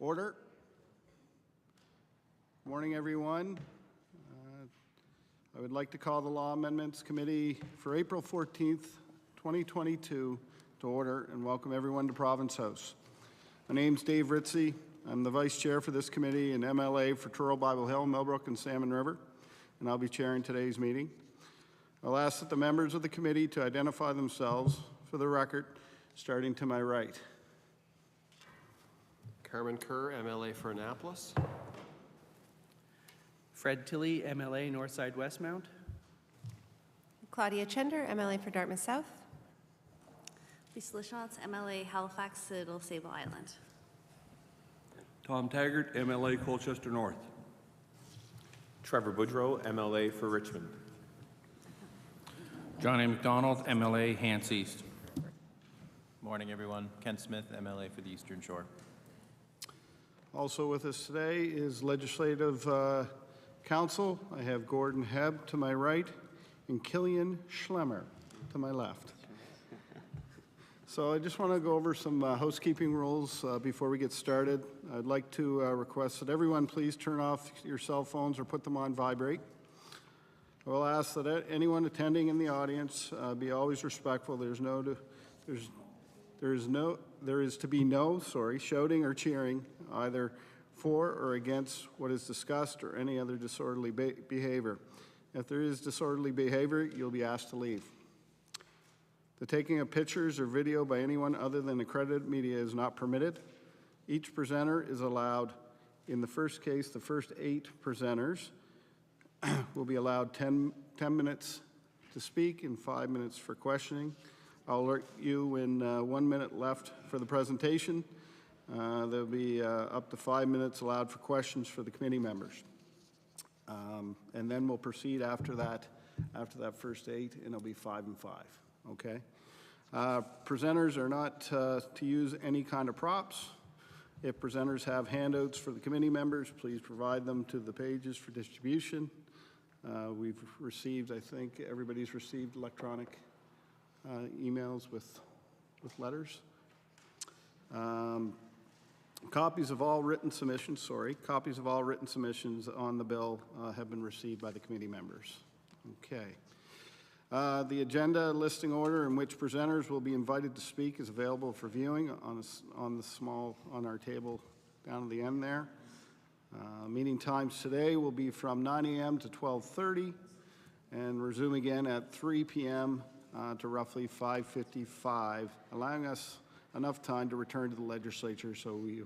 Order. Morning, everyone. I would like to call the Law Amendments Committee for April 14th, 2022 to order and welcome everyone to Province House. My name's Dave Ritzy. I'm the Vice Chair for this committee and MLA for Truro, Bible Hill, Millbrook, and Salmon River, and I'll be chairing today's meeting. I'll ask that the members of the committee to identify themselves for the record, starting to my right. Carmen Kerr, MLA for Annapolis. Fred Tilley, MLA Northside Westmount. Claudia Chender, MLA for Dartmouth South. Lisa Lachance, MLA Halifax, Little Sable Island. Tom Taggart, MLA Colchester North. Trevor Boudreau, MLA for Richmond. John A. McDonald, MLA Hants East. Morning, everyone. Ken Smith, MLA for the Eastern Shore. Also with us today is Legislative Council. I have Gordon Hebb to my right and Killian Schlemmer to my left. So I just want to go over some housekeeping rules before we get started. I'd like to request that everyone please turn off your cell phones or put them on vibrate. I will ask that anyone attending in the audience be always respectful. There is to be no shouting or cheering either for or against what is discussed or any other disorderly behavior. If there is disorderly behavior, you'll be asked to leave. The taking of pictures or video by anyone other than accredited media is not permitted. Each presenter is allowed, in the first case, the first 8 presenters will be allowed 10 minutes to speak and 5 minutes for questioning. I'll alert you when 1 minute left for the presentation. There'll be up to 5 minutes allowed for questions for the committee members. And then we'll proceed after that first 8, and it'll be 5 and 5, okay? Presenters are not to use any kind of props. If presenters have handouts for the committee members, please provide them to the pages for distribution. We've received, I think everybody's received electronic emails with letters. Copies of all written submissions on the bill have been received by the committee members. Okay. The agenda listing order in which presenters will be invited to speak is available for viewing on our table down at the end there. Meeting times today will be from 9 a.m. to 12:30 and resume again at 3 p.m. To roughly 5:55, allowing us enough time to return to the legislature so we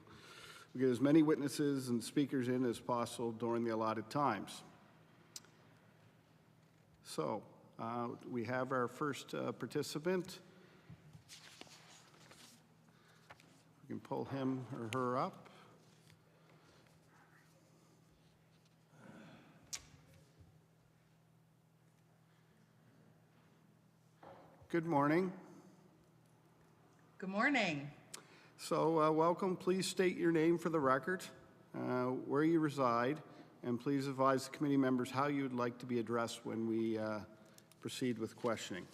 get as many witnesses and speakers in as possible during the allotted times. So we have our first participant. We can pull him or her up. Good morning. Good morning. So welcome. Please state your name for the record, where you reside, and please advise the committee members how you would like to be addressed when we proceed with questioning.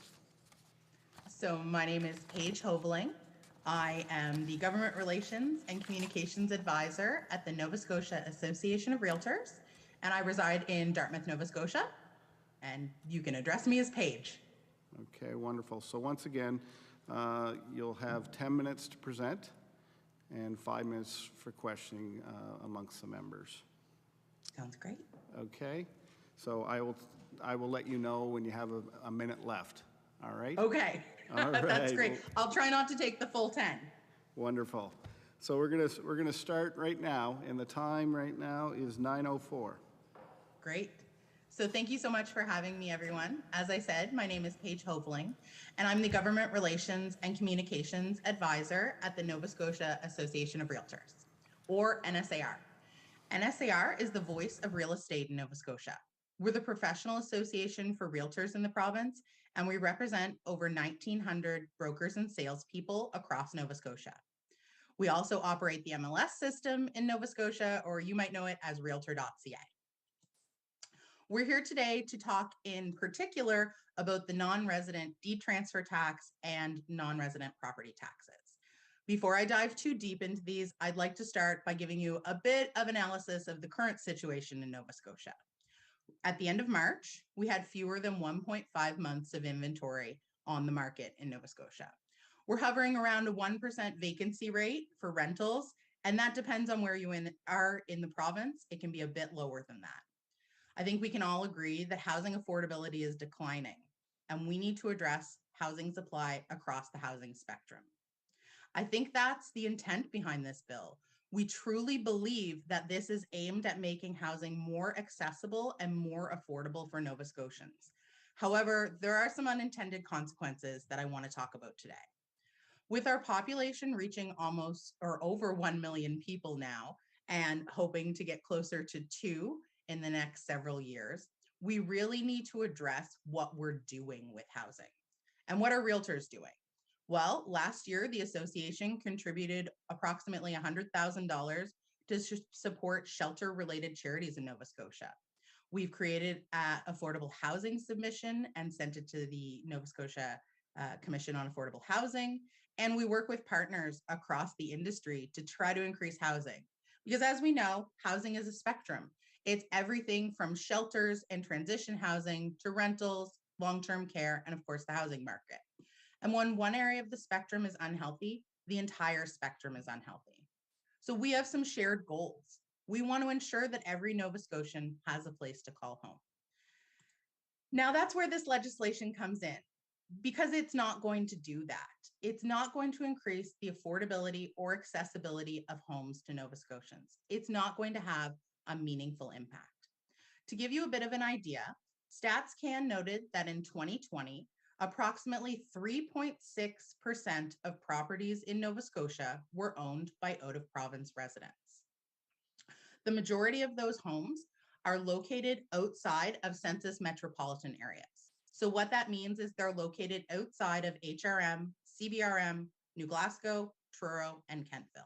So my name is Paige Hoveling. I am the Government Relations and Communications Advisor at the Nova Scotia Association of Realtors, and I reside in Dartmouth, Nova Scotia, and you can address me as Paige. Okay, wonderful. So once again, you'll have 10 minutes to present and 5 minutes for questioning amongst the members. Sounds great. Okay, so I will let you know when you have a minute left. All right? Okay, all right. That's great. I'll try not to take the full 10. Wonderful. So we're gonna start right now, and the time right now is 9:04. Great. So thank you so much for having me, everyone. As I said, my name is Paige Hoveling, and I'm the Government Relations and Communications Advisor at the Nova Scotia Association of Realtors, or NSAR. NSAR is the voice of real estate in Nova Scotia. We're the professional association for realtors in the province, and we represent over 1,900 brokers and salespeople across Nova Scotia. We also operate the MLS system in Nova Scotia, or you might know it as realtor.ca. We're here today to talk in particular about the non-resident deed transfer tax and non-resident property taxes. Before I dive too deep into these, I'd like to start by giving you a bit of analysis of the current situation in Nova Scotia. At the end of March, we had fewer than 1.5 months of inventory on the market in Nova Scotia. We're hovering around a 1% vacancy rate for rentals, and that depends on where you are in the province. It can be a bit lower than that. I think we can all agree that housing affordability is declining, and we need to address housing supply across the housing spectrum. I think that's the intent behind this bill. We truly believe that this is aimed at making housing more accessible and more affordable for Nova Scotians. However, there are some unintended consequences that I want to talk about today. With our population reaching almost or over 1 million people now and hoping to get closer to 2 in the next several years, we really need to address what we're doing with housing. And what are realtors doing? Well, last year, the association contributed approximately $100,000 to support shelter-related charities in Nova Scotia. We've created an affordable housing submission and sent it to the Nova Scotia Commission on Affordable Housing. And we work with partners across the industry to try to increase housing. Because as we know, housing is a spectrum. It's everything from shelters and transition housing to rentals, long-term care, and of course, the housing market. And when one area of the spectrum is unhealthy, the entire spectrum is unhealthy. So we have some shared goals. We want to ensure that every Nova Scotian has a place to call home. Now that's where this legislation comes in, because it's not going to do that. It's not going to increase the affordability or accessibility of homes to Nova Scotians. It's not going to have a meaningful impact. To give you a bit of an idea, StatsCan noted that in 2020, approximately 3.6% of properties in Nova Scotia were owned by out-of-province residents. The majority of those homes are located outside of census metropolitan areas. So what that means is they're located outside of HRM, CBRM, New Glasgow, Truro, and Kentville.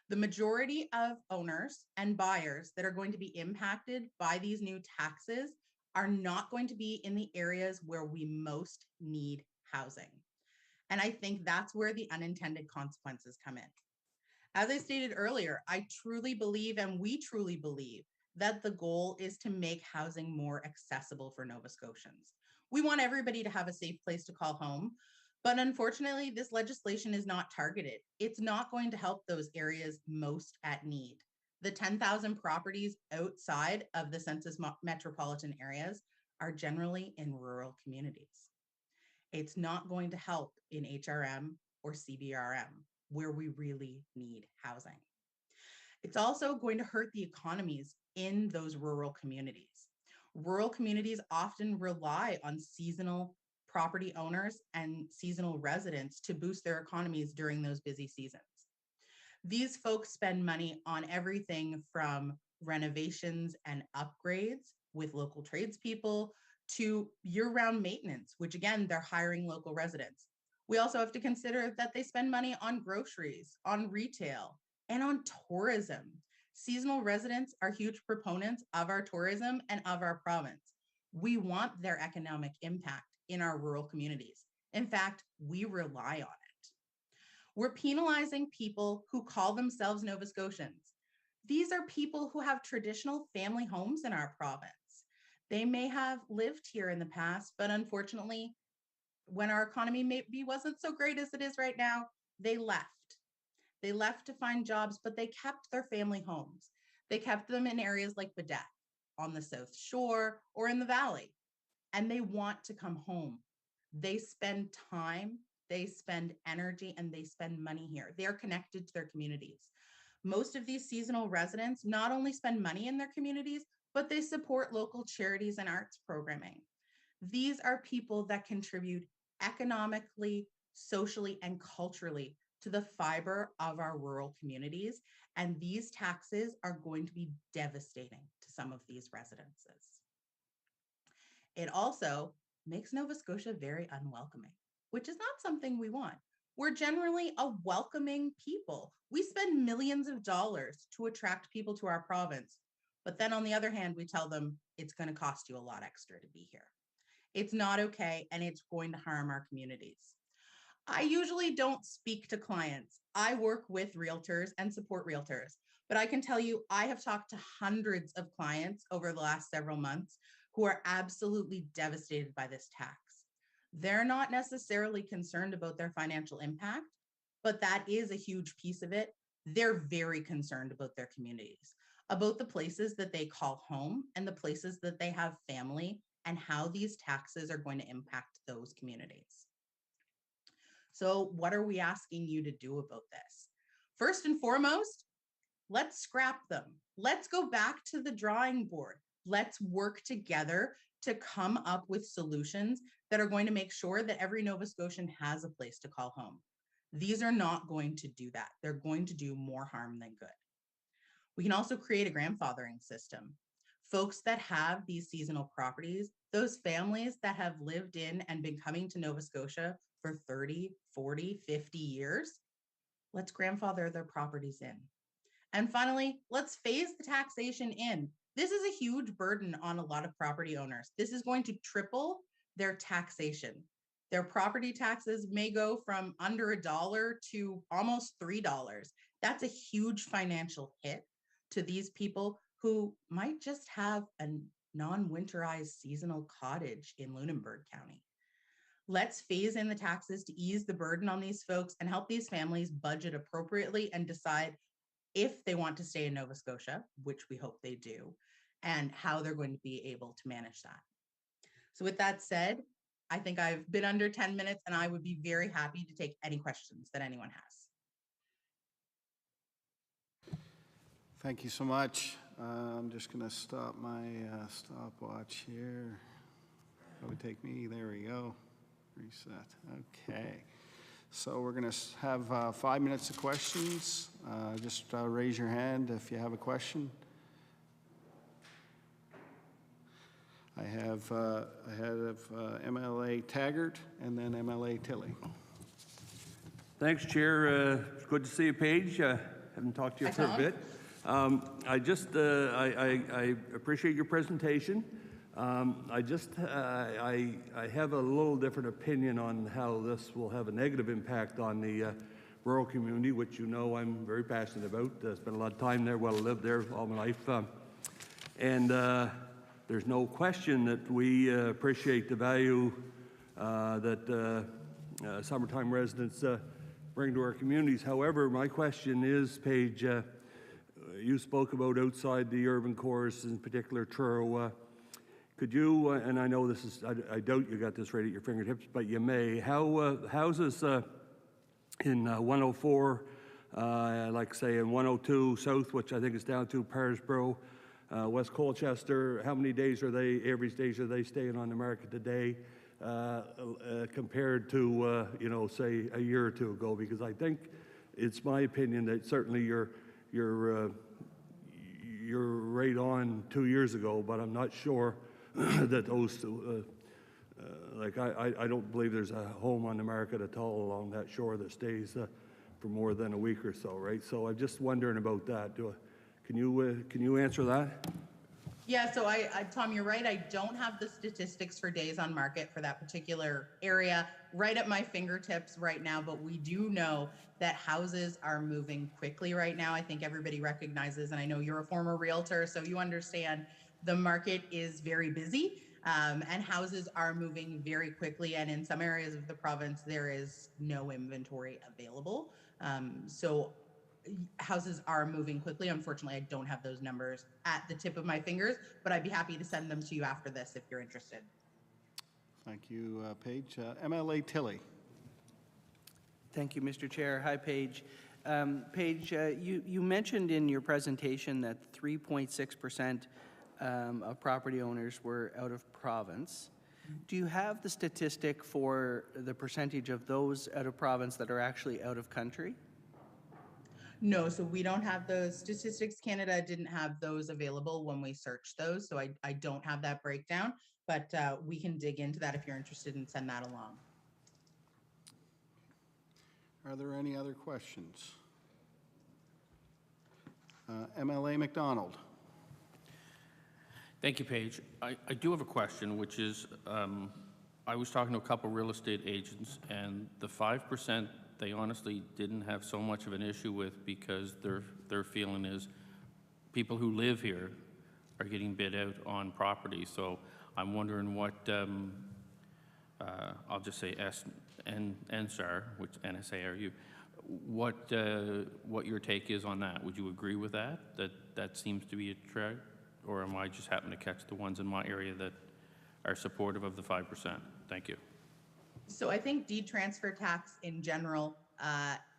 The majority of owners and buyers that are going to be impacted by these new taxes are not going to be in the areas where we most need housing. And I think that's where the unintended consequences come in. As I stated earlier, I truly believe, and we truly believe, that the goal is to make housing more accessible for Nova Scotians. We want everybody to have a safe place to call home, but unfortunately, this legislation is not targeted. It's not going to help those areas most at need. The 10,000 properties outside of the census metropolitan areas are generally in rural communities. It's not going to help in HRM or CBRM, where we really need housing. It's also going to hurt the economies in those rural communities. Rural communities often rely on seasonal property owners and seasonal residents to boost their economies during those busy seasons. These folks spend money on everything from renovations and upgrades with local tradespeople to year-round maintenance, which again, they're hiring local residents. We also have to consider that they spend money on groceries, on retail, and on tourism. Seasonal residents are huge proponents of our tourism and of our province. We want their economic impact in our rural communities. In fact, we rely on it. We're penalizing people who call themselves Nova Scotians. These are people who have traditional family homes in our province. They may have lived here in the past, but unfortunately, when our economy maybe wasn't so great as it is right now, they left. They left to find jobs, but they kept their family homes. They kept them in areas like Badette, on the South Shore, or in the Valley, and they want to come home. They spend time, they spend energy, and they spend money here. They are connected to their communities. Most of these seasonal residents not only spend money in their communities, but they support local charities and arts programming. These are people that contribute economically, socially, and culturally to the fiber of our rural communities. And these taxes are going to be devastating to some of these residences. It also makes Nova Scotia very unwelcoming, which is not something we want. We're generally a welcoming people. We spend millions of dollars to attract people to our province. But then on the other hand, we tell them it's going to cost you a lot extra to be here. It's not okay, and it's going to harm our communities. I usually don't speak to clients. I work with realtors and support realtors. But I can tell you, I have talked to hundreds of clients over the last several months who are absolutely devastated by this tax. They're not necessarily concerned about their financial impact, but that is a huge piece of it. They're very concerned about their communities, about the places that they call home and the places that they have family, and how these taxes are going to impact those communities. So what are we asking you to do about this? First and foremost, let's scrap them. Let's go back to the drawing board. Let's work together to come up with solutions that are going to make sure that every Nova Scotian has a place to call home. These are not going to do that. They're going to do more harm than good. We can also create a grandfathering system. Folks that have these seasonal properties, those families that have lived in and been coming to Nova Scotia for 30, 40, 50 years, let's grandfather their properties in. And finally, let's phase the taxation in. This is a huge burden on a lot of property owners. This is going to triple their taxation. Their property taxes may go from under $1 to almost $3. That's a huge financial hit to these people who might just have a non-winterized seasonal cottage in Lunenburg County. Let's phase in the taxes to ease the burden on these folks and help these families budget appropriately and decide if they want to stay in Nova Scotia, which we hope they do, and how they're going to be able to manage that. So with that said, I think I've been under 10 minutes and I would be very happy to take any questions that anyone has. Thank you so much. I'm just going to stop my stopwatch here. That would take me, there we go. Reset. Okay. So we're going to have 5 minutes of questions. Just raise your hand if you have a question. I have ahead of MLA Taggart and then MLA Tilley. Thanks, Chair. It's good to see you, Paige. Haven't talked to you for a bit. I appreciate your presentation. I have a little different opinion on how this will have a negative impact on the rural community, which you know I'm very passionate about. Spent a lot of time there, well, I lived there all my life. There's no question that we appreciate the value that summertime residents bring to our communities. However, my question is, Paige, you spoke about outside the urban cores, in particular Truro. Could you, and I know this is, I doubt you got this right at your fingertips, but you may, houses in 104, like say in 102 South, which I think is down to Parisboro, West Colchester, how many days are they, average days are they staying on the market today compared to, you know, say a year or two ago? Because I think it's my opinion that certainly you're right on 2 years ago, but I'm not sure that those, like I don't believe there's a home on the market at all along that shore that stays for more than a week or so, right? So I'm just wondering about that. Can you answer that? Yeah, so Tom, you're right. I don't have the statistics for days on market for that particular area right at my fingertips right now, but we do know that houses are moving quickly right now. I think everybody recognizes, and I know you're a former realtor, so you understand the market is very busy, and houses are moving very quickly. And in some areas of the province, there is no inventory available. So houses are moving quickly. Unfortunately, I don't have those numbers at the tip of my fingers, but I'd be happy to send them to you after this if you're interested. Thank you, Paige. MLA Tilley. Thank you, Mr. Chair. Hi, Paige. Paige, you mentioned in your presentation that 3.6% of property owners were out of province. Do you have the statistic for the percentage of those out of province that are actually out of country? No, so we don't have those statistics. Canada didn't have those available when we searched those, so I don't have that breakdown, but we can dig into that if you're interested and send that along. Are there any other questions? MLA McDonald. Thank you, Paige. I do have a question, which is, I was talking to a couple real estate agents, and the 5%, they honestly didn't have so much of an issue with, because their feeling is people who live here are getting bid out on property. So I'm wondering what, I'll just say NSAR, which NSARU, what your take is on that. Would you agree with that? That seems to be a trend? Or am I just happen to catch the ones in my area that are supportive of the 5%? Thank you. So I think deed transfer tax in general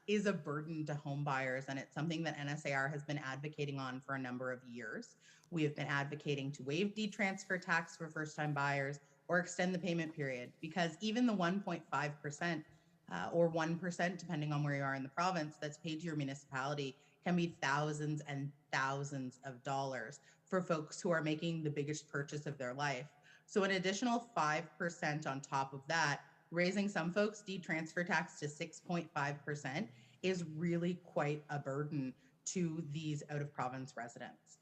is a burden to home buyers, and it's something that NSAR has been advocating on for a number of years. We have been advocating to waive deed transfer tax for first-time buyers or extend the payment period, because even the 1.5% or 1%, depending on where you are in the province, that's paid to your municipality can be thousands and thousands of dollars for folks who are making the biggest purchase of their life. So an additional 5% on top of that, raising some folks' deed transfer tax to 6.5% is really quite a burden to these out-of-province residents.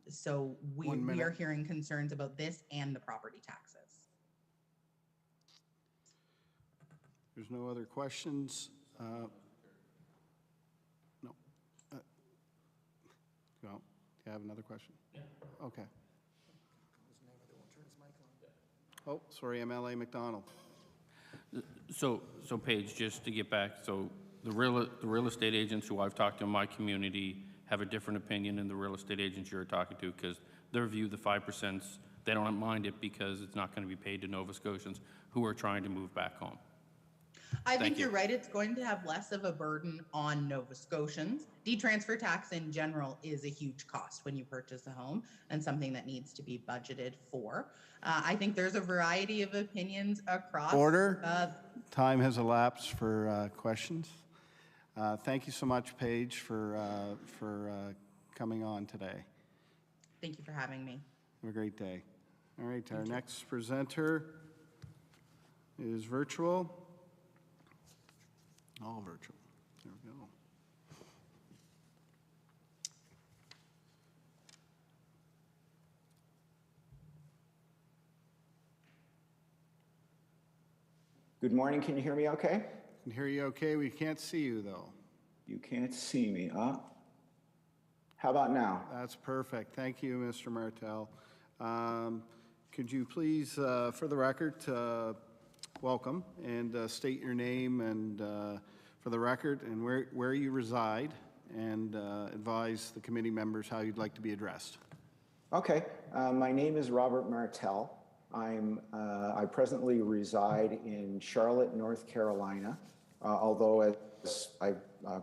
So we are hearing concerns about this and the property taxes. There's no other questions. No. No. Do you have another question? Yeah. Okay. Oh, sorry, MLA McDonald. So Paige, just to get back, so the real estate agents who I've talked to in my community have a different opinion than the real estate agents you're talking to, because their view, the 5%, they don't mind it because it's not going to be paid to Nova Scotians who are trying to move back home. I think you're right. It's going to have less of a burden on Nova Scotians. Deed transfer tax in general is a huge cost when you purchase a home and something that needs to be budgeted for. I think there's a variety of opinions across. Order. Time has elapsed for questions. Thank you so much, Paige, for coming on today. Thank you for having me. Have a great day. All right, our next presenter is virtual. All virtual. There we go. Good morning. Can you hear me okay? I can hear you okay. We can't see you, though. You can't see me, huh? How about now? That's perfect. Thank you, Mr. Martel. Could you please, for the record, welcome and state your name and for the record and where you reside, and advise the committee members how you'd like to be addressed. Okay. My name is Robert Martel. I presently reside in Charlotte, North Carolina, although as I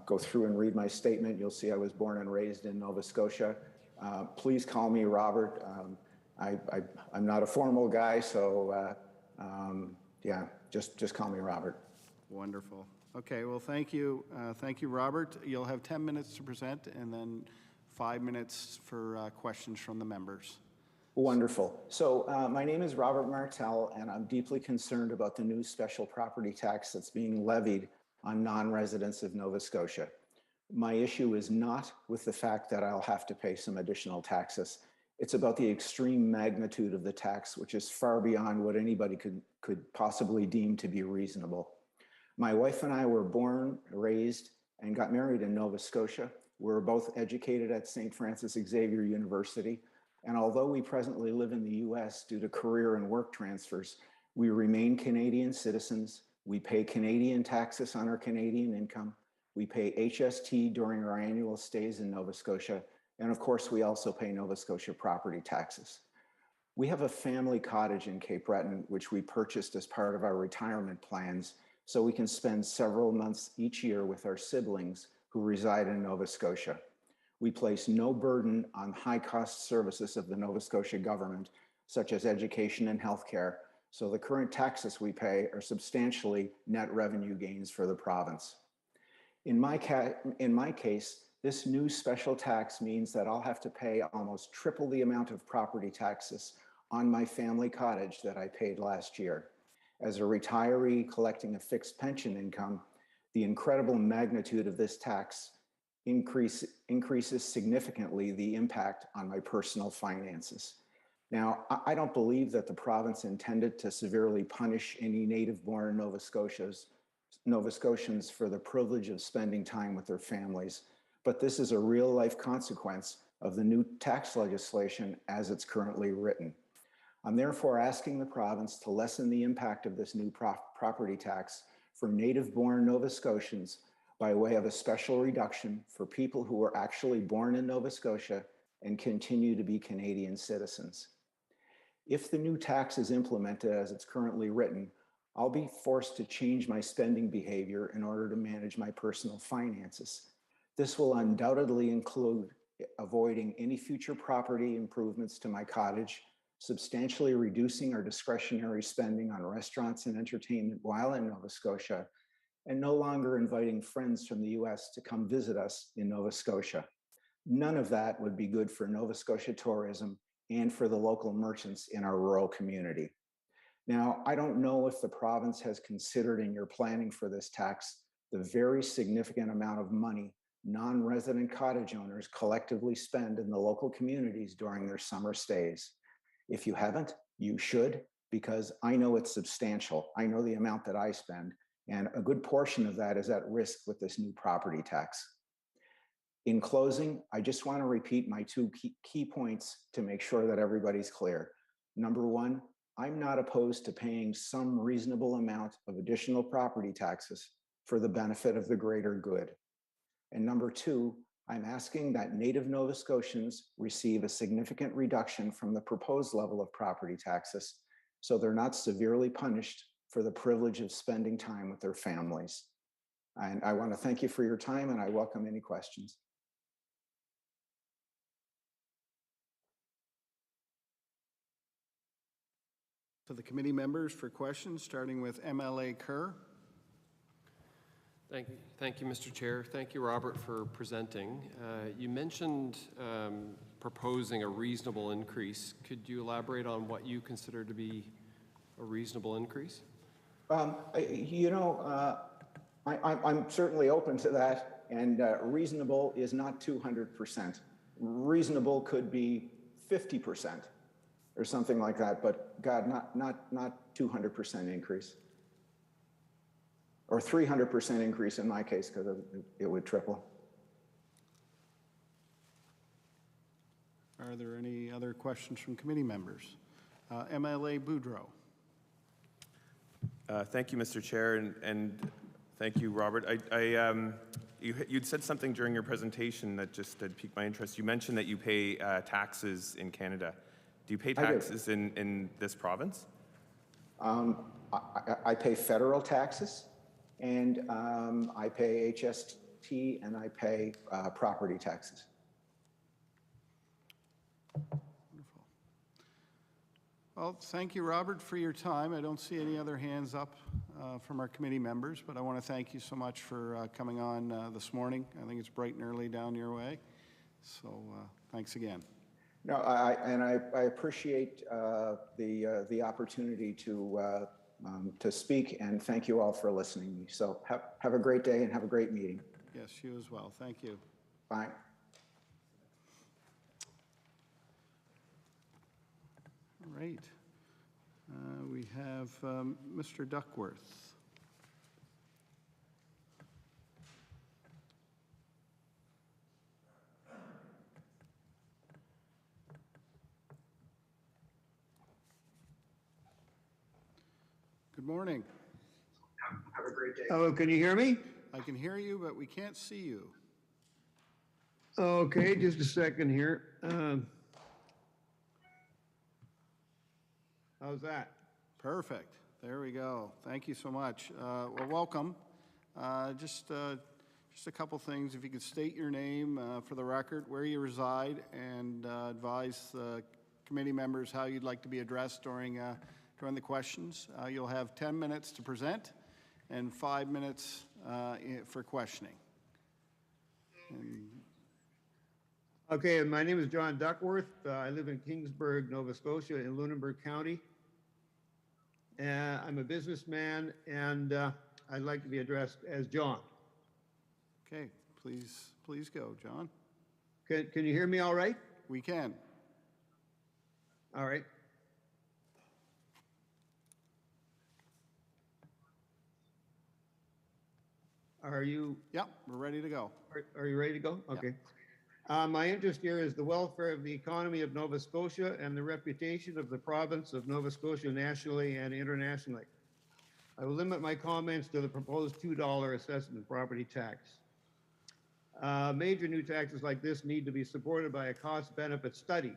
go through and read my statement, you'll see I was born and raised in Nova Scotia. Please call me Robert. I'm not a formal guy, so yeah, just call me Robert. Wonderful. Okay, well, thank you. Thank you, Robert. You'll have 10 minutes to present and then 5 minutes for questions from the members. Wonderful. So my name is Robert Martel, and I'm deeply concerned about the new special property tax that's being levied on non-residents of Nova Scotia. My issue is not with the fact that I'll have to pay some additional taxes. It's about the extreme magnitude of the tax, which is far beyond what anybody could possibly deem to be reasonable. My wife and I were born, raised, and got married in Nova Scotia. We're both educated at St. Francis Xavier University. And although we presently live in the US due to career and work transfers, we remain Canadian citizens. We pay Canadian taxes on our Canadian income. We pay HST during our annual stays in Nova Scotia. And of course, we also pay Nova Scotia property taxes. We have a family cottage in Cape Breton, which we purchased as part of our retirement plans, so we can spend several months each year with our siblings who reside in Nova Scotia. We place no burden on high-cost services of the Nova Scotia government, such as education and healthcare, so the current taxes we pay are substantially net revenue gains for the province. In my case, this new special tax means that I'll have to pay almost triple the amount of property taxes on my family cottage that I paid last year. As a retiree collecting a fixed pension income, the incredible magnitude of this tax increases significantly the impact on my personal finances. Now, I don't believe that the province intended to severely punish any native-born Nova Scotians for the privilege of spending time with their families, but this is a real-life consequence of the new tax legislation as it's currently written. I'm therefore asking the province to lessen the impact of this new property tax for native-born Nova Scotians by way of a special reduction for people who were actually born in Nova Scotia and continue to be Canadian citizens. If the new tax is implemented as it's currently written, I'll be forced to change my spending behavior in order to manage my personal finances. This will undoubtedly include avoiding any future property improvements to my cottage, substantially reducing our discretionary spending on restaurants and entertainment while in Nova Scotia, and no longer inviting friends from the US to come visit us in Nova Scotia. None of that would be good for Nova Scotia tourism and for the local merchants in our rural community. Now, I don't know if the province has considered in your planning for this tax the very significant amount of money non-resident cottage owners collectively spend in the local communities during their summer stays. If you haven't, you should, because I know it's substantial. I know the amount that I spend, and a good portion of that is at risk with this new property tax. In closing, I just want to repeat my two key points to make sure that everybody's clear. Number one, I'm not opposed to paying some reasonable amount of additional property taxes for the benefit of the greater good. And number two, I'm asking that Native Nova Scotians receive a significant reduction from the proposed level of property taxes so they're not severely punished for the privilege of spending time with their families. And I want to thank you for your time, and I welcome any questions. To the committee members for questions, starting with MLA Kerr. Thank you, Mr. Chair. Thank you, Robert, for presenting. You mentioned proposing a reasonable increase. Could you elaborate on what you consider to be a reasonable increase? I'm certainly open to that, and reasonable is not 200%. Reasonable could be 50% or something like that, but God, not 200% increase. Or 300% increase in my case, because it would triple. Are there any other questions from committee members? MLA Boudreau. Thank you, Mr. Chair, and thank you, Robert. You'd said something during your presentation that just piqued my interest. You mentioned that you pay taxes in Canada. Do you pay taxes in this province? I pay federal taxes. And I pay HST and I pay property taxes. Wonderful. Well, thank you, Robert, for your time. I don't see any other hands up from our committee members, but I want to thank you so much for coming on this morning. I think it's bright and early down your way. So thanks again. No, I appreciate the opportunity to speak, and thank you all for listening to me. So have a great day and have a great meeting. Yes, you as well. Thank you. Bye. All right. We have Mr. Duckworth. Good morning. Have a great day. Hello, can you hear me? I can hear you, but we can't see you. Okay, just a second here. How's that? Perfect. There we go. Thank you so much. Well, welcome. Just a couple things. If you could state your name for the record, where you reside, and advise the committee members how you'd like to be addressed during the questions. You'll have 10 minutes to present and 5 minutes for questioning. Okay, my name is John Duckworth. I live in Kingsburg, Nova Scotia in Lunenburg County. I'm a businessman, and I'd like to be addressed as John. Okay, please go, John. Can you hear me all right? We can. All right. Are you, Yep, we're ready to go. are you ready to go? Okay. My interest here is the welfare of the economy of Nova Scotia and the reputation of the province of Nova Scotia nationally and internationally. I will limit my comments to the proposed $2 assessment property tax. Major new taxes like this need to be supported by a cost-benefit study.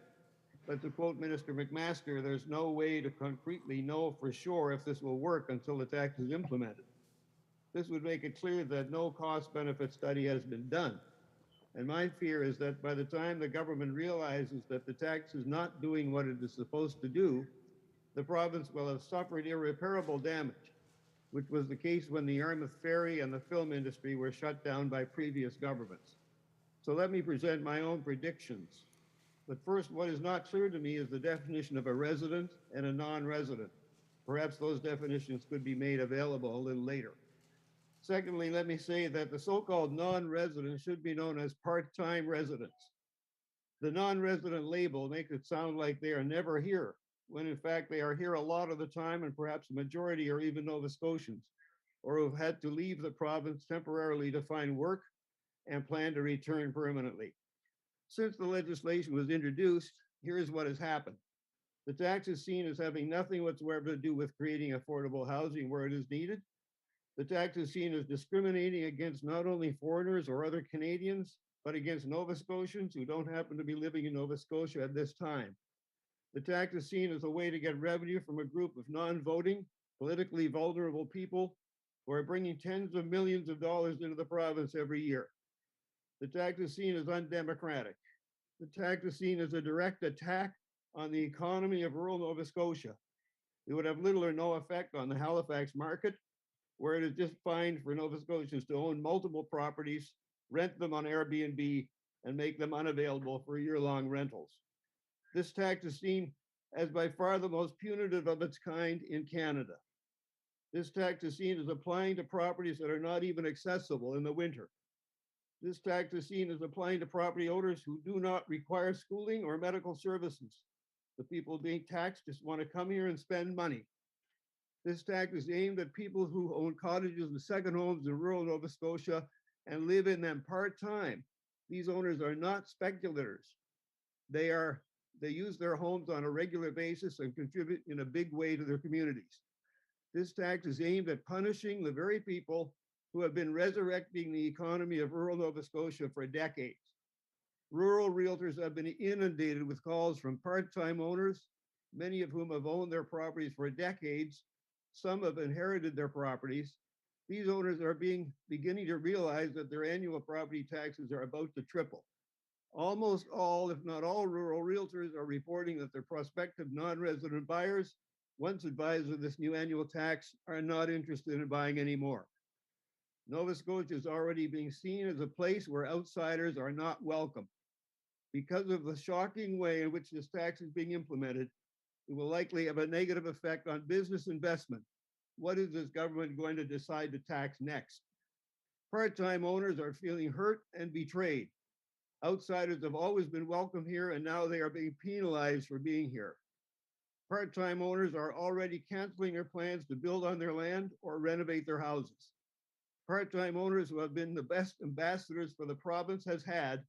But to quote Minister McMaster, there's no way to concretely know for sure if this will work until the tax is implemented. This would make it clear that no cost-benefit study has been done. And my fear is that by the time the government realizes that the tax is not doing what it is supposed to do, the province will have suffered irreparable damage, which was the case when the Yarmouth Ferry and the film industry were shut down by previous governments. So let me present my own predictions. But first, what is not clear to me is the definition of a resident and a non-resident. Perhaps those definitions could be made available a little later. Secondly, let me say that the so-called non-residents should be known as part-time residents. The non-resident label makes it sound like they are never here, when in fact they are here a lot of the time, and perhaps a majority are even Nova Scotians, or who have had to leave the province temporarily to find work and plan to return permanently. Since the legislation was introduced, here's what has happened. The tax is seen as having nothing whatsoever to do with creating affordable housing where it is needed. The tax is seen as discriminating against not only foreigners or other Canadians, but against Nova Scotians who don't happen to be living in Nova Scotia at this time. The tax is seen as a way to get revenue from a group of non-voting, politically vulnerable people who are bringing tens of millions of dollars into the province every year. The tax is seen as undemocratic. The tax is seen as a direct attack on the economy of rural Nova Scotia. It would have little or no effect on the Halifax market, where it is just fine for Nova Scotians to own multiple properties, rent them on Airbnb, and make them unavailable for year-long rentals. This tax is seen as by far the most punitive of its kind in Canada. This tax is seen as applying to properties that are not even accessible in the winter. This tax is seen as applying to property owners who do not require schooling or medical services. The people being taxed just want to come here and spend money. This tax is aimed at people who own cottages and second homes in rural Nova Scotia and live in them part-time. These owners are not speculators. They use their homes on a regular basis and contribute in a big way to their communities. This tax is aimed at punishing the very people who have been resurrecting the economy of rural Nova Scotia for decades. Rural realtors have been inundated with calls from part-time owners, many of whom have owned their properties for decades. Some have inherited their properties. These owners are beginning to realize that their annual property taxes are about to triple. Almost all, if not all, rural realtors are reporting that their prospective non-resident buyers, once advised of this new annual tax, are not interested in buying anymore. Nova Scotia is already being seen as a place where outsiders are not welcome. Because of the shocking way in which this tax is being implemented, it will likely have a negative effect on business investment. What is this government going to decide to tax next? Part-time owners are feeling hurt and betrayed. Outsiders have always been welcome here, and now they are being penalized for being here. Part-time owners are already canceling their plans to build on their land or renovate their houses. Part-time owners who have been the best ambassadors for the province has had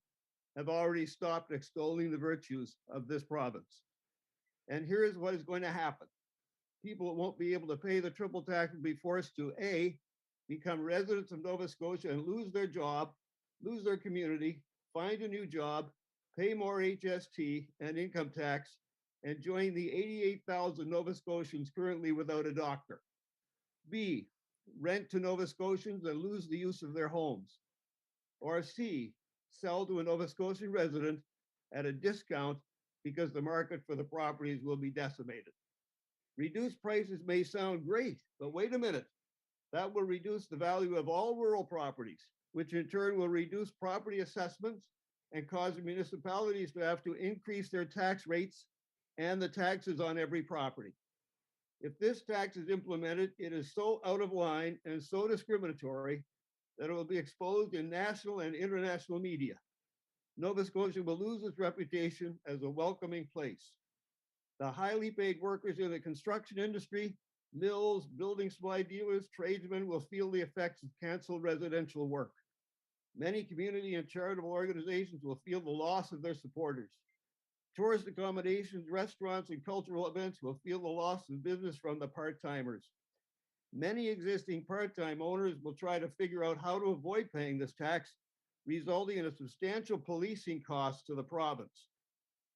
have already stopped extolling the virtues of this province. And here's what is going to happen. People won't be able to pay the triple tax and be forced to A, become residents of Nova Scotia and lose their job, lose their community, find a new job, pay more HST and income tax, and join the 88,000 Nova Scotians currently without a doctor. B, rent to Nova Scotians and lose the use of their homes. Or C, sell to a Nova Scotian resident at a discount because the market for the properties will be decimated. Reduced prices may sound great, but wait a minute. That will reduce the value of all rural properties, which in turn will reduce property assessments and cause municipalities to have to increase their tax rates and the taxes on every property. If this tax is implemented, it is so out of line and so discriminatory that it will be exposed in national and international media. Nova Scotia will lose its reputation as a welcoming place. The highly paid workers in the construction industry, mills, building supply dealers, tradesmen will feel the effects of canceled residential work. Many community and charitable organizations will feel the loss of their supporters. Tourist accommodations, restaurants, and cultural events will feel the loss of business from the part-timers. Many existing part-time owners will try to figure out how to avoid paying this tax, resulting in a substantial policing cost to the province.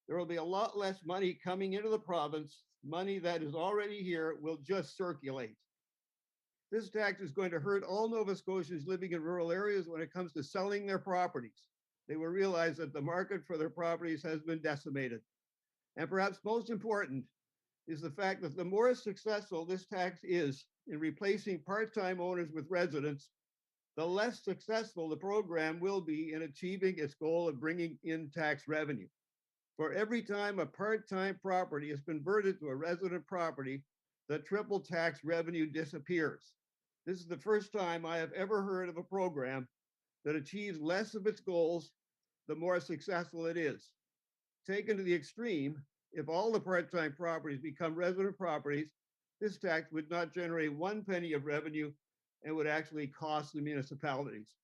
There will be a lot less money coming into the province. Money that is already here will just circulate. This tax is going to hurt all Nova Scotians living in rural areas when it comes to selling their properties. They will realize that the market for their properties has been decimated. And perhaps most important is the fact that the more successful this tax is in replacing part-time owners with residents, the less successful the program will be in achieving its goal of bringing in tax revenue. For every time a part-time property is converted to a resident property, the triple tax revenue disappears. This is the first time I have ever heard of a program that achieves less of its goals the more successful it is. Taken to the extreme, if all the part-time properties become resident properties, this tax would not generate 1 penny of revenue and would actually cost the municipalities.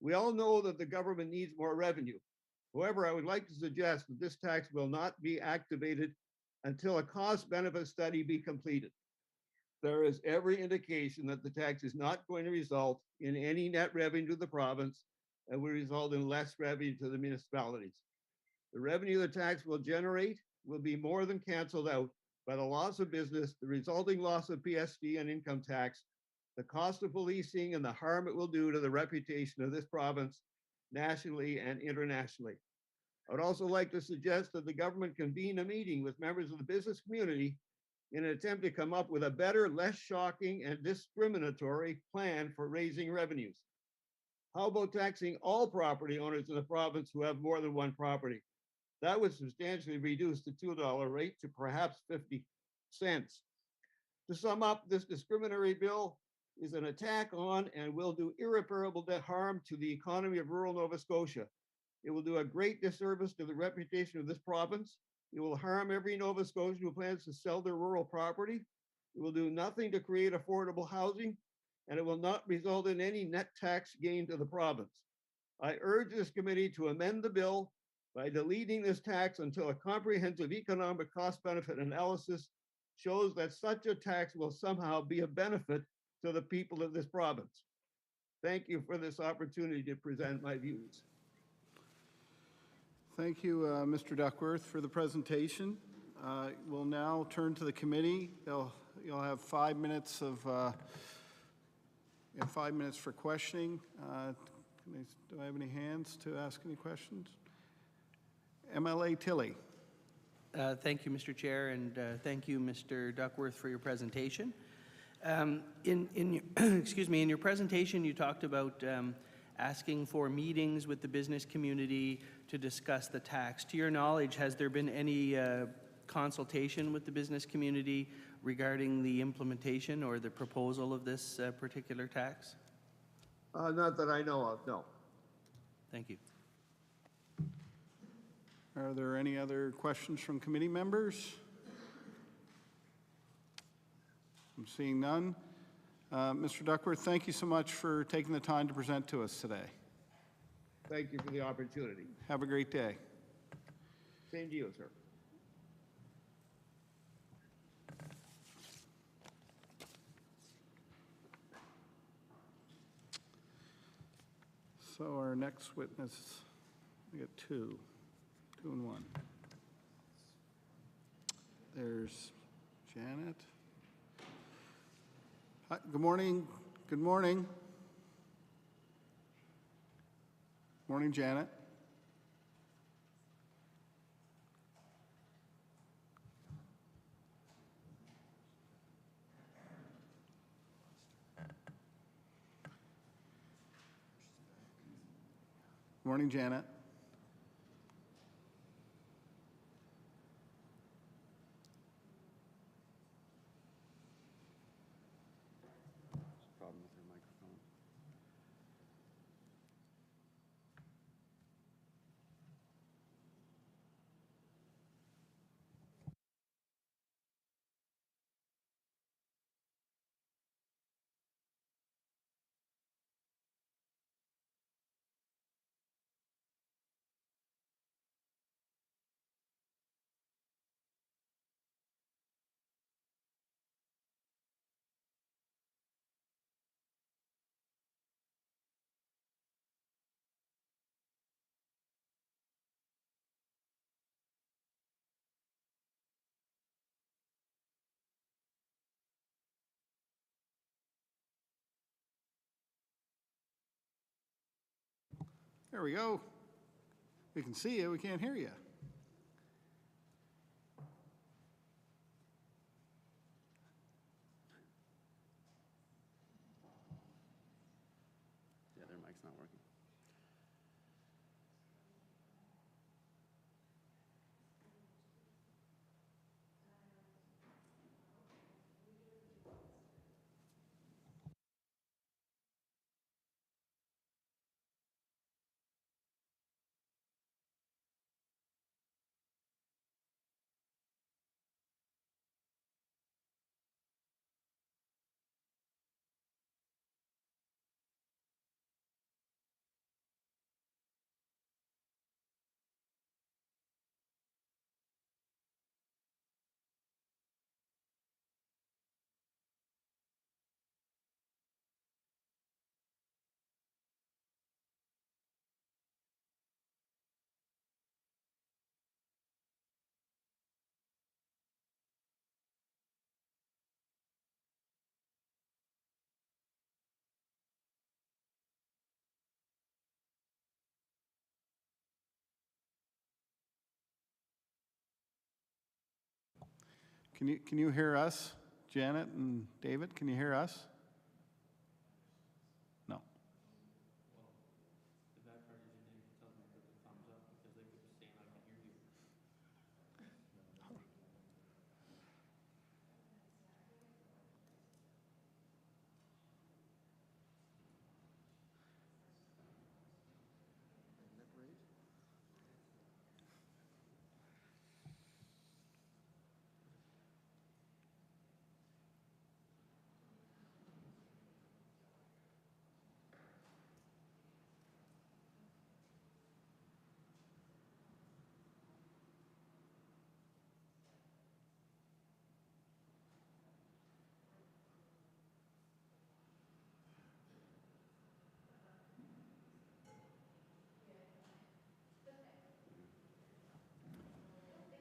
We all know that the government needs more revenue. However, I would like to suggest that this tax will not be activated until a cost-benefit study be completed. There is every indication that the tax is not going to result in any net revenue to the province and will result in less revenue to the municipalities. The revenue the tax will generate will be more than canceled out by the loss of business, the resulting loss of PSD and income tax, the cost of policing, and the harm it will do to the reputation of this province nationally and internationally. I would also like to suggest that the government convene a meeting with members of the business community in an attempt to come up with a better, less shocking and discriminatory plan for raising revenues. How about taxing all property owners in the province who have more than one property? That would substantially reduce the $2 rate to perhaps 50 cents. To sum up, this discriminatory bill is an attack on and will do irreparable harm to the economy of rural Nova Scotia. It will do a great disservice to the reputation of this province. It will harm every Nova Scotian who plans to sell their rural property. It will do nothing to create affordable housing, and it will not result in any net tax gain to the province. I urge this committee to amend the bill by deleting this tax until a comprehensive economic cost-benefit analysis shows that such a tax will somehow be a benefit to the people of this province. Thank you for this opportunity to present my views. Thank you, Mr. Duckworth, for the presentation. We'll now turn to the committee. You'll have 5 minutes for questioning. Do I have any hands to ask any questions? MLA Tilley. Thank you, Mr. Chair, and thank you, Mr. Duckworth, for your presentation. Excuse me, in your presentation, you talked about asking for meetings with the business community to discuss the tax. To your knowledge, has there been any consultation with the business community regarding the implementation or the proposal of this particular tax? Not that I know of, no. Thank you. Are there any other questions from committee members? I'm seeing none. Mr. Duckworth, thank you so much for taking the time to present to us today. Thank you for the opportunity. Have a great day. Same to you, sir. So our next witness, we got two and one. There's Janet. Hi, good morning. Good morning. Morning, Janet. Morning, Janet. There we go. We can see you, we can't hear you. Yeah, their mic's not working. Can you hear us? Janet and David, can you hear us? No. The bad part is you didn't tell them to put the thumbs up because they keep saying I can hear you.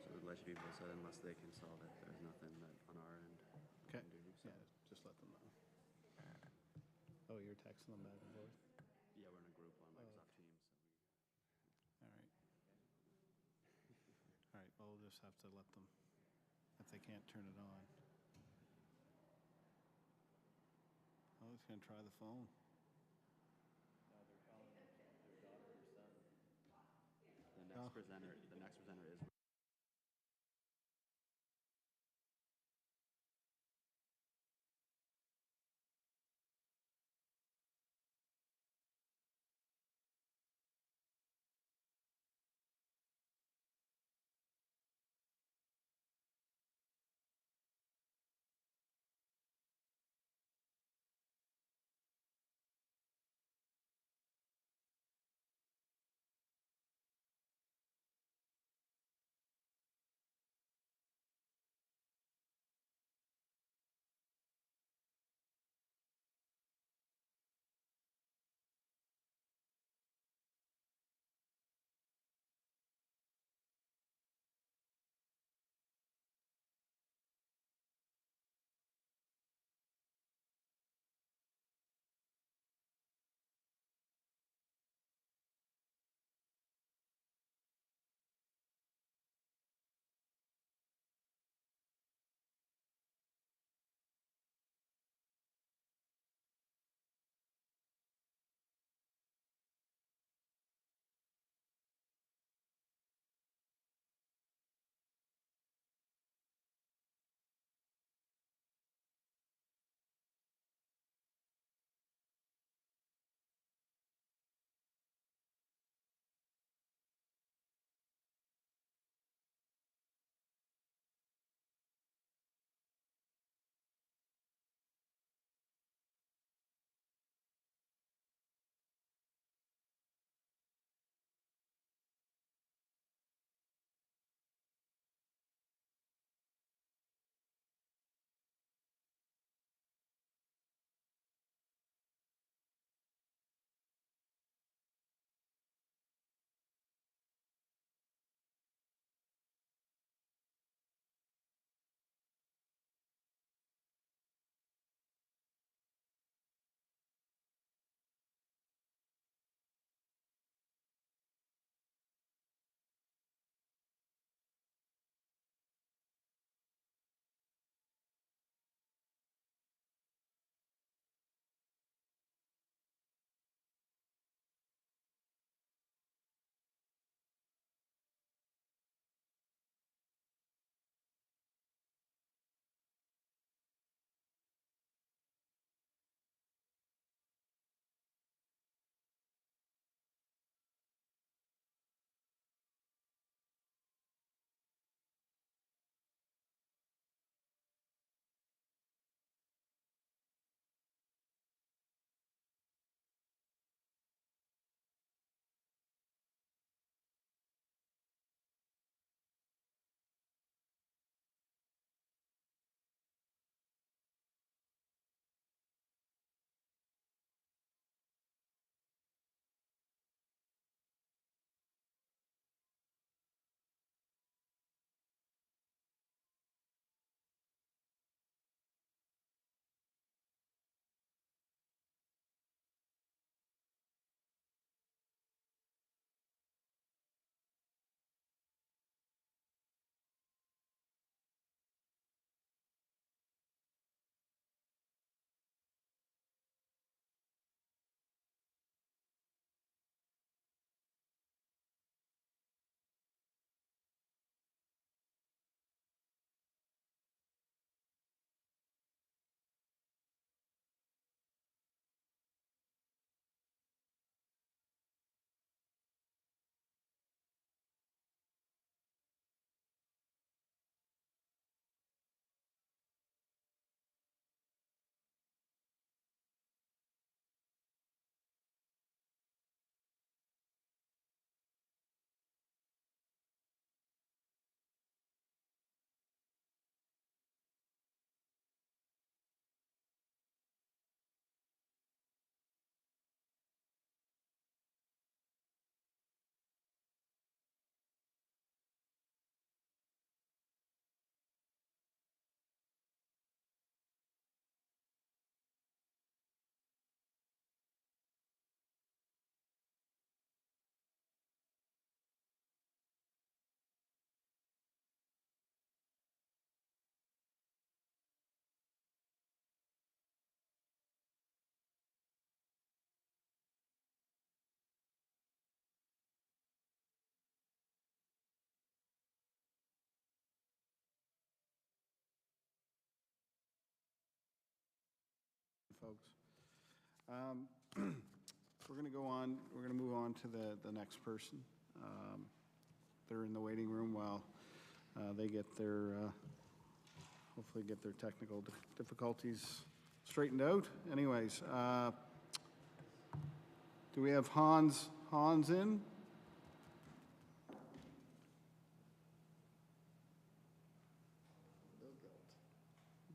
So we'd let you people said unless they can solve it, there's nothing that on our end we Okay, can do. So. yeah, just let them know. Oh, you're texting them back and forth? Yeah, we're in a group on Microsoft Teams. So All right. All right, well, we'll just have to let them, if they can't turn it on. Oh, he's gonna try the phone. the next presenter is folks. We're going to go on, we're going to move on to the next person. They're in the waiting room while they get their, hopefully get their technical difficulties straightened out. Anyways, do we have Hans in?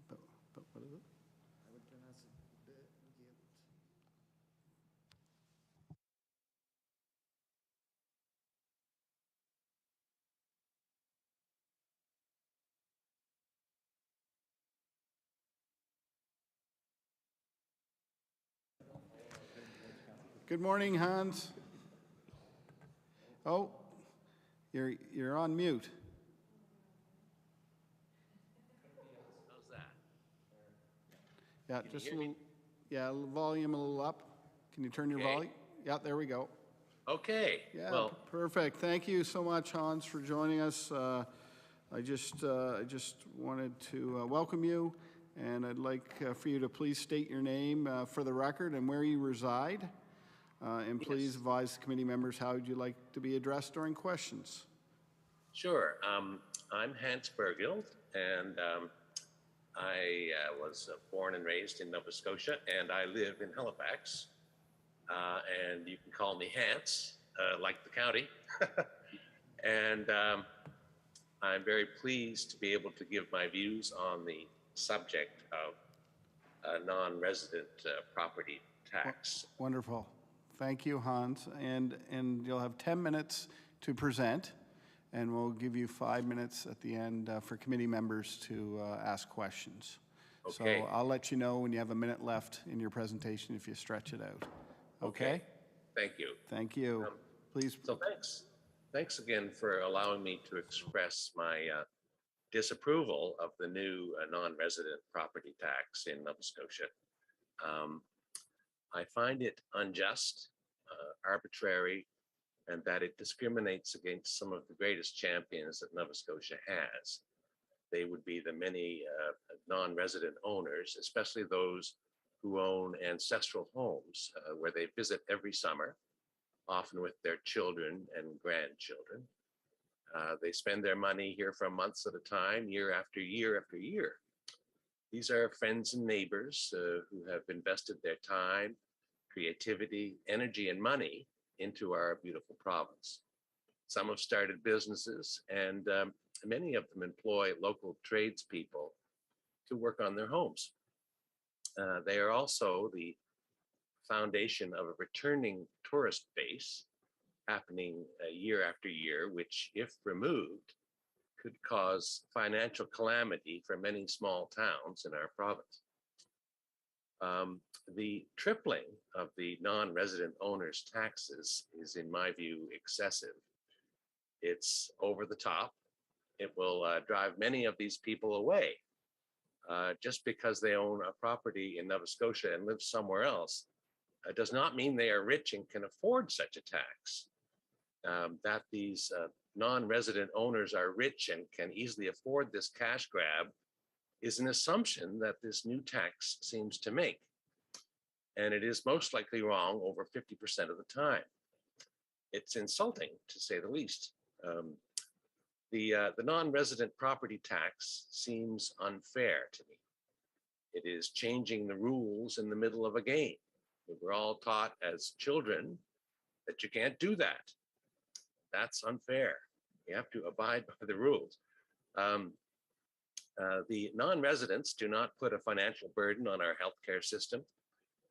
But what is it? I would pronounce it guilt. Good morning, Hans. Oh, you're on mute. How's that? Yeah, Can just you a hear me? little, yeah, volume a little up. Can you turn your Okay. volume? Yeah, there we go. Okay. Yeah, Well, perfect. Thank you so much, Hans, for joining us. I just wanted to welcome you, and I'd like for you to please state your name for the record and where you reside. And please advise the committee members how would you like to be addressed during questions. sure. I'm Hans Bergild, and I was born and raised in Nova Scotia, and I live in Halifax. And you can call me Hans, like the county. And I'm very pleased to be able to give my views on the subject of non-resident property tax. Wonderful. Thank you, Hans. And you'll have 10 minutes to present, and we'll give you 5 minutes at the end for committee members to ask questions. Okay. So I'll let you know when you have a minute left in your presentation if you stretch it out. Okay? Thank you. Thank you. Please. So thanks again for allowing me to express my disapproval of the new non-resident property tax in Nova Scotia. I find it unjust, arbitrary, and that it discriminates against some of the greatest champions that Nova Scotia has. They would be the many non-resident owners, especially those who own ancestral homes where they visit every summer, often with their children and grandchildren. They spend their money here for months at a time, year after year after year. These are friends and neighbors who have invested their time, creativity, energy, and money into our beautiful province. Some have started businesses, and many of them employ local tradespeople to work on their homes. They are also the foundation of a returning tourist base happening year after year, which, if removed, could cause financial calamity for many small towns in our province. The tripling of the non-resident owners' taxes is, in my view, excessive. It's over the top. It will drive many of these people away. Just because they own a property in Nova Scotia and live somewhere else does not mean they are rich and can afford such a tax. That these non-resident owners are rich and can easily afford this cash grab is an assumption that this new tax seems to make. And it is most likely wrong over 50% of the time. It's insulting, to say the least. The non-resident property tax seems unfair to me. It is changing the rules in the middle of a game. We were all taught as children that you can't do that. That's unfair. You have to abide by the rules. The non-residents do not put a financial burden on our healthcare system.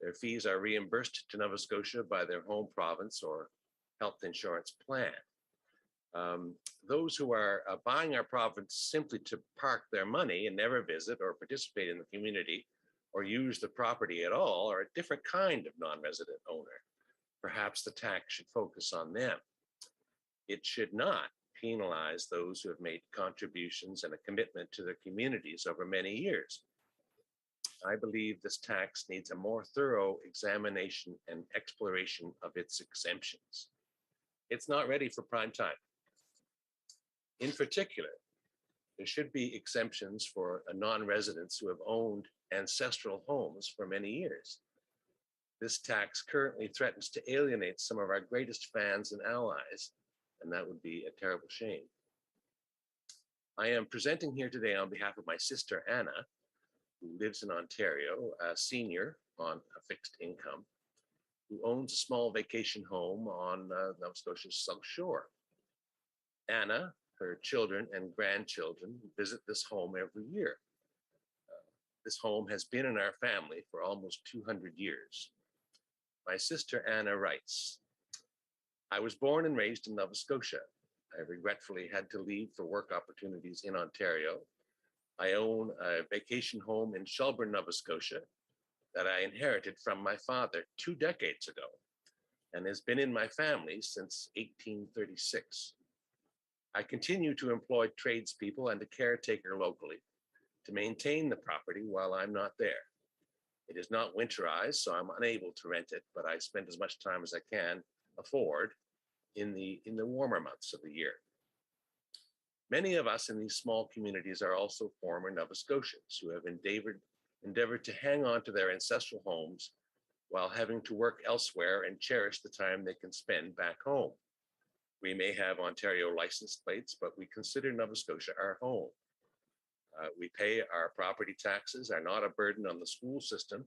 Their fees are reimbursed to Nova Scotia by their home province or health insurance plan. Those who are buying our province simply to park their money and never visit or participate in the community or use the property at all are a different kind of non-resident owner. Perhaps the tax should focus on them. It should not penalize those who have made contributions and a commitment to their communities over many years. I believe this tax needs a more thorough examination and exploration of its exemptions. It's not ready for prime time. In particular, There should be exemptions for non-residents who have owned ancestral homes for many years. This tax currently threatens to alienate some of our greatest fans and allies, and that would be a terrible shame. I am presenting here today on behalf of my sister Anna, who lives in Ontario, a senior on a fixed income, who owns a small vacation home on Nova Scotia's South Shore. Anna, her children and grandchildren visit this home every year. This home has been in our family for almost 200 years. My sister Anna writes, I was born and raised in Nova Scotia. I regretfully had to leave for work opportunities in Ontario. I own a vacation home in Shelburne, Nova Scotia, that I inherited from my father 2 decades ago and has been in my family since 1836. I continue to employ tradespeople and a caretaker locally to maintain the property while I'm not there. It is not winterized, so I'm unable to rent it, but I spend as much time as I can afford in the warmer months of the year. Many of us in these small communities are also former Nova Scotians who have endeavored to hang on to their ancestral homes while having to work elsewhere and cherish the time they can spend back home. We may have Ontario license plates, but we consider Nova Scotia our home. We pay our property taxes, are not a burden on the school system,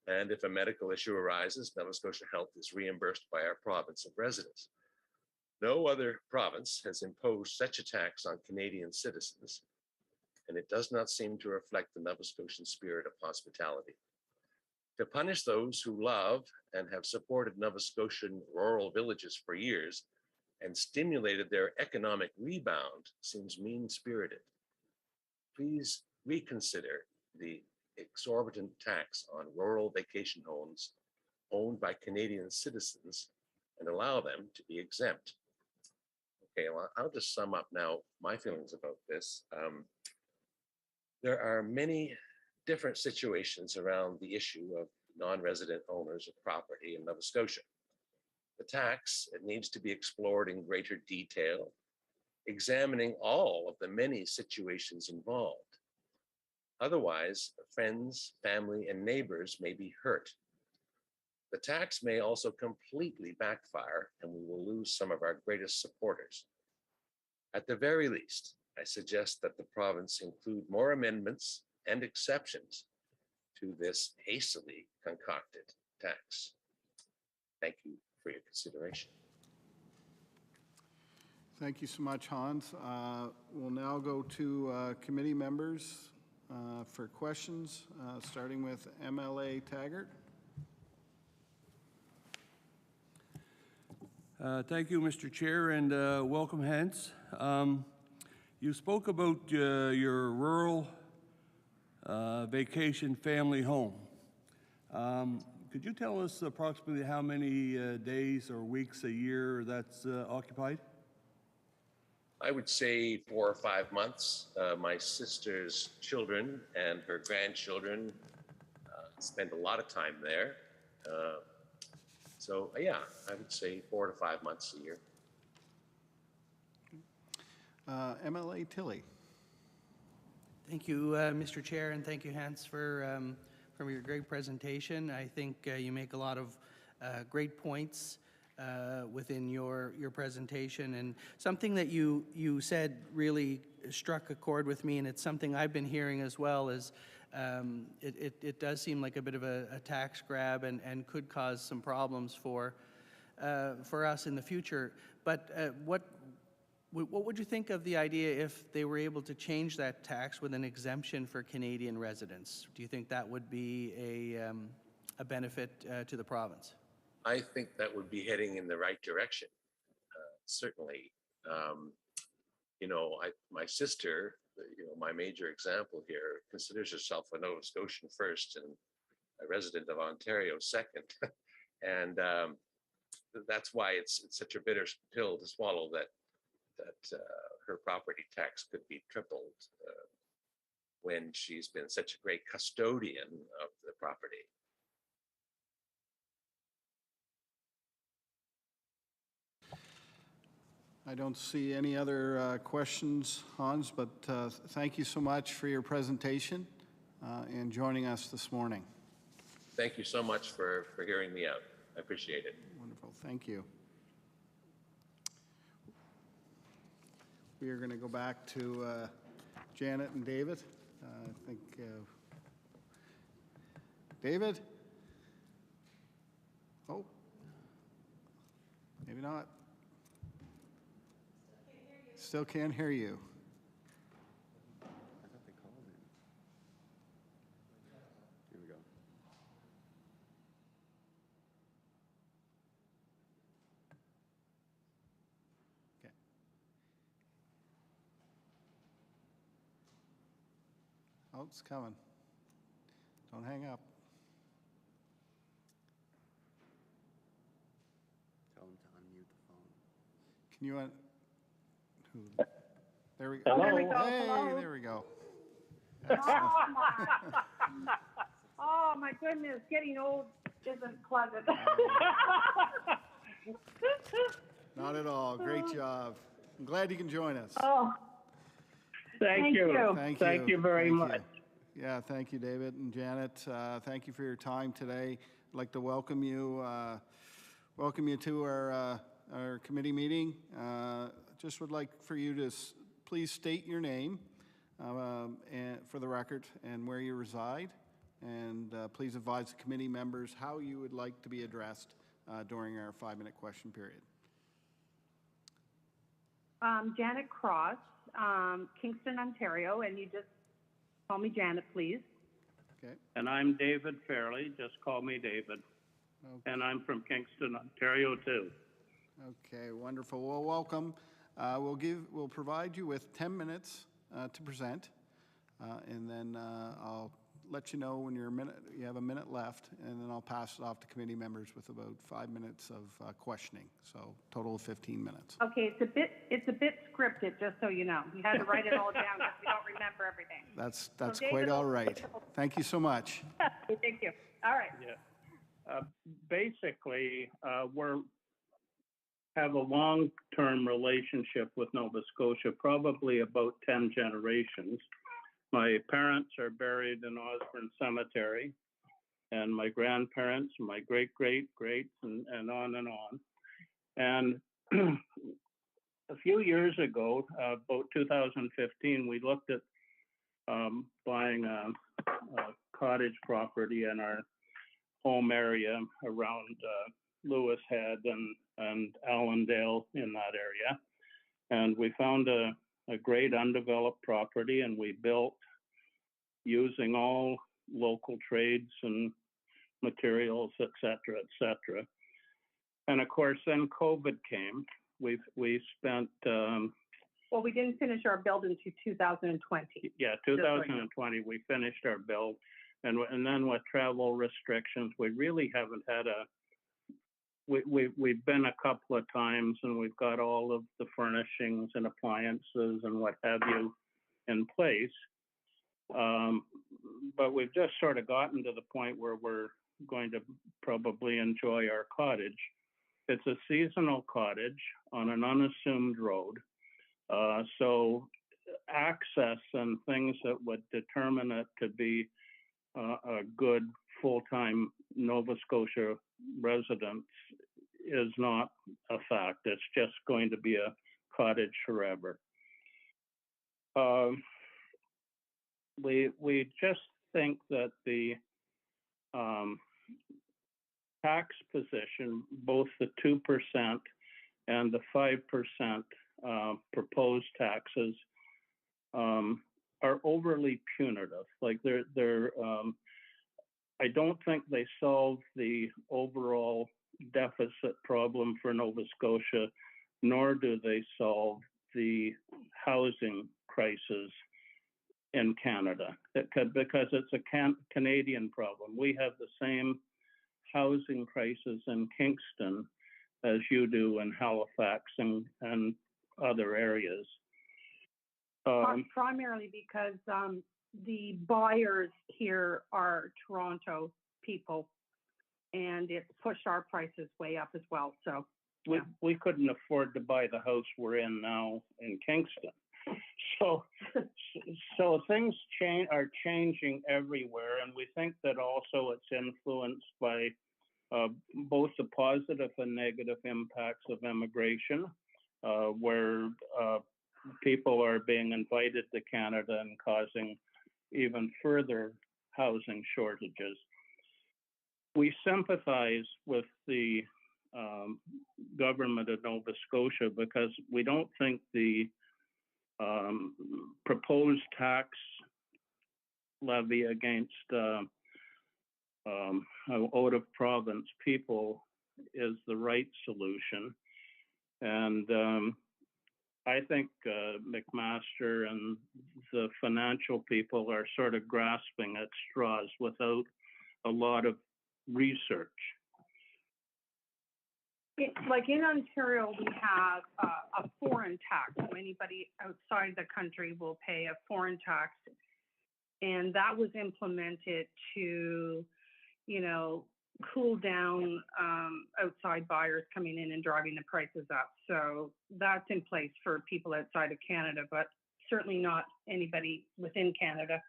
and if a medical issue arises, Nova Scotia Health is reimbursed by our province of residence. No other province has imposed such a tax on Canadian citizens, and it does not seem to reflect the Nova Scotian spirit of hospitality. To punish those who love and have supported Nova Scotian rural villages for years and stimulated their economic rebound seems mean-spirited. Please reconsider the exorbitant tax on rural vacation homes owned by Canadian citizens and allow them to be exempt. Okay, well, I'll just sum up now my feelings about this. There are many different situations around the issue of non-resident owners of property in Nova Scotia. The tax, it needs to be explored in greater detail, examining all of the many situations involved. Otherwise, friends, family, and neighbors may be hurt. The tax may also completely backfire, and we will lose some of our greatest supporters. At the very least, I suggest that the province include more amendments and exceptions to this hastily concocted tax. Thank you for your consideration. Thank you so much, Hans. We'll now go to committee members for questions, starting with MLA Taggart. Thank you, Mr. Chair, and welcome, Hans. You spoke about your rural vacation family home. Could you tell us approximately how many days or weeks a year that's occupied? I would say 4 or 5 months. My sister's children and her grandchildren spend a lot of time there. So yeah, I would say 4 to 5 months a year. MLA Tilley. Thank you, Mr. Chair, and thank you, Hans, for your great presentation. I think you make a lot of great points within your presentation, and something that you said really struck a chord with me, and it's something I've been hearing as well, is it does seem like a bit of a tax grab and could cause some problems for us in the future. But what would you think of the idea if they were able to change that tax with an exemption for Canadian residents? Do you think that would be a benefit to the province? I think that would be heading in the right direction. Certainly, my sister, my major example here, considers herself a Nova Scotian first and a resident of Ontario second. And that's why it's such a bitter pill to swallow that her property tax could be tripled when she's been such a great custodian of the property. I don't see any other questions, Hans, but thank you so much for your presentation and joining us this morning. Thank you so much for hearing me out. I appreciate it. Wonderful. Thank you. We are going to go back to Janet and David. I think David? Oh, maybe not. Still can't hear you. I thought they called him. Here we go. Okay. Oh, it's coming. Don't hang up. Tell him to unmute the phone. Can you there we go. Hello? There we go. Hey, Hello? there we go. Oh my goodness, getting old isn't pleasant. Not at all. Great job. I'm glad you can join us. Oh, thank you. Thank you very Thank much. you. Yeah, thank you, David and Janet. Thank you for your time today. I'd like to welcome you to our committee meeting. Just would like for you to please state your name and for the record and where you reside, and please advise the committee members how you would like to be addressed during our 5-minute question period. Janet Cross, Kingston, Ontario, and you just call me Janet, please. Okay. And I'm David Fairley. Just call me David. Okay. And I'm from Kingston, Ontario, too. Okay, wonderful. Well, welcome. We'll provide you with 10 minutes to present, and then I'll let you know when you have a minute left, and then I'll pass it off to committee members with about 5 minutes of questioning. So total of 15 minutes. Okay, it's a bit scripted, just so you know. We had to write it all down because we don't remember everything. That's So quite David all right. Thank you so much. Thank you. All right. Yeah. Basically, we have a long-term relationship with Nova Scotia, probably about 10 generations. My parents are buried in Osborne Cemetery, and my grandparents, my great-great-greats, and on and on. And a few years ago, about 2015, we looked at buying a cottage property in our home area around Lewis Head and Allendale in that area. And we found a great undeveloped property, and we built using all local trades and materials, et cetera. And of course, then COVID came. We spent... well, we didn't finish our build until 2020. Yeah, 2020, we finished our build. And then with travel restrictions, we really haven't had we've been a couple of times, and we've got all of the furnishings and appliances and what have you in place. But we've just sort of gotten to the point where we're going to probably enjoy our cottage. It's a seasonal cottage on an unassumed road. So access and things that would determine it to be a good full-time Nova Scotia residence is not a fact. It's just going to be a cottage forever. We just think that the tax position, both the 2% and the 5% proposed taxes, are overly punitive. Like I don't think they solve the overall deficit problem for Nova Scotia, nor do they solve the housing crisis in Canada, because it's a Canadian problem. We have the same housing crisis in Kingston as you do in Halifax and other areas. Primarily because the buyers here are Toronto people, and it pushed our prices way up as well. So we couldn't afford to buy the house we're in now in Kingston. So, so things are changing everywhere, and we think that also it's influenced by both the positive and negative impacts of immigration, where people are being invited to Canada and causing even further housing shortages. We sympathize with the government of Nova Scotia because we don't think the proposed tax levy against out of province people is the right solution. And I think McMaster and the financial people are sort of grasping at straws without a lot of research. Like in Ontario, we have a foreign tax. So anybody outside the country will pay a foreign tax. And that was implemented to, cool down outside buyers coming in and driving the prices up. So that's in place for people outside of Canada, but certainly not anybody within Canada.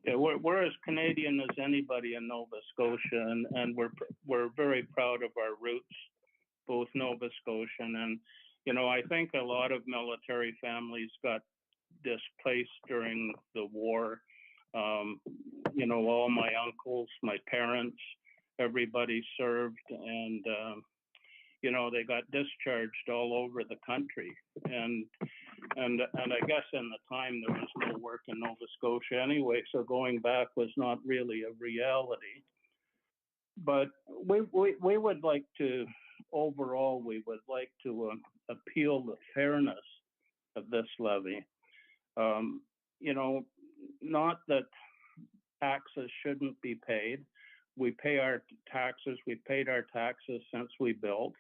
Yeah, we're as Canadian as anybody in Nova Scotia, and we're very proud of our roots, both Nova Scotian and, I think a lot of military families got displaced during the war. All my uncles, my parents, everybody served, and they got discharged all over the country. And I guess in the time there was no work in Nova Scotia anyway, so going back was not really a reality. But we would like to, overall, we would like to appeal the fairness of this levy. Not that taxes shouldn't be paid. We pay our taxes. We paid our taxes since we built.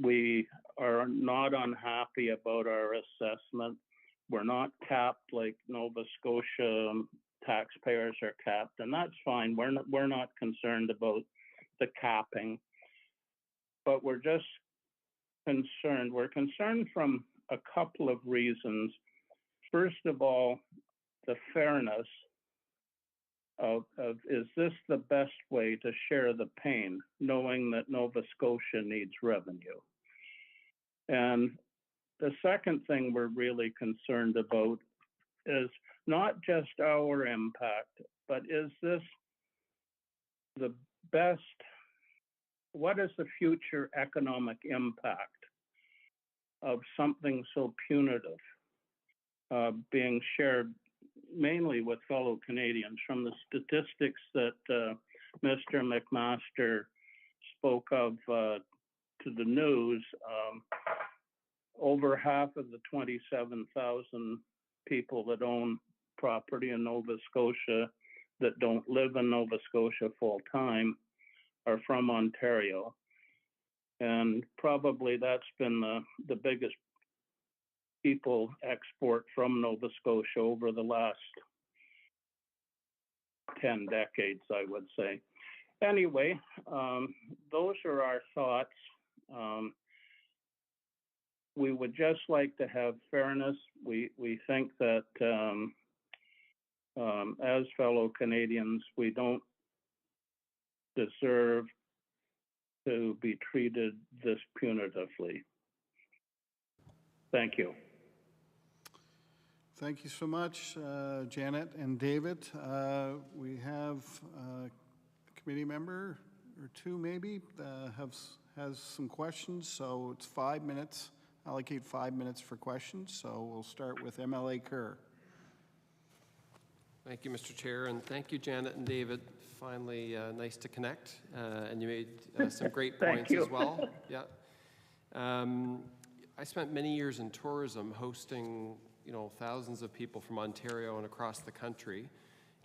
We are not unhappy about our assessment. We're not capped like Nova Scotia taxpayers are capped, and that's fine. We're not concerned about the capping, but we're just concerned. We're concerned from a couple of reasons. First of all, the fairness of is this the best way to share the pain, knowing that Nova Scotia needs revenue? And the second thing we're really concerned about is not just our impact, but is this the best, what is the future economic impact of something so punitive being shared mainly with fellow Canadians? From the statistics that Mr. McMaster spoke of to the news, over half of the 27,000 people that own property in Nova Scotia that don't live in Nova Scotia full time are from Ontario. And probably that's been the biggest people export from Nova Scotia over the last 10 decades, I would say. Anyway, those are our thoughts. We would just like to have fairness. We think that as fellow Canadians, we don't deserve to be treated this punitively. Thank you. Thank you so much, Janet and David. We have a committee member or two maybe has some questions, so it's 5 minutes. Allocate 5 minutes for questions, so we'll start with MLA Kerr. Thank you, Mr. Chair, and thank you, Janet and David. Finally, nice to connect, and you made some great points as well. Yeah. I spent many years in tourism hosting, thousands of people from Ontario and across the country,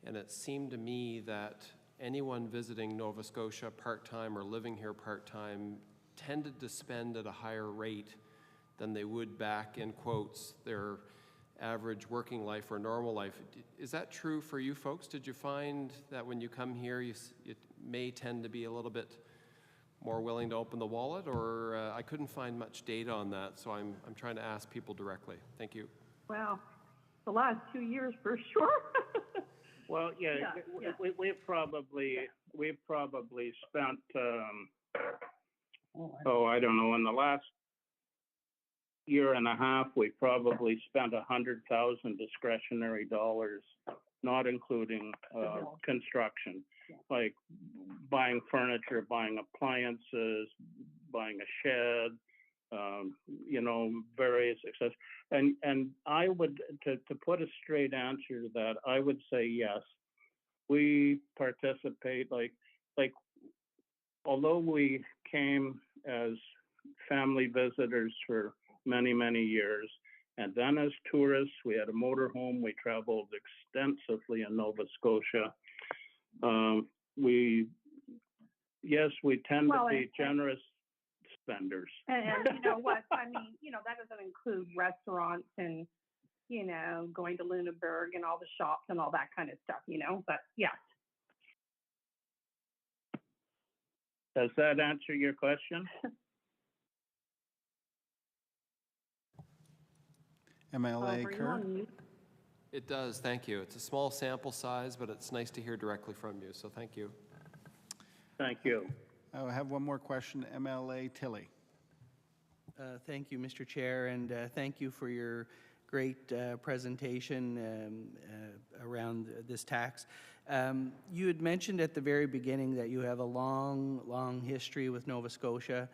and it seemed to me that anyone visiting Nova Scotia part-time or living here part-time tended to spend at a higher rate than they would back, in quotes, their average working life or normal life. Is that true for you folks? Did you find that when you come here, it may tend to be a little bit more willing to open the wallet, or I couldn't find much data on that, so I'm trying to ask people directly. Thank you. Well, the last 2 years for sure. Well, yeah, Yeah. we've probably spent, I don't know, in the last year and a half, we probably spent 100,000 discretionary dollars, not including construction, like buying furniture, buying appliances, buying a shed, various accessories. And I would, to put a straight answer to that, I would say yes. We participate, like although we came as family visitors for many, many years, and then as tourists, we had a motorhome, we traveled extensively in Nova Scotia. We tend to be generous spenders. And you know what? I mean, that doesn't include restaurants and, going to Lunenburg and all the shops and all that kind of stuff, but yeah. Does that answer your question? MLA Kerr? It does, thank you. It's a small sample size, but it's nice to hear directly from you, so thank you. Thank you. I have one more question, MLA Tilley. Thank you, Mr. Chair, and thank you for your great presentation around this tax. You had mentioned at the very beginning that you have a long history with Nova Scotia,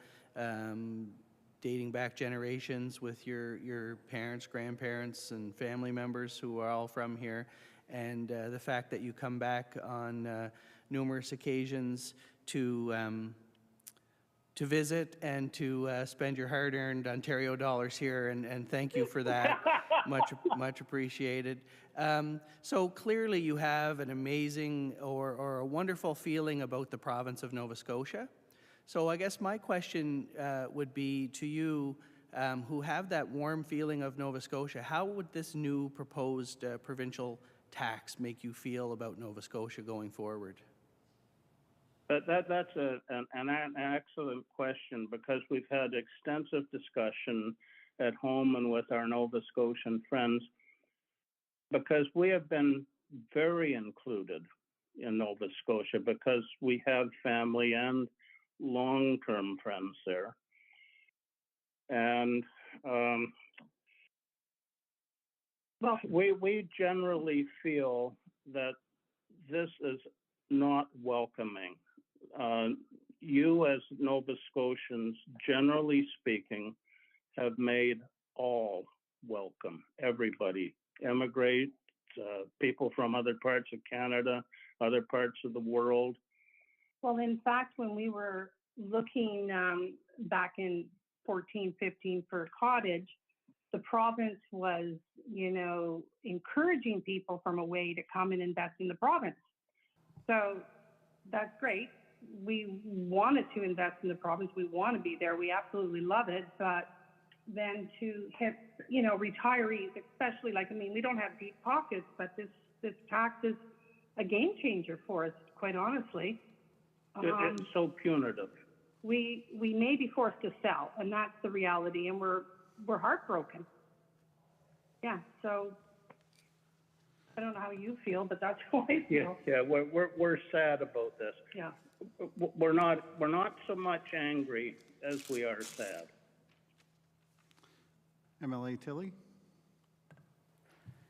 dating back generations with your parents, grandparents, and family members who are all from here. And the fact that you come back on numerous occasions to visit and to spend your hard-earned Ontario dollars here, and thank you for that. much appreciated. So clearly you have an amazing or a wonderful feeling about the province of Nova Scotia. So I guess my question would be to you, who have that warm feeling of Nova Scotia, how would this new proposed provincial tax make you feel about Nova Scotia going forward? That's an excellent question, because we've had extensive discussion at home and with our Nova Scotian friends, because we have been very included in Nova Scotia because we have family and long-term friends there. And we generally feel that this is not welcoming. You as Nova Scotians, generally speaking, have made all welcome. Everybody, immigrants, people from other parts of Canada, other parts of the world. Well, in fact, when we were looking back in 14-15 for a cottage, the province was, encouraging people from away to come and invest in the province. So that's great. We wanted to invest in the province. We want to be there. We absolutely love it. But then to hit, retirees, especially, we don't have deep pockets, but this tax is a game changer for us, quite honestly. It's so punitive. We may be forced to sell, and that's the reality, and we're heartbroken. Yeah, so I don't know how you feel, but that's how I feel. Yeah, we're sad about this. Yeah. We're not so much angry as we are sad. MLA Tilley,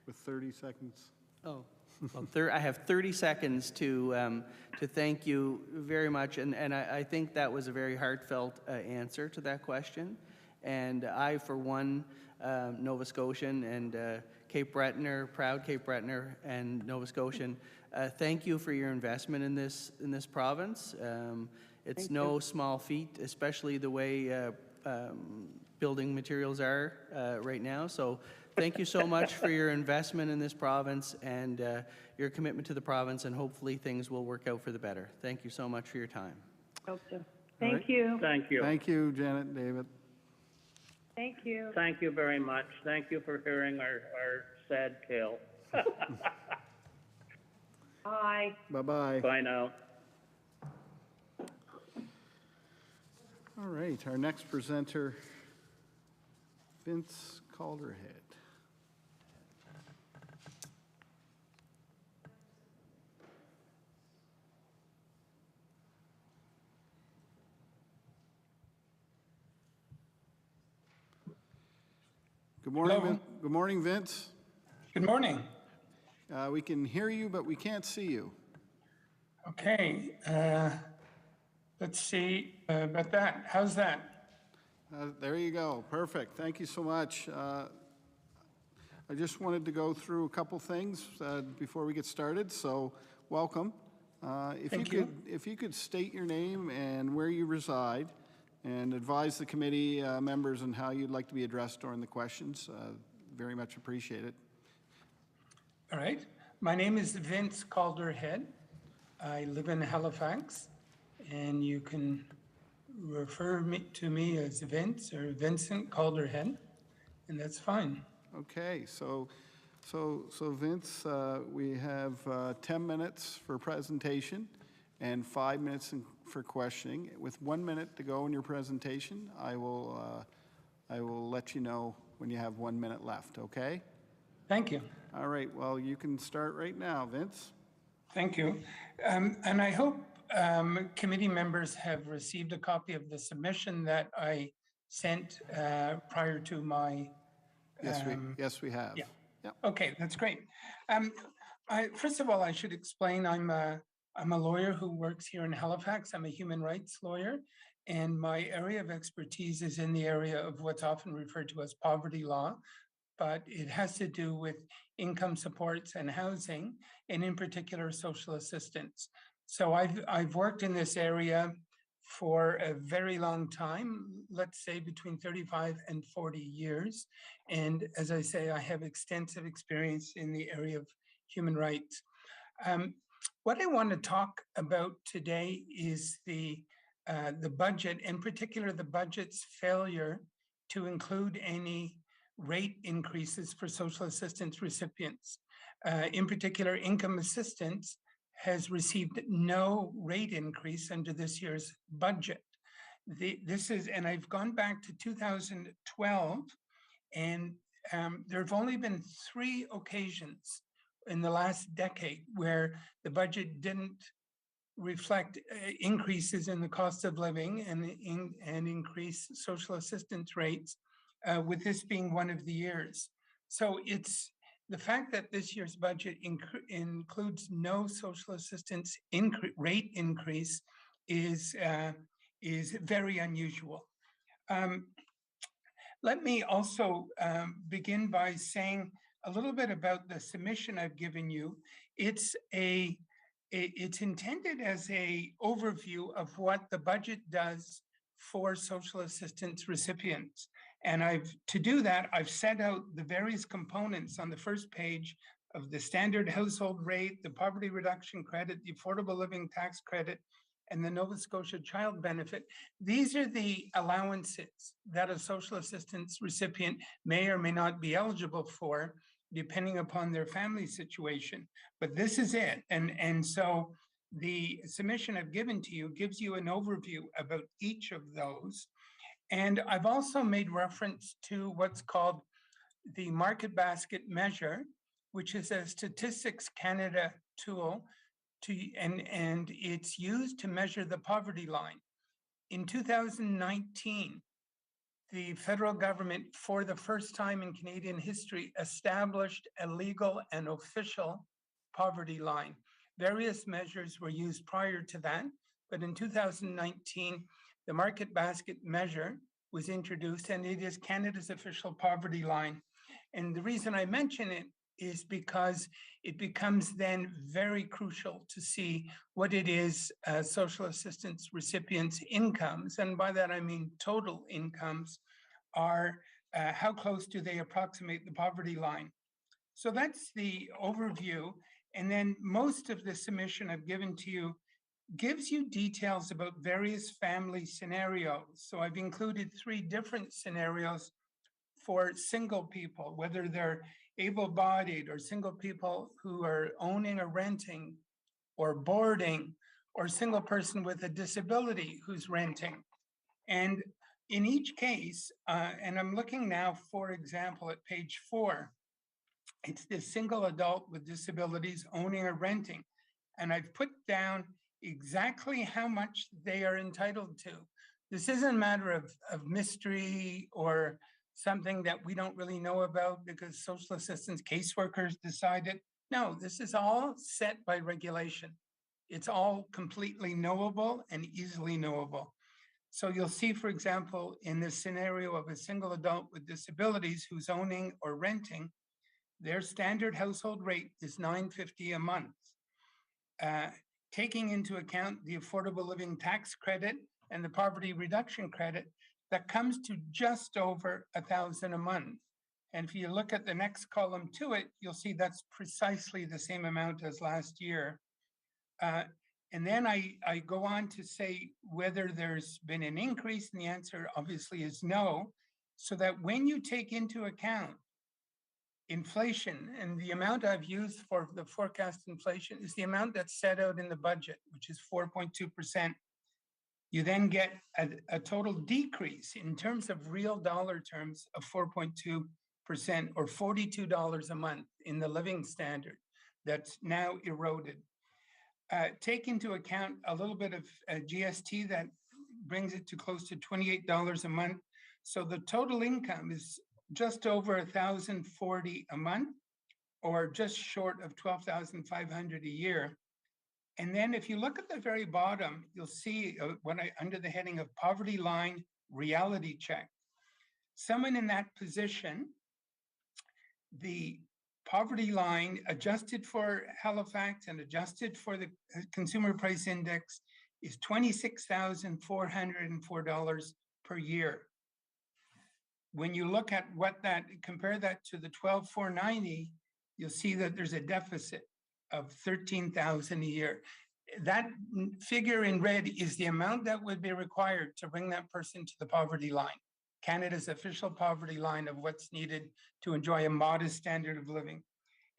with 30 seconds. Oh, well, I have 30 seconds to thank you very much, and I think that was a very heartfelt answer to that question. And I, for one, Nova Scotian and Cape Bretoner, proud Cape Bretoner and Nova Scotian, thank you for your investment in this province. It's no small feat, especially the way building materials are right now. So thank you so much for your investment in this province and your commitment to the province, and hopefully things will work out for the better. Thank you so much for your time. Hope so. Thank you. Thank you. Thank you, Janet and David. Thank you. Thank you very much. Thank you for hearing our sad tale. Bye. Bye-bye. Bye now. All right, our next presenter, Vince Calderhead. Good morning, good morning, Vince. Good morning. We can hear you, but we can't see you. Okay, let's see about that. How's that? There you go. Perfect. Thank you so much. I just wanted to go through a couple things before we get started. So, welcome. If you could state your name and where you reside, and advise the committee members on how you'd like to be addressed during the questions, very much appreciate it. All right. My name is Vince Calderhead. I live in Halifax, and you can refer to me as Vince or Vincent Calderhead, and that's fine. Okay, so Vince, we have 10 minutes for presentation and 5 minutes for questioning. With 1 minute to go in your presentation, I will let you know when you have 1 minute left, okay? Thank you. All right, well, you can start right now, Vince. Thank you. And I hope committee members have received a copy of the submission that I sent prior to my... Yes, we have. Yeah. Yep. Okay, that's great. First of all, I should explain I'm a lawyer who works here in Halifax. I'm a human rights lawyer, and my area of expertise is in the area of what's often referred to as poverty law, but it has to do with income supports and housing, and in particular, social assistance. So I've worked in this area for a very long time, let's say between 35 and 40 years. And as I say, I have extensive experience in the area of human rights. What I want to talk about today is the budget, in particular, the budget's failure to include any rate increases for social assistance recipients. In particular, income assistance has received no rate increase under this year's budget. And I've gone back to 2012, and there have only been 3 occasions in the last decade where the budget didn't reflect increases in the cost of living and increase social assistance rates, with this being one of the years. So it's the fact that this year's budget includes no social assistance rate increase is very unusual. Let me also begin by saying a little bit about the submission I've given you. It's intended as an overview of what the budget does for social assistance recipients. And to do that, I've set out the various components on the first page of the standard household rate, the poverty reduction credit, the affordable living tax credit, and the Nova Scotia child benefit. These are the allowances that a social assistance recipient may or may not be eligible for, depending upon their family situation. But this is it. And so the submission I've given to you gives you an overview about each of those. And I've also made reference to what's called the market basket measure, which is a Statistics Canada tool, and it's used to measure the poverty line. In 2019, the federal government, for the first time in Canadian history, established a legal and official poverty line. Various measures were used prior to that, but in 2019, the market basket measure was introduced, and it is Canada's official poverty line. And the reason I mention it is because it becomes then very crucial to see what it is social assistance recipients' incomes, and by that I mean total incomes, are, how close do they approximate the poverty line. So that's the overview. And then most of the submission I've given to you gives you details about various family scenarios. So I've included 3 different scenarios for single people, whether they're able-bodied or single people who are owning or renting or boarding, or single person with a disability who's renting. And in each case, and I'm looking now, for example, at page 4, it's the single adult with disabilities owning or renting. And I've put down exactly how much they are entitled to. This isn't a matter of mystery or something that we don't really know about because social assistance caseworkers decided. No, this is all set by regulation. It's all completely knowable and easily knowable. So you'll see, for example, in this scenario of a single adult with disabilities who's owning or renting, their standard household rate is $9.50 a month. Taking into account the affordable living tax credit and the poverty reduction credit, that comes to just over $1,000 a month. And if you look at the next column to it, you'll see that's precisely the same amount as last year. And then I go on to say whether there's been an increase, and the answer obviously is no. So that when you take into account inflation, and the amount I've used for the forecast inflation is the amount that's set out in the budget, which is 4.2%. You then get a total decrease in terms of real dollar terms of 4.2% or $42 a month in the living standard that's now eroded. Take into account a little bit of GST that brings it to close to $28 a month. So the total income is just over $1,040 a month, or just short of $12,500 a year. And then if you look at the very bottom, you'll see under the heading of poverty line reality check, someone in that position, the poverty line adjusted for Halifax and adjusted for the consumer price index is $26,404 per year. When you look at compare that to the $12,490, you'll see that there's a deficit of $13,000 a year. That figure in red is the amount that would be required to bring that person to the poverty line, Canada's official poverty line of what's needed to enjoy a modest standard of living.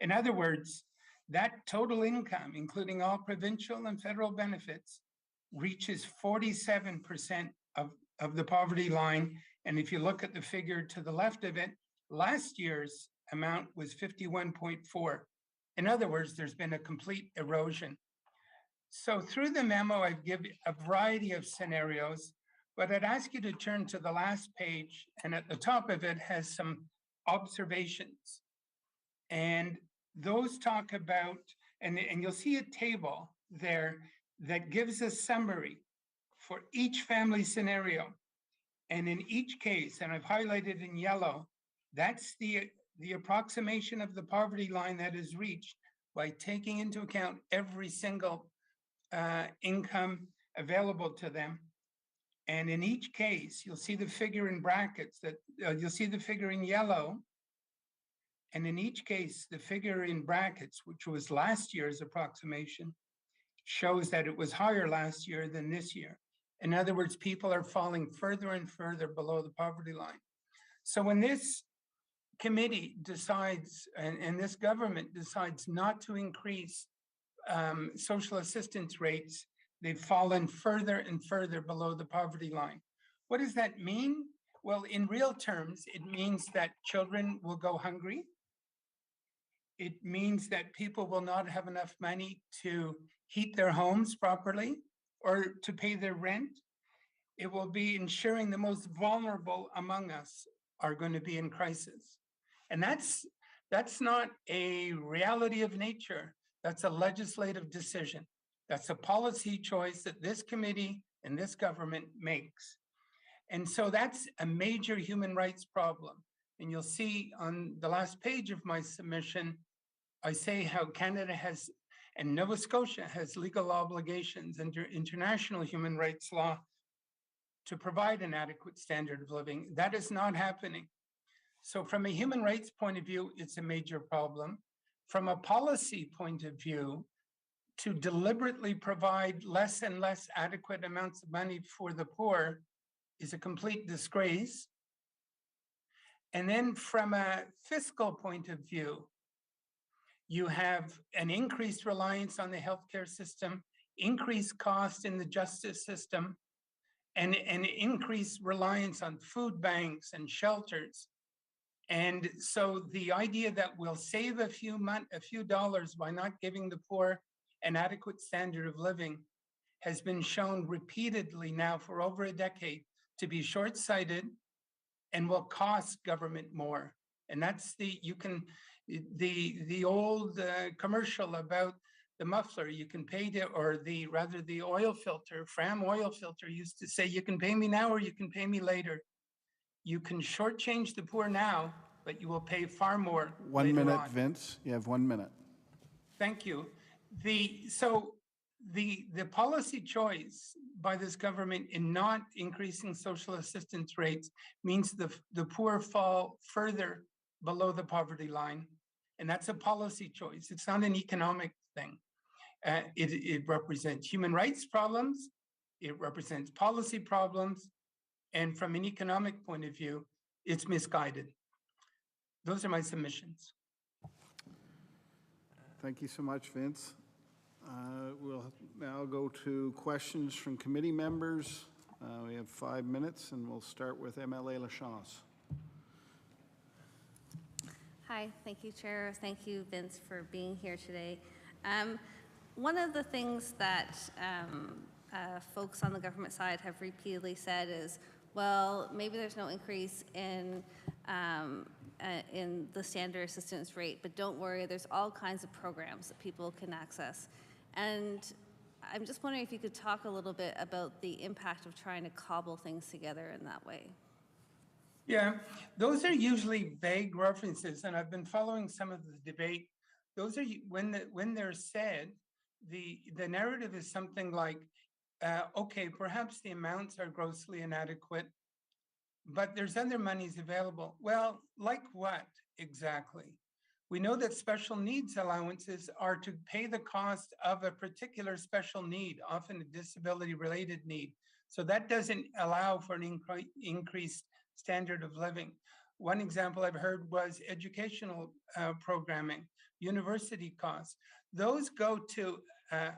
In other words, that total income, including all provincial and federal benefits, reaches 47% of the poverty line. And if you look at the figure to the left of it, last year's amount was 51.4. In other words, there's been a complete erosion. So through the memo, I've given a variety of scenarios, but I'd ask you to turn to the last page, and at the top of it has some observations. And those talk about, and you'll see a table there that gives a summary for each family scenario. And in each case, and I've highlighted in yellow, that's the approximation of the poverty line that is reached by taking into account every single income available to them. And in each case, you'll see the figure in brackets that you'll see the figure in yellow. And in each case, the figure in brackets, which was last year's approximation, shows that it was higher last year than this year. In other words, people are falling further and further below the poverty line. So when this committee decides, and this government decides not to increase social assistance rates, they've fallen further and further below the poverty line. What does that mean? Well, in real terms, it means that children will go hungry. It means that people will not have enough money to heat their homes properly or to pay their rent. It will be ensuring the most vulnerable among us are going to be in crisis. And that's not a reality of nature. That's a legislative decision. That's a policy choice that this committee and this government makes. And so that's a major human rights problem. And you'll see on the last page of my submission, I say how Canada has, and Nova Scotia has legal obligations under international human rights law to provide an adequate standard of living. That is not happening. So from a human rights point of view, it's a major problem. From a policy point of view, to deliberately provide less and less adequate amounts of money for the poor is a complete disgrace. And then from a fiscal point of view, you have an increased reliance on the healthcare system, increased cost in the justice system, and increased reliance on food banks and shelters. And so the idea that we'll save a few dollars by not giving the poor an adequate standard of living has been shown repeatedly now for over a decade to be short-sighted and will cost government more. And that's the old commercial about the muffler, you can pay or the oil filter, Fram oil filter used to say, you can pay me now or you can pay me later. You can shortchange the poor now, but you will pay far more 1 later minute, on. Vince. You have 1 minute. Thank you. So the policy choice by this government in not increasing social assistance rates means the poor fall further below the poverty line. And that's a policy choice. It's not an economic thing. It represents human rights problems. It represents policy problems. And from an economic point of view, it's misguided. Those are my submissions. Thank you so much, Vince. We'll now go to questions from committee members. We have 5 minutes, and we'll start with MLA Lachance. Hi, thank you, Chair. Thank you, Vince, for being here today. One of the things that folks on the government side have repeatedly said is, well, maybe there's no increase in the standard assistance rate, but don't worry, there's all kinds of programs that people can access. And I'm just wondering if you could talk a little bit about the impact of trying to cobble things together in that way. Yeah, those are usually vague references, and I've been following some of the debate. Those are, when they're said, the narrative is something like, okay, perhaps the amounts are grossly inadequate, but there's other monies available. Well, like what exactly? We know that special needs allowances are to pay the cost of a particular special need, often a disability-related need. So that doesn't allow for an increased standard of living. One example I've heard was educational programming, university costs. Those go to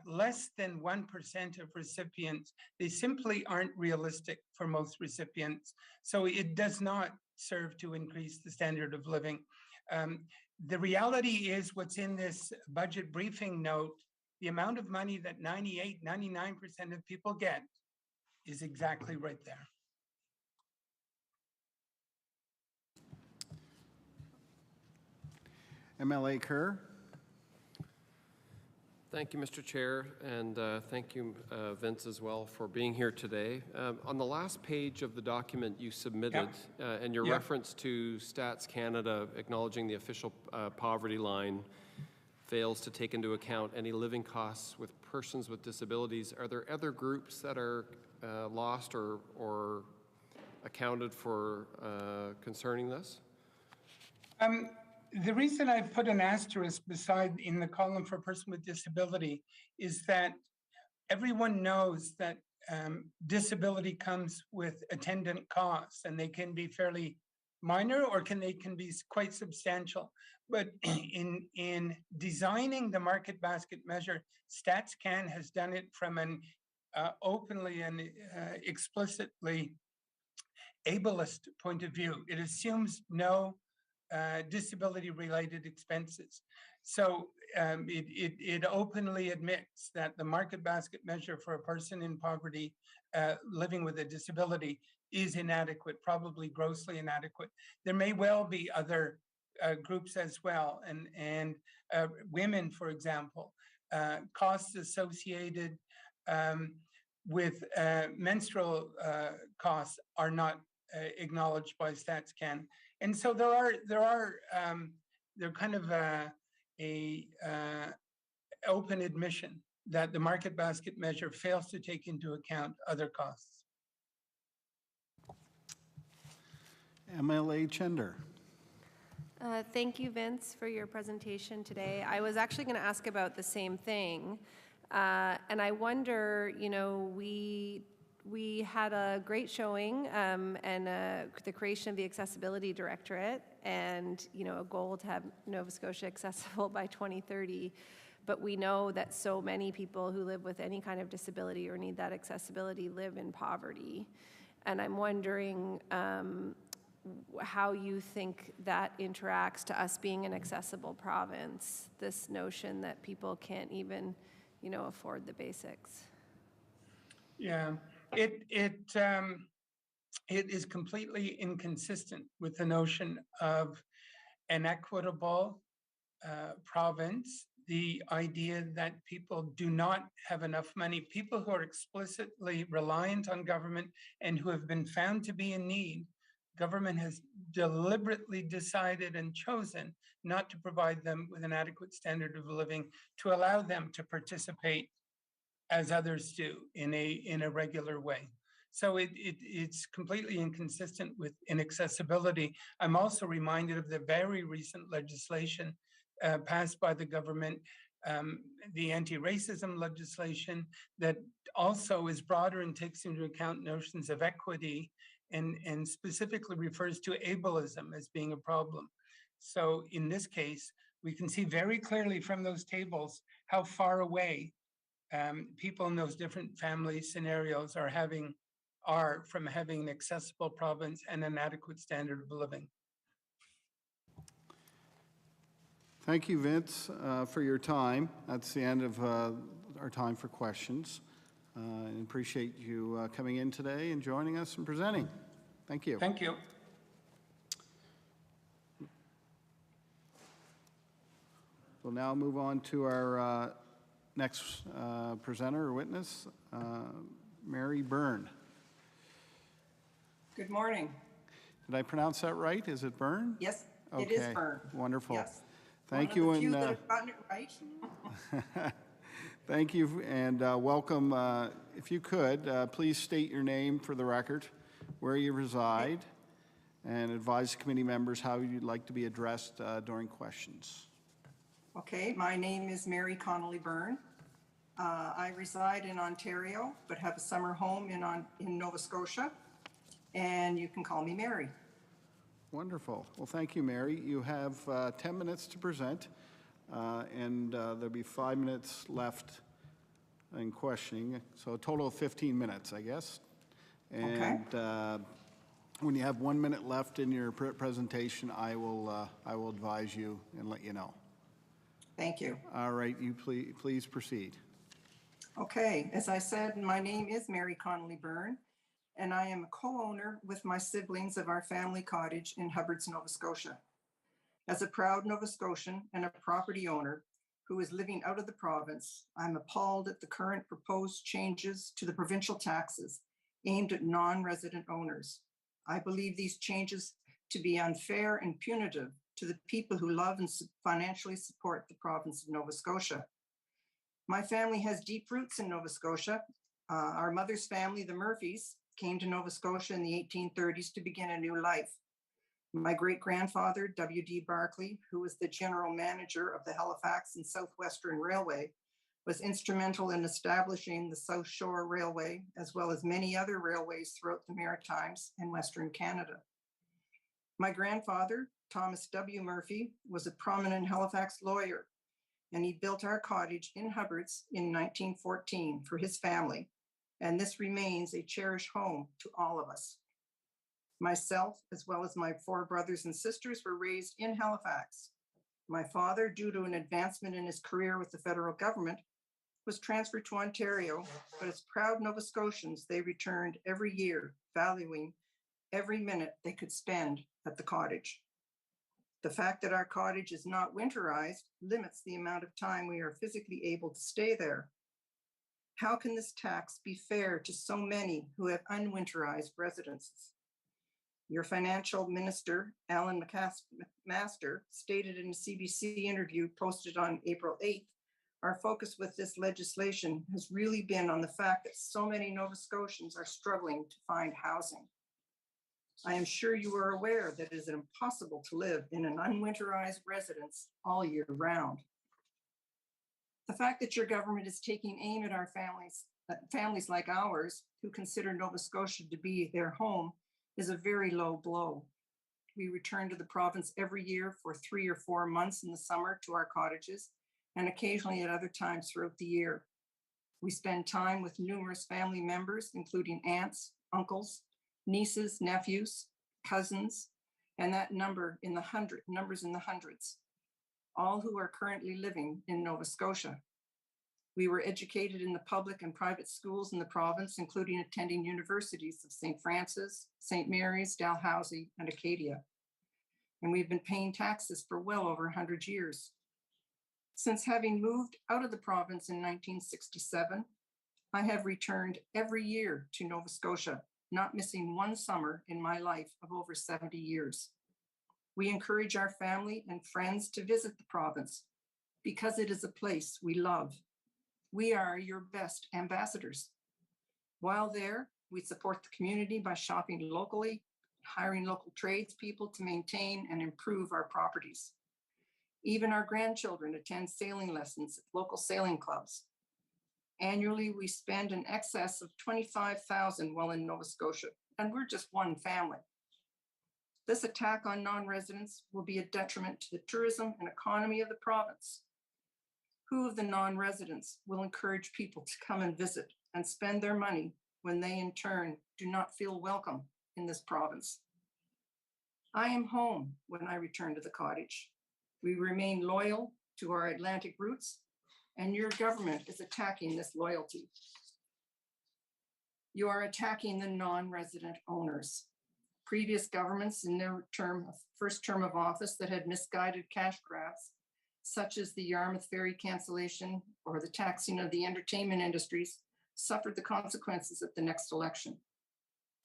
less than 1% of recipients. They simply aren't realistic for most recipients. So it does not serve to increase the standard of living. The reality is what's in this budget briefing note, the amount of money that 98, 99% of people get is exactly right there. MLA Kerr. Thank you, Mr. Chair, and thank you, Vince, as well, for being here today. On the last page of the document you submitted, and your reference to Stats Canada acknowledging the official poverty line fails to take into account any living costs with persons with disabilities, are there other groups that are lost or accounted for concerning this? The reason I've put an asterisk beside in the column for person with disability is that everyone knows that disability comes with attendant costs, and they can be fairly minor or they can be quite substantial. But in designing the market basket measure, StatsCan has done it from an openly and explicitly ableist point of view. It assumes no disability-related expenses. So it openly admits that the market basket measure for a person in poverty living with a disability is inadequate, probably grossly inadequate. There may well be other groups as well, and women, for example, costs associated with menstrual costs are not acknowledged by StatsCan. And so they're kind of a open admission that the market basket measure fails to take into account other costs. MLA Chender. Thank you, Vince, for your presentation today. I was actually going to ask about the same thing. And I wonder, you know, we had a great showing and the creation of the Accessibility Directorate and, you know, a goal to have Nova Scotia accessible by 2030. But we know that so many people who live with any kind of disability or need that accessibility live in poverty. And I'm wondering how you think that interacts to us being an accessible province, this notion that people can't even, afford the basics. Yeah, it is completely inconsistent with the notion of an equitable province, the idea that people do not have enough money, people who are explicitly reliant on government and who have been found to be in need, government has deliberately decided and chosen not to provide them with an adequate standard of living to allow them to participate as others do in a regular way. So it's completely inconsistent with inaccessibility. I'm also reminded of the very recent legislation passed by the government, the anti-racism legislation that also is broader and takes into account notions of equity and specifically refers to ableism as being a problem. So in this case, we can see very clearly from those tables how far away people in those different family scenarios are from having an accessible province and an adequate standard of living. Thank you, Vince, for your time. That's the end of our time for questions. I appreciate you coming in today and joining us and presenting. Thank you. Thank you. We'll now move on to our next presenter or witness, Mary Byrne. Good morning. Did I pronounce that right? Is it Byrne? Yes, okay. It is Byrne. Wonderful. Yes. Thank you. One of the few that have gotten it right. Thank you and welcome. If you could, please state your name for the record, where you reside, and advise committee members how you'd like to be addressed during questions. Okay, my name is Mary Connolly Byrne. I reside in Ontario, but have a summer home in Nova Scotia, and you can call me Mary. Wonderful. Well, thank you, Mary. You have 10 minutes to present, and there'll be 5 minutes left in questioning, so a total of 15 minutes, I guess. And when you have 1 minute left in your presentation, I will advise you and let you know. Thank you. All right, you please proceed. Okay, as I said, my name is Mary Connolly Byrne, and I am a co-owner with my siblings of our family cottage in Hubbards, Nova Scotia. As a proud Nova Scotian and a property owner who is living out of the province, I'm appalled at the current proposed changes to the provincial taxes aimed at non-resident owners. I believe these changes to be unfair and punitive to the people who love and financially support the province of Nova Scotia. My family has deep roots in Nova Scotia. Our mother's family, the Murphys, came to Nova Scotia in the 1830s to begin a new life. My great-grandfather, W.D. Barclay, who was the general manager of the Halifax and Southwestern Railway, was instrumental in establishing the South Shore Railway, as well as many other railways throughout the Maritimes and Western Canada. My grandfather, Thomas W. Murphy, was a prominent Halifax lawyer, and he built our cottage in Hubbards in 1914 for his family, and this remains a cherished home to all of us. Myself, as well as my 4 brothers and sisters, were raised in Halifax. My father, due to an advancement in his career with the federal government, was transferred to Ontario, but as proud Nova Scotians, they returned every year, valuing every minute they could spend at the cottage. The fact that our cottage is not winterized limits the amount of time we are physically able to stay there. How can this tax be fair to so many who have unwinterized residences? Your financial minister, Alan McMaster, stated in a CBC interview posted on April 8th, our focus with this legislation has really been on the fact that so many Nova Scotians are struggling to find housing. I am sure you are aware that it is impossible to live in an unwinterized residence all year round. The fact that your government is taking aim at our families like ours, who consider Nova Scotia to be their home, is a very low blow. We return to the province every year for 3 or 4 months in the summer to our cottages, and occasionally at other times throughout the year. We spend time with numerous family members, including aunts, uncles, nieces, nephews, cousins, and that numbers in the hundreds, all who are currently living in Nova Scotia. We were educated in the public and private schools in the province, including attending universities of St. Francis, St. Mary's, Dalhousie, and Acadia. And we've been paying taxes for well over 100 years. Since having moved out of the province in 1967, I have returned every year to Nova Scotia, not missing one summer in my life of over 70 years. We encourage our family and friends to visit the province because it is a place we love. We are your best ambassadors. While there, we support the community by shopping locally, hiring local tradespeople to maintain and improve our properties. Even our grandchildren attend sailing lessons at local sailing clubs. Annually, we spend in excess of $25,000 while in Nova Scotia, and we're just one family. This attack on non-residents will be a detriment to the tourism and economy of the province. Who of the non-residents will encourage people to come and visit and spend their money when they in turn do not feel welcome in this province? I am home when I return to the cottage. We remain loyal to our Atlantic roots, and your government is attacking this loyalty. You are attacking the non-resident owners. Previous governments in their first term of office that had misguided cash grabs, such as the Yarmouth ferry cancellation or the taxing of the entertainment industries, suffered the consequences at the next election.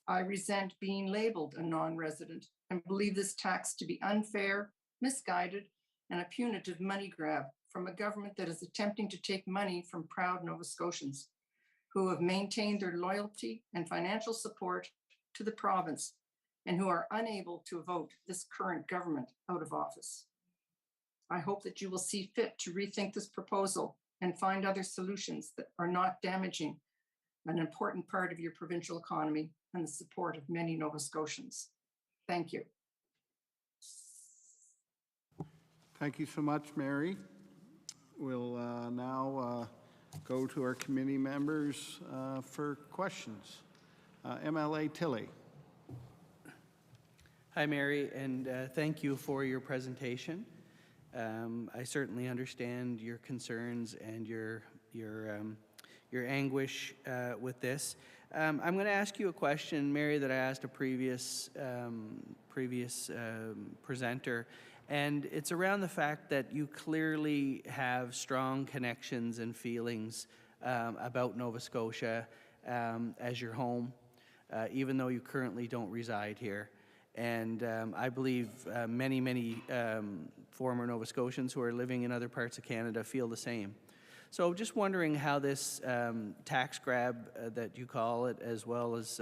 I resent being labeled a non-resident and believe this tax to be unfair, misguided, and a punitive money grab from a government that is attempting to take money from proud Nova Scotians who have maintained their loyalty and financial support to the province and who are unable to vote this current government out of office. I hope that you will see fit to rethink this proposal and find other solutions that are not damaging an important part of your provincial economy and the support of many Nova Scotians. Thank you. Thank you so much, Mary. We'll now go to our committee members for questions. MLA Tilley. Hi, Mary, and thank you for your presentation. I certainly understand your concerns and your anguish with this. I'm going to ask you a question, Mary, that I asked a previous presenter, and it's around the fact that you clearly have strong connections and feelings about Nova Scotia as your home, even though you currently don't reside here. And I believe many former Nova Scotians who are living in other parts of Canada feel the same. So just wondering how this tax grab that you call it, as well as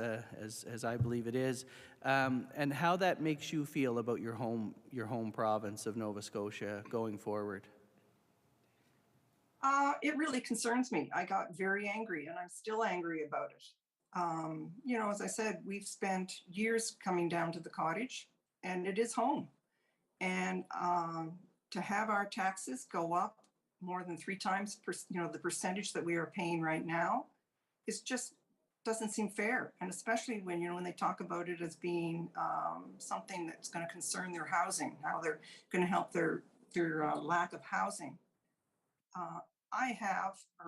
I believe it is, and how that makes you feel about your home province of Nova Scotia going forward. It really concerns me. I got very angry, and I'm still angry about it. You know, as I said, we've spent years coming down to the cottage, and it is home. And to have our taxes go up more than 3 times, the percentage that we are paying right now, is just doesn't seem fair. And especially when, when they talk about it as being something that's going to concern their housing, how they're going to help their lack of housing.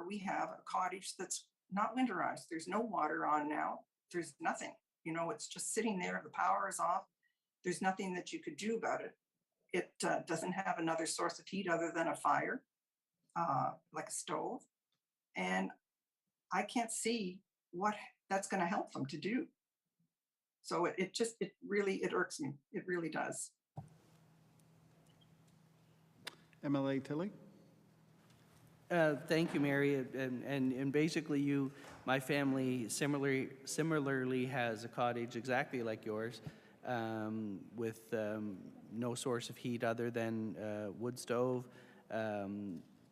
We have a cottage that's not winterized. There's no water on now. There's nothing, it's just sitting there. The power is off. There's nothing that you could do about it. It doesn't have another source of heat other than a fire, like a stove. And I can't see what that's going to help them to do. So it really irks me. It really does. MLA Tilley. Thank you, Mary. And basically, my family similarly has a cottage exactly like yours, with no source of heat other than wood stove,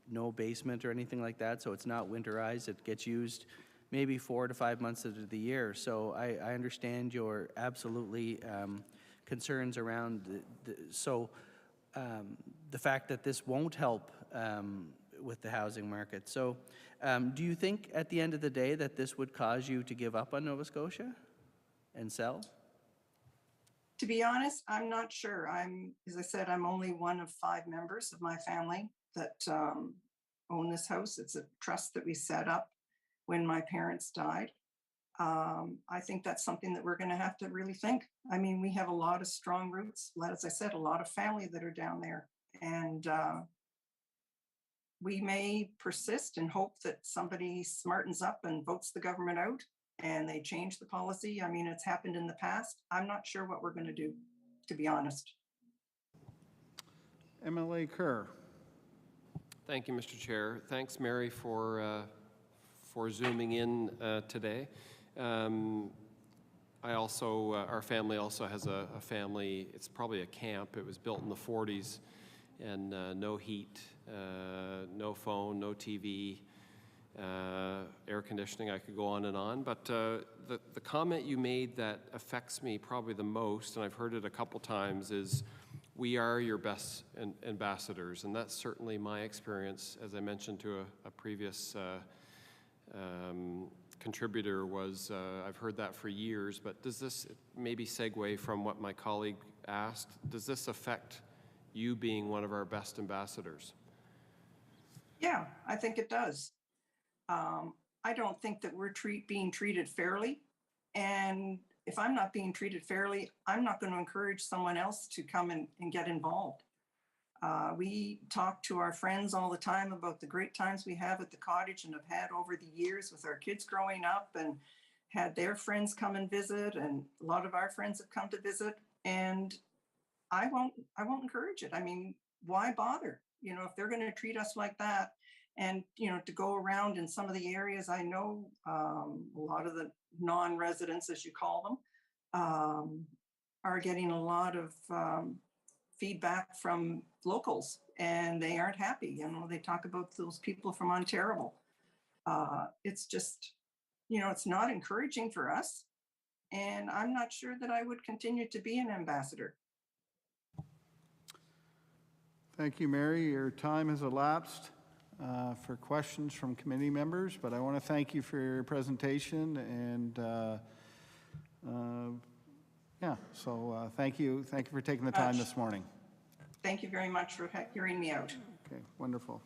no basement or anything like that. So it's not winterized. It gets used maybe 4 to 5 months of the year. So I understand your absolutely concerns around the fact that this won't help with the housing market. So do you think at the end of the day that this would cause you to give up on Nova Scotia and sell? To be honest, I'm not sure. As I said, I'm only one of 5 members of my family that own this house. It's a trust that we set up when my parents died. I think that's something that we're going to have to really think. I mean, we have a lot of strong roots, as I said, a lot of family that are down there. And we may persist and hope that somebody smartens up and votes the government out and they change the policy. I mean, it's happened in the past. I'm not sure what we're going to do, to be honest. MLA Kerr. Thank you, Mr. Chair. Thanks, Mary, for zooming in today. Our family also has a family, it's probably a camp. It was built in the 40s, and no heat, no phone, no TV, air conditioning. I could go on and on. But the comment you made that affects me probably the most, and I've heard it a couple times, is we are your best ambassadors. And that's certainly my experience, as I mentioned to a previous contributor, was I've heard that for years. But does this maybe segue from what my colleague asked? Does this affect you being one of our best ambassadors? Yeah, I think it does. I don't think that we're being treated fairly. And if I'm not being treated fairly, I'm not going to encourage someone else to come and get involved. We talk to our friends all the time about the great times we have at the cottage and have had over the years with our kids growing up, and had their friends come and visit, and a lot of our friends have come to visit, and I won't encourage it. I mean, why bother? You know, if they're going to treat us like that, and, you know, to go around in some of the areas, I know a lot of the non-residents, as you call them, are getting a lot of feedback from locals, and they aren't happy. You know, they talk about those people from Ontario. It's just, you know, it's not encouraging for us. And I'm not sure that I would continue to be an ambassador. Thank you, Mary. Your time has elapsed for questions from committee members, but I want to thank you for your presentation, and thank you for taking the time this morning. Thank you very much for hearing me out. Okay, wonderful.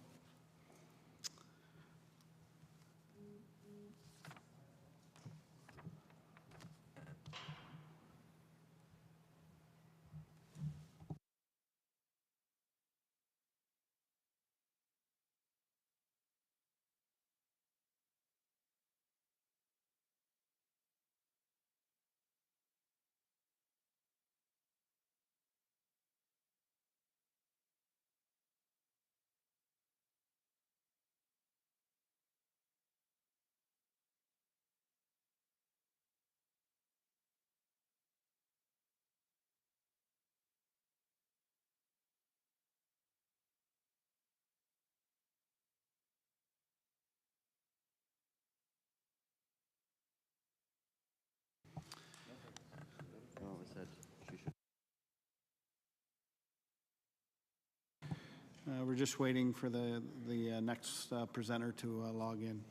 We're just waiting for the next presenter to log in.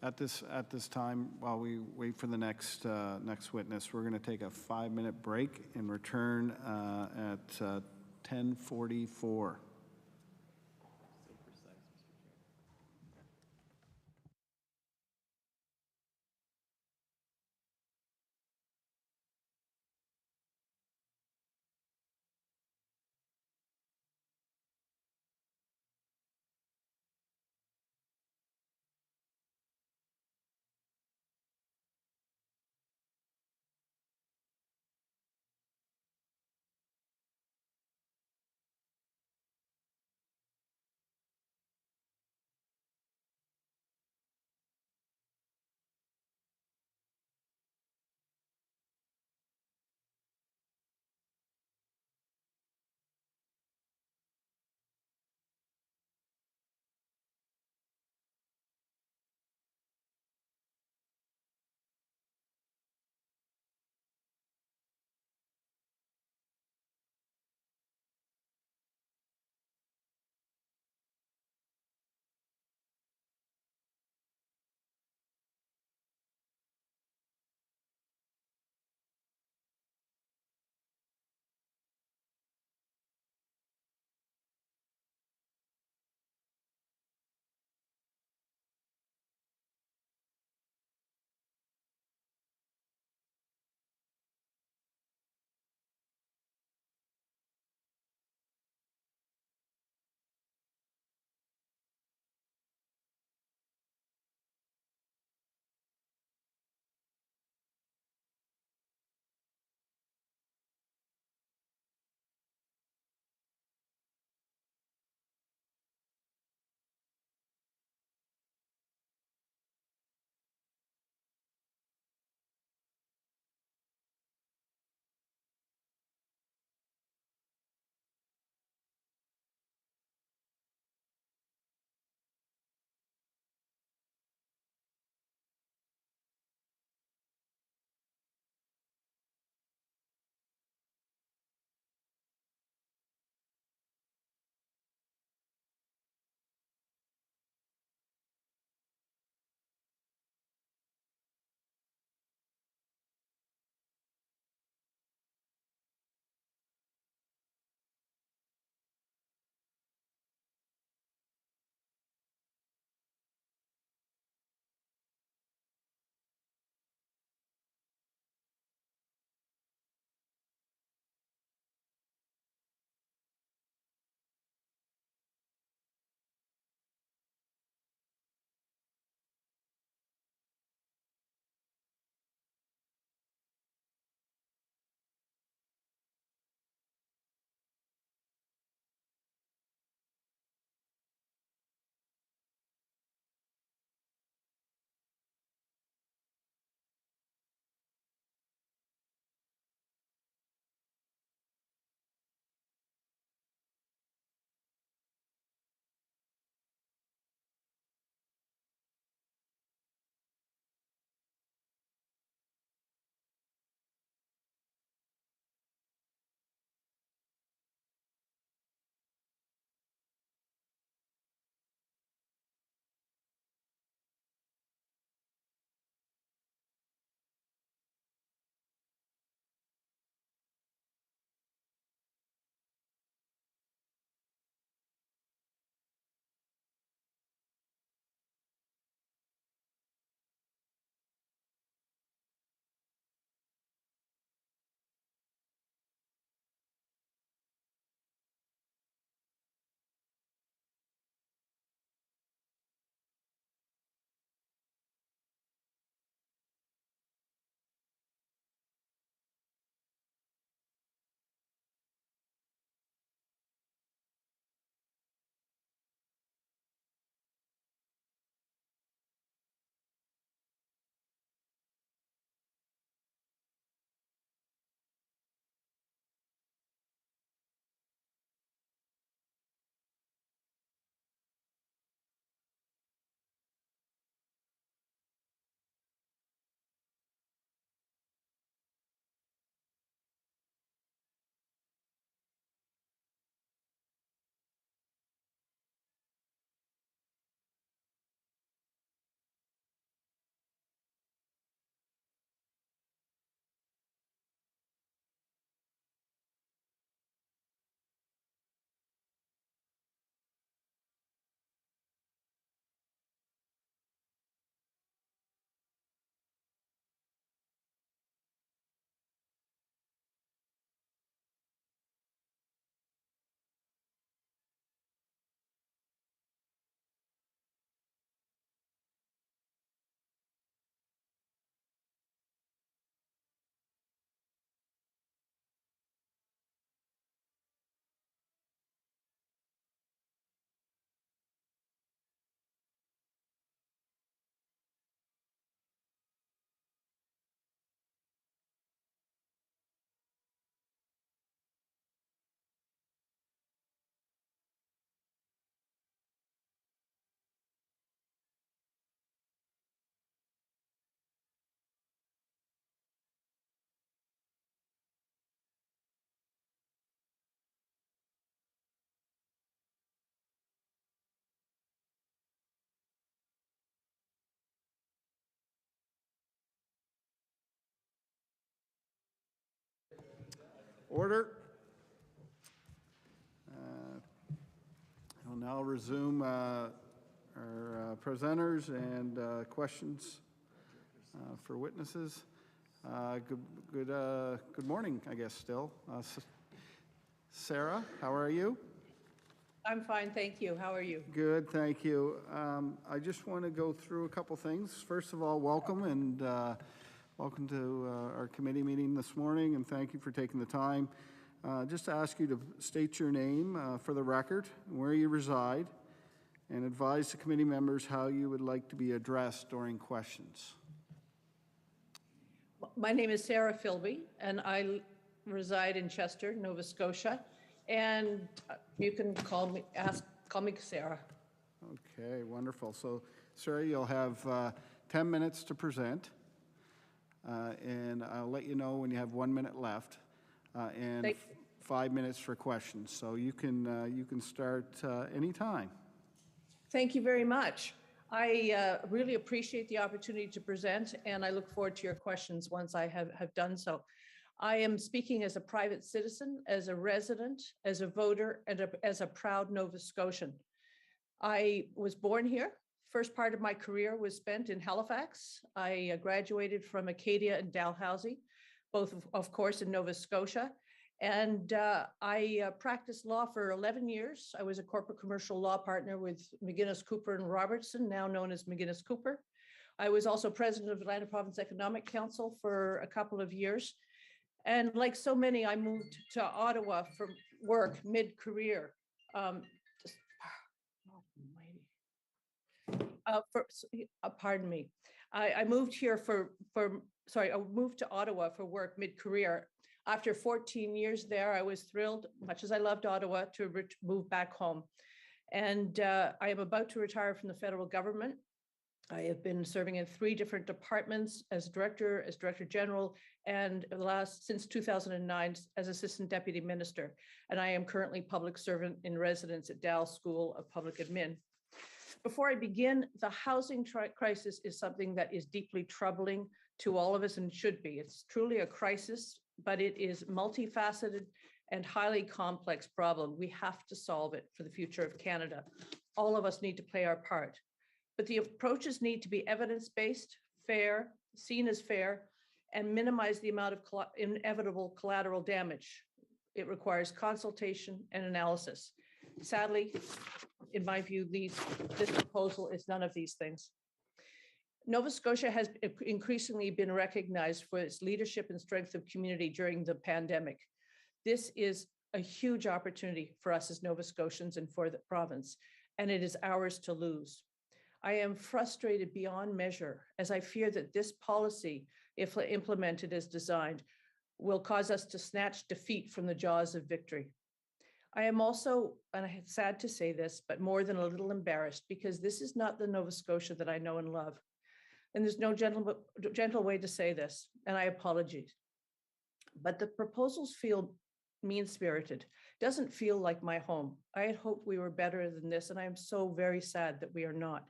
At this time, while we wait for the next witness, we're going to take a 5-minute break and return at 10:44. Order. I'll now resume our presenters and questions for witnesses. Good morning, I guess, still. Sarah, how are you? I'm fine, thank you. How are you? Good, thank you. I just want to go through a couple things. First of all, welcome and welcome to our committee meeting this morning, and thank you for taking the time. Just to ask you to state your name for the record, where you reside, and advise the committee members how you would like to be addressed during questions. My name is Sarah Philby, and I reside in Chester, Nova Scotia. And you can call me Sarah. Okay, wonderful. So, Sarah, you'll have 10 minutes to present, and I'll let you know when you have 1 minute left, and 5 minutes for questions. So you can start anytime. Thank you very much. I really appreciate the opportunity to present, and I look forward to your questions once I have done so. I am speaking as a private citizen, as a resident, as a voter, and as a proud Nova Scotian. I was born here. First part of my career was spent in Halifax. I graduated from Acadia and Dalhousie, both of course in Nova Scotia. And I practiced law for 11 years. I was a corporate commercial law partner with McGuinness Cooper and Robertson, now known as McGuinness Cooper. I was also president of Atlantic Province Economic Council for a couple of years. And like so many, I moved to Ottawa for work mid-career. Pardon me. I moved here I moved to Ottawa for work mid-career. After 14 years there, I was thrilled, much as I loved Ottawa, to move back home. And I am about to retire from the federal government. I have been serving in 3 different departments as director general, and since 2009 as assistant deputy minister. And I am currently public servant in residence at Dallas School of Public Admin. Before I begin, the housing crisis is something that is deeply troubling to all of us and should be. It's truly a crisis, but it is multifaceted and highly complex problem. We have to solve it for the future of Canada. All of us need to play our part. But the approaches need to be evidence-based, fair, seen as fair, and minimize the amount of inevitable collateral damage. It requires consultation and analysis. Sadly, in my view, this proposal is none of these things. Nova Scotia has increasingly been recognized for its leadership and strength of community during the pandemic. This is a huge opportunity for us as Nova Scotians and for the province, and it is ours to lose. I am frustrated beyond measure as I fear that this policy, if implemented as designed, will cause us to snatch defeat from the jaws of victory. I am also, and I'm sad to say this, but more than a little embarrassed because this is not the Nova Scotia that I know and love. And there's no gentle way to say this, and I apologize. But the proposals feel mean-spirited, doesn't feel like my home. I had hoped we were better than this, and I am so very sad that we are not.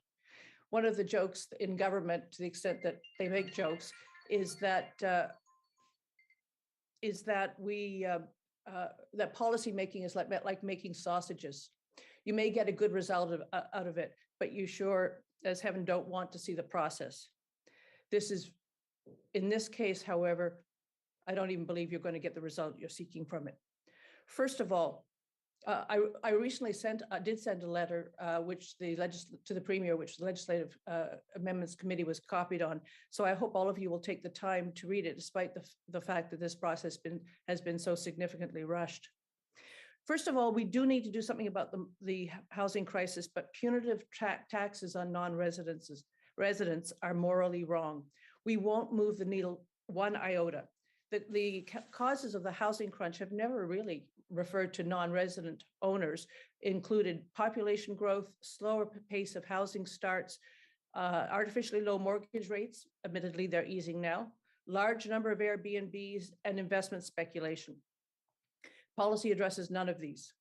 One of the jokes in government, to the extent that they make jokes, is that that policy making is like making sausages. You may get a good result out of it, but you sure as heaven don't want to see the process. In this case, however, I don't even believe you're going to get the result you're seeking from it. First of all, I recently did send a letter to the Premier, which the Legislative Amendments Committee was copied on. So I hope all of you will take the time to read it, despite the fact that this process has been so significantly rushed. First of all, we do need to do something about the housing crisis, but punitive taxes on non-residents are morally wrong. We won't move the needle one iota. The causes of the housing crunch have never really referred to non-resident owners, included population growth, slower pace of housing starts, artificially low mortgage rates, admittedly they're easing now, large number of Airbnbs, and investment speculation. Policy addresses none of these.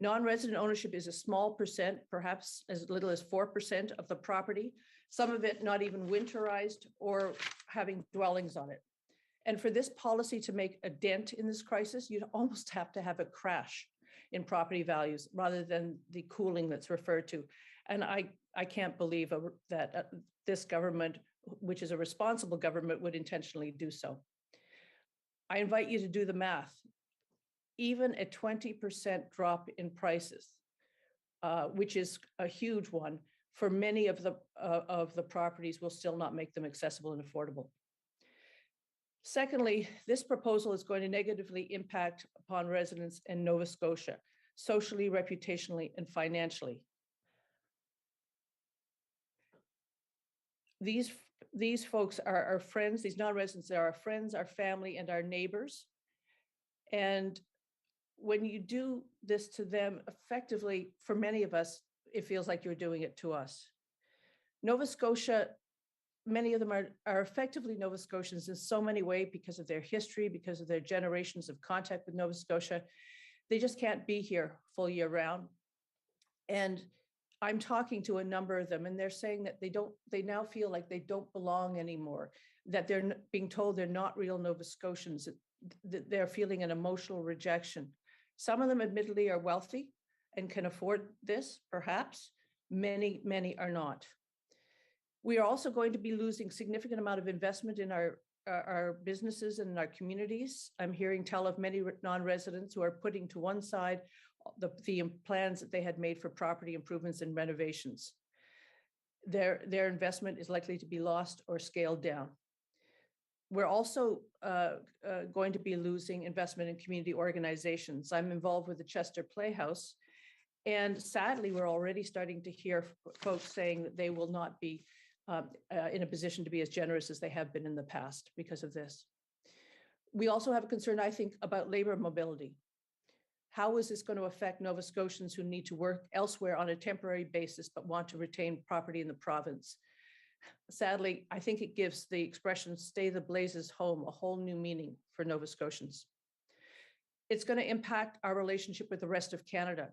Non-resident ownership is a small percent, perhaps as little as 4% of the property, some of it not even winterized or having dwellings on it. And for this policy to make a dent in this crisis, you'd almost have to have a crash in property values rather than the cooling that's referred to. And I can't believe that this government, which is a responsible government, would intentionally do so. I invite you to do the math. Even a 20% drop in prices, which is a huge one, for many of the properties will still not make them accessible and affordable. Secondly, this proposal is going to negatively impact upon residents in Nova Scotia, socially, reputationally, and financially. These folks are our friends, these non-residents are our friends, our family, and our neighbors. And when you do this to them, effectively, for many of us, it feels like you're doing it to us. Nova Scotia, many of them are effectively Nova Scotians in so many ways because of their history, because of their generations of contact with Nova Scotia. They just can't be here full year round. And I'm talking to a number of them and they're saying that they now feel like they don't belong anymore, that they're being told they're not real Nova Scotians, that they're feeling an emotional rejection. Some of them admittedly are wealthy and can afford this, perhaps. Many are not. We are also going to be losing significant amount of investment in our businesses and in our communities. I'm hearing tell of many non-residents who are putting to one side the plans that they had made for property improvements and renovations. Their investment is likely to be lost or scaled down. We're also going to be losing investment in community organizations. I'm involved with the Chester Playhouse, and sadly, we're already starting to hear folks saying that they will not be in a position to be as generous as they have been in the past because of this. We also have a concern, I think, about labor mobility. How is this going to affect Nova Scotians who need to work elsewhere on a temporary basis but want to retain property in the province? Sadly, I think it gives the expression "stay the blazes home" a whole new meaning for Nova Scotians. It's going to impact our relationship with the rest of Canada.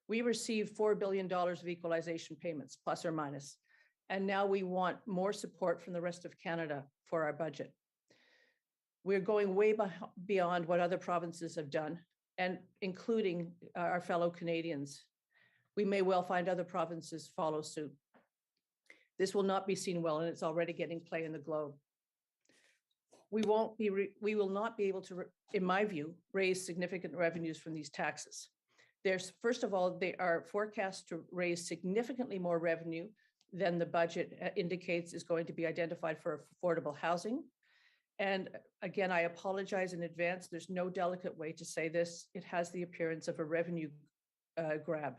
We received $4 billion of equalization payments, plus or minus, and now we want more support from the rest of Canada for our budget. We're going way beyond what other provinces have done, and including our fellow Canadians. We may well find other provinces follow suit. This will not be seen well, and it's already getting play in the Globe. We will not be able to, in my view, raise significant revenues from these taxes. First of all, they are forecast to raise significantly more revenue than the budget indicates is going to be identified for affordable housing. And again, I apologize in advance. There's no delicate way to say this. It has the appearance of a revenue grab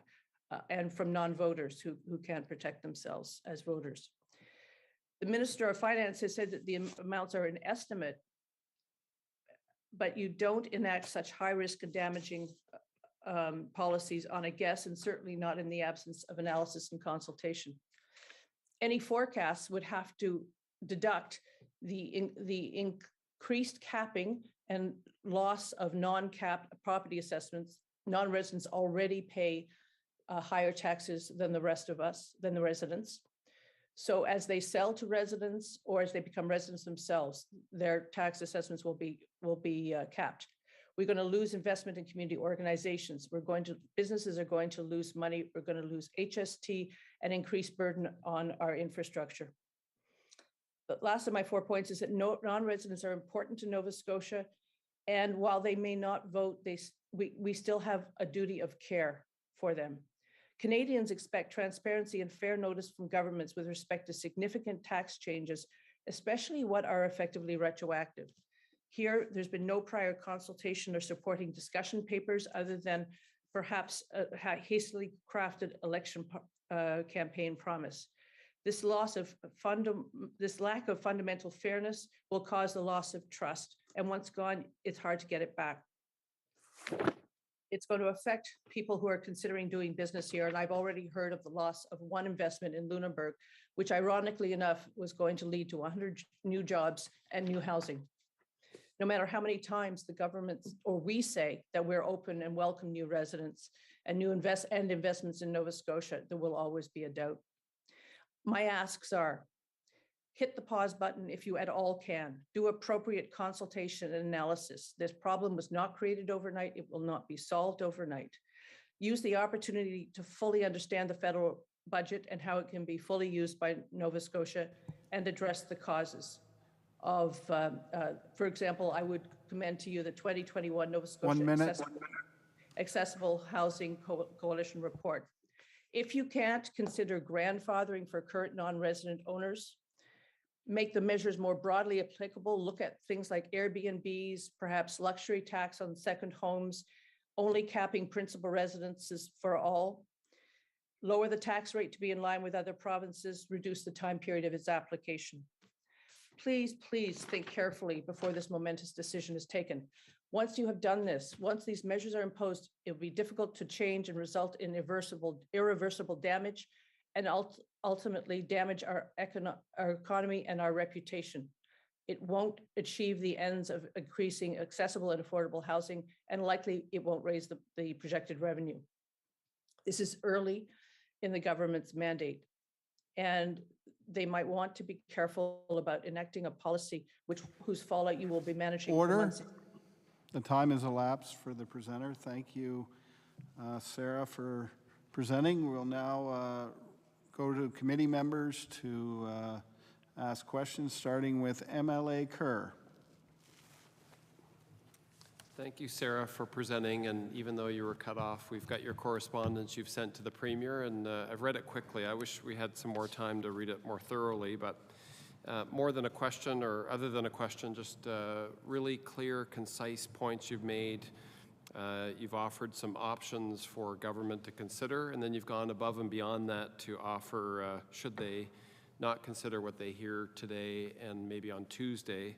and from non-voters who can't protect themselves as voters. The Minister of Finance has said that the amounts are an estimate, but you don't enact such high risk and damaging policies on a guess, and certainly not in the absence of analysis and consultation. Any forecasts would have to deduct the increased capping and loss of non-capped property assessments. Non-residents already pay higher taxes than the rest of us, than the residents. So as they sell to residents or as they become residents themselves, their tax assessments will be capped. We're going to lose investment in community organizations. Businesses are going to lose money. We're going to lose HST and increase burden on our infrastructure. The last of my 4 points is that non-residents are important to Nova Scotia. And while they may not vote, we still have a duty of care for them. Canadians expect transparency and fair notice from governments with respect to significant tax changes, especially what are effectively retroactive. Here, there's been no prior consultation or supporting discussion papers other than perhaps a hastily crafted election campaign promise. This lack of fundamental fairness will cause the loss of trust. And once gone, it's hard to get it back. It's going to affect people who are considering doing business here. And I've already heard of the loss of one investment in Lunenburg, which ironically enough was going to lead to 100 new jobs and new housing. No matter how many times the government or we say that we're open and welcome new residents and new investments in Nova Scotia, there will always be a doubt. My asks are, hit the pause button if you at all can. Do appropriate consultation and analysis. This problem was not created overnight. It will not be solved overnight. Use the opportunity to fully understand the federal budget and how it can be fully used by Nova Scotia and address the causes of, for example, I would commend to you the 2021 Nova Scotia 1 minute. Accessible Housing Coalition report. If you can't, consider grandfathering for current non-resident owners. Make the measures more broadly applicable. Look at things like Airbnbs, perhaps luxury tax on second homes, only capping principal residences for all. Lower the tax rate to be in line with other provinces, reduce the time period of its application. Please, please think carefully before this momentous decision is taken. Once you have done this, once these measures are imposed, it will be difficult to change and result in irreversible damage and ultimately damage our economy and our reputation. It won't achieve the ends of increasing accessible and affordable housing, and likely it won't raise the projected revenue. This is early in the government's mandate, and they might want to be careful about enacting a policy whose fallout you will be managing. Order. The time has elapsed for the presenter. Thank you, Sarah, for presenting. We'll now go to committee members to ask questions, starting with MLA Kerr. Thank you, Sarah, for presenting. And even though you were cut off, we've got your correspondence you've sent to the Premier, and I've read it quickly. I wish we had some more time to read it more thoroughly, but more than a question, or other than a question, just really clear, concise points you've made. You've offered some options for government to consider, and then you've gone above and beyond that to offer, should they not consider what they hear today and maybe on Tuesday,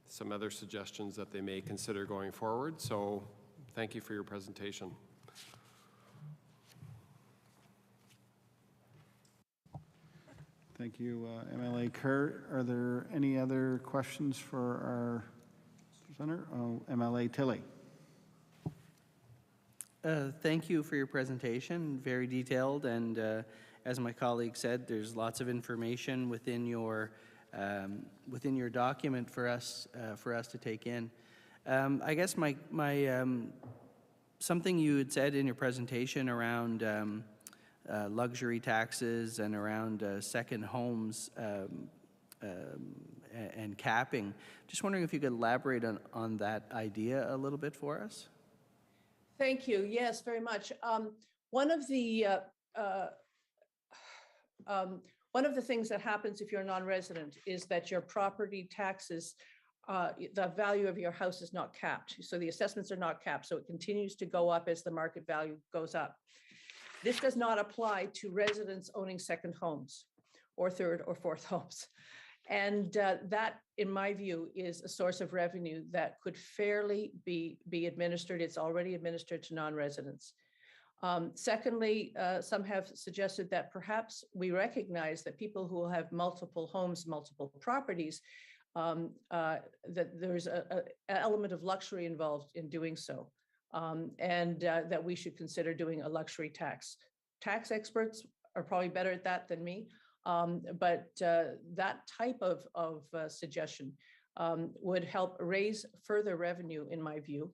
some other suggestions that they may consider going forward. So thank you for your presentation. Thank you, MLA Kerr. Are there any other questions for our presenter? Oh, MLA Tilley. Thank you for your presentation, very detailed, and as my colleague said, there's lots of information within your document for us to take in. I guess my something you had said in your presentation around luxury taxes and around second homes and capping. Just wondering if you could elaborate on that idea a little bit for us. Thank you. Yes, very much. One of the things that happens if you're a non-resident is that your property taxes, the value of your house is not capped. So the assessments are not capped. So it continues to go up as the market value goes up. This does not apply to residents owning second homes or third or fourth homes. And that, in my view, is a source of revenue that could fairly be administered. It's already administered to non-residents. Secondly, some have suggested that perhaps we recognize that people who have multiple homes, multiple properties, that there's an element of luxury involved in doing so, and that we should consider doing a luxury tax. Tax experts are probably better at that than me, but that type of suggestion would help raise further revenue, in my view,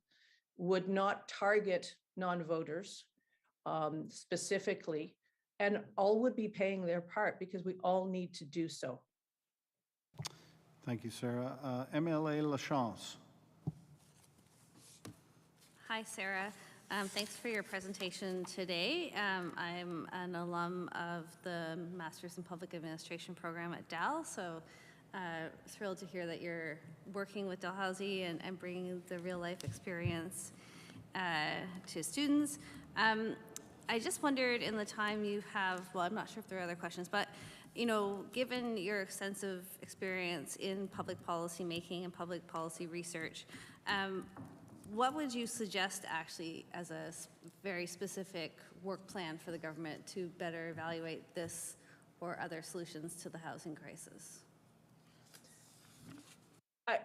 would not target non-voters specifically, and all would be paying their part because we all need to do so. Thank you, Sarah. MLA Lachance. Hi, Sarah. Thanks for your presentation today. I'm an alum of the Masters in Public Administration program at Dal, so thrilled to hear that you're working with Dalhousie and bringing the real life experience to students. I just wondered, in the time you have, well, I'm not sure if there are other questions, but you know, given your extensive experience in public policy making and public policy research, what would you suggest actually as a very specific work plan for the government to better evaluate this or other solutions to the housing crisis?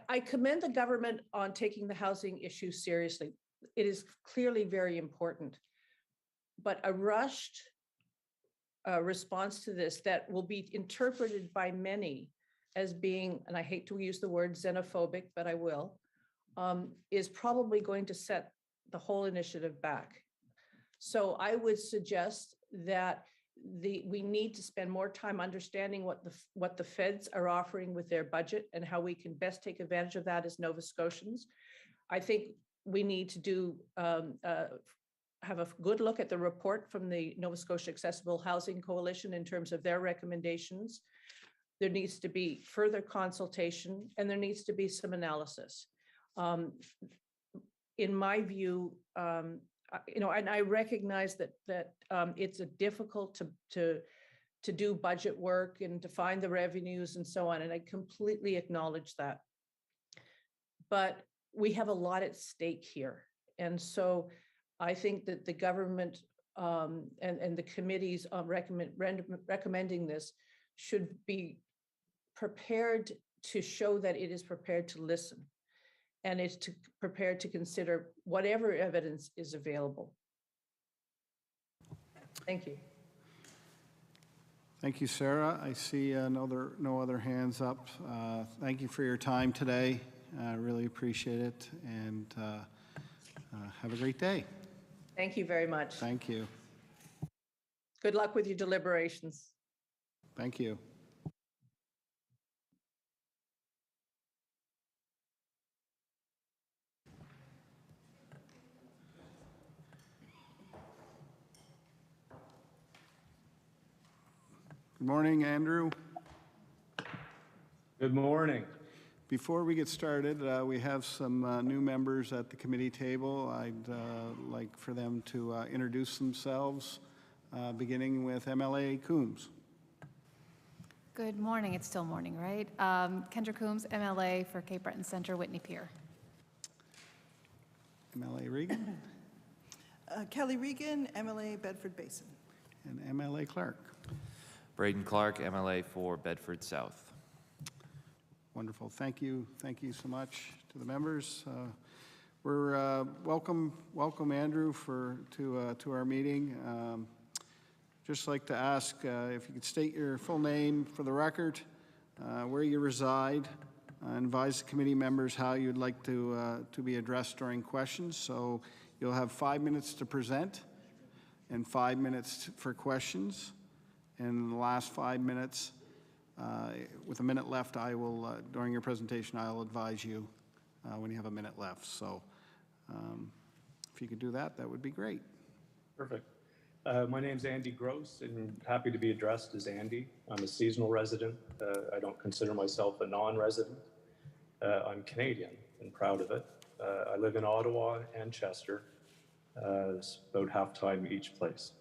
I commend the government on taking the housing issue seriously. It is clearly very important, but a rushed response to this that will be interpreted by many as being, and I hate to use the word xenophobic, but I will, is probably going to set the whole initiative back. So I would suggest that we need to spend more time understanding what the feds are offering with their budget and how we can best take advantage of that as Nova Scotians. I think we need to do have a good look at the report from the Nova Scotia Accessible Housing Coalition in terms of their recommendations. There needs to be further consultation, and there needs to be some analysis. In my view, and I recognize that it's difficult to do budget work and to find the revenues and so on, and I completely acknowledge that. But we have a lot at stake here, and so I think that the government and the committees recommending this should be prepared to show that it is prepared to listen and is prepared to consider whatever evidence is available. Thank you. Thank you, Sarah. I see no other hands up. Thank you for your time today. I really appreciate it, and have a great day. Thank you very much. Thank you. Good luck with your deliberations. Thank you. Good morning, Andrew. Good morning. Before we get started, we have some new members at the committee table. I'd like for them to introduce themselves, beginning with MLA Coombs. Good morning. It's still morning, right? Kendra Coombs, MLA for Cape Breton Centre, Whitney Pier. MLA Regan. Kelly Regan, MLA Bedford Basin. And MLA Clark. Braden Clark, MLA for Bedford South. Wonderful. Thank you. Thank you so much to the members. We're welcome Andrew to our meeting. Just like to ask if you could state your full name for the record, where you reside, and advise the committee members how you'd like to be addressed during questions. So you'll have 5 minutes to present and 5 minutes for questions. And in the last 5 minutes, with a minute left, I will, during your presentation, I'll advise you when you have a minute left. So if you could do that, that would be great. Perfect. My name's Andy Gross, and happy to be addressed as Andy. I'm a seasonal resident. I don't consider myself a non-resident. I'm Canadian and proud of it. I live in Ottawa and Chester. It's about half time each place.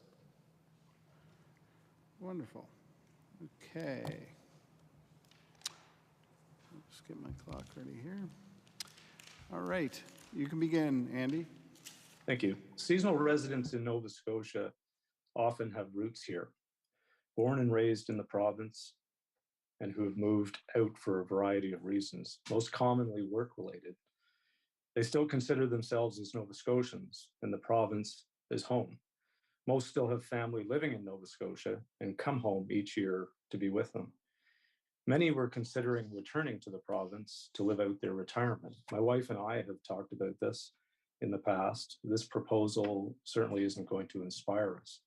Wonderful. Okay. Just get my clock ready here. All right. You can begin, Andy. Thank you. Seasonal residents in Nova Scotia often have roots here, born and raised in the province, and who have moved out for a variety of reasons, most commonly work-related. They still consider themselves as Nova Scotians, and the province is home. Most still have family living in Nova Scotia and come home each year to be with them. Many were considering returning to the province to live out their retirement. My wife and I have talked about this in the past. This proposal certainly isn't going to inspire us.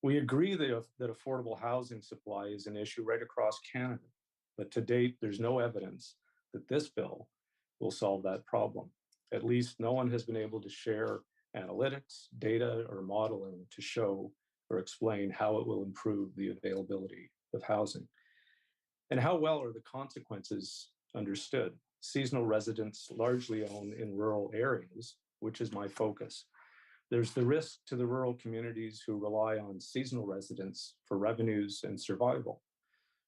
We agree that affordable housing supply is an issue right across Canada, but to date, there's no evidence that this bill will solve that problem. At least no one has been able to share analytics, data, or modeling to show or explain how it will improve the availability of housing. And how well are the consequences understood? Seasonal residents largely own in rural areas, which is my focus. There's the risk to the rural communities who rely on seasonal residents for revenues and survival.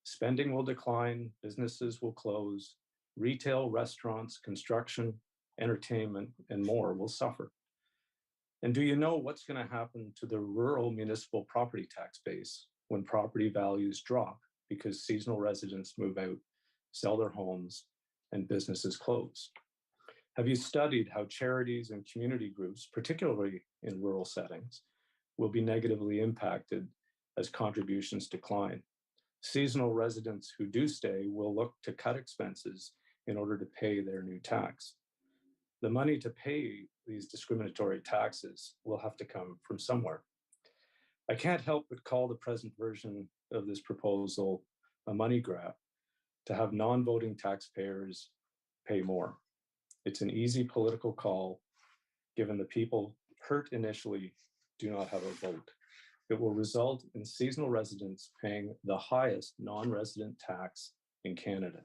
Spending will decline, businesses will close, retail, restaurants, construction, entertainment, and more will suffer. And do you know what's going to happen to the rural municipal property tax base when property values drop because seasonal residents move out, sell their homes, and businesses close? Have you studied how charities and community groups, particularly in rural settings, will be negatively impacted as contributions decline? Seasonal residents who do stay will look to cut expenses in order to pay their new tax. The money to pay these discriminatory taxes will have to come from somewhere. I can't help but call the present version of this proposal a money grab to have non-voting taxpayers pay more. It's an easy political call, given the people hurt initially do not have a vote. It will result in seasonal residents paying the highest non-resident tax in Canada.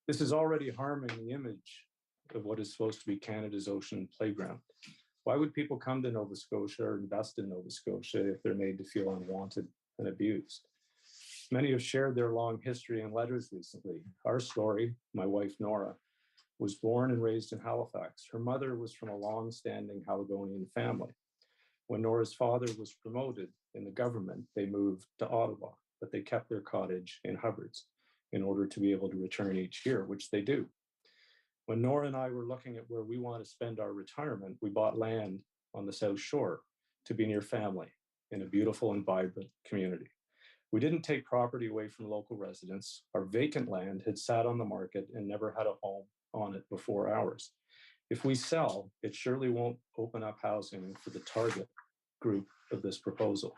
This is already harming the image of what is supposed to be Canada's ocean playground. Why would people come to Nova Scotia or invest in Nova Scotia if they're made to feel unwanted and abused? Many have shared their long history in letters recently. Our story, my wife Nora, was born and raised in Halifax. Her mother was from a long-standing Haligonian family. When Nora's father was promoted in the government, they moved to Ottawa, but they kept their cottage in Hubbards in order to be able to return each year, which they do. When Nora and I were looking at where we want to spend our retirement, we bought land on the South Shore to be near family in a beautiful and vibrant community. We didn't take property away from local residents. Our vacant land had sat on the market and never had a home on it before ours. If we sell, it surely won't open up housing for the target group of this proposal.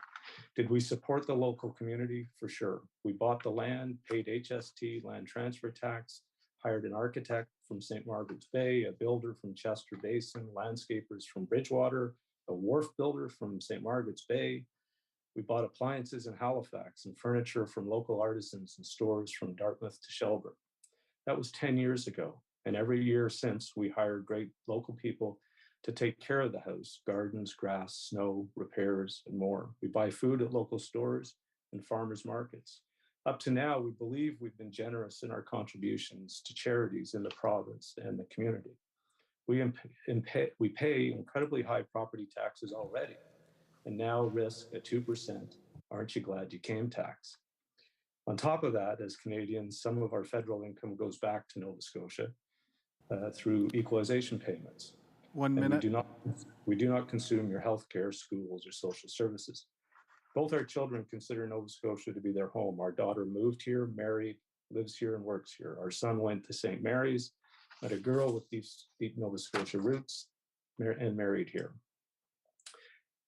Did we support the local community? For sure. We bought the land, paid HST, land transfer tax, hired an architect from St. Margaret's Bay, a builder from Chester Basin, landscapers from Bridgewater, a wharf builder from St. Margaret's Bay. We bought appliances in Halifax and furniture from local artisans and stores from Dartmouth to Shelburne. That was 10 years ago. And every year since, we hired great local people to take care of the house: gardens, grass, snow, repairs, and more. We buy food at local stores and farmers markets. Up to now, we believe we've been generous in our contributions to charities in the province and the community. We pay incredibly high property taxes already, and now risk a 2% "aren't you glad you came" tax. On top of that, as Canadians, some of our federal income goes back to Nova Scotia through equalization payments. 1 minute. We do not consume your healthcare, schools, or social services. Both our children consider Nova Scotia to be their home. Our daughter moved here, married, lives here, and works here. Our son went to St. Mary's, met a girl with deep Nova Scotia roots, and married here.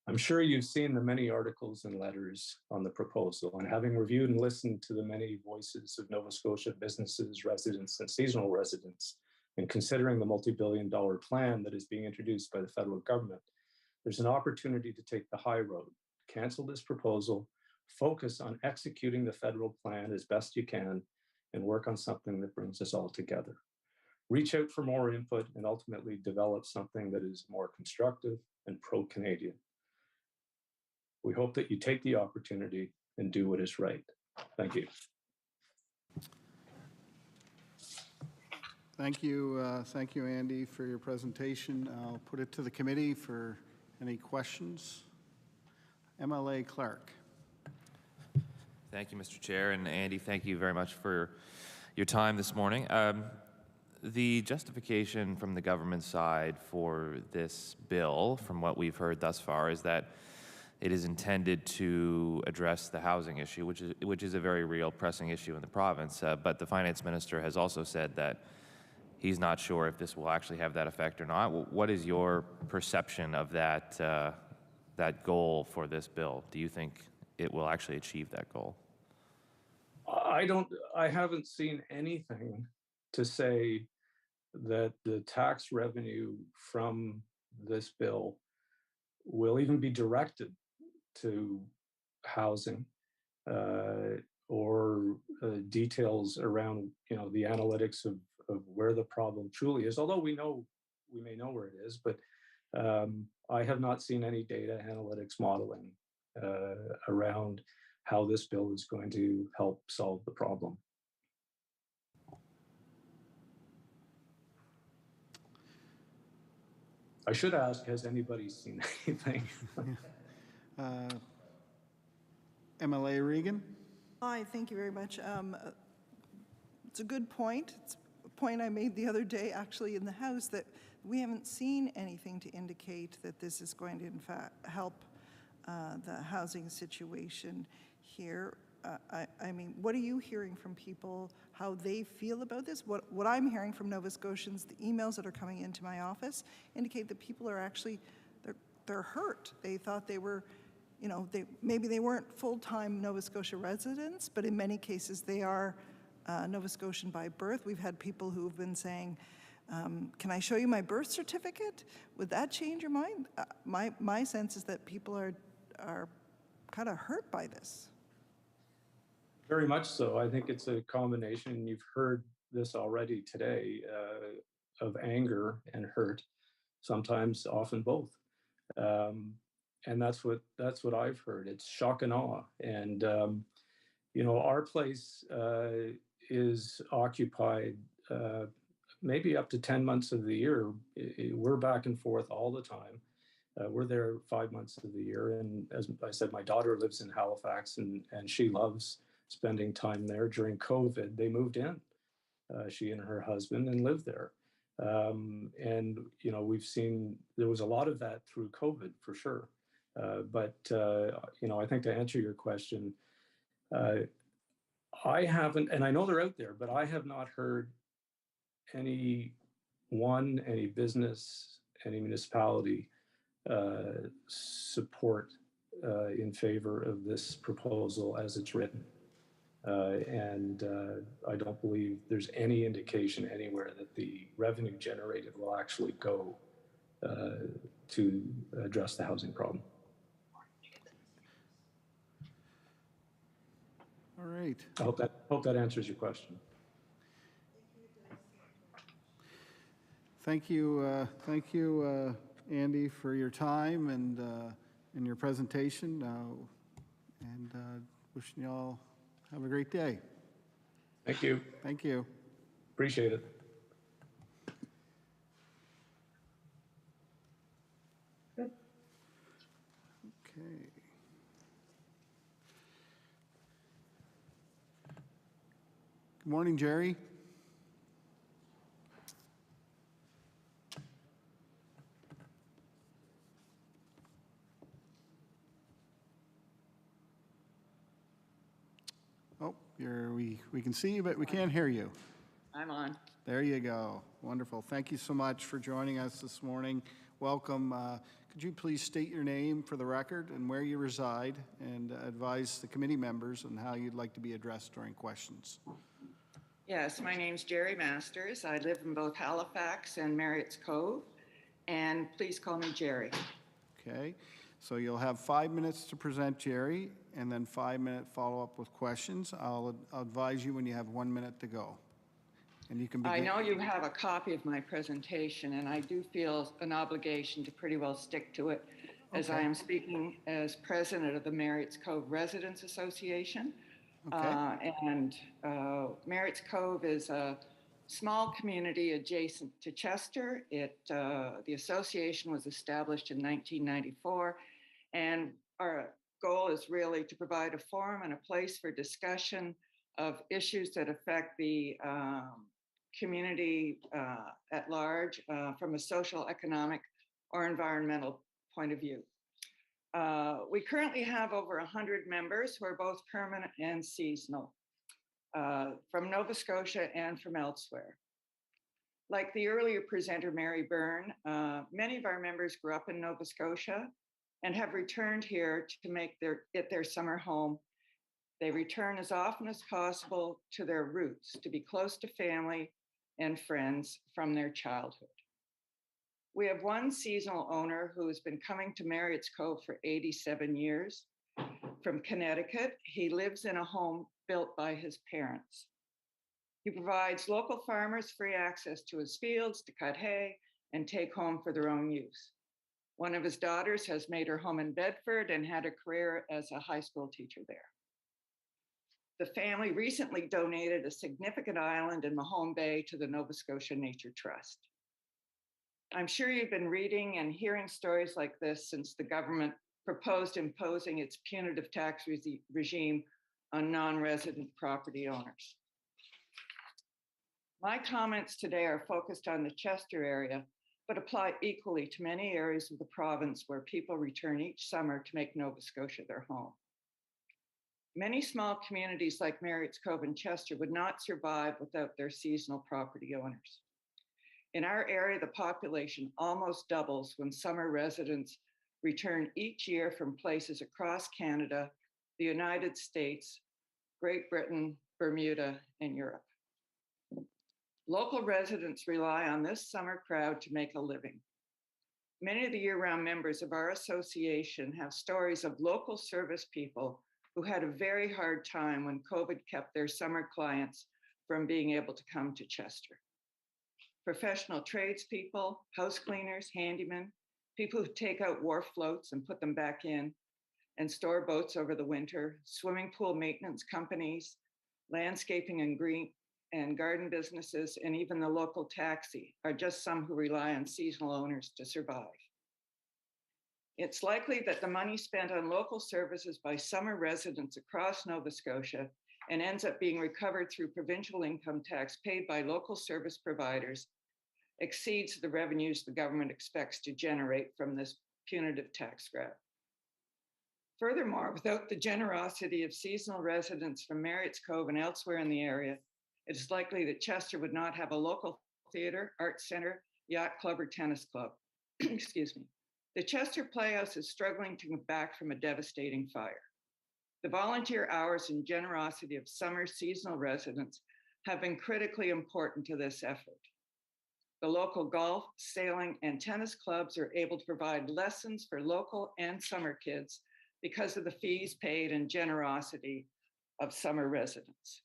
I'm sure you've seen the many articles and letters on the proposal, and having reviewed and listened to the many voices of Nova Scotia businesses, residents, and seasonal residents, and considering the multi-billion-dollar plan that is being introduced by the federal government, there's an opportunity to take the high road, cancel this proposal, focus on executing the federal plan as best you can, and work on something that brings us all together. Reach out for more input and ultimately develop something that is more constructive and pro-Canadian. We hope that you take the opportunity and do what is right. Thank you. Thank you, Andy, for your presentation. I'll put it to the committee for any questions. MLA Clark. Thank you, Mr. Chair, and Andy, thank you very much for your time this morning. The justification from the government side for this bill, from what we've heard thus far, is that it is intended to address the housing issue, which is a very real pressing issue in the province. But the finance minister has also said that he's not sure if this will actually have that effect or not. What is your perception of that that goal for this bill? Do you think it will actually achieve that goal? I haven't seen anything to say that the tax revenue from this bill will even be directed to housing or details around, the analytics of where the problem truly is. Although we may know where it is, but I have not seen any data analytics modeling around how this bill is going to help solve the problem. I should ask, has anybody seen anything? MLA Regan? Hi, thank you very much. It's a good point. It's a point I made the other day, actually, in the House, that we haven't seen anything to indicate that this is going to, in fact, help the housing situation here. I mean, what are you hearing from people, how they feel about this? What I'm hearing from Nova Scotians, the emails that are coming into my office indicate that people are actually, they're hurt. They thought they were, you know, maybe they weren't full-time Nova Scotia residents, but in many cases they are Nova Scotian by birth. We've had people who've been saying, can I show you my birth certificate? Would that change your mind? My sense is that people are kind of hurt by this. Very much so. I think it's a combination, and you've heard this already today, of anger and hurt, sometimes, often both. And that's what I've heard. It's shock and awe. And you know, our place is occupied maybe up to 10 months of the year. We're back and forth all the time. We're there 5 months of the year. And as I said, my daughter lives in Halifax, and she loves spending time there. During COVID, they moved in, she and her husband, and lived there. And, you know, we've seen, there was a lot of that through COVID for sure. But you know, I think to answer your question, I haven't, and I know they're out there, but I have not heard any business, any municipality support in favor of this proposal as it's written. And I don't believe there's any indication anywhere that the revenue generated will actually go to address the housing problem. All right. I hope that answers your question. Thank you, Andy, for your time and your presentation. And wishing you all have a great day. Thank you. Thank you. Appreciate it. Okay. Good morning, Jerry. Oh, we can see you, but we can't hear you. I'm on. There you go. Wonderful. Thank you so much for joining us this morning. Welcome. Could you please state your name for the record and where you reside, and advise the committee members on how you'd like to be addressed during questions? Yes, my name's Jerry Masters. I live in both Halifax and Marriott's Cove, and please call me Jerry. Okay. So you'll have 5 minutes to present, Jerry, and then 5-minute follow-up with questions. I'll advise you when you have 1 minute to go. And you can begin. I know you have a copy of my presentation, and I do feel an obligation to pretty well stick to it, as I am speaking as president of the Marriott's Cove Residents Association. Okay. Marriott's Cove is a small community adjacent to Chester. The association was established in 1994, and our goal is really to provide a forum and a place for discussion of issues that affect the community at large from a social, economic, or environmental point of view. We currently have over 100 members who are both permanent and seasonal, from Nova Scotia and from elsewhere. Like the earlier presenter, Mary Byrne, many of our members grew up in Nova Scotia and have returned here to make it their summer home. They return as often as possible to their roots, to be close to family and friends from their childhood. We have one seasonal owner who has been coming to Marriott's Cove for 87 years. From Connecticut, he lives in a home built by his parents. He provides local farmers free access to his fields to cut hay and take home for their own use. One of his daughters has made her home in Bedford and had a career as a high school teacher there. The family recently donated a significant island in Mahone Bay to the Nova Scotia Nature Trust. I'm sure you've been reading and hearing stories like this since the government proposed imposing its punitive tax regime on non-resident property owners. My comments today are focused on the Chester area, but apply equally to many areas of the province where people return each summer to make Nova Scotia their home. Many small communities like Marriott's Cove and Chester would not survive without their seasonal property owners. In our area, the population almost doubles when summer residents return each year from places across Canada, the United States, Great Britain, Bermuda, and Europe. Local residents rely on this summer crowd to make a living. Many of the year-round members of our association have stories of local service people who had a very hard time when COVID kept their summer clients from being able to come to Chester. Professional tradespeople, house cleaners, handymen, people who take out wharf floats and put them back in and store boats over the winter, swimming pool maintenance companies, landscaping and green and garden businesses, and even the local taxi are just some who rely on seasonal owners to survive. It's likely that the money spent on local services by summer residents across Nova Scotia and ends up being recovered through provincial income tax paid by local service providers exceeds the revenues the government expects to generate from this punitive tax grab. Furthermore, without the generosity of seasonal residents from Marriott's Cove and elsewhere in the area, it is likely that Chester would not have a local theater, arts center, yacht club, or tennis club. Excuse me. The Chester Playhouse is struggling to come back from a devastating fire. The volunteer hours and generosity of summer seasonal residents have been critically important to this effort. The local golf, sailing, and tennis clubs are able to provide lessons for local and summer kids because of the fees paid and generosity of summer residents.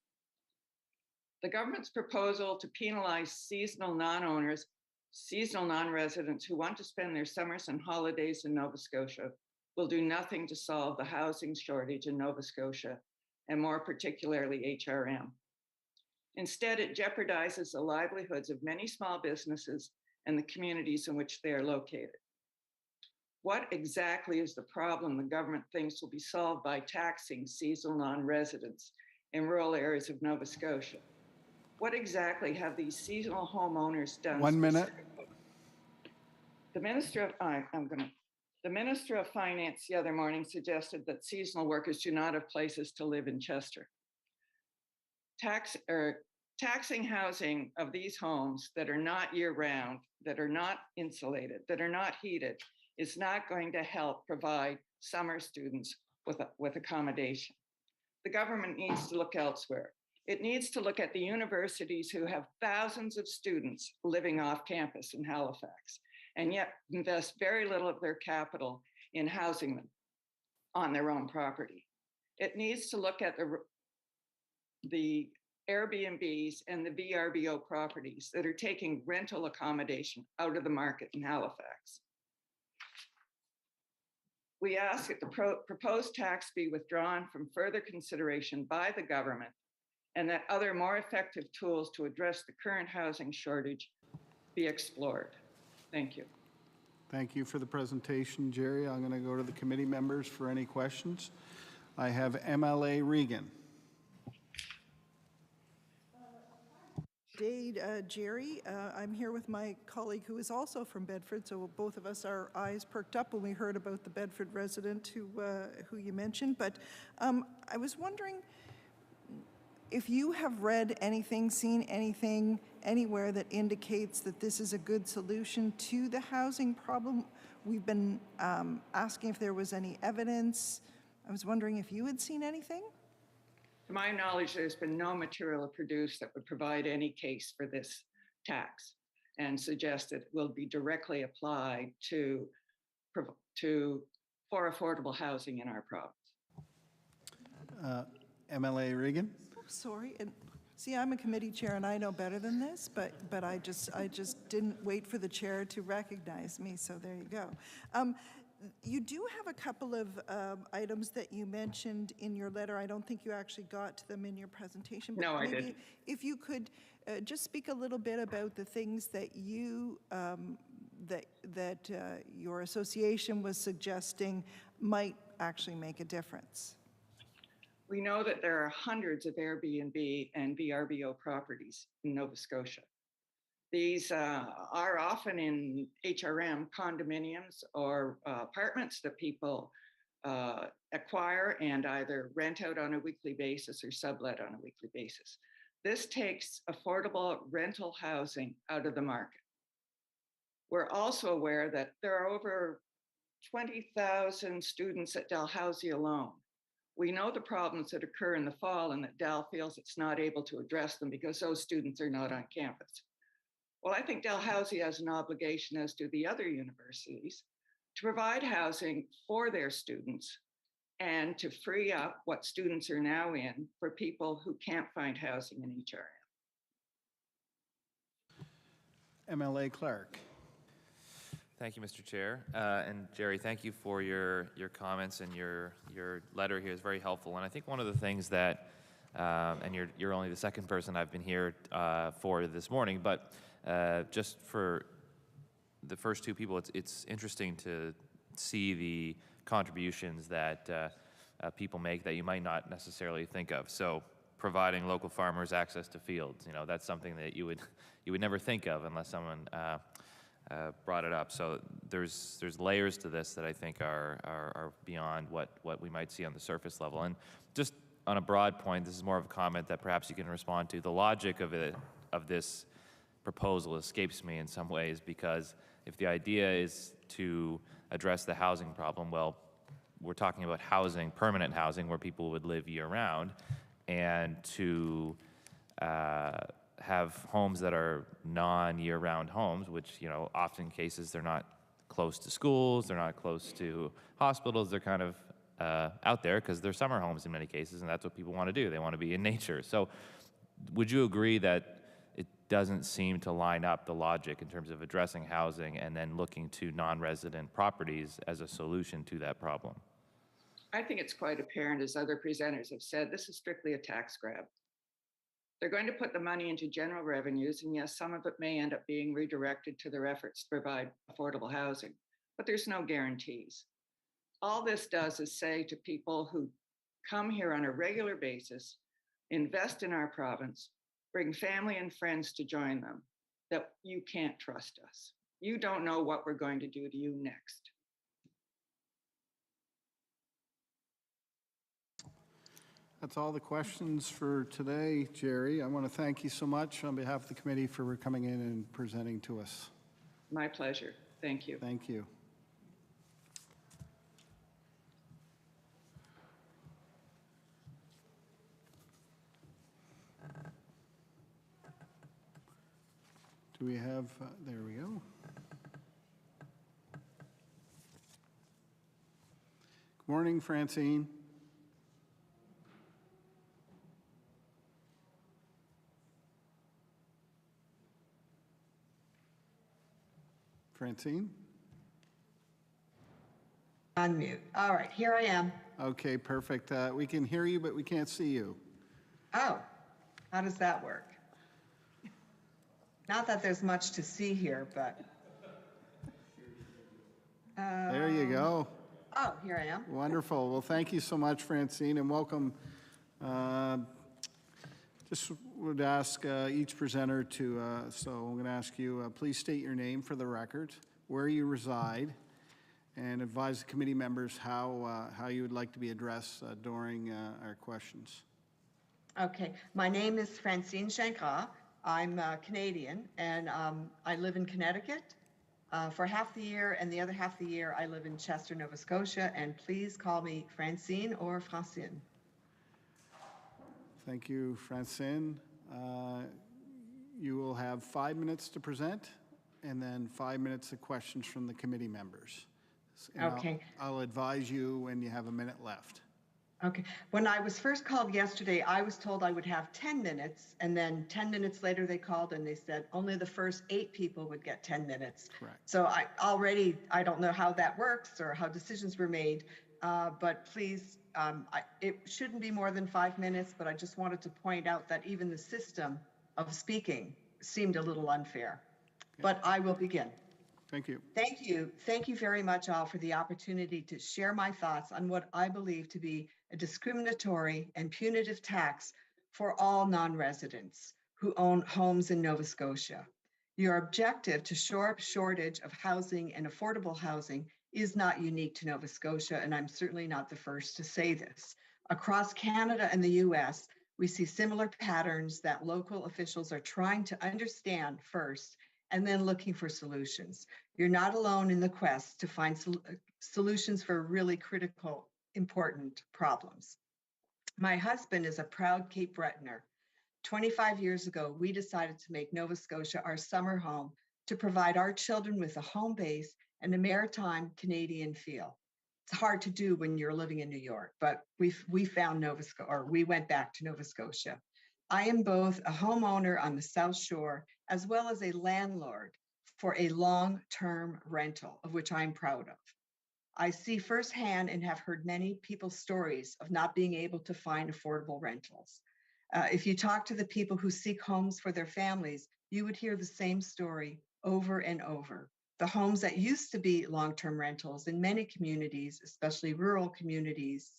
The government's proposal to penalize seasonal non-owners, seasonal non-residents who want to spend their summers and holidays in Nova Scotia will do nothing to solve the housing shortage in Nova Scotia, and more particularly HRM. Instead, it jeopardizes the livelihoods of many small businesses and the communities in which they are located. What exactly is the problem the government thinks will be solved by taxing seasonal non-residents in rural areas of Nova Scotia? What exactly have these seasonal homeowners done? 1 minute. The Minister of Finance the other morning suggested that seasonal workers do not have places to live in Chester. Taxing housing of these homes that are not year-round, that are not insulated, that are not heated, is not going to help provide summer students with accommodation. The government needs to look elsewhere. It needs to look at the universities who have thousands of students living off campus in Halifax, and yet invest very little of their capital in housing them on their own property. It needs to look at the Airbnbs and the VRBO properties that are taking rental accommodation out of the market in Halifax. We ask that the proposed tax be withdrawn from further consideration by the government, and that other more effective tools to address the current housing shortage be explored. Thank you. Thank you for the presentation, Jerry. I'm going to go to the committee members for any questions. I have MLA Regan. Dade, Jerry, I'm here with my colleague who is also from Bedford, so both of us, our eyes perked up when we heard about the Bedford resident who you mentioned. But I was wondering if you have read anything, seen anything anywhere that indicates that this is a good solution to the housing problem. We've been asking if there was any evidence. I was wondering if you had seen anything? To my knowledge, there's been no material produced that would provide any case for this tax and suggest it will be directly applied for affordable housing in our province. MLA Regan. Oh, sorry. And see, I'm a committee chair and I know better than this, but I just didn't wait for the chair to recognize me, so there you go. You do have a couple of items that you mentioned in your letter. I don't think you actually got to them in your presentation. But no, I maybe didn't. If you could just speak a little bit about the things that you that your association was suggesting might actually make a difference. We know that there are hundreds of Airbnb and VRBO properties in Nova Scotia. These are often in HRM condominiums or apartments that people acquire and either rent out on a weekly basis or sublet on a weekly basis. This takes affordable rental housing out of the market. We're also aware that there are over 20,000 students at Dalhousie alone. We know the problems that occur in the fall and that Dal feels it's not able to address them because those students are not on campus. Well, I think Dalhousie has an obligation, as do the other universities, to provide housing for their students and to free up what students are now in for people who can't find housing in each area. MLA Clark. Thank you, Mr. Chair. And Jerry, thank you for your comments, and your letter here is very helpful. And I think one of the things that, and you're only the second person I've been here for this morning, but just for the first two people, it's interesting to see the contributions that people make that you might not necessarily think of. So providing local farmers access to fields, that's something that you would never think of unless someone brought it up. So there's layers to this that I think are beyond what we might see on the surface level. And just on a broad point, this is more of a comment that perhaps you can respond to. The logic of this proposal escapes me in some ways, because if the idea is to address the housing problem, well, we're talking about housing, permanent housing, where people would live year-round, and to have homes that are non-year-round homes, which, often cases they're not close to schools, they're not close to hospitals, they're kind of out there because they're summer homes in many cases, and that's what people want to do. They want to be in nature. So would you agree that it doesn't seem to line up, the logic, in terms of addressing housing and then looking to non-resident properties as a solution to that problem? I think it's quite apparent, as other presenters have said, this is strictly a tax grab. They're going to put the money into general revenues, and yes, some of it may end up being redirected to their efforts to provide affordable housing, but there's no guarantees. All this does is say to people who come here on a regular basis, invest in our province, bring family and friends to join them, that you can't trust us. You don't know what we're going to do to you next. That's all the questions for today, Jerry. I want to thank you so much on behalf of the committee for coming in and presenting to us. My pleasure. Thank you. Thank you. Do we have, there we go. Good morning, Francine. Francine? Unmute. All right, here I am. Okay, perfect. We can hear you, but we can't see you. Oh, how does that work? Not that there's much to see here, but. There you go. Oh, here I am. Wonderful. Well, thank you so much, Francine, and welcome. Just would ask each presenter to, so I'm going to ask you, please state your name for the record, where you reside, and advise the committee members how you would like to be addressed during our questions. Okay, my name is Francine Shankra. I'm Canadian, and I live in Connecticut for half the year, and the other half of the year I live in Chester, Nova Scotia, and please call me Francine or Francine. Thank you, Francine. You will have 5 minutes to present, and then 5 minutes of questions from the committee members. And Okay. I'll advise you when you have a minute left. Okay. When I was first called yesterday, I was told I would have 10 minutes, and then 10 minutes later they called and they said only the first 8 people would get 10 minutes. Correct. So I don't know how that works or how decisions were made, but please, it shouldn't be more than 5 minutes, but I just wanted to point out that even the system of speaking seemed a little unfair. Okay. But I will begin. Thank you. Thank you. Thank you very much all for the opportunity to share my thoughts on what I believe to be a discriminatory and punitive tax for all non-residents who own homes in Nova Scotia. Your objective to shore up shortage of housing and affordable housing is not unique to Nova Scotia, and I'm certainly not the first to say this. Across Canada and the US, we see similar patterns that local officials are trying to understand first and then looking for solutions. You're not alone in the quest to find solutions for really critical, important problems. My husband is a proud Cape Bretoner. 25 years ago, we decided to make Nova Scotia our summer home to provide our children with a home base and a maritime Canadian feel. It's hard to do when you're living in New York, but we found Nova Scotia, or we went back to Nova Scotia. I am both a homeowner on the South Shore as well as a landlord for a long-term rental, of which I'm proud of. I see firsthand and have heard many people's stories of not being able to find affordable rentals. If you talk to the people who seek homes for their families, you would hear the same story over and over. The homes that used to be long-term rentals in many communities, especially rural communities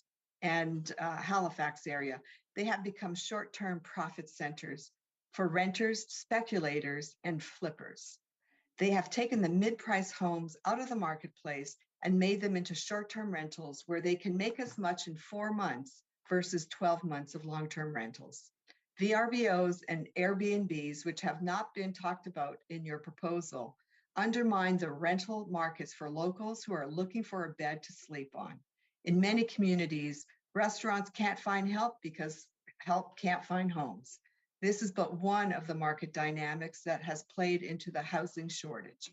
and Halifax area, they have become short-term profit centers for renters, speculators, and flippers. They have taken the mid-price homes out of the marketplace and made them into short-term rentals where they can make as much in 4 months versus 12 months of long-term rentals. VRBOs and Airbnbs, which have not been talked about in your proposal, undermine the rental markets for locals who are looking for a bed to sleep on. In many communities, restaurants can't find help because help can't find homes. This is but one of the market dynamics that has played into the housing shortage.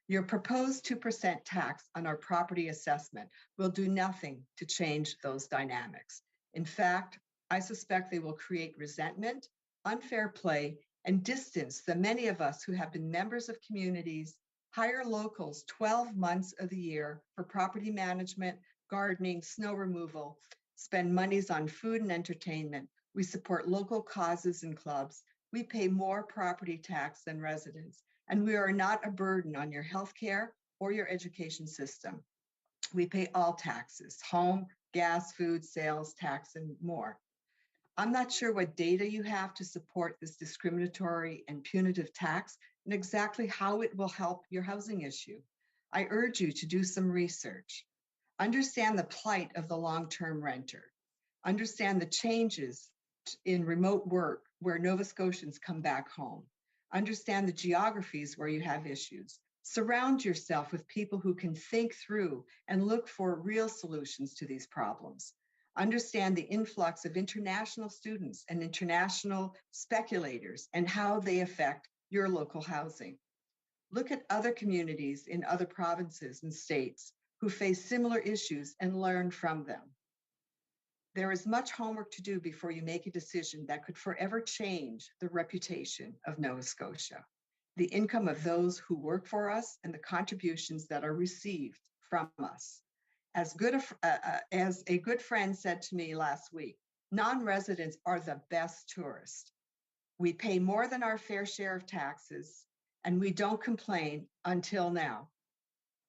Your proposed 2% tax on our property assessment will do nothing to change those dynamics. In fact, I suspect they will create resentment, unfair play, and distance the many of us who have been members of communities, hire locals 12 months of the year for property management, gardening, snow removal, spend monies on food and entertainment. We support local causes and clubs. We pay more property tax than residents, and we are not a burden on your healthcare or your education system. We pay all taxes, home, gas, food, sales tax, and more. I'm not sure what data you have to support this discriminatory and punitive tax and exactly how it will help your housing issue. I urge you to do some research. Understand the plight of the long-term renter. Understand the changes in remote work where Nova Scotians come back home. Understand the geographies where you have issues. Surround yourself with people who can think through and look for real solutions to these problems. Understand the influx of international students and international speculators and how they affect your local housing. Look at other communities in other provinces and states who face similar issues and learn from them. There is much homework to do before you make a decision that could forever change the reputation of Nova Scotia, the income of those who work for us, and the contributions that are received from us. As a good friend said to me last week, non-residents are the best tourists. We pay more than our fair share of taxes, and we don't complain until now.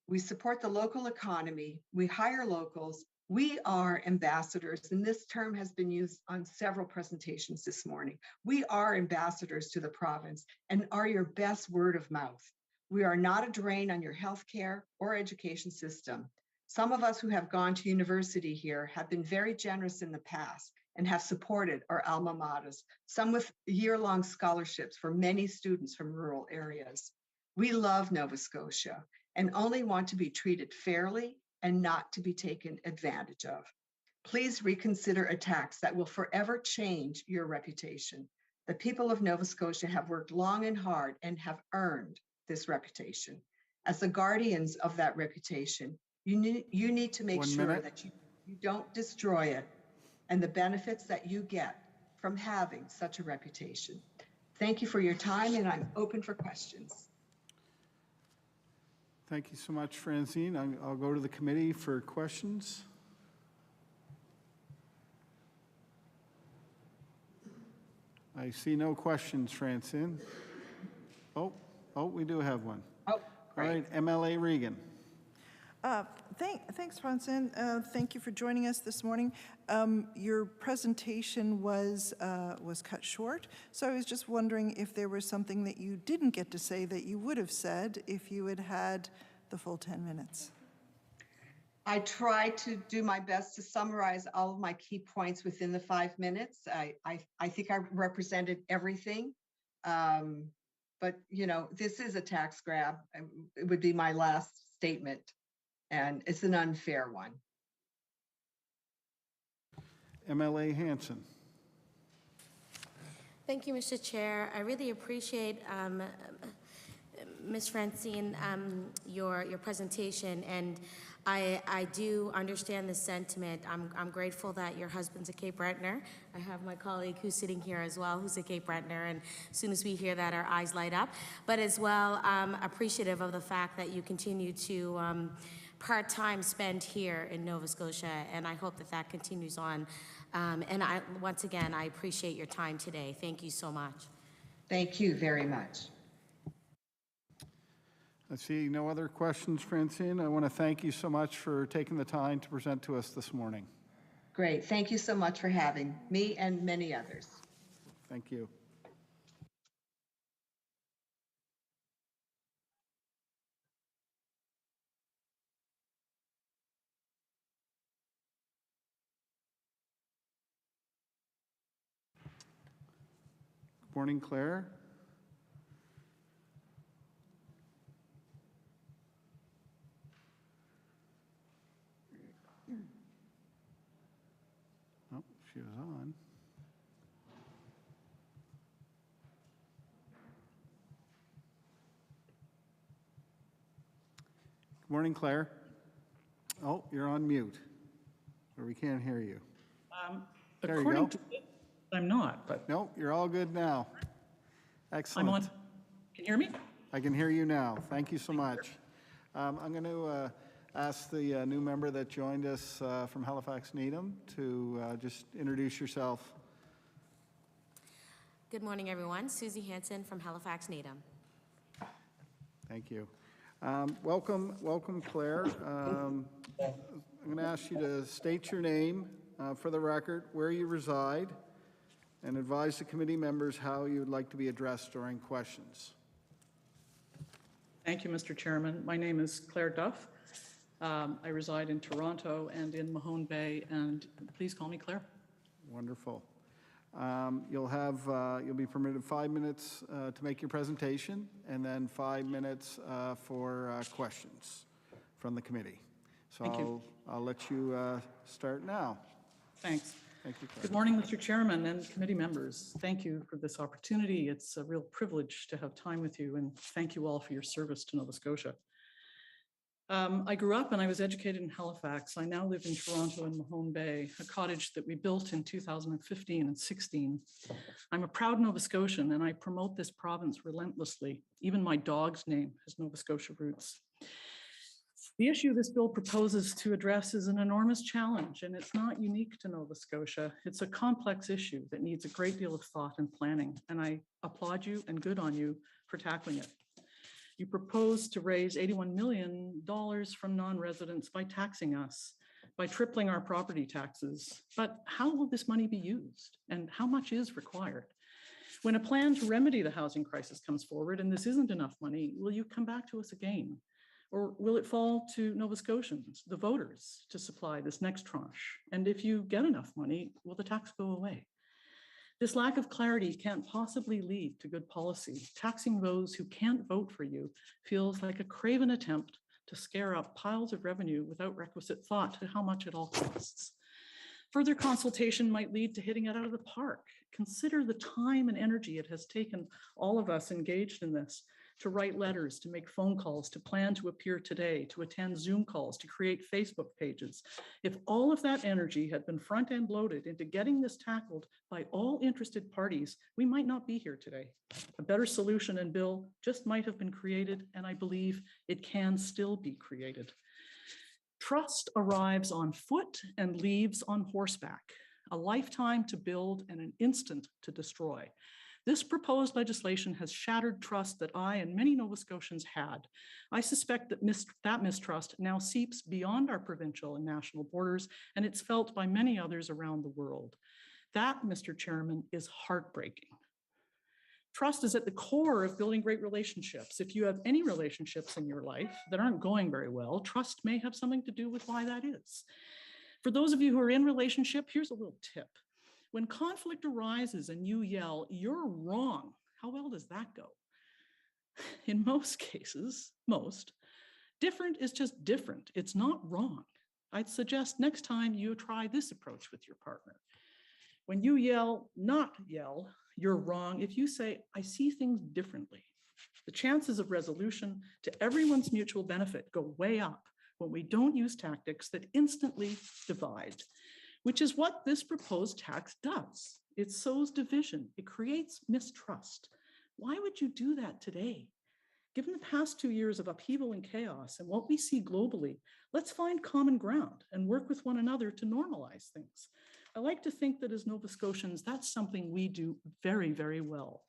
We support the local economy, we hire locals, we are ambassadors, and this term has been used on several presentations this morning. We are ambassadors to the province and are your best word of mouth. We are not a drain on your healthcare or education system. Some of us who have gone to university here have been very generous in the past and have supported our alma maters, some with year-long scholarships for many students from rural areas. We love Nova Scotia and only want to be treated fairly and not to be taken advantage of. Please reconsider a tax that will forever change your reputation. The people of Nova Scotia have worked long and hard and have earned this reputation. As the guardians of that reputation, you need to make sure that you don't destroy it and the benefits that you get from having such a reputation. Thank you for your time, and I'm open for questions. Thank you so much, Francine. I'll go to the committee for questions. I see no questions, Francine. Oh, we do have one. Oh, all right, MLA Regan. Thanks, Francine. Thank you for joining us this morning. Your presentation was cut short, so I was just wondering if there was something that you didn't get to say that you would have said if you had had the full 10 minutes. I try to do my best to summarize all of my key points within the 5 minutes. I think I represented everything. But, you know, this is a tax grab. It would be my last statement, and it's an unfair one. MLA Hanson. Thank you, Mr. Chair. I really appreciate Ms. Francine, your presentation, and I do understand the sentiment. I'm grateful that your husband's a Cape Bretoner. I have my colleague who's sitting here as well, who's a Cape Bretoner, and as soon as we hear that, our eyes light up. But as well, I'm appreciative of the fact that you continue to part-time spend here in Nova Scotia, and I hope that that continues on. And once again, I appreciate your time today. Thank you so much. Thank you very much. I see no other questions, Francine. I want to thank you so much for taking the time to present to us this morning. Great. Thank you so much for having me and many others. Thank you. Good morning, Claire. Oh, she was on. Good morning, Claire. Oh, you're on mute, or we can't hear you. There you According go. to it, I'm not, but. No, you're all good now. Excellent. I'm on. Can you hear me? I can hear you now. Thank you so much. I'm going to ask the new member that joined us from Halifax Needham to just introduce yourself. Good morning, everyone. Susie Hanson from Halifax Needham. Thank you. Welcome, Claire. I'm going to ask you to state your name for the record, where you reside, and advise the committee members how you would like to be addressed during questions. Thank you, Mr. Chairman. My name is Claire Duff. I reside in Toronto and in Mahone Bay, and please call me Claire. Wonderful. You'll be permitted 5 minutes to make your presentation, and then 5 minutes for questions from the committee. So Thank you. I'll let you start now. Thanks. Thank you, Claire. Good morning, Mr. Chairman and committee members. Thank you for this opportunity. It's a real privilege to have time with you, and thank you all for your service to Nova Scotia. I grew up and I was educated in Halifax. I now live in Toronto and Mahone Bay, a cottage that we built in 2015 and 16. I'm a proud Nova Scotian and I promote this province relentlessly. Even my dog's name has Nova Scotia roots. The issue this bill proposes to address is an enormous challenge, and it's not unique to Nova Scotia. It's a complex issue that needs a great deal of thought and planning, and I applaud you and good on you for tackling it. You propose to raise $81 million from non-residents by taxing us, by tripling our property taxes. But how will this money be used, and how much is required? When a plan to remedy the housing crisis comes forward and this isn't enough money, will you come back to us again? Or will it fall to Nova Scotians, the voters, to supply this next tranche? And if you get enough money, will the tax go away? This lack of clarity can't possibly lead to good policy. Taxing those who can't vote for you feels like a craven attempt to scare up piles of revenue without requisite thought to how much it all costs. Further consultation might lead to hitting it out of the park. Consider the time and energy it has taken all of us engaged in this to write letters, to make phone calls, to plan to appear today, to attend Zoom calls, to create Facebook pages. If all of that energy had been front-end loaded into getting this tackled by all interested parties, we might not be here today. A better solution and bill just might have been created, and I believe it can still be created. Trust arrives on foot and leaves on horseback. A lifetime to build and an instant to destroy. This proposed legislation has shattered trust that I and many Nova Scotians had. I suspect that that mistrust now seeps beyond our provincial and national borders, and it's felt by many others around the world. That, Mr. Chairman, is heartbreaking. Trust is at the core of building great relationships. If you have any relationships in your life that aren't going very well, trust may have something to do with why that is. For those of you who are in relationship, here's a little tip. When conflict arises and you yell, "You're wrong," how well does that go? In most cases, different is just different. It's not wrong. I'd suggest next time you try this approach with your partner. When you yell, not yell, "You're wrong," if you say, "I see things differently," the chances of resolution to everyone's mutual benefit go way up when we don't use tactics that instantly divide, which is what this proposed tax does. It sows division. It creates mistrust. Why would you do that today? Given the past 2 years of upheaval and chaos and what we see globally, let's find common ground and work with one another to normalize things. I like to think that as Nova Scotians, that's something we do very, very well.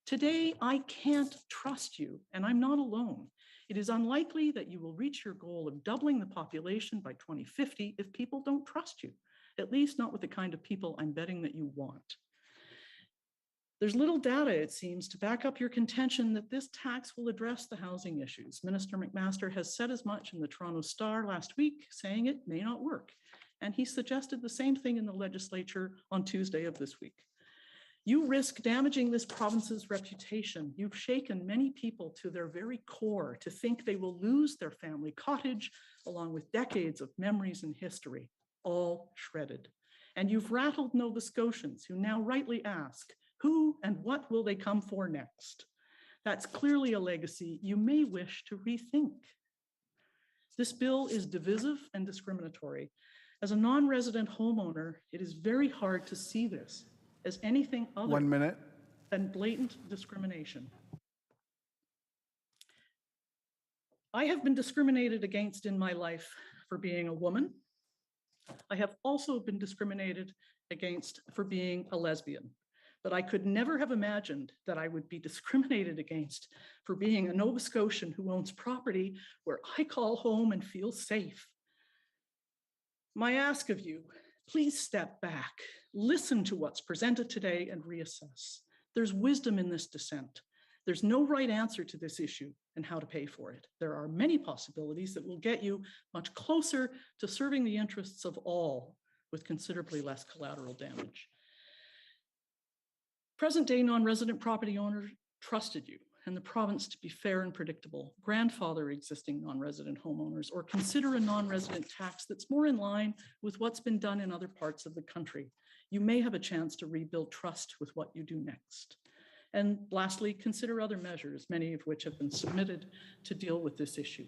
Today, I can't trust you, and I'm not alone. It is unlikely that you will reach your goal of doubling the population by 2050 if people don't trust you, at least not with the kind of people I'm betting that you want. There's little data, it seems, to back up your contention that this tax will address the housing issues. Minister McMaster has said as much in the Toronto Star last week, saying it may not work. And he suggested the same thing in the legislature on Tuesday of this week. You risk damaging this province's reputation. You've shaken many people to their very core to think they will lose their family cottage, along with decades of memories and history, all shredded. And you've rattled Nova Scotians who now rightly ask, who and what will they come for next? That's clearly a legacy you may wish to rethink. This bill is divisive and discriminatory. As a non-resident homeowner, it is very hard to see this as anything other 1 minute. than blatant discrimination. I have been discriminated against in my life for being a woman. I have also been discriminated against for being a lesbian, but I could never have imagined that I would be discriminated against for being a Nova Scotian who owns property where I call home and feel safe. My ask of you, please step back, listen to what's presented today and reassess. There's wisdom in this dissent. There's no right answer to this issue and how to pay for it. There are many possibilities that will get you much closer to serving the interests of all with considerably less collateral damage. Present-day non-resident property owners trusted you and the province to be fair and predictable, grandfather existing non-resident homeowners, or consider a non-resident tax that's more in line with what's been done in other parts of the country. You may have a chance to rebuild trust with what you do next. And lastly, consider other measures, many of which have been submitted to deal with this issue.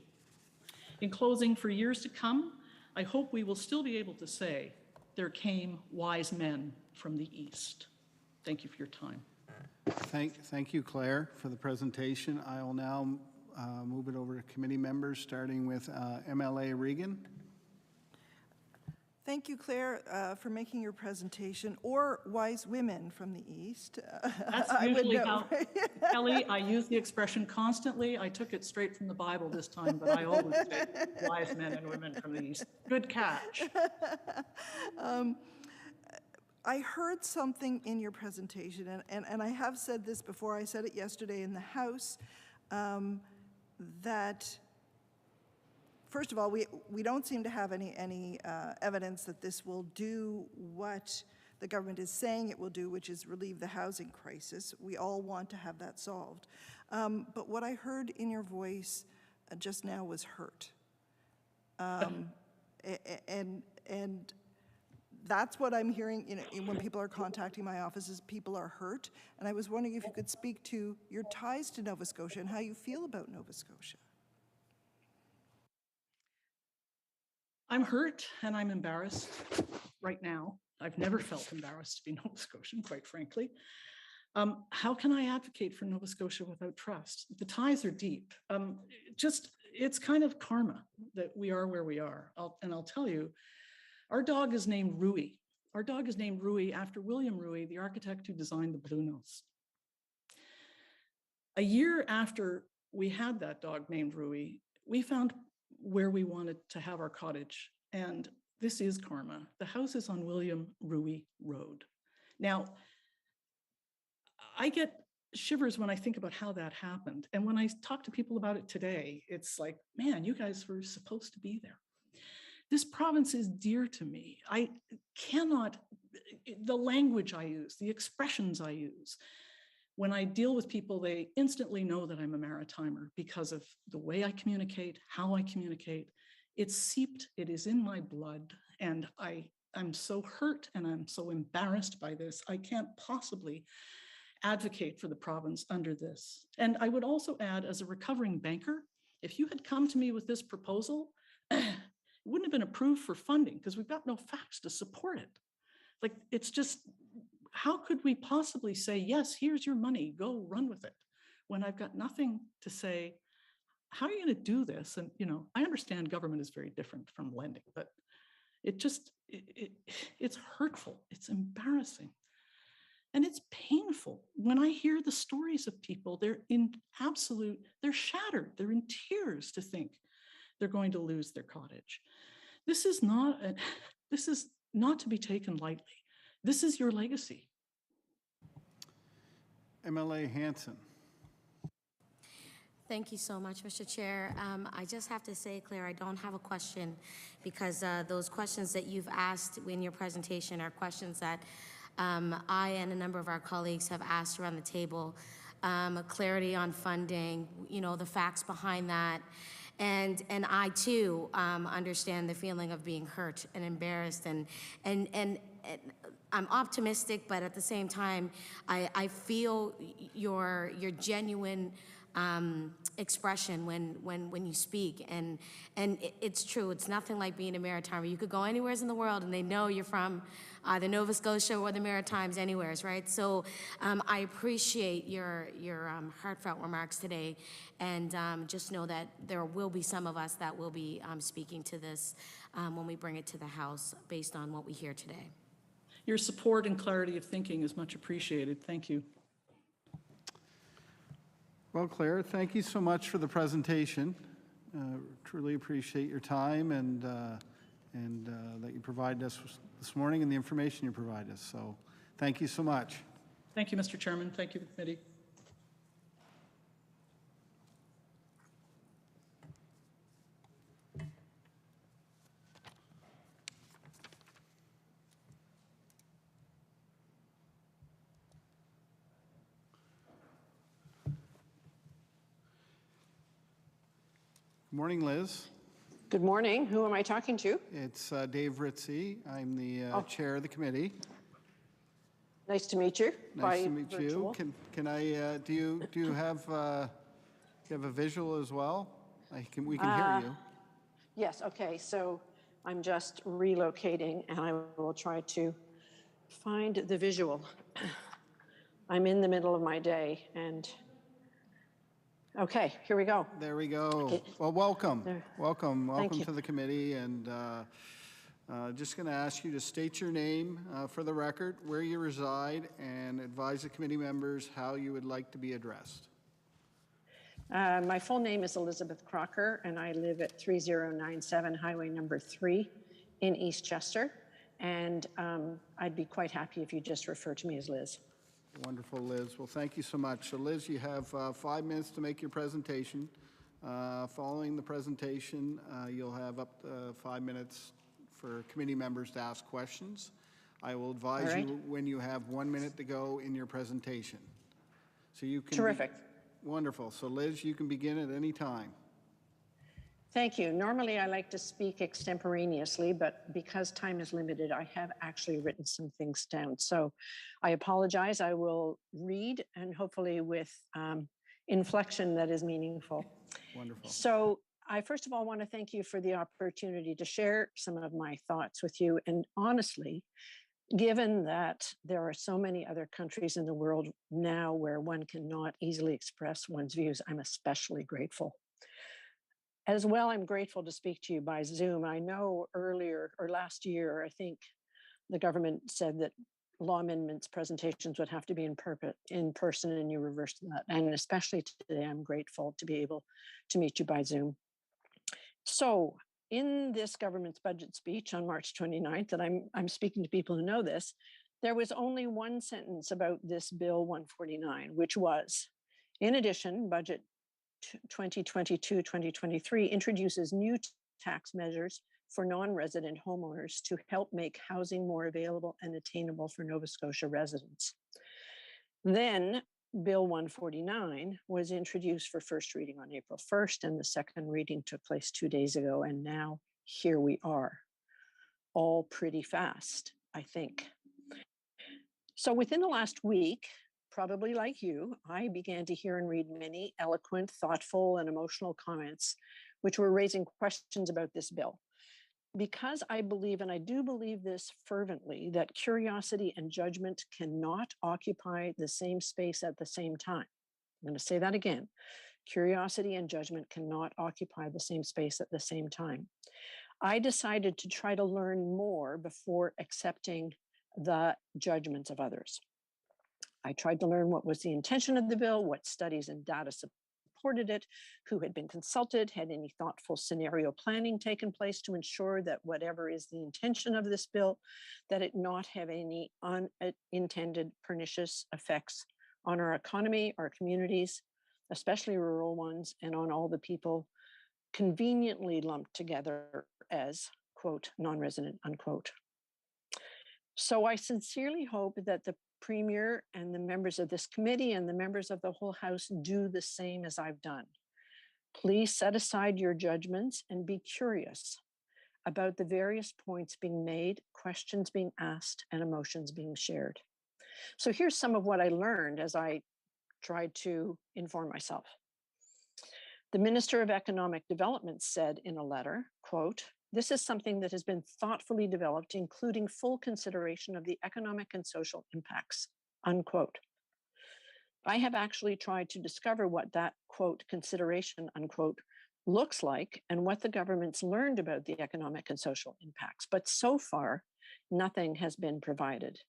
In closing, for years to come, I hope we will still be able to say, there came wise men from the East. Thank you for your time. Thank you, Claire, for the presentation. I will now move it over to committee members, starting with MLA Regan. Thank you, Claire, for making your presentation, or wise women from the East. That's usually how, Kelly, I use the expression constantly. I took it straight from the Bible this time, but I always say wise men and women from the East. Good catch. I heard something in your presentation, and I have said this before. I said it yesterday in the House, that first of all, we don't seem to have any evidence that this will do what the government is saying it will do, which is relieve the housing crisis. We all want to have that solved. But what I heard in your voice just now was hurt. And that's what I'm hearing, you know, when people are contacting my office, is people are hurt. And I was wondering if you could speak to your ties to Nova Scotia and how you feel about Nova Scotia. I'm hurt and I'm embarrassed right now. I've never felt embarrassed to be Nova Scotian, quite frankly. How can I advocate for Nova Scotia without trust? The ties are deep. It's kind of karma that we are where we are. I'll tell you, our dog is named Rui. Our dog is named Rui after William Rui, the architect who designed the Blue Nose. A year after we had that dog named Rui, we found where we wanted to have our cottage. And this is karma. The house is on William Rui Road. Now, I get shivers when I think about how that happened. And when I talk to people about it today, it's like, man, you guys were supposed to be there. This province is dear to me. I cannot, the language I use, the expressions I use, when I deal with people, they instantly know that I'm a Maritimer because of the way I communicate, how I communicate. It's seeped, it is in my blood, and I'm so hurt and I'm so embarrassed by this. I can't possibly advocate for the province under this. And I would also add, as a recovering banker, if you had come to me with this proposal, it wouldn't have been approved for funding because we've got no facts to support it. Like, it's just, how could we possibly say, yes, here's your money, go run with it, when I've got nothing to say, how are you going to do this? And, you know, I understand government is very different from lending, but it just, it's hurtful, it's embarrassing. And it's painful when I hear the stories of people, they're shattered, they're in tears to think they're going to lose their cottage. This is not to be taken lightly. This is your legacy. MLA Hanson. Thank you so much, Mr. Chair. I just have to say, Claire, I don't have a question because those questions that you've asked in your presentation are questions that I and a number of our colleagues have asked around the table. Clarity on funding, you know, the facts behind that. And I too understand the feeling of being hurt and embarrassed, and I'm optimistic, but at the same time, I feel your genuine expression when you speak, and it's true. It's nothing like being a Maritimer. You could go anywhere in the world, and they know you're from either Nova Scotia or the Maritimes, anywheres, right? So I appreciate your heartfelt remarks today, and just know that there will be some of us that will be speaking to this when we bring it to the House, based on what we hear today. Your support and clarity of thinking is much appreciated. Thank you. Well, Claire, thank you so much for the presentation. Truly appreciate your time and that you provided us this morning and the information you provided us. So thank you so much. Thank you, Mr. Chairman. Thank you, the committee. Good morning, Liz. Good morning. Who am I talking to? It's Dave Ritzy. I'm the chair of the committee. Nice to meet you. Nice to meet you. Can I? Do you have a visual as well? We can hear you. Yes. Okay. So I'm just relocating, and I will try to find the visual. I'm in the middle of my day, and. Okay, here we go. There we go. Well, welcome. Welcome you. to the committee. And just going to ask you to state your name for the record, where you reside, and advise the committee members how you would like to be addressed. My full name is Elizabeth Crocker, and I live at 3097 Highway number 3 in East Chester. And I'd be quite happy if you just refer to me as Liz. Wonderful, Liz. Well, thank you so much. So, Liz, you have 5 minutes to make your presentation. Following the presentation, you'll have up to 5 minutes for committee members to ask questions. I will advise you when you have 1 minute to go in your presentation. So you can. Terrific. Wonderful. So, Liz, you can begin at any time. Thank you. Normally, I like to speak extemporaneously, but because time is limited, I have actually written some things down. So I apologize. I will read, and hopefully with inflection that is meaningful. Wonderful. So I first of all want to thank you for the opportunity to share some of my thoughts with you. And honestly, given that there are so many other countries in the world now where one cannot easily express one's views, I'm especially grateful. As well, I'm grateful to speak to you by Zoom. I know earlier or last year, I think the government said that law amendments presentations would have to be in person, and you reversed that. And especially today, I'm grateful to be able to meet you by Zoom. So in this government's budget speech on March 29th, and I'm speaking to people who know this, There was only one sentence about this Bill 149, which was, in addition, Budget 2022-2023 introduces new tax measures for non-resident homeowners to help make housing more available and attainable for Nova Scotia residents. Then Bill 149 was introduced for first reading on April 1st, and the second reading took place 2 days ago, and now here we are, all pretty fast, I think. So within the last week, probably like you, I began to hear and read many eloquent, thoughtful, and emotional comments, which were raising questions about this bill. Because I believe, and I do believe this fervently, that curiosity and judgment cannot occupy the same space at the same time. I'm going to say that again. Curiosity and judgment cannot occupy the same space at the same time. I decided to try to learn more before accepting the judgments of others. I tried to learn what was the intention of the bill, what studies and data supported it, who had been consulted, had any thoughtful scenario planning taken place to ensure that whatever is the intention of this bill, that it not have any unintended pernicious effects on our economy, our communities, especially rural ones, and on all the people conveniently lumped together as, quote, non-resident, unquote. So I sincerely hope that the Premier and the members of this committee and the members of the whole House do the same as I've done. Please set aside your judgments and be curious about the various points being made, questions being asked, and emotions being shared. So here's some of what I learned as I tried to inform myself. The Minister of Economic Development said in a letter, quote, "This is something that has been thoughtfully developed, including full consideration of the economic and social impacts," unquote. I have actually tried to discover what that, quote, consideration, unquote, looks like and what the government's learned about the economic and social impacts. But so far, nothing has been provided.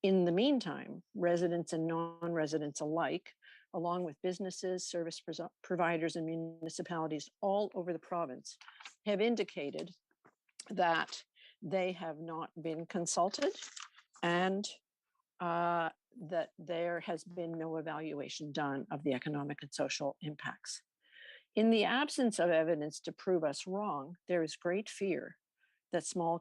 In the meantime, residents and non-residents alike, along with businesses, service providers, and municipalities all over the province, have indicated that they have not been consulted and that there has been no evaluation done of the economic and social impacts. In the absence of evidence to prove us wrong, there is great fear that small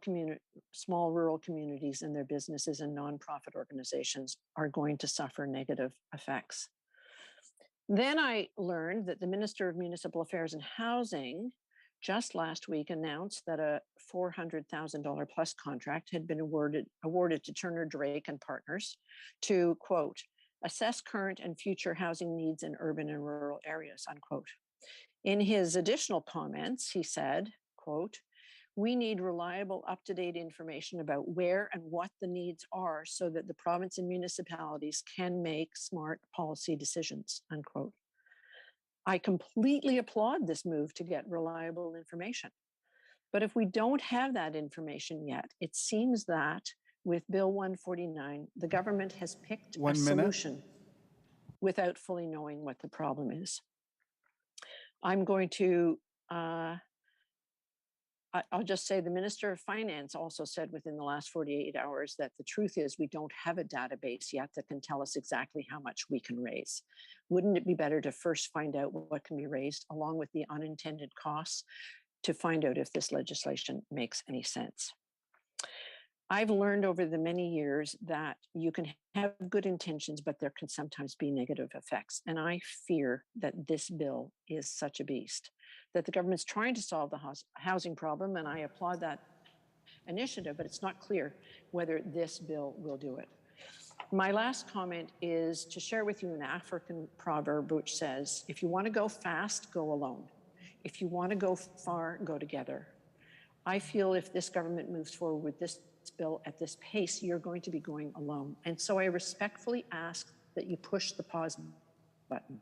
rural communities and their businesses and nonprofit organizations are going to suffer negative effects. Then I learned that the Minister of Municipal Affairs and Housing just last week announced that a $400,000 plus contract had been awarded to Turner Drake and Partners to, quote, "assess current and future housing needs in urban and rural areas," unquote. In his additional comments, he said, quote, "We need reliable, up-to-date information about where and what the needs are so that the province and municipalities can make smart policy decisions," unquote. I completely applaud this move to get reliable information. But if we don't have that information yet, it seems that with Bill 149, the government has picked a solution without fully knowing what the problem is. I'm going to I'll just say the Minister of Finance also said within the last 48 hours that the truth is we don't have a database yet that can tell us exactly how much we can raise. Wouldn't it be better to first find out what can be raised along with the unintended costs to find out if this legislation makes any sense? I've learned over the many years that you can have good intentions, but there can sometimes be negative effects. And I fear that this bill is such a beast, that the government's trying to solve the housing problem, and I applaud that initiative, but it's not clear whether this bill will do it. My last comment is to share with you an African proverb which says, if you want to go fast, go alone. If you want to go far, go together. I feel if this government moves forward with this bill at this pace, you're going to be going alone. And so I respectfully ask that you push the pause button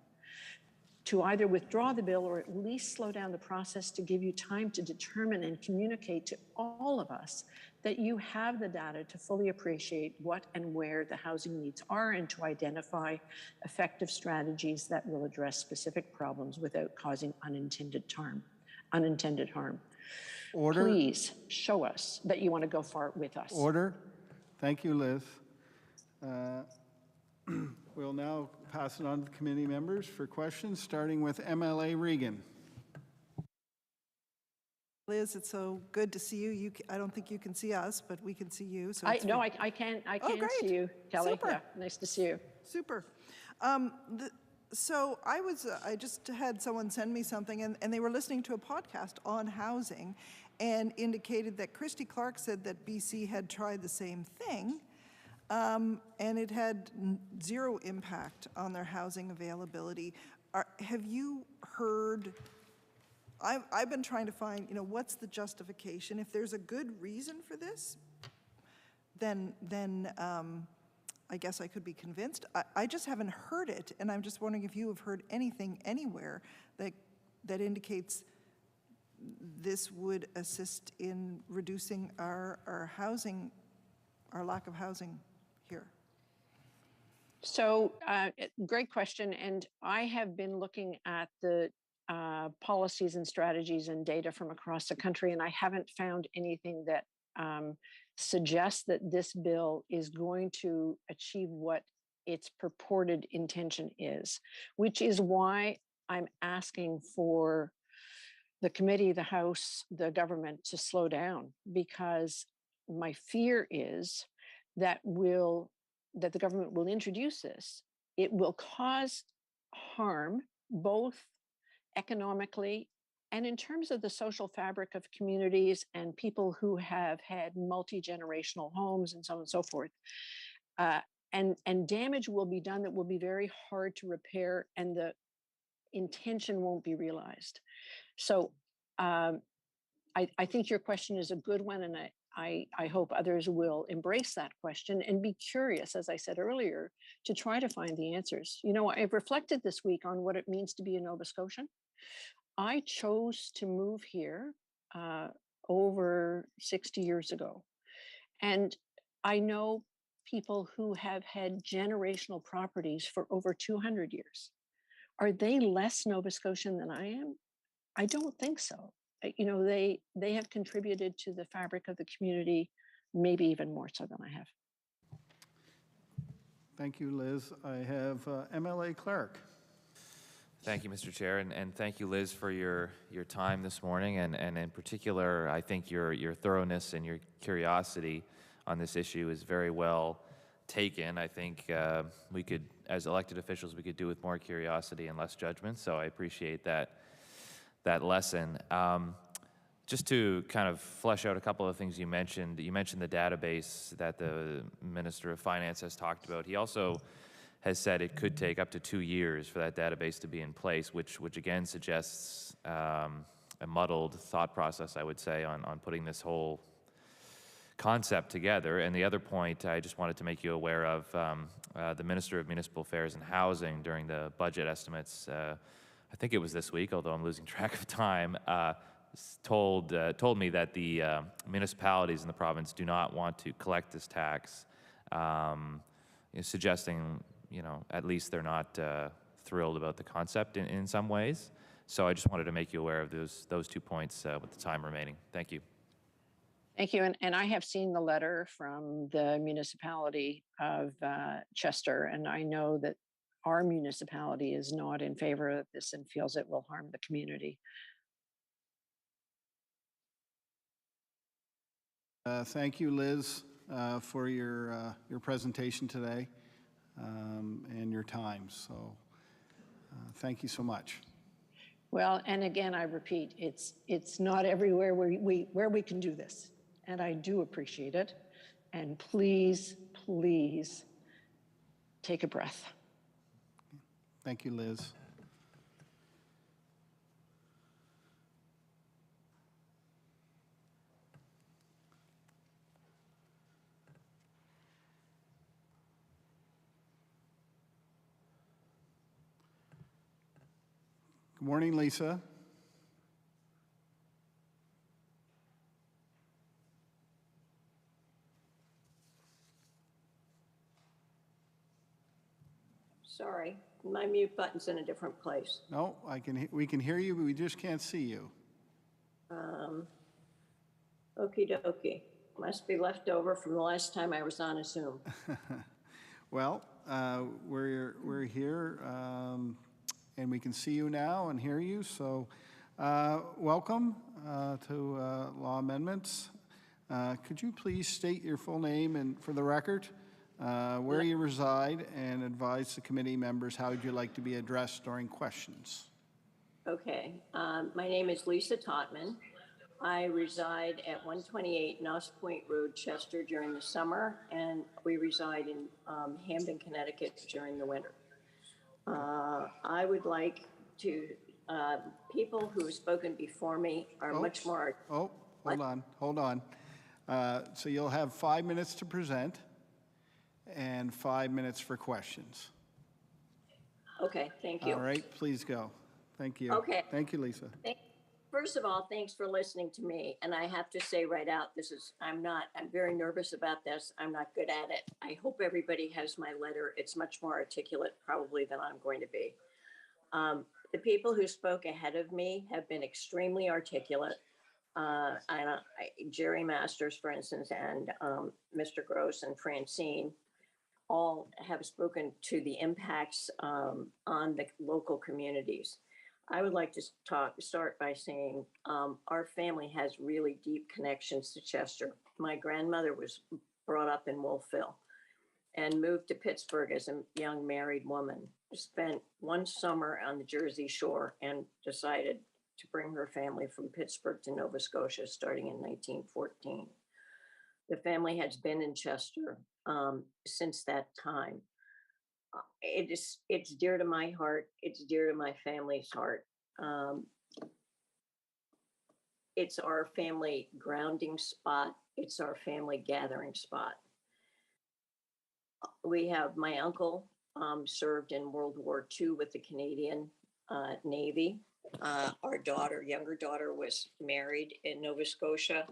to either withdraw the bill or at least slow down the process to give you time to determine and communicate to all of us that you have the data to fully appreciate what and where the housing needs are and to identify effective strategies that will address specific problems without causing unintended harm. Order. Please show us that you want to go far with us. Order. Thank you, Liz. We'll now pass it on to the committee members for questions, starting with MLA Regan. Liz, it's so good to see you. I don't think you can see us, but we can see you. So I can great. see you, Kelly. Super. Yeah, nice to see you. Super. So I just had someone send me something, and they were listening to a podcast on housing and indicated that Christy Clark said that BC had tried the same thing, and it had zero impact on their housing availability. Have you heard? I've been trying to find, what's the justification? If there's a good reason for this, then I guess I could be convinced. I just haven't heard it, and I'm just wondering if you have heard anything anywhere that indicates this would assist in reducing our housing, our lack of housing here. So, great question. And I have been looking at the policies and strategies and data from across the country, and I haven't found anything that suggests that this bill is going to achieve what its purported intention is, which is why I'm asking for the committee, the House, the government to slow down, because my fear is that the government will introduce this. It will cause harm, both economically and in terms of the social fabric of communities and people who have had multi-generational homes and so on and so forth. And damage will be done that will be very hard to repair, and the intention won't be realized. So I think your question is a good one, and I hope others will embrace that question and be curious, as I said earlier, to try to find the answers. I've reflected this week on what it means to be a Nova Scotian. I chose to move here over 60 years ago. And I know people who have had generational properties for over 200 years. Are they less Nova Scotian than I am? I don't think so. They have contributed to the fabric of the community, maybe even more so than I have. Thank you, Liz. I have MLA Clark. Thank you, Mr. Chair, and thank you, Liz, for your time this morning, and in particular, I think your thoroughness and your curiosity on this issue is very well taken. I think we could, as elected officials, we could do with more curiosity and less judgment, so I appreciate that lesson. Just to kind of flesh out a couple of things you mentioned the database that the Minister of Finance has talked about. He also has said it could take up to 2 years for that database to be in place, which again suggests a muddled thought process, I would say, on putting this whole concept together. And the other point I just wanted to make you aware of, the Minister of Municipal Affairs and Housing during the budget estimates, I think it was this week, although I'm losing track of time, told me that the municipalities in the province do not want to collect this tax, suggesting, at least they're not thrilled about the concept in some ways. So I just wanted to make you aware of those 2 points with the time remaining. Thank you. Thank you. And I have seen the letter from the municipality of Chester, and I know that our municipality is not in favor of this and feels it will harm the community. Thank you, Liz, for your presentation today and your time. So thank you so much. Well, and again, I repeat, it's not everywhere where we can do this, and I do appreciate it. And please, please take a breath. Thank you, Liz. Good morning, Lisa. Sorry, my mute button's in a different place. No, we can hear you, but we just can't see you. Okie dokie. Must be left over from the last time I was on a Zoom. Well, we're here, and we can see you now and hear you. So, welcome to Law Amendments. Could you please state your full name and, for the record, where you reside, and advise the committee members how would you like to be addressed during questions? Okay, my name is Lisa Totman. I reside at 128 Noss Point Road, Chester during the summer, and we reside in Hamden, Connecticut during the winter. I would like to, people who have spoken before me are much more. Oh, hold on. So you'll have 5 minutes to present and 5 minutes for questions. Okay, thank you. All right, please go. Thank you. Okay. Thank you, Lisa. First of all, thanks for listening to me. And I have to say right out, I'm very nervous about this. I'm not good at it. I hope everybody has my letter. It's much more articulate probably than I'm going to be. The people who spoke ahead of me have been extremely articulate. Jerry Masters, for instance, and Mr. Gross and Francine all have spoken to the impacts on the local communities. I would like to start by saying our family has really deep connections to Chester. My grandmother was brought up in Wolfville and moved to Pittsburgh as a young married woman. Spent one summer on the Jersey Shore and decided to bring her family from Pittsburgh to Nova Scotia starting in 1914. The family has been in Chester since that time. It's dear to my heart. It's dear to my family's heart. It's our family grounding spot. It's our family gathering spot. We have my uncle served in World War II with the Canadian Navy. Our younger daughter was married in Nova Scotia.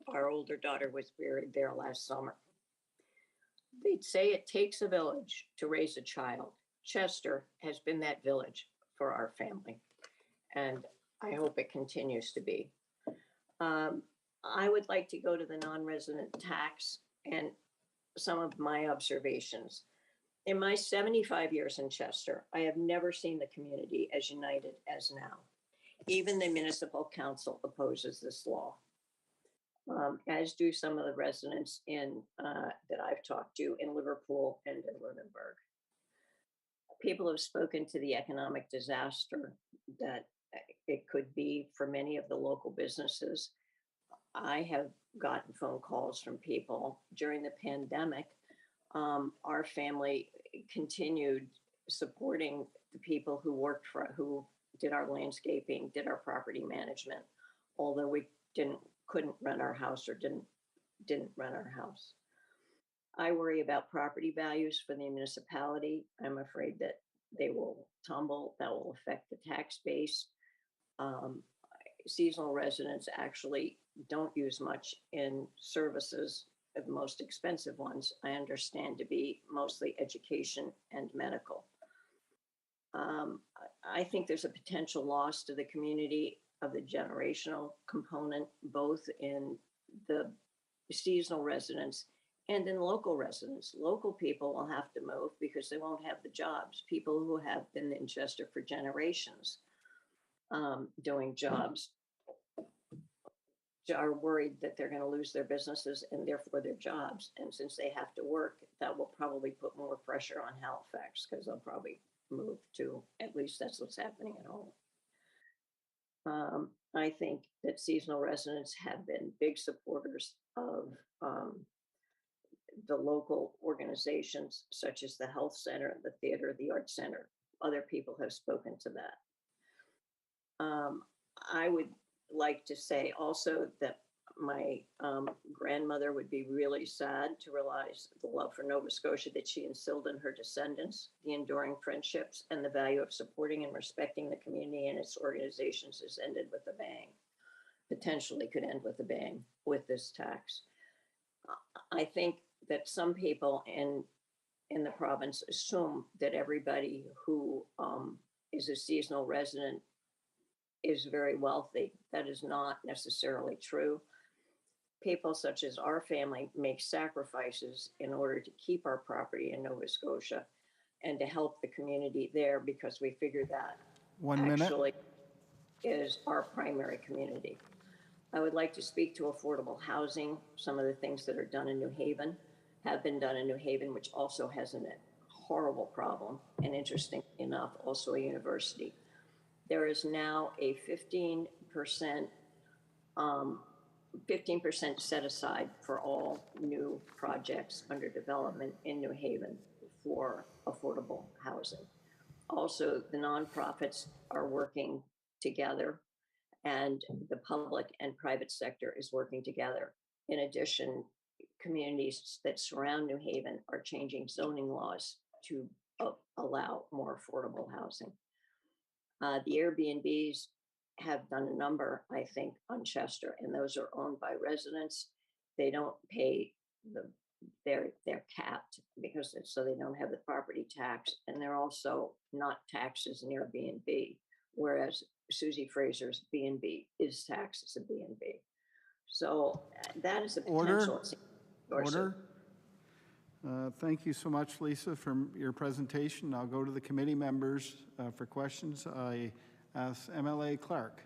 Our older daughter was buried there last summer. They'd say it takes a village to raise a child. Chester has been that village for our family, and I hope it continues to be. I would like to go to the non-resident tax and some of my observations. In my 75 years in Chester, I have never seen the community as united as now. Even the municipal council opposes this law, as do some of the residents that I've talked to in Liverpool and in Lunenburg. People have spoken to the economic disaster that it could be for many of the local businesses. I have gotten phone calls from people during the pandemic. Our family continued supporting the people who did our landscaping, did our property management, although we couldn't rent our house or didn't rent our house. I worry about property values for the municipality. I'm afraid that they will tumble. That will affect the tax base. Seasonal residents actually don't use much in services. The most expensive ones, I understand, to be mostly education and medical. I think there's a potential loss to the community of the generational component, both in the seasonal residents and in local residents. Local people will have to move because they won't have the jobs. People who have been in Chester for generations doing jobs are worried that they're going to lose their businesses and therefore their jobs. And since they have to work, that will probably put more pressure on Halifax because they'll probably move to, at least that's what's happening at home. I think that seasonal residents have been big supporters of the local organizations such as the health center, the theater, the art center. Other people have spoken to that. I would like to say also that my grandmother would be really sad to realize the love for Nova Scotia that she instilled in her descendants, the enduring friendships, and the value of supporting and respecting the community and its organizations has ended with a bang, potentially could end with a bang with this tax. I think that some people in the province assume that everybody who is a seasonal resident is very wealthy. That is not necessarily true. people such as our family make sacrifices in order to keep our property in Nova Scotia and to help the community there, because we figure that 1 minute. actually is our primary community. I would like to speak to affordable housing. Some of the things that are done in New Haven have been done in New Haven, which also has a horrible problem, and interestingly enough, also a university. There is now a 15% set aside for all new projects under development in New Haven for affordable housing. Also, the nonprofits are working together, and the public and private sector is working together. In addition, communities that surround New Haven are changing zoning laws to allow more affordable housing. The Airbnbs have done a number, I think, on Chester, and those are owned by residents. They don't pay they're capped because so they don't have the property tax, and they're also not taxed as an Airbnb, whereas Susie Fraser's B&B is taxed as a B&B. So that is a potential. Order. Thank you so much, Lisa, for your presentation. I'll go to the committee members for questions. I ask MLA Clark.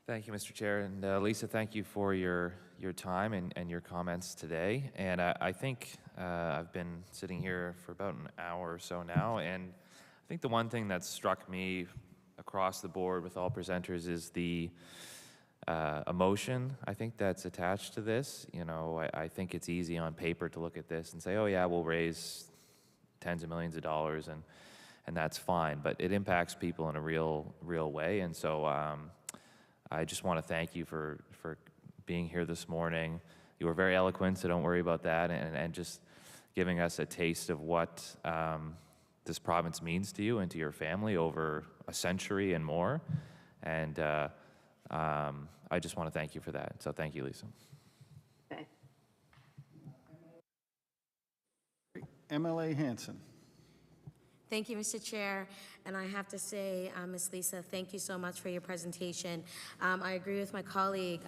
Thank you, Mr. Chair. And Lisa, thank you for your time and your comments today. And I think I've been sitting here for about an hour or so now, and I think the one thing that struck me across the board with all presenters is the emotion, I think, that's attached to this. You know, I think it's easy on paper to look at this and say, oh yeah, we'll raise tens of millions of dollars and that's fine, but it impacts people in a real way. And so I just want to thank you for being here this morning. You were very eloquent, so don't worry about that, and just giving us a taste of what this province means to you and to your family over a century and more. And I just want to thank you for that. So thank you, Lisa. Okay. MLA Hanson. Thank you, Mr. Chair. And I have to say, Ms. Lisa, thank you so much for your presentation. I agree with my colleague,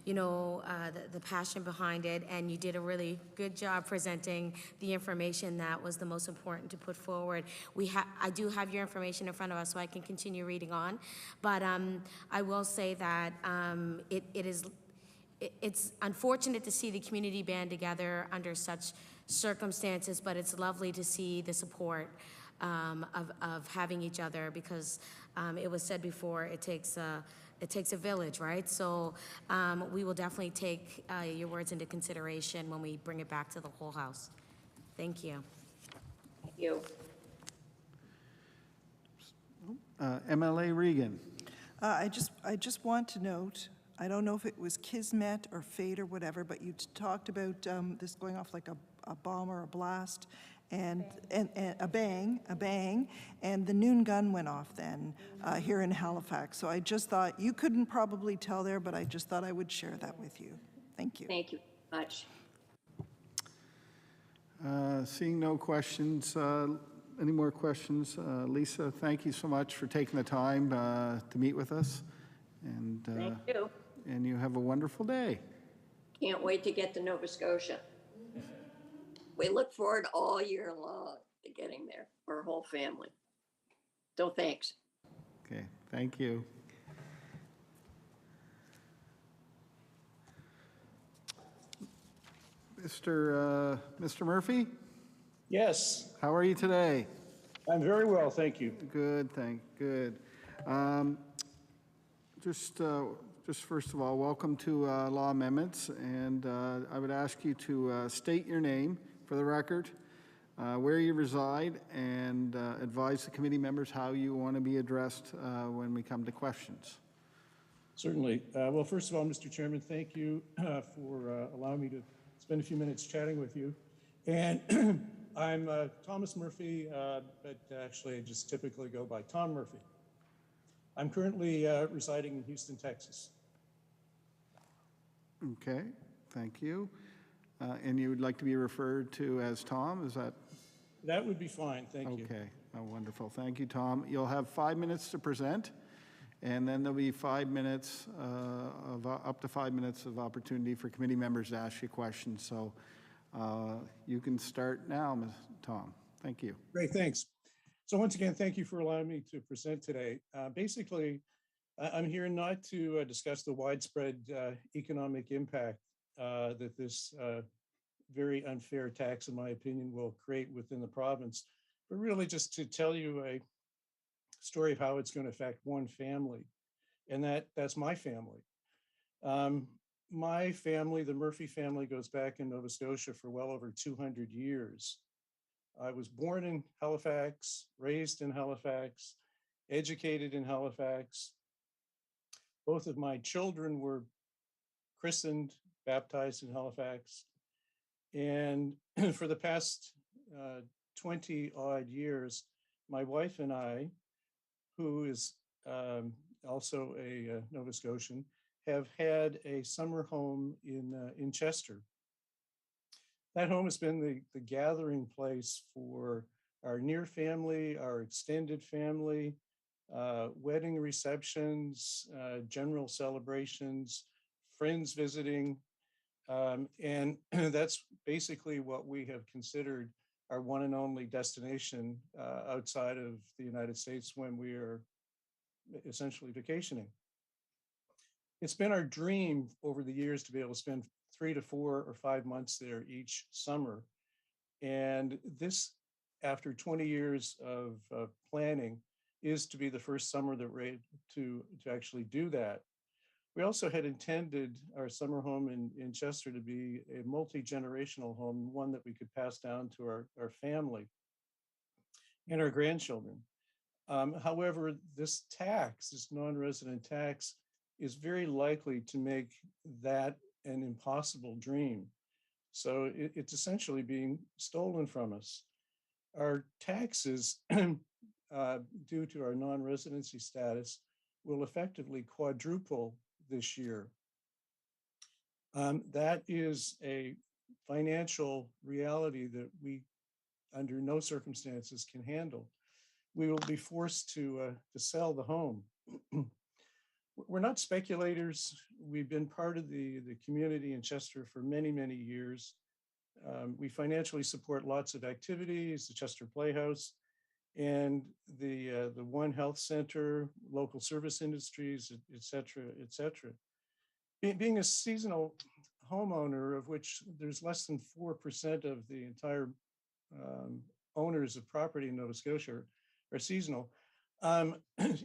the passion behind it, and you did a really good job presenting the information that was the most important to put forward. I do have your information in front of us, so I can continue reading on. But I will say that it's unfortunate to see the community band together under such circumstances, but it's lovely to see the support of having each other, because it was said before, it takes a village, right? So we will definitely take your words into consideration when we bring it back to the whole House. Thank you. Thank you. MLA Regan. I just want to note, I don't know if it was kismet or fate or whatever, but you talked about this going off like a bomb or a blast, and a bang, and the noon gun went off then here in Halifax. So I just thought, you couldn't probably tell there, but I just thought I would share that with you. Thank you. Thank you much. Seeing no questions, any more questions? Lisa, thank you so much for taking the time to meet with us. And, thank you. And you have a wonderful day. Can't wait to get to Nova Scotia. We look forward all year long to getting there, our whole family. So thanks. Okay, thank you. Mr. Murphy? Yes. How are you today? I'm very well, thank you. Good, good. Just first of all, welcome to Law Amendments, and I would ask you to state your name for the record, where you reside, and advise the committee members how you want to be addressed when we come to questions. Certainly. Well, first of all, Mr. Chairman, thank you for allowing me to spend a few minutes chatting with you. And I'm Thomas Murphy, but actually I just typically go by Tom Murphy. I'm currently residing in Houston, Texas. Okay, thank you. And you would like to be referred to as Tom, is that? That would be fine, thank you. Okay, wonderful. Thank you, Tom. You'll have 5 minutes to present, And then there'll be 5 minutes, up to 5 minutes of opportunity for committee members to ask you questions. So you can start now, Ms. Tom. Thank you. Great, thanks. So once again, thank you for allowing me to present today. Basically, I'm here not to discuss the widespread economic impact that this very unfair tax, in my opinion, will create within the province, but really just to tell you a story of how it's going to affect one family, and that's my family. My family, the Murphy family, goes back in Nova Scotia for well over 200 years. I was born in Halifax, raised in Halifax, educated in Halifax. Both of my children were christened, baptized in Halifax. And for the past 20 odd years, my wife and I, who is also a Nova Scotian, have had a summer home in Chester. That home has been the gathering place for our near family, our extended family, wedding receptions, general celebrations, friends visiting. And that's basically what we have considered our one and only destination outside of the United States when we are essentially vacationing. It's been our dream over the years to be able to spend 3 to 4 or 5 months there each summer. And this, after 20 years of planning, is to be the first summer that we're able to actually do that. We also had intended our summer home in Chester to be a multi-generational home, one that we could pass down to our family and our grandchildren. However, this tax, this non-resident tax, is very likely to make that an impossible dream. So it's essentially being stolen from us. Our taxes, due to our non-residency status, will effectively quadruple this year. That is a financial reality that we, under no circumstances, can handle. We will be forced to sell the home. We're not speculators. We've been part of the community in Chester for many, many years. We financially support lots of activities, the Chester Playhouse, and the One Health Center, local service industries, et cetera, et cetera. Being a seasonal homeowner, of which there's less than 4% of the entire owners of property in Nova Scotia are seasonal,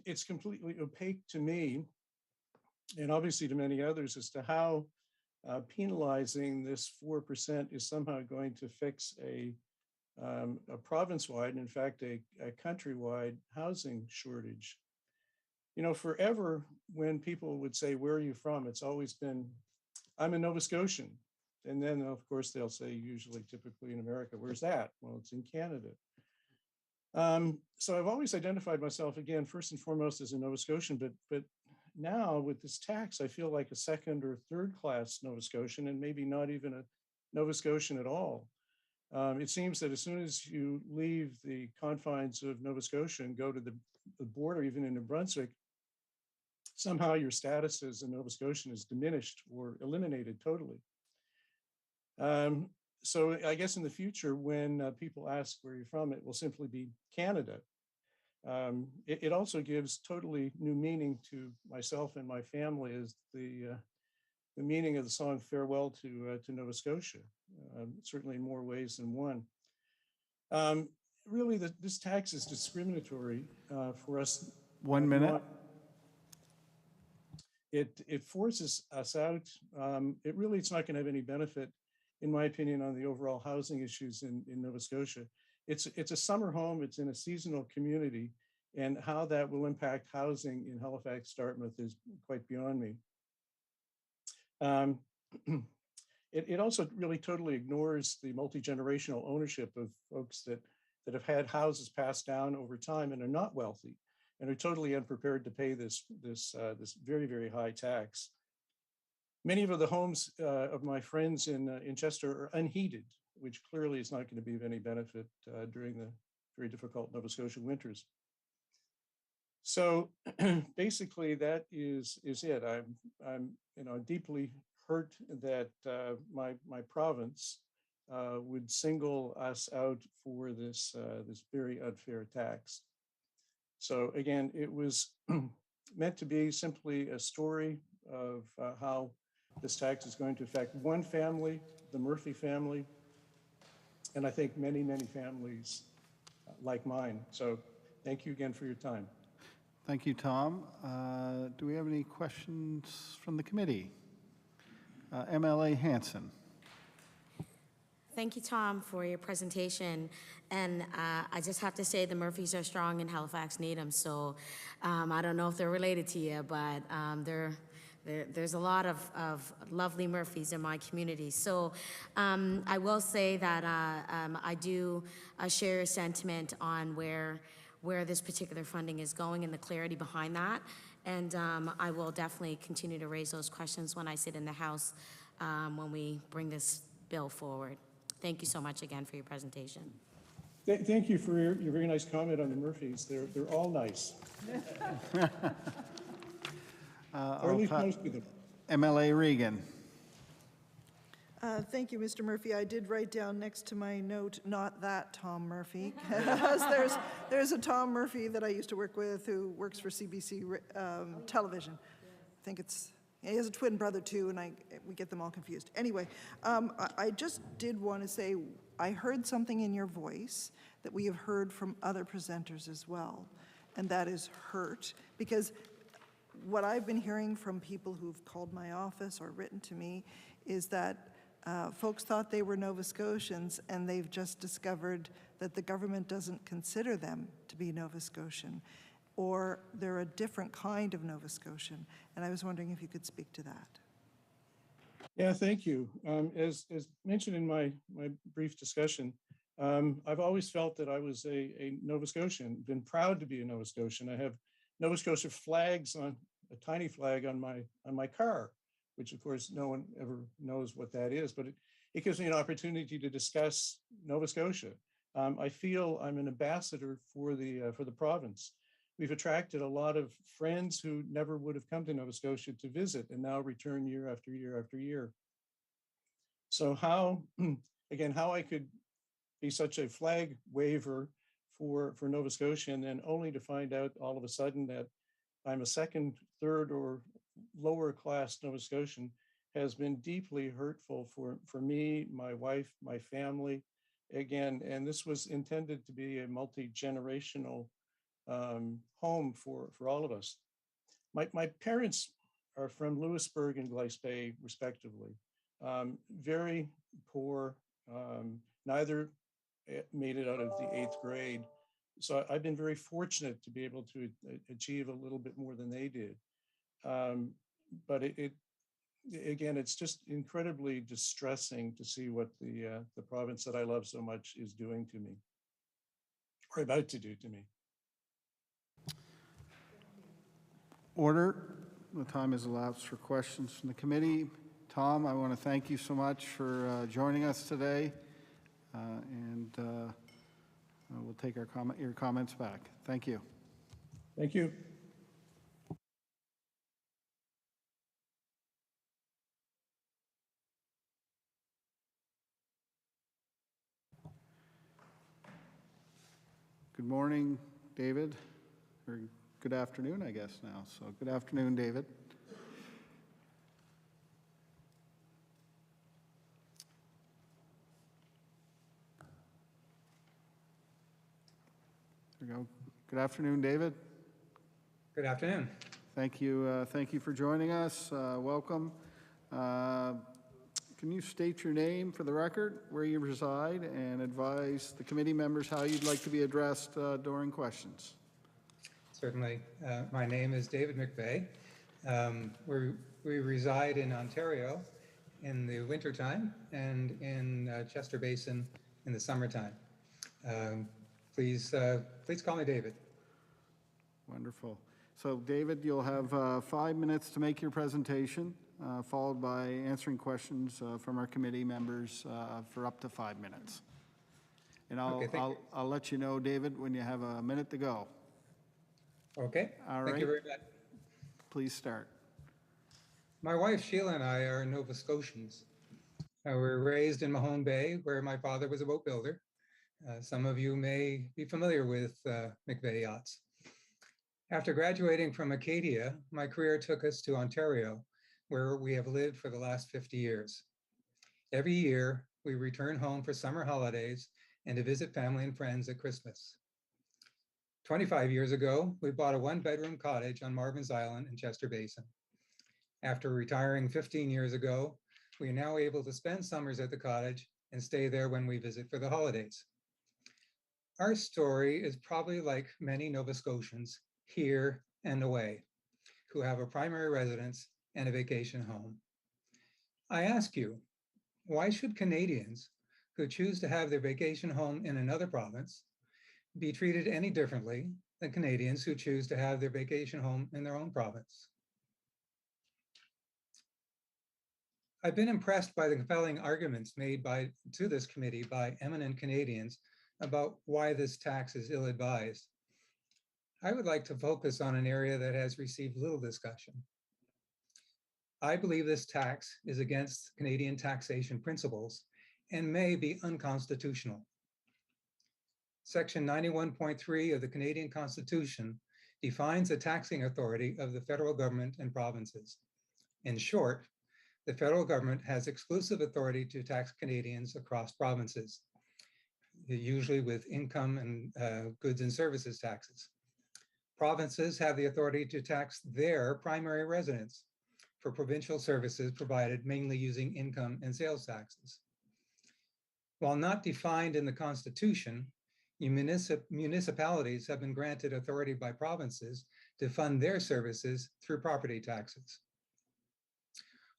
it's completely opaque to me, and obviously to many others, as to how penalizing this 4% is somehow going to fix a province-wide, in fact, a countrywide housing shortage. You know, forever when people would say, "Where are you from?" It's always been, "I'm a Nova Scotian." And then, of course, they'll say, usually, typically in America, "Where's that?" Well, it's in Canada. So I've always identified myself, again, first and foremost as a Nova Scotian, but now with this tax, I feel like a second or third class Nova Scotian, and maybe not even a Nova Scotian at all. It seems that as soon as you leave the confines of Nova Scotia and go to the border, even in New Brunswick, somehow your status as a Nova Scotian is diminished or eliminated totally. So I guess in the future, when people ask where you're from, it will simply be Canada. It also gives totally new meaning to myself and my family as the meaning of the song "Farewell to Nova Scotia," certainly in more ways than one. Really, this tax is discriminatory for us. 1 minute. It forces us out. It's not going to have any benefit, in my opinion, on the overall housing issues in Nova Scotia. It's a summer home, it's in a seasonal community, and how that will impact housing in Halifax, Dartmouth is quite beyond me. It also really totally ignores the multi-generational ownership of folks that have had houses passed down over time and are not wealthy and are totally unprepared to pay this very, very high tax. Many of the homes of my friends in Chester are unheated, which clearly is not going to be of any benefit during the very difficult Nova Scotia winters. So basically, that is it. I'm deeply hurt that my province would single us out for this very unfair tax. So again, it was meant to be simply a story of how this tax is going to affect one family, the Murphy family, and I think many, many families like mine. So thank you again for your time. Thank you, Tom. Do we have any questions from the committee? MLA Hanson. Thank you, Tom, for your presentation. And I just have to say the Murphys are strong and Halifax need them. So I don't know if they're related to you, but there's a lot of lovely Murphys in my community. So I will say that I do share your sentiment on where this particular funding is going and the clarity behind that. And I will definitely continue to raise those questions when I sit in the House when we bring this bill forward. Thank you so much again for your presentation. Thank you for your very nice comment on the Murphys. They're all nice. Or at least most of them. MLA Regan. Thank you, Mr. Murphy. I did write down next to my note, not that Tom Murphy. Because there's a Tom Murphy that I used to work with who works for CBC television. I think he has a twin brother too, and we get them all confused. Anyway, I just did want to say, I heard something in your voice that we have heard from other presenters as well, and that is hurt. Because what I've been hearing from people who've called my office or written to me is that folks thought they were Nova Scotians, and they've just discovered that the government doesn't consider them to be Nova Scotian, or they're a different kind of Nova Scotian. And I was wondering if you could speak to that. Yeah, thank you. As mentioned in my brief discussion, I've always felt that I was a Nova Scotian, been proud to be a Nova Scotian. I have Nova Scotia flags on a tiny flag on my car, which of course no one ever knows what that is, but it gives me an opportunity to discuss Nova Scotia. I feel I'm an ambassador for the province. We've attracted a lot of friends who never would have come to Nova Scotia to visit and now return year after year after year. So how I could be such a flag waver for Nova Scotia and then only to find out all of a sudden that I'm a second, third, or lower class Nova Scotian has been deeply hurtful for me, my wife, my family. Again, and this was intended to be a multi-generational home for all of us. My parents are from Lewisburg and Glace Bay, respectively. Very poor, neither made it out of the 8th grade. So I've been very fortunate to be able to achieve a little bit more than they did. But again, it's just incredibly distressing to see what the province that I love so much is doing to me, or about to do to me. Order. The time is elapsed for questions from the committee. Tom, I want to thank you so much for joining us today, and we'll take your comments back. Thank you. Thank you. Good morning, David, or good afternoon, I guess now. So good afternoon, David. There we go. Good afternoon, David. Good afternoon. Thank you for joining us. Welcome. Can you state your name for the record, where you reside, and advise the committee members how you'd like to be addressed during questions? Certainly. My name is David McVeigh. We reside in Ontario in the wintertime and in Chester Basin in the summertime. Please call me David. Wonderful. So David, you'll have 5 minutes to make your presentation, followed by answering questions from our committee members for up to 5 minutes. And I'll let you know, David, when you have a minute to go. Okay, All thank you right. very much. Please start. My wife Sheila and I are Nova Scotians. We were raised in Mahone Bay, where my father was a boat builder. Some of you may be familiar with McVeigh yachts. After graduating from Acadia, my career took us to Ontario, where we have lived for the last 50 years. Every year, we return home for summer holidays and to visit family and friends at Christmas. 25 years ago, we bought a one-bedroom cottage on Marvin's Island in Chester Basin. After retiring 15 years ago, we are now able to spend summers at the cottage and stay there when we visit for the holidays. Our story is probably like many Nova Scotians here and away who have a primary residence and a vacation home. I ask you, why should Canadians who choose to have their vacation home in another province be treated any differently than Canadians who choose to have their vacation home in their own province? I've been impressed by the compelling arguments made to this committee by eminent Canadians about why this tax is ill-advised. I would like to focus on an area that has received little discussion. I believe this tax is against Canadian taxation principles and may be unconstitutional. Section 91.3 of the Canadian Constitution defines the taxing authority of the federal government and provinces. In short, the federal government has exclusive authority to tax Canadians across provinces, usually with income and goods and services taxes. Provinces have the authority to tax their primary residents for provincial services provided mainly using income and sales taxes. While not defined in the Constitution, municipalities have been granted authority by provinces to fund their services through property taxes.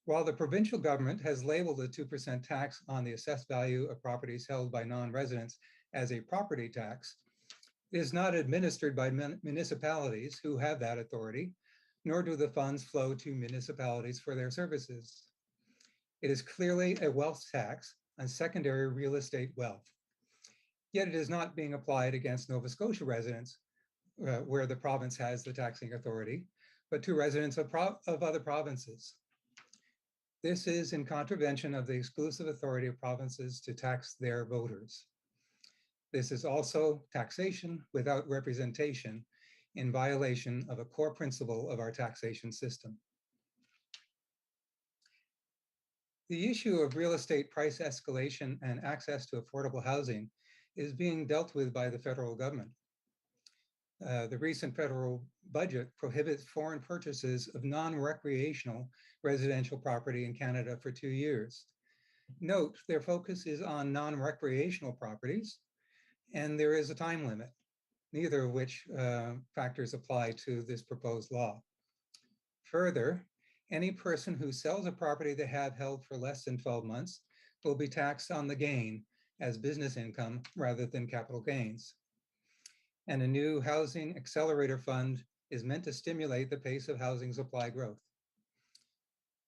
While the provincial government has labeled the 2% tax on the assessed value of properties held by non-residents as a property tax, it is not administered by municipalities who have that authority, nor do the funds flow to municipalities for their services. It is clearly a wealth tax on secondary real estate wealth. Yet it is not being applied against Nova Scotia residents, where the province has the taxing authority, but to residents of other provinces. This is in contravention of the exclusive authority of provinces to tax their voters. This is also taxation without representation, in violation of a core principle of our taxation system. The issue of real estate price escalation and access to affordable housing is being dealt with by the federal government. The recent federal budget prohibits foreign purchases of non-recreational residential property in Canada for 2 years. Note, their focus is on non-recreational properties, and there is a time limit, neither of which factors apply to this proposed law. Further, any person who sells a property they have held for less than 12 months will be taxed on the gain as business income rather than capital gains. And a new housing accelerator fund is meant to stimulate the pace of housing supply growth.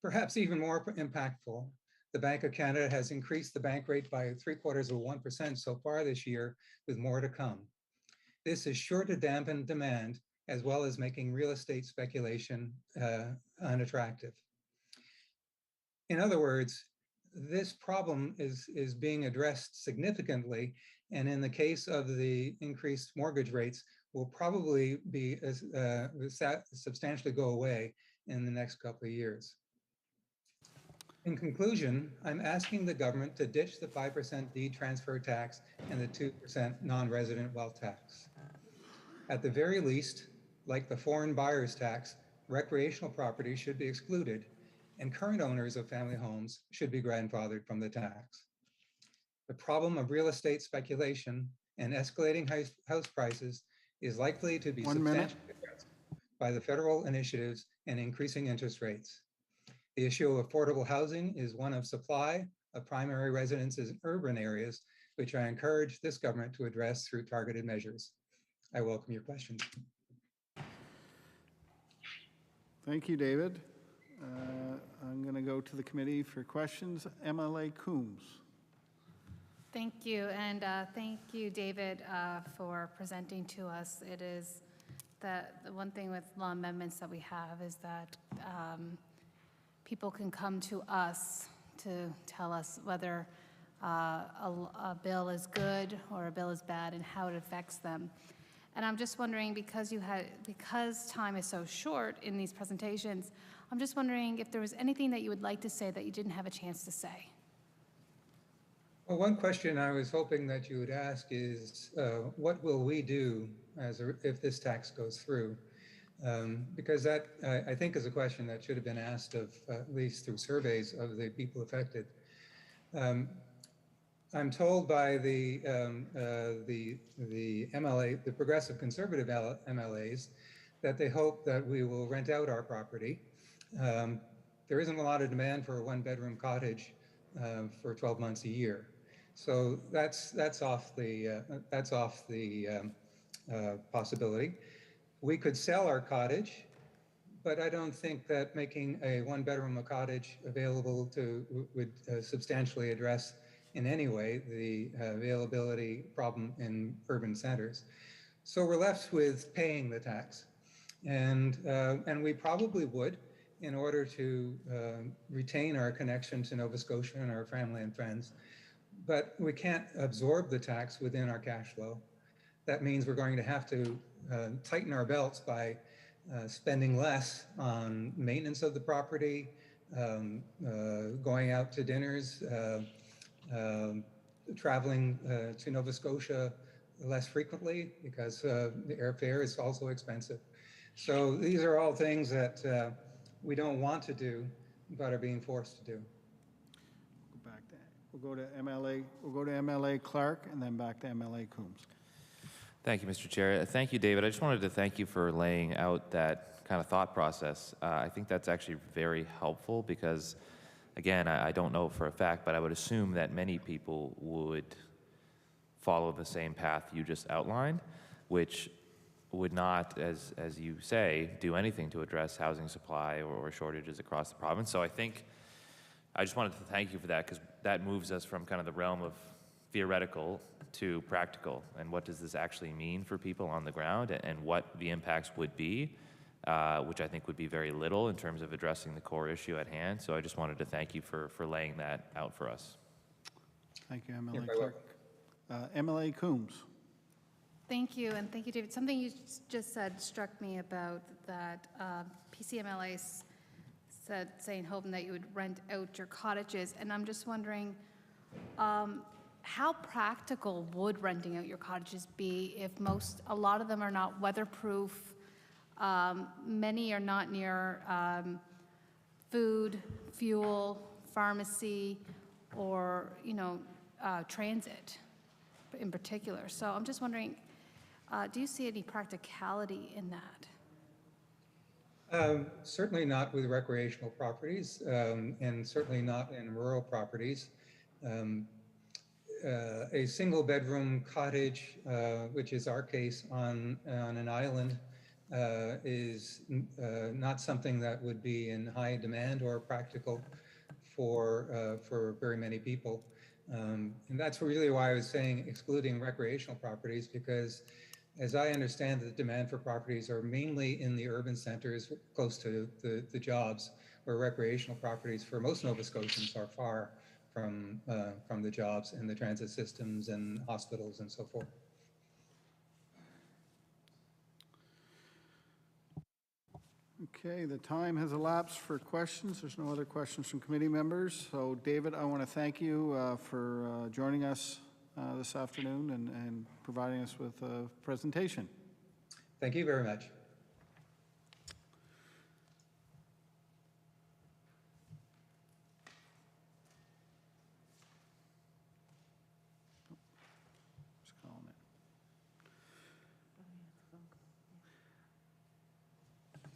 Perhaps even more impactful, the Bank of Canada has increased the bank rate by 0.75% so far this year, with more to come. This is sure to dampen demand, as well as making real estate speculation unattractive. In other words, this problem is being addressed significantly, and in the case of the increased mortgage rates, will probably be substantially go away in the next couple of years. In conclusion, I'm asking the government to ditch the 5% deed transfer tax and the 2% non-resident wealth tax. At the very least, like the foreign buyers tax, recreational property should be excluded, and current owners of family homes should be grandfathered from the tax. The problem of real estate speculation and escalating house prices is likely to be substantially addressed by the federal initiatives and increasing interest rates. The issue of affordable housing is one of supply of primary residences in urban areas, which I encourage this government to address through targeted measures. I welcome your questions. Thank you, David. I'm going to go to the committee for questions. MLA Coombs. Thank you, and thank you, David, for presenting to us. It is that the one thing with law amendments that we have is that people can come to us to tell us whether a bill is good or a bill is bad and how it affects them. And I'm just wondering, because time is so short in these presentations, I'm just wondering if there was anything that you would like to say that you didn't have a chance to say. Well, one question I was hoping that you would ask is, what will we do if this tax goes through? Because that, I think, is a question that should have been asked of, at least through surveys of the people affected. I'm told by the MLA, the Progressive Conservative MLAs, that they hope that we will rent out our property. There isn't a lot of demand for a one-bedroom cottage for 12 months a year. So that's off the possibility. We could sell our cottage, but I don't think that making a one-bedroom cottage available would substantially address in any way the availability problem in urban centers. So we're left with paying the tax, and we probably would, in order to retain our connection to Nova Scotia and our family and friends. But we can't absorb the tax within our cash flow. That means we're going to have to tighten our belts by spending less on maintenance of the property, going out to dinners, traveling to Nova Scotia less frequently, because the airfare is also expensive. So these are all things that we don't want to do, but are being forced to do. We'll go to MLA Clark and then back to MLA Coombs. Thank you, Mr. Chair. Thank you, David. I just wanted to thank you for laying out that kind of thought process. I think that's actually very helpful because, again, I don't know for a fact, but I would assume that many people would follow the same path you just outlined, which would not, as you say, do anything to address housing supply or shortages across the province. So I just wanted to thank you for that, because that moves us from kind of the realm of theoretical to practical, and what does this actually mean for people on the ground, and what the impacts would be, which I think would be very little in terms of addressing the core issue at hand. So I just wanted to thank you for laying that out for us. Thank you, MLA Clark. MLA Coombs. Thank you, and thank you, David. Something you just said struck me about that PCMLA saying, hoping that you would rent out your cottages, and I'm just wondering, how practical would renting out your cottages be if a lot of them are not weatherproof, many are not near food, fuel, pharmacy, or transit in particular. So I'm just wondering, do you see any practicality in that? Certainly not with recreational properties, and certainly not in rural properties. A single bedroom cottage, which is our case on an island, is not something that would be in high demand or practical for very many people. And that's really why I was saying excluding recreational properties, because as I understand, the demand for properties are mainly in the urban centers close to the jobs, where recreational properties for most Nova Scotians are far from the jobs and the transit systems and hospitals and so forth. Okay, the time has elapsed for questions. There's no other questions from committee members. So, David, I want to thank you for joining us this afternoon and providing us with a presentation. Thank you very much.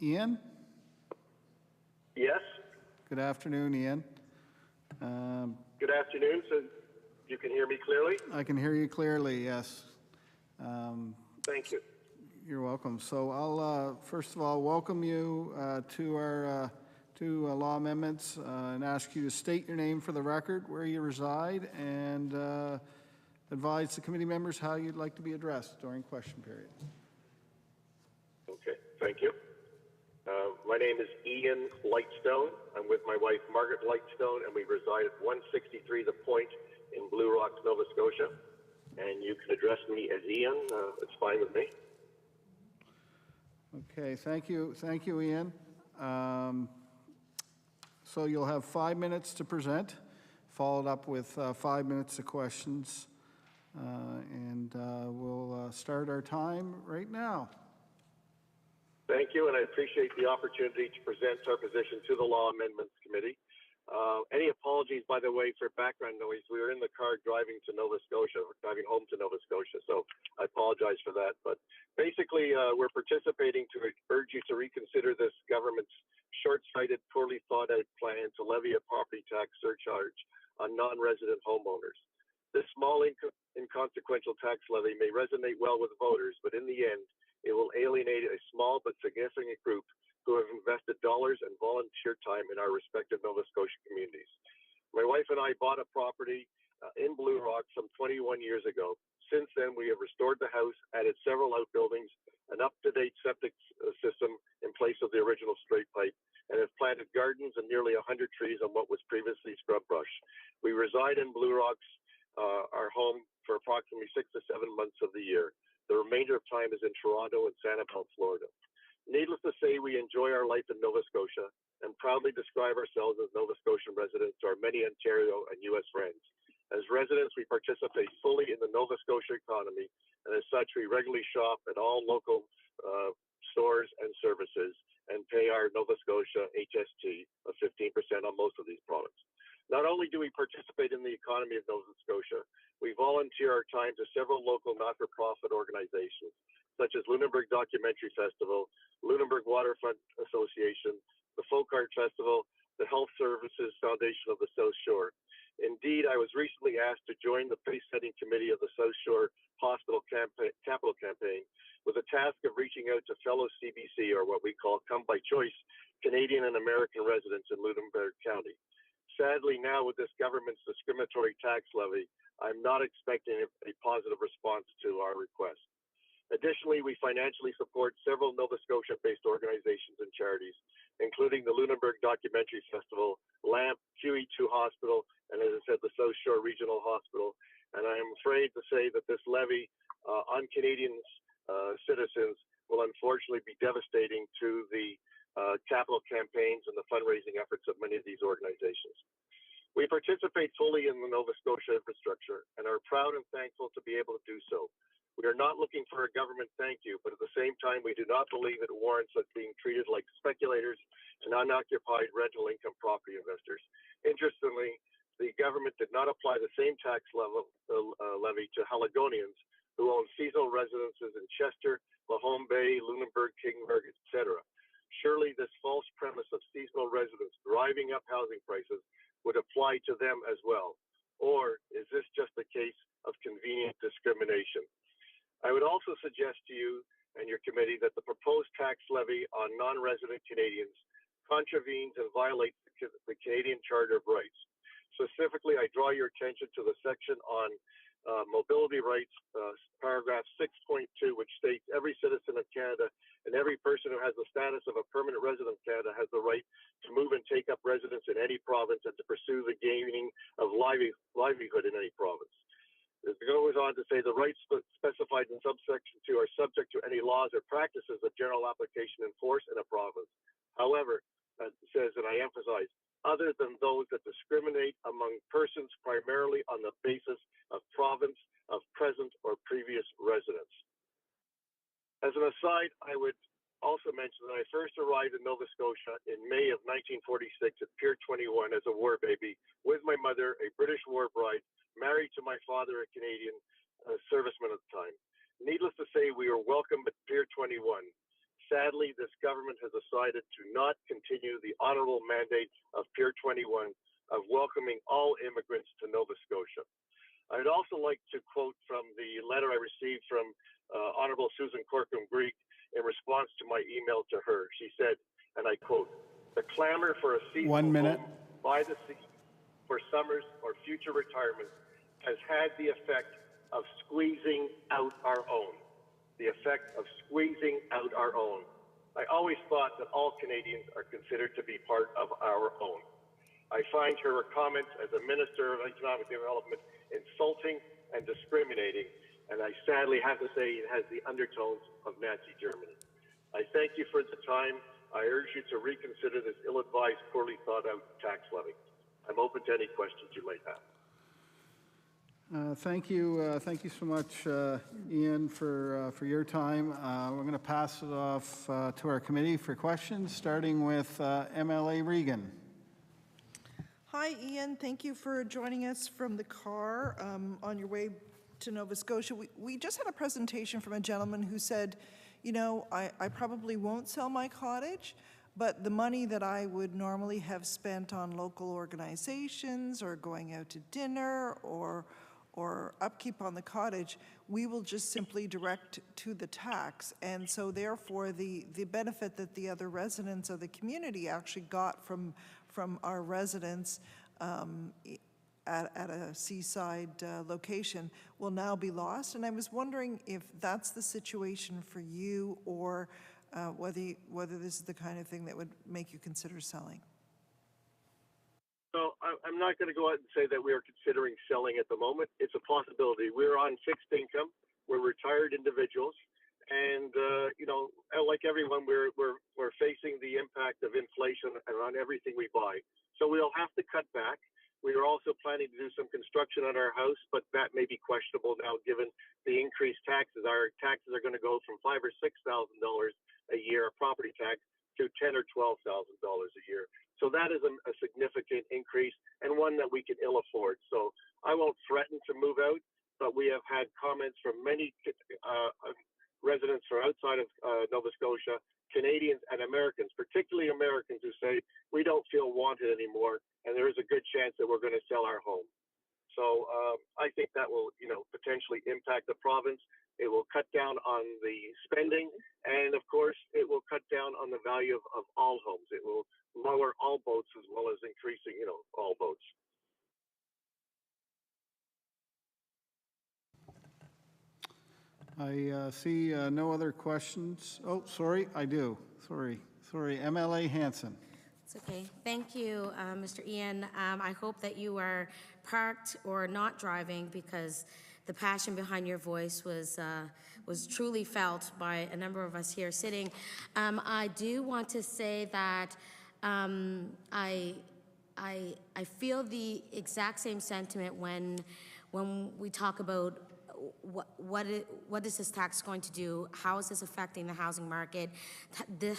Ian? Yes. Good afternoon, Ian. Good afternoon. So you can hear me clearly? I can hear you clearly, yes. Thank you. You're welcome. So I'll first of all welcome you to our two law amendments and ask you to state your name for the record, where you reside, and advise the committee members how you'd like to be addressed during question period. Okay. Thank you. My name is Ian Lightstone. I'm with my wife, Margaret Lightstone, and we reside at 163 The Point in Blue Rocks, Nova Scotia. And you can address me as Ian. It's fine with me. Okay, thank you, Ian. So you'll have 5 minutes to present, followed up with 5 minutes of questions, and we'll start our time right now. Thank you, and I appreciate the opportunity to present our position to the Law Amendments Committee. Any apologies, by the way, for background noise. We were in the car driving to Nova Scotia, driving home to Nova Scotia, so I apologize for that. But basically, we're participating to urge you to reconsider this government's short-sighted, poorly thought-out plan to levy a property tax surcharge on non-resident homeowners. This small, inconsequential tax levy may resonate well with voters, but in the end, it will alienate a small but significant group who have invested dollars and volunteer time in our respective Nova Scotia communities. My wife and I bought a property in Blue Rock some 21 years ago. Since then, we have restored the house, added several outbuildings, an up-to-date septic system in place of the original straight pipe, and have planted gardens and nearly 100 trees on what was previously scrub brush. We reside in Blue Rocks, our home, for approximately 6 to 7 months of the year. The remainder of time is in Toronto and Sanibel, Florida. Needless to say, we enjoy our life in Nova Scotia and proudly describe ourselves as Nova Scotian residents to our many Ontario and U.S. friends. As residents, we participate fully in the Nova Scotia economy, and as such, we regularly shop at all local stores and services and pay our Nova Scotia HST of 15% on most of these products. Not only do we participate in the economy of Nova Scotia, we volunteer our time to several local not-for-profit organizations, such as Lunenburg Documentary Festival, Lunenburg Waterfront Association, the Folk Art Festival, the Health Services Foundation of the South Shore. Indeed, I was recently asked to join the pace-setting committee of the South Shore Hospital Capital Campaign with the task of reaching out to fellow CBC, or what we call come by choice, Canadian and American residents in Lunenburg County. Sadly, now with this government's discriminatory tax levy, I'm not expecting a positive response to our request. Additionally, we financially support several Nova Scotia-based organizations and charities, including the Lunenburg Documentary Festival, LAMP, QE2 Hospital, and as I said, the South Shore Regional Hospital. And I am afraid to say that this levy on Canadian citizens will unfortunately be devastating to the capital campaigns and the fundraising efforts of many of these organizations. We participate fully in the Nova Scotia infrastructure and are proud and thankful to be able to do so. We are not looking for a government thank you, but at the same time, we do not believe it warrants us being treated like speculators and unoccupied rental income property investors. Interestingly, the government did not apply the same tax levy to Haligonians who own seasonal residences in Chester, Lahome Bay, Lunenburg, Kingburg, etc. Surely this false premise of seasonal residents driving up housing prices would apply to them as well. Or is this just a case of convenient discrimination? I would also suggest to you and your committee that the proposed tax levy on non-resident Canadians contravenes and violates the Canadian Charter of Rights. Specifically, I draw your attention to the section on mobility rights, paragraph 6.2, which states every citizen of Canada and every person who has the status of a permanent resident of Canada has the right to move and take up residence in any province and to pursue the gaining of livelihood in any province. It goes on to say the rights specified in subsection 2 are subject to any laws or practices of general application in force in a province. However, it says, and I emphasize, other than those that discriminate among persons primarily on the basis of province of present or previous residence. As an aside, I would also mention that I first arrived in Nova Scotia in May of 1946 at Pier 21 as a war baby with my mother, a British war bride, married to my father, a Canadian serviceman at the time. Needless to say, we were welcome at Pier 21. Sadly, this government has decided to not continue the honorable mandate of Pier 21 of welcoming all immigrants to Nova Scotia. I'd also like to quote from the letter I received from Honorable Susan Corkum-Greek in response to my email to her. She said, and I quote, "The clamor for a seasonal home by the sea for summers or future retirements has had the effect of squeezing out our own." The effect of squeezing out our own. I always thought that all Canadians are considered to be part of our own. I find her comments as a Minister of Economic Development insulting and discriminating, and I sadly have to say it has the undertones of Nazi Germany. I thank you for the time. I urge you to reconsider this ill-advised, poorly thought-out tax levy. I'm open to any questions you might have. Thank you so much, Ian, for your time. We're going to pass it off to our committee for questions, starting with MLA Regan. Hi, Ian. Thank you for joining us from the car on your way to Nova Scotia. We just had a presentation from a gentleman who said, you know, I probably won't sell my cottage, but the money that I would normally have spent on local organizations or going out to dinner or upkeep on the cottage, we will just simply direct to the tax. And so therefore, the benefit that the other residents of the community actually got from our residents at a seaside location will now be lost. And I was wondering if that's the situation for you, or whether this is the kind of thing that would make you consider selling. So I'm not going to go out and say that we are considering selling at the moment. It's a possibility. We're on fixed income. We're retired individuals, and you know, like everyone, we're facing the impact of inflation on everything we buy. So we'll have to cut back. We are also planning to do some construction on our house, but that may be questionable now given the increased taxes. Our taxes are going to go from $5,000 or $6,000 a year, a property tax, to $10,000 or $12,000 a year. So that is a significant increase, and one that we can ill afford. So I won't threaten to move out, but we have had comments from many residents from outside of Nova Scotia, Canadians and Americans, particularly Americans, who say we don't feel wanted anymore, and there is a good chance that we're going to sell our home. So I think that will, you know, potentially impact the province. It will cut down on the spending, and of course, it will cut down on the value of all homes. It will lower all boats as well as increasing, you know, all boats. I see no other questions. Oh, sorry, I do. Sorry, MLA Hanson. It's okay. Thank you, Mr. Ian. I hope that you are parked or not driving, because the passion behind your voice was truly felt by a number of us here sitting. I do want to say that I feel the exact same sentiment when we talk about what is this tax going to do? How is this affecting the housing market?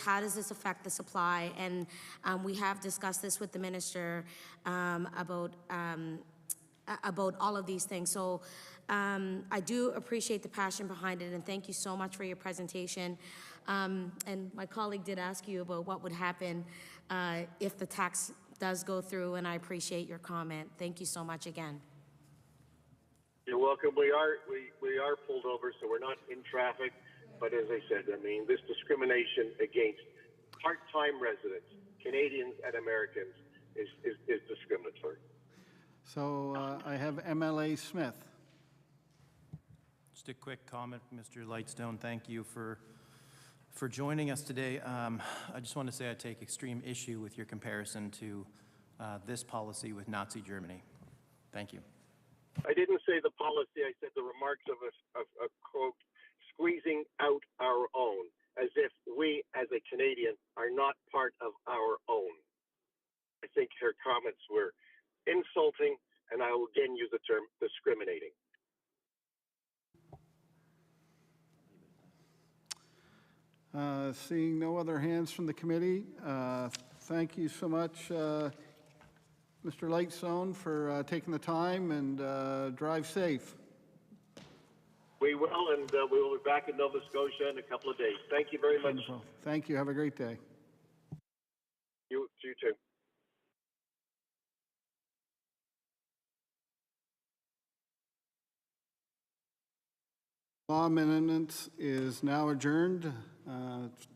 How does this affect the supply? And we have discussed this with the minister about all of these things. So I do appreciate the passion behind it, and thank you so much for your presentation. And my colleague did ask you about what would happen if the tax does go through, and I appreciate your comment. Thank you so much again. You're welcome. We are pulled over, so we're not in traffic. But as I said, I mean, this discrimination against part-time residents, Canadians and Americans, is discriminatory. So I have MLA Smith. Just a quick comment, Mr. Lightstone. Thank you for joining us today. I just want to say I take extreme issue with your comparison to this policy with Nazi Germany. Thank you. I didn't say the policy. I said the remarks of a quote, squeezing out our own, as if we, as a Canadian, are not part of our own. I think her comments were insulting, and I will again use the term discriminating. Seeing no other hands from the committee, thank you so much, Mr. Lightstone, for taking the time, and drive safe. We will, and we will be back in Nova Scotia in a couple of days. Thank you very much. Wonderful. Thank you. Have a great day. You too. Law amendment is now adjourned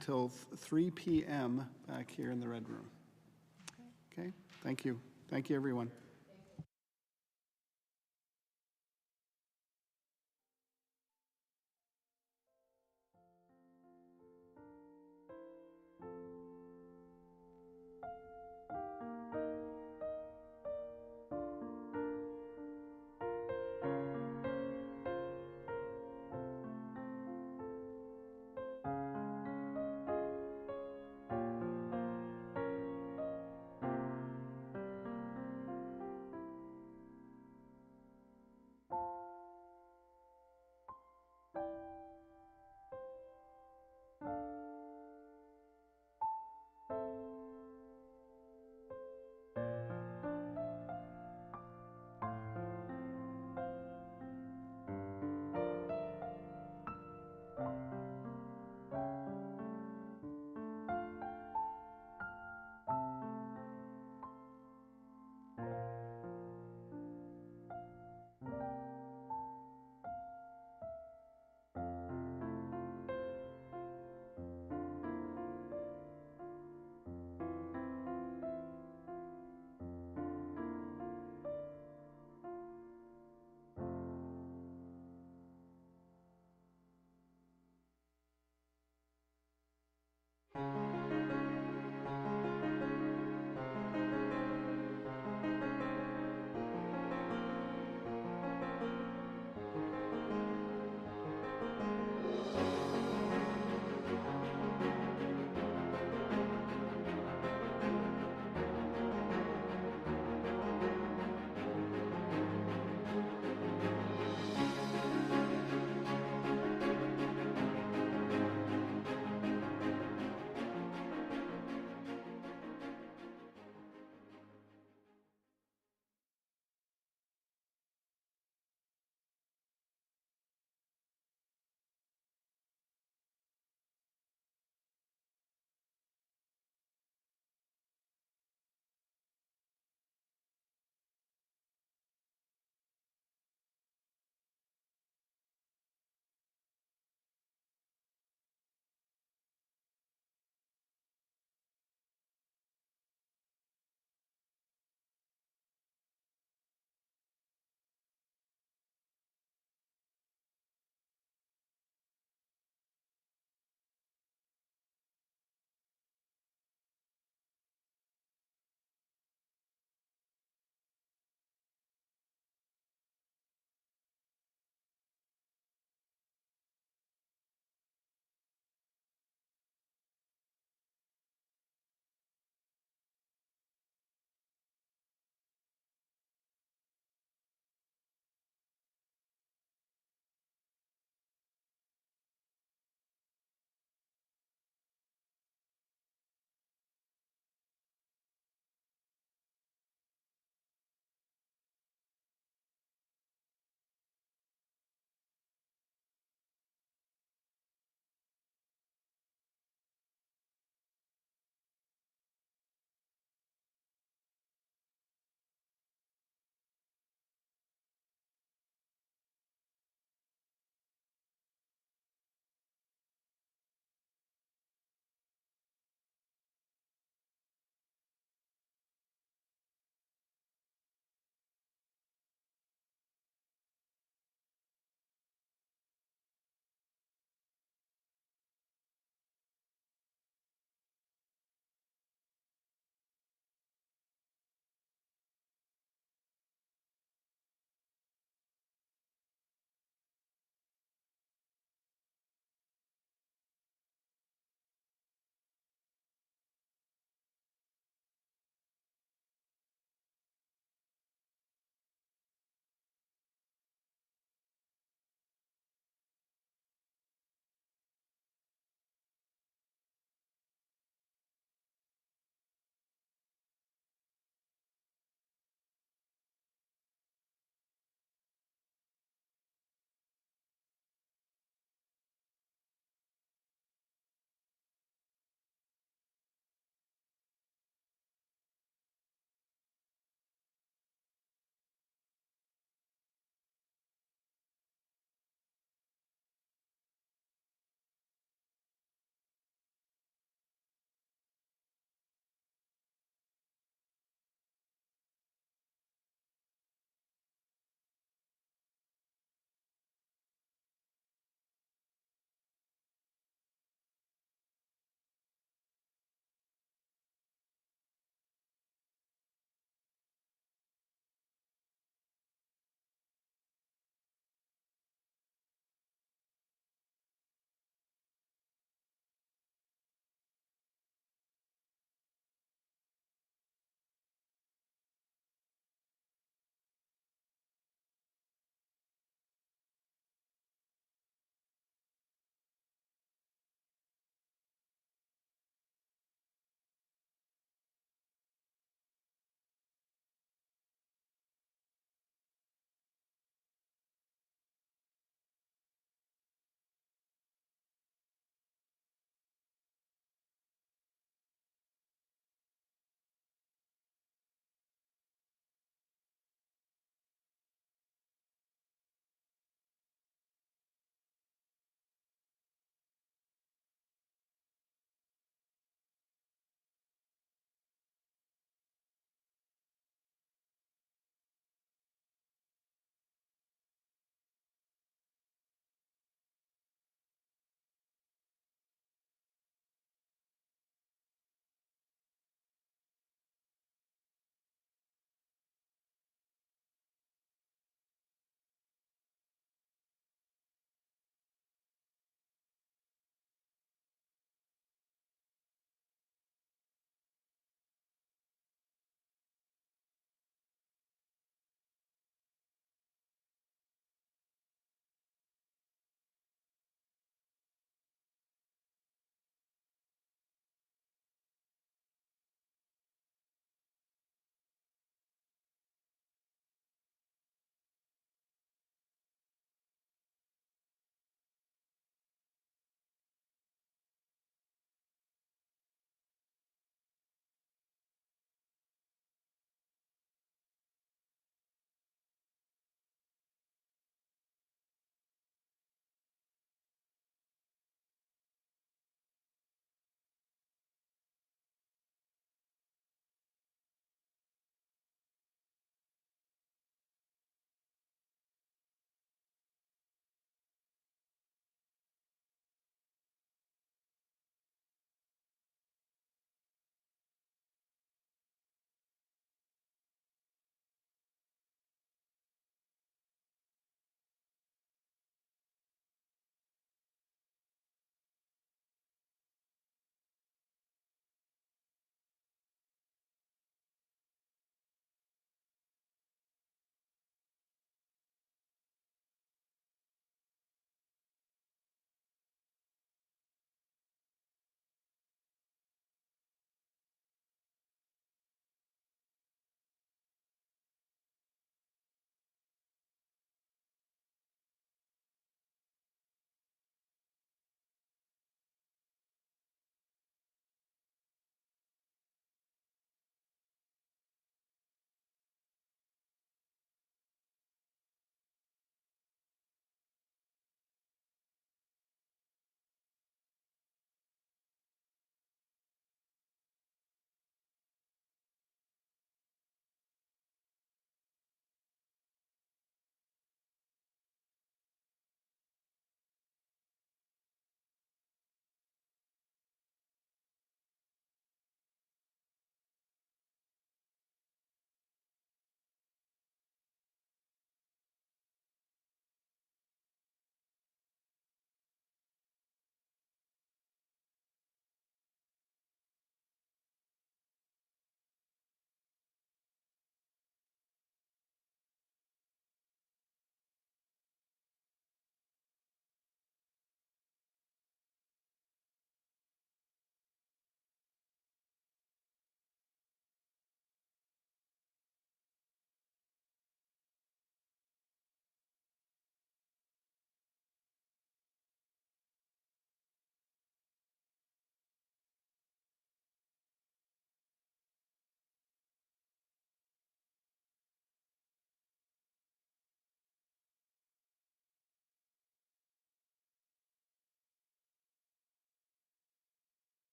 till 3 p.m. back here in the Red Room. Okay, thank you. Thank you, everyone.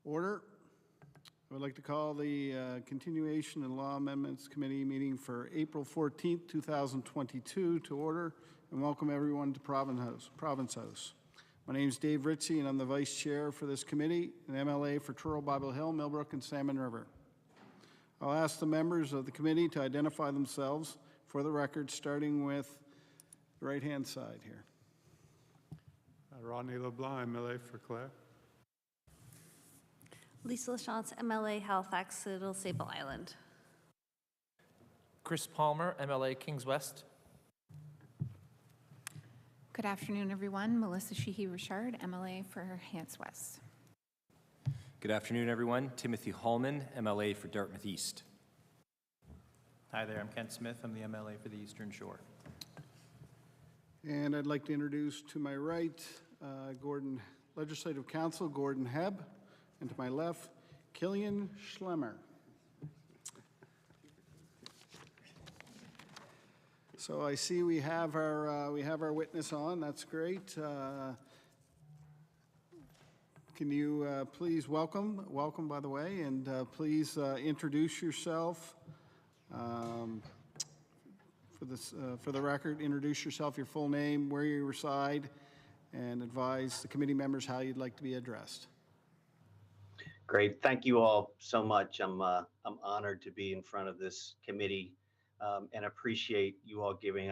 Order. I would like to call the Continuation and Law Amendments Committee meeting for April 14th, 2022 to order, and welcome everyone to Province House. My name is Dave Ritchie, and I'm the Vice Chair for this committee, an MLA for Truro, Bible Hill, Millbrook, and Salmon River. I'll ask the members of the committee to identify themselves for the record, starting with the right-hand side here. Rodney LeBlanc, MLA for Clare. Lisa LaChance, MLA Halifax, Little Sable Island. Chris Palmer, MLA Kings West. Good afternoon, everyone. Melissa Sheehy-Richard, MLA for Hants West. Good afternoon, everyone. Timothy Hallman, MLA for Dartmouth East. Hi there, I'm Kent Smith. I'm the MLA for the Eastern Shore. And I'd like to introduce to my right, Legislative Counsel Gordon Hebb, and to my left, Killian Schlemmer. So I see we have our witness on. That's great. Can you please welcome by the way, and please introduce yourself. For the record, introduce yourself, your full name, where you reside, and advise the committee members how you'd like to be addressed. Great. Thank you all so much. I'm honored to be in front of this committee and appreciate you all giving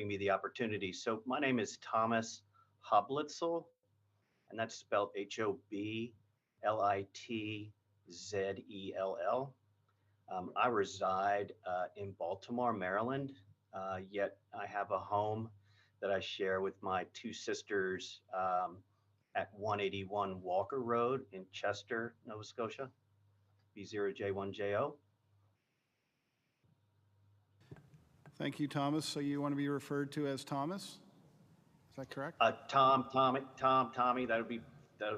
me the opportunity. So my name is Thomas Hoblitzel, and that's spelled Hoblitzell. I reside in Baltimore, Maryland, yet I have a home that I share with my two sisters at 181 Walker Road in Chester, Nova Scotia, B0J1JO. Thank you, Thomas. So you want to be referred to as Thomas? Is that correct? Tommy, that would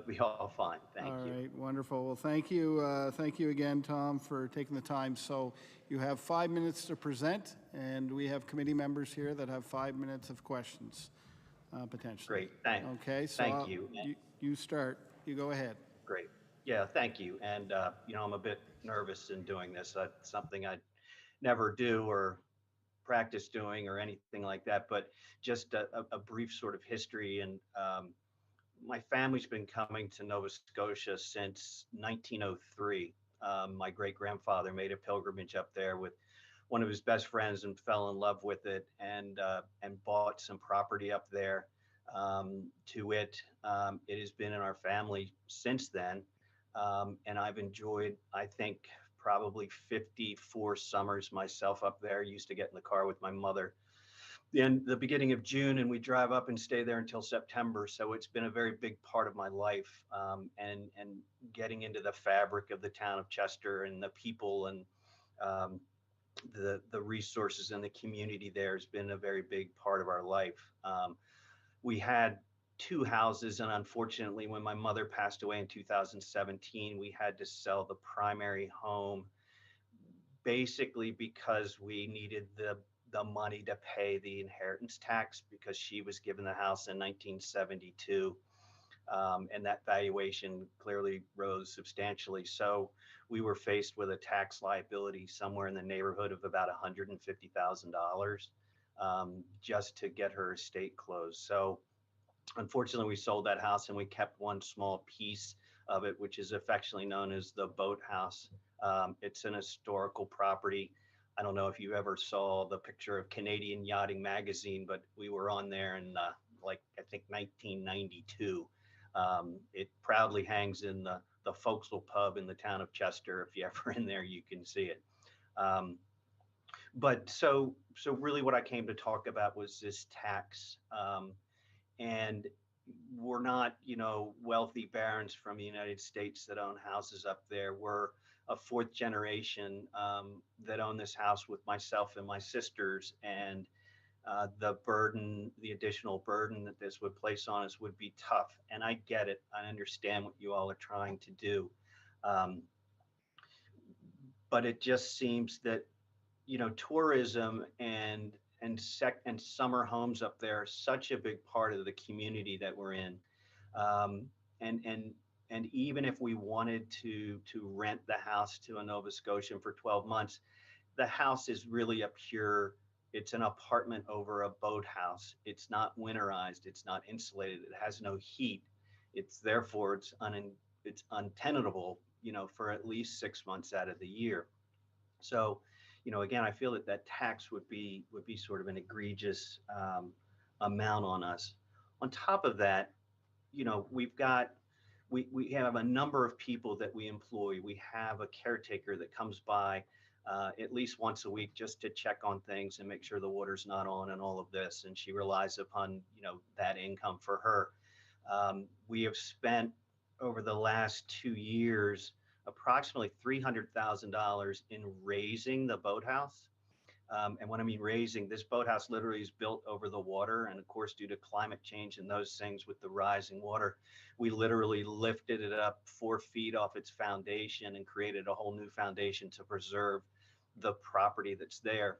be all fine. Thank you. All right, wonderful. Well, thank you again, Tom, for taking the time. So you have 5 minutes to present, and we have committee members here that have 5 minutes of questions, potentially. Great, thanks. Okay, so thank you. You start. You go ahead. Great. Yeah, thank you. And I'm a bit nervous in doing this. That's something I never do or practice doing or anything like that. But just a brief sort of history. And my family's been coming to Nova Scotia since 1903. My great-grandfather made a pilgrimage up there with one of his best friends and fell in love with it and bought some property up there. It has been in our family since then. And I've enjoyed, I think, probably 54 summers myself up there. Used to get in the car with my mother in the beginning of June, and we drive up and stay there until September. So it's been a very big part of my life, and getting into the fabric of the town of Chester and the people and the resources and the community there has been a very big part of our life. We had two houses, and unfortunately, when my mother passed away in 2017, we had to sell the primary home, basically because we needed the money to pay the inheritance tax because she was given the house in 1972. And that valuation clearly rose substantially. So we were faced with a tax liability somewhere in the neighborhood of about $150,000 just to get her estate closed. So unfortunately, we sold that house and we kept one small piece of it, which is affectionately known as the boathouse. It's an historical property. I don't know if you ever saw the picture of Canadian Yachting Magazine, but we were on there in I think 1992. It proudly hangs in the Folksville pub in the town of Chester. If you're ever in there, you can see it. But so really what I came to talk about was this tax. And we're not, wealthy barons from the United States that own houses up there. We're a fourth generation that own this house with myself and my sisters. And the additional burden that this would place on us would be tough. And I get it. I understand what you all are trying to do. But it just seems that, tourism and summer homes up there are such a big part of the community that we're in. And And even if we wanted to rent the house to a Nova Scotian for 12 months, the house is really it's an apartment over a boathouse. It's not winterized. It's not insulated. It has no heat. Therefore it's untenable, for at least 6 months out of the year. So, again, I feel that tax would be sort of an egregious amount on us. On top of that, we have a number of people that we employ. We have a caretaker that comes by at least once a week just to check on things and make sure the water's not on and all of this. And she relies upon, that income for her. We have spent over the last 2 years approximately $300,000 in raising the boathouse. And when I mean raising, this boathouse literally is built over the water. And of course, due to climate change and those things with the rising water, we literally lifted it up 4 feet off its foundation and created a whole new foundation to preserve the property that's there.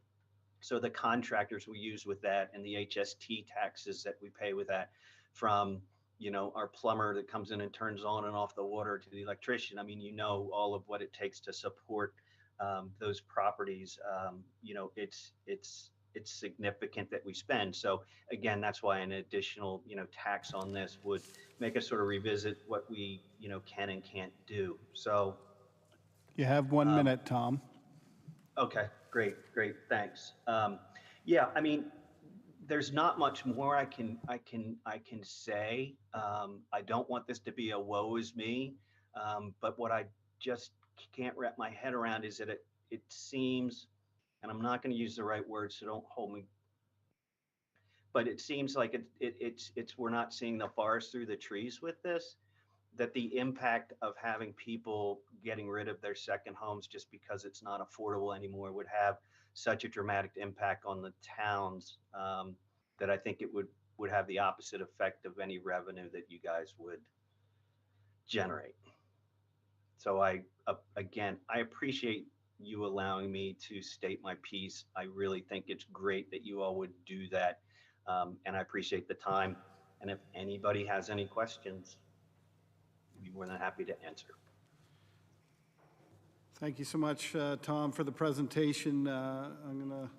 So the contractors we use with that and the HST taxes that we pay with that, from our plumber that comes in and turns on and off the water to the electrician. I mean, all of what it takes to support those properties. It's significant that we spend. So again, that's why an additional tax on this would make us sort of revisit what we can and can't do. So You have 1 minute, Tom. okay, great, thanks. Yeah, I mean, there's not much more I can say. I don't want this to be a woe is me, but what I just can't wrap my head around is that it seems, and I'm not going to use the right words, so don't hold me, but it seems like it's we're not seeing the forest through the trees with this. That the impact of having people getting rid of their second homes just because it's not affordable anymore would have such a dramatic impact on the towns that I think it would have the opposite effect of any revenue that you guys would generate. So again, I appreciate you allowing me to state my piece. I really think it's great that you all would do that. And I appreciate the time. And if anybody has any questions, I'd be more than happy to answer. Thank you so much, Tom, for the presentation. I'm going to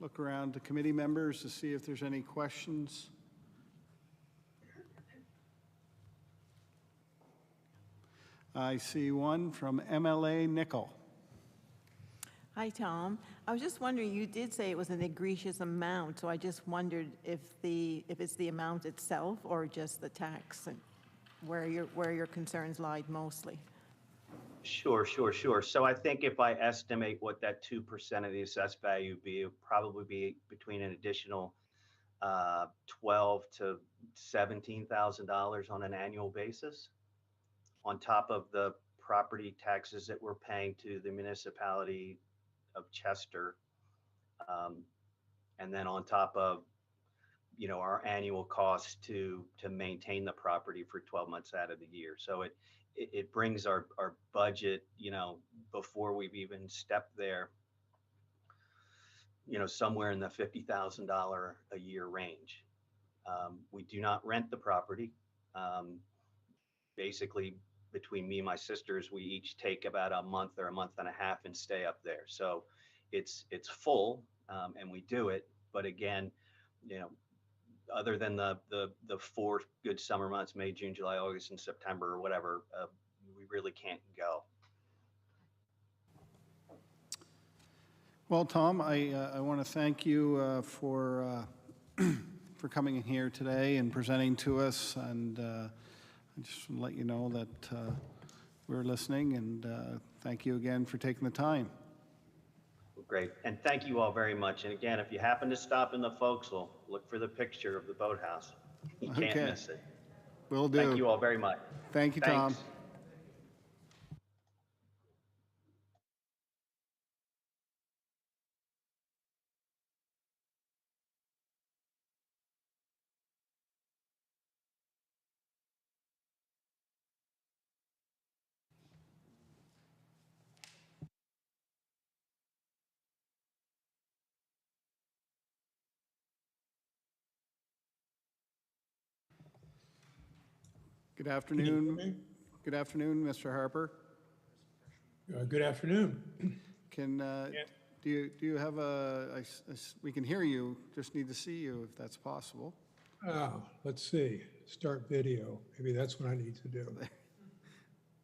look around to committee members to see if there's any questions. I see one from MLA Nickel. Hi, Tom. I was just wondering, you did say it was an egregious amount, so I just wondered if it's the amount itself or just the tax, and where your concerns lied mostly. Sure. So I think if I estimate what that 2% of the assessed value would be, it would probably be between an additional $12,000 to $17,000 on an annual basis, on top of the property taxes that we're paying to the municipality of Chester, and then on top of our annual cost to maintain the property for 12 months out of the year. So it brings our budget, before we've even stepped there, somewhere in the $50,000 a year range. We do not rent the property. Basically, between me and my sisters, we each take about a month or a month and a half and stay up there. So it's full, and we do it. But again, other than the 4 good summer months, May, June, July, August, and September, or whatever, we really can't go. Well, Tom, I want to thank you for coming in here today and presenting to us, and I just want to let you know that we're listening, and thank you again for taking the time. Great, and thank you all very much. And again, if you happen to stop in the Forecastle, look for the picture of the boathouse. You can't miss it. Will do. Thank you all very much. Thank you, Tom. Thanks. Good afternoon. Good afternoon, Mr. Harper. Good afternoon. Can, do you have we can hear you, just need to see you if that's possible. Let's see, start video. Maybe that's what I need to do.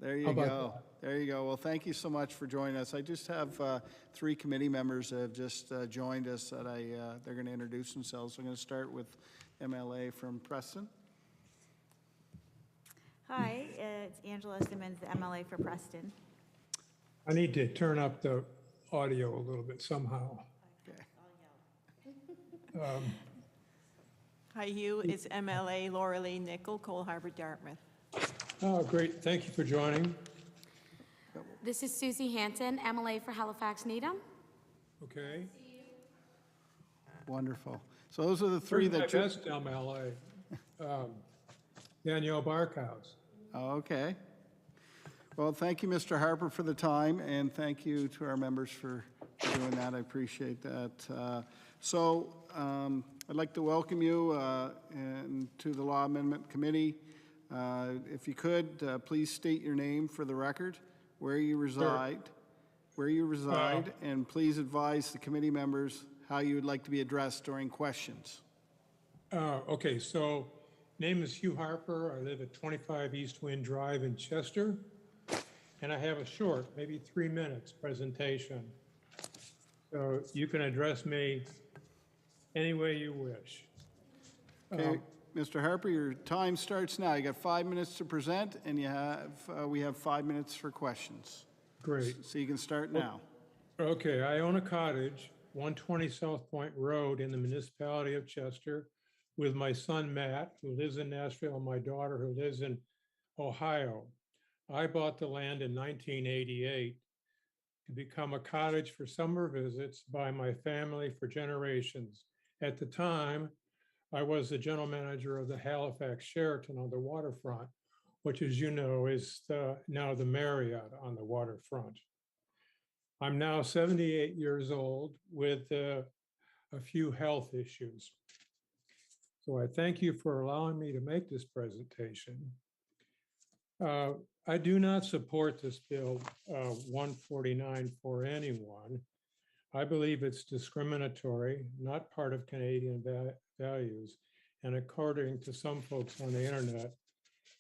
There you How about go. There you go. Well, thank you so much for joining us. I just have 3 committee members that have just joined us that they're going to introduce themselves. I'm going to start with MLA from Preston. Hi, it's Angela Simmons, the MLA for Preston. I need to turn up the audio a little bit somehow. Hi, Hugh. It's MLA Laura Lee Nickel, Cole Harbour, Dartmouth. Oh, great. Thank you for joining. This is Susie Hanson, MLA for Halifax Needham. Okay. Wonderful. So those are the 3 Where's that my best MLA? Danielle Barkhouse. Okay. Well, thank you, Mr. Harper, for the time, and thank you to our members for doing that. I appreciate that. I'd like to welcome you to the Law Amendment Committee. If you could, please state your name for the record, where you reside, and please advise the committee members how you would like to be addressed during questions. Okay, so name is Hugh Harper. I live at 25 East Wind Drive in Chester, and I have a short, maybe 3 minutes presentation. So you can address me any way you wish. Okay, Mr. Harper, your time starts now. You got 5 minutes to present, and we have 5 minutes for questions. Great. So you can start now. Okay, I own a cottage, 120 South Point Road in the municipality of Chester, with my son Matt, who lives in Nashville, and my daughter, who lives in Ohio. I bought the land in 1988 to become a cottage for summer visits by my family for generations. At the time, I was the general manager of the Halifax Sheraton on the waterfront, which, as you know, is now the Marriott on the waterfront. I'm now 78 years old with a few health issues. So I thank you for allowing me to make this presentation. I do not support this bill 149 for anyone. I believe it's discriminatory, not part of Canadian values, and according to some folks on the internet,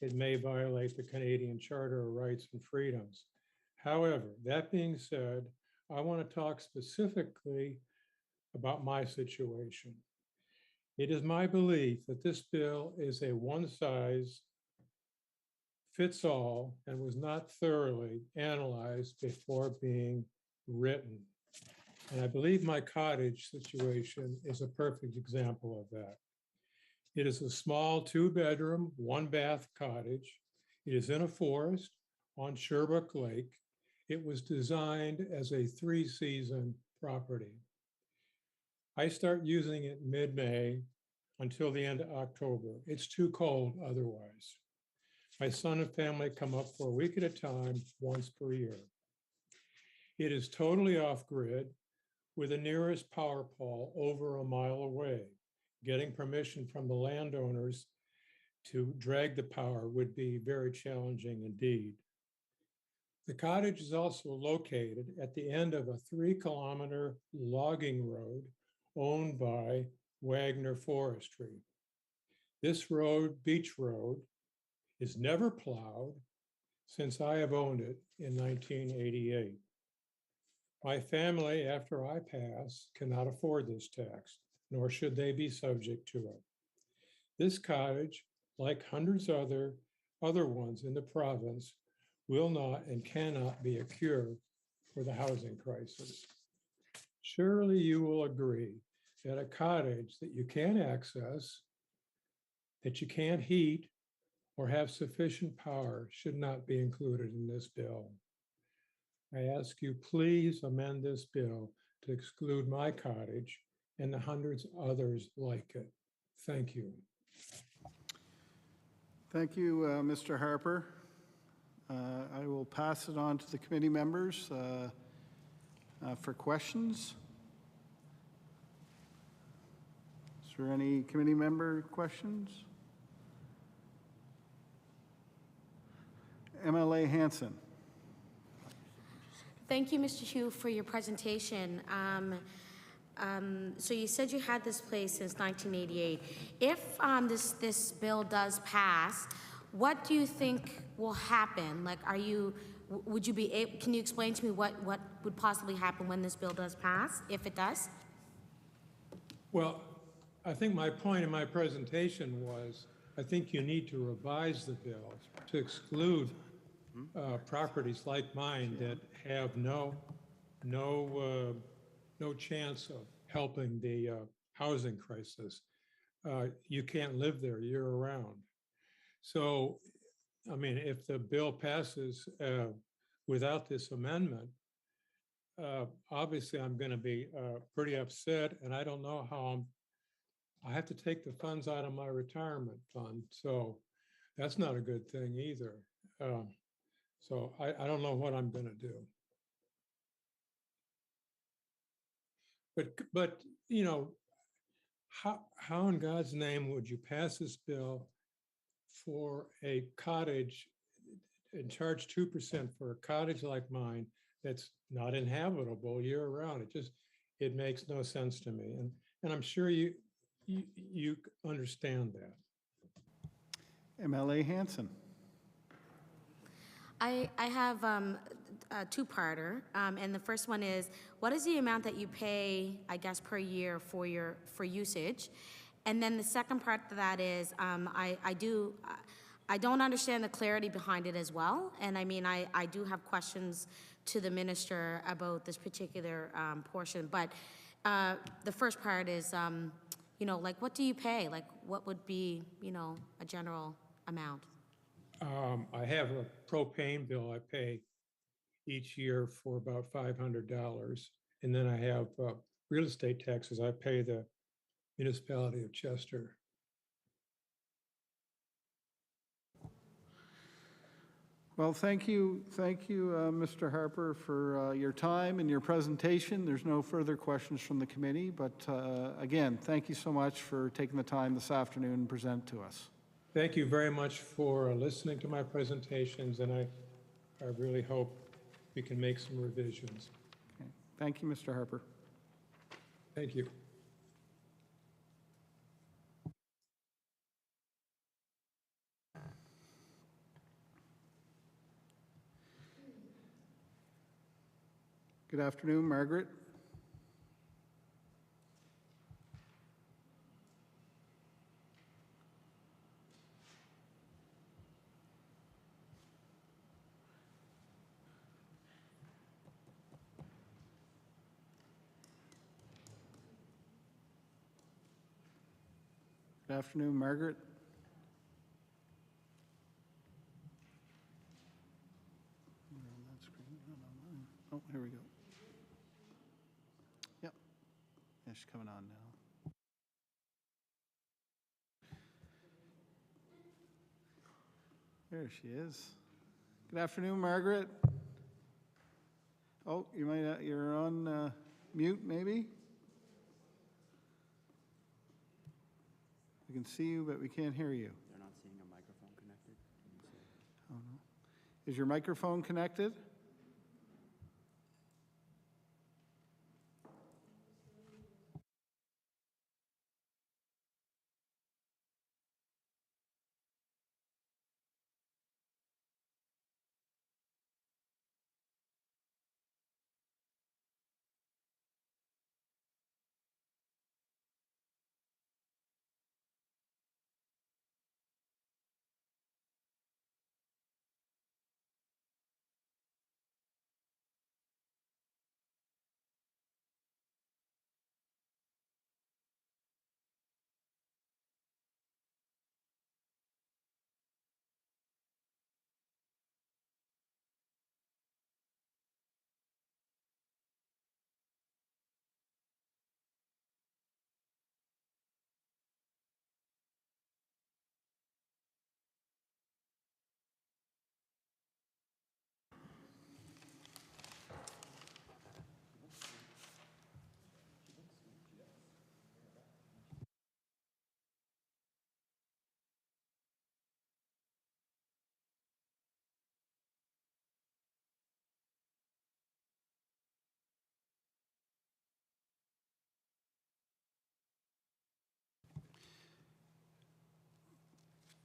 it may violate the Canadian Charter of Rights and Freedoms. However, that being said, I want to talk specifically about my situation. It is my belief that this bill is a one-size-fits-all and was not thoroughly analyzed before being written. And I believe my cottage situation is a perfect example of that. It is a small 2-bedroom, 1-bath cottage. It is in a forest on Sherbrooke Lake. It was designed as a 3-season property. I start using it mid-May until the end of October. It's too cold otherwise. My son and family come up for a week at a time, once per year. It is totally off-grid with the nearest power pole over a mile away. Getting permission from the landowners to drag the power would be very challenging indeed. The cottage is also located at the end of a 3-kilometer logging road owned by Wagner Forestry. This road, Beach Road, is never plowed since I have owned it in 1988. My family, after I pass, cannot afford this tax, nor should they be subject to it. This cottage, like hundreds other ones in the province, will not and cannot be a cure for the housing crisis. Surely you will agree that a cottage that you can't access, that you can't heat, or have sufficient power should not be included in this bill. I ask you, please amend this bill to exclude my cottage and the hundreds of others like it. Thank you. Thank you, Mr. Harper. I will pass it on to the committee members for questions. Is there any committee member questions? MLA Hanson. Thank you, Mr. Hugh, for your presentation. So you said you had this place since 1988. If this bill does pass, what do you think will happen? Like, would you be able, can you explain to me what would possibly happen when this bill does pass, if it does? Well, I think my point in my presentation was, I think you need to revise the bill to exclude properties like mine that have no chance of helping the housing crisis. You can't live there year-round. So, I mean, if the bill passes without this amendment, obviously I'm going to be pretty upset, and I don't know how I have to take the funds out of my retirement fund. So that's not a good thing either. So I don't know what I'm going to do. But you know, how in God's name would you pass this bill for a cottage and charge 2% for a cottage like mine that's not inhabitable year round? It makes no sense to me. And I'm sure you understand that. MLA Hanson. I have a two-parter, and the first one is, what is the amount that you pay, I guess, per year for usage? And then the second part to that is, I don't understand the clarity behind it as well, and I mean, I do have questions to the minister about this particular portion, but the first part is, you know, like, what do you pay? Like, what would be, you know, a general amount? I have a propane bill I pay each year for about $500. And then I have real estate taxes. I pay the municipality of Chester. Well, thank you, Mr. Harper, for your time and your presentation. There's no further questions from the committee, but again, thank you so much for taking the time this afternoon to present to us. Thank you very much for listening to my presentations, and I really hope we can make some revisions. Okay. Thank you, Mr. Harper. Thank you. Good afternoon, Margaret. Good afternoon, Margaret. Oh, here we go. Yep. Yeah, she's coming on now. There she is. Good afternoon, Margaret. Oh, you're on mute, maybe? We can see you, but we can't hear you. They're not seeing a microphone connected. Oh, no. Is your microphone connected?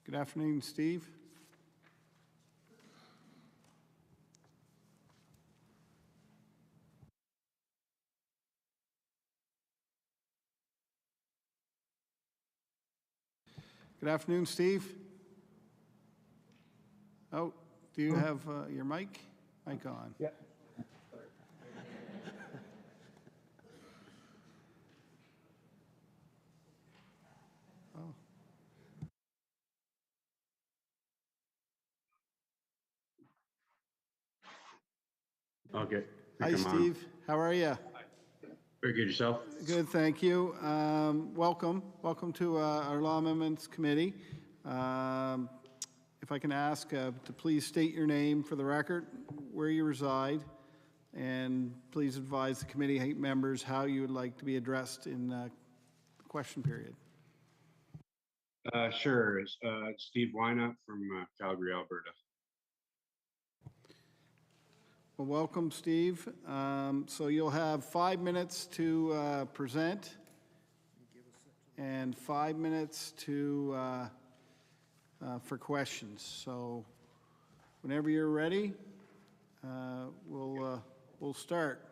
Good afternoon, Steve. Good afternoon, Steve. Oh, do you have your mic on? Yeah. Oh. Okay. Hi, Steve. How are you? Very good. Yourself? Good, thank you. Welcome to our Law Amendments Committee. If I can ask to please state your name for the record, where you reside, and please advise the committee members how you would like to be addressed in the question period. Sure. It's Steve Wynot from Calgary, Alberta. Well, welcome, Steve. So you'll have 5 minutes to present and 5 minutes to for questions. So whenever you're ready, we'll start.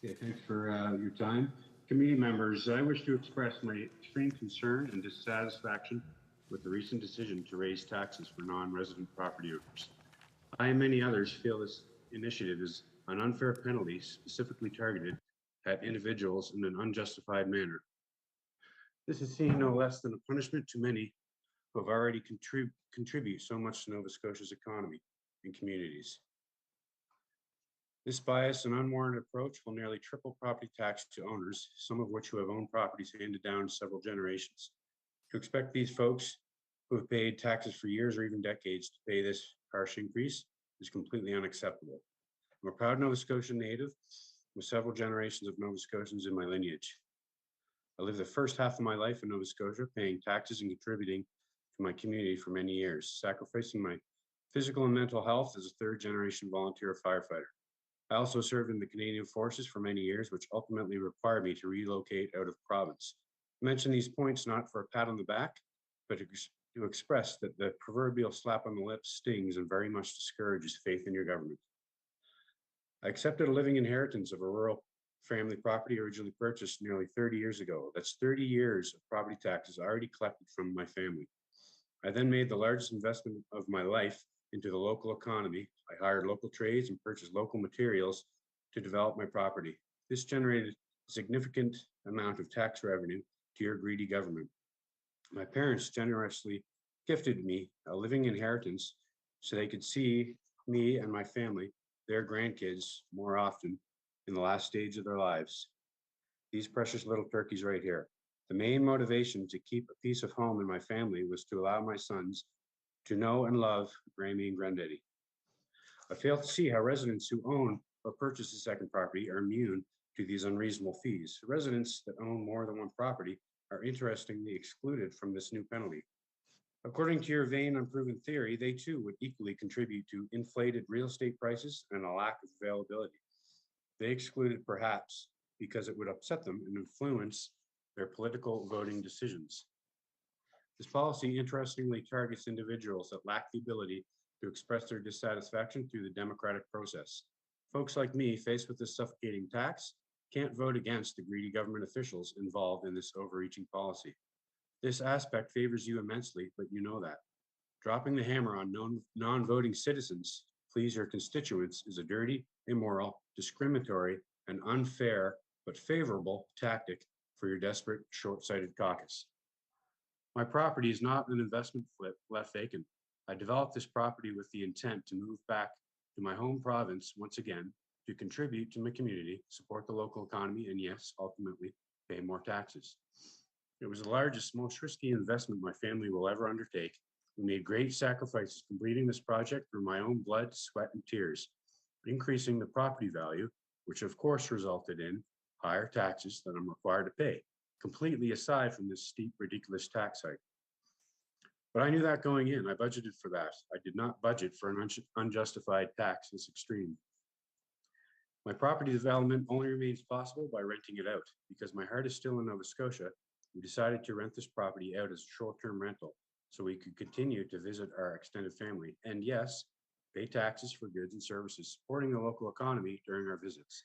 Okay, thanks for your time. Committee members, I wish to express my extreme concern and dissatisfaction with the recent decision to raise taxes for non-resident property owners. I and many others feel this initiative is an unfair penalty specifically targeted at individuals in an unjustified manner. This is seen no less than a punishment to many who have already contribute so much to Nova Scotia's economy and communities. This biased and unwarranted approach will nearly triple property tax to owners, some of which who have owned properties handed down several generations. To expect these folks who have paid taxes for years or even decades to pay this harsh increase is completely unacceptable. I'm a proud Nova Scotian native with several generations of Nova Scotians in my lineage. I lived the first half of my life in Nova Scotia, paying taxes and contributing to my community for many years, sacrificing my physical and mental health as a third-generation volunteer firefighter. I also served in the Canadian Forces for many years, which ultimately required me to relocate out of province. I mention these points not for a pat on the back, but to express that the proverbial slap on the lips stings and very much discourages faith in your government. I accepted a living inheritance of a rural family property originally purchased nearly 30 years ago. That's 30 years of property taxes already collected from my family. I then made the largest investment of my life into the local economy. I hired local trades and purchased local materials to develop my property. This generated a significant amount of tax revenue to your greedy government. My parents generously gifted me a living inheritance so they could see me and my family, their grandkids, more often in the last stage of their lives. These precious little turkeys right here. The main motivation to keep a piece of home in my family was to allow my sons to know and love Grammy and Granddaddy. I fail to see how residents who own or purchase a second property are immune to these unreasonable fees. Residents that own more than one property are interestingly excluded from this new penalty. According to your vain, unproven theory, they too would equally contribute to inflated real estate prices and a lack of availability. They excluded perhaps because it would upset them and influence their political voting decisions. This policy interestingly targets individuals that lack the ability to express their dissatisfaction through the democratic process. Folks like me, faced with this suffocating tax, can't vote against the greedy government officials involved in this overreaching policy. This aspect favors you immensely, but you know that. Dropping the hammer on non-voting citizens to please your constituents is a dirty, immoral, discriminatory, and unfair, but favorable tactic for your desperate, short-sighted caucus. My property is not an investment flip left vacant. I developed this property with the intent to move back to my home province once again, to contribute to my community, support the local economy, and yes, ultimately, pay more taxes. It was the largest, most risky investment my family will ever undertake. We made great sacrifices completing this project through my own blood, sweat, and tears, increasing the property value, which of course resulted in higher taxes that I'm required to pay, completely aside from this steep, ridiculous tax hike. But I knew that going in. I budgeted for that. I did not budget for an unjustified tax this extreme. My property development only remains possible by renting it out. Because my heart is still in Nova Scotia, we decided to rent this property out as a short-term rental so we could continue to visit our extended family, and yes, pay taxes for goods and services, supporting the local economy during our visits.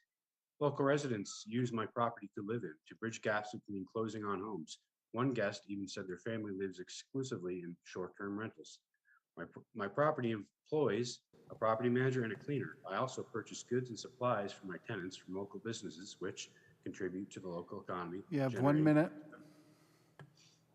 Local residents use my property to live in, to bridge gaps between closing on homes. One guest even said their family lives exclusively in short-term rentals. My property employs a property manager and a cleaner. I also purchase goods and supplies for my tenants from local businesses, which contribute to the local economy. You have 1 generating- minute.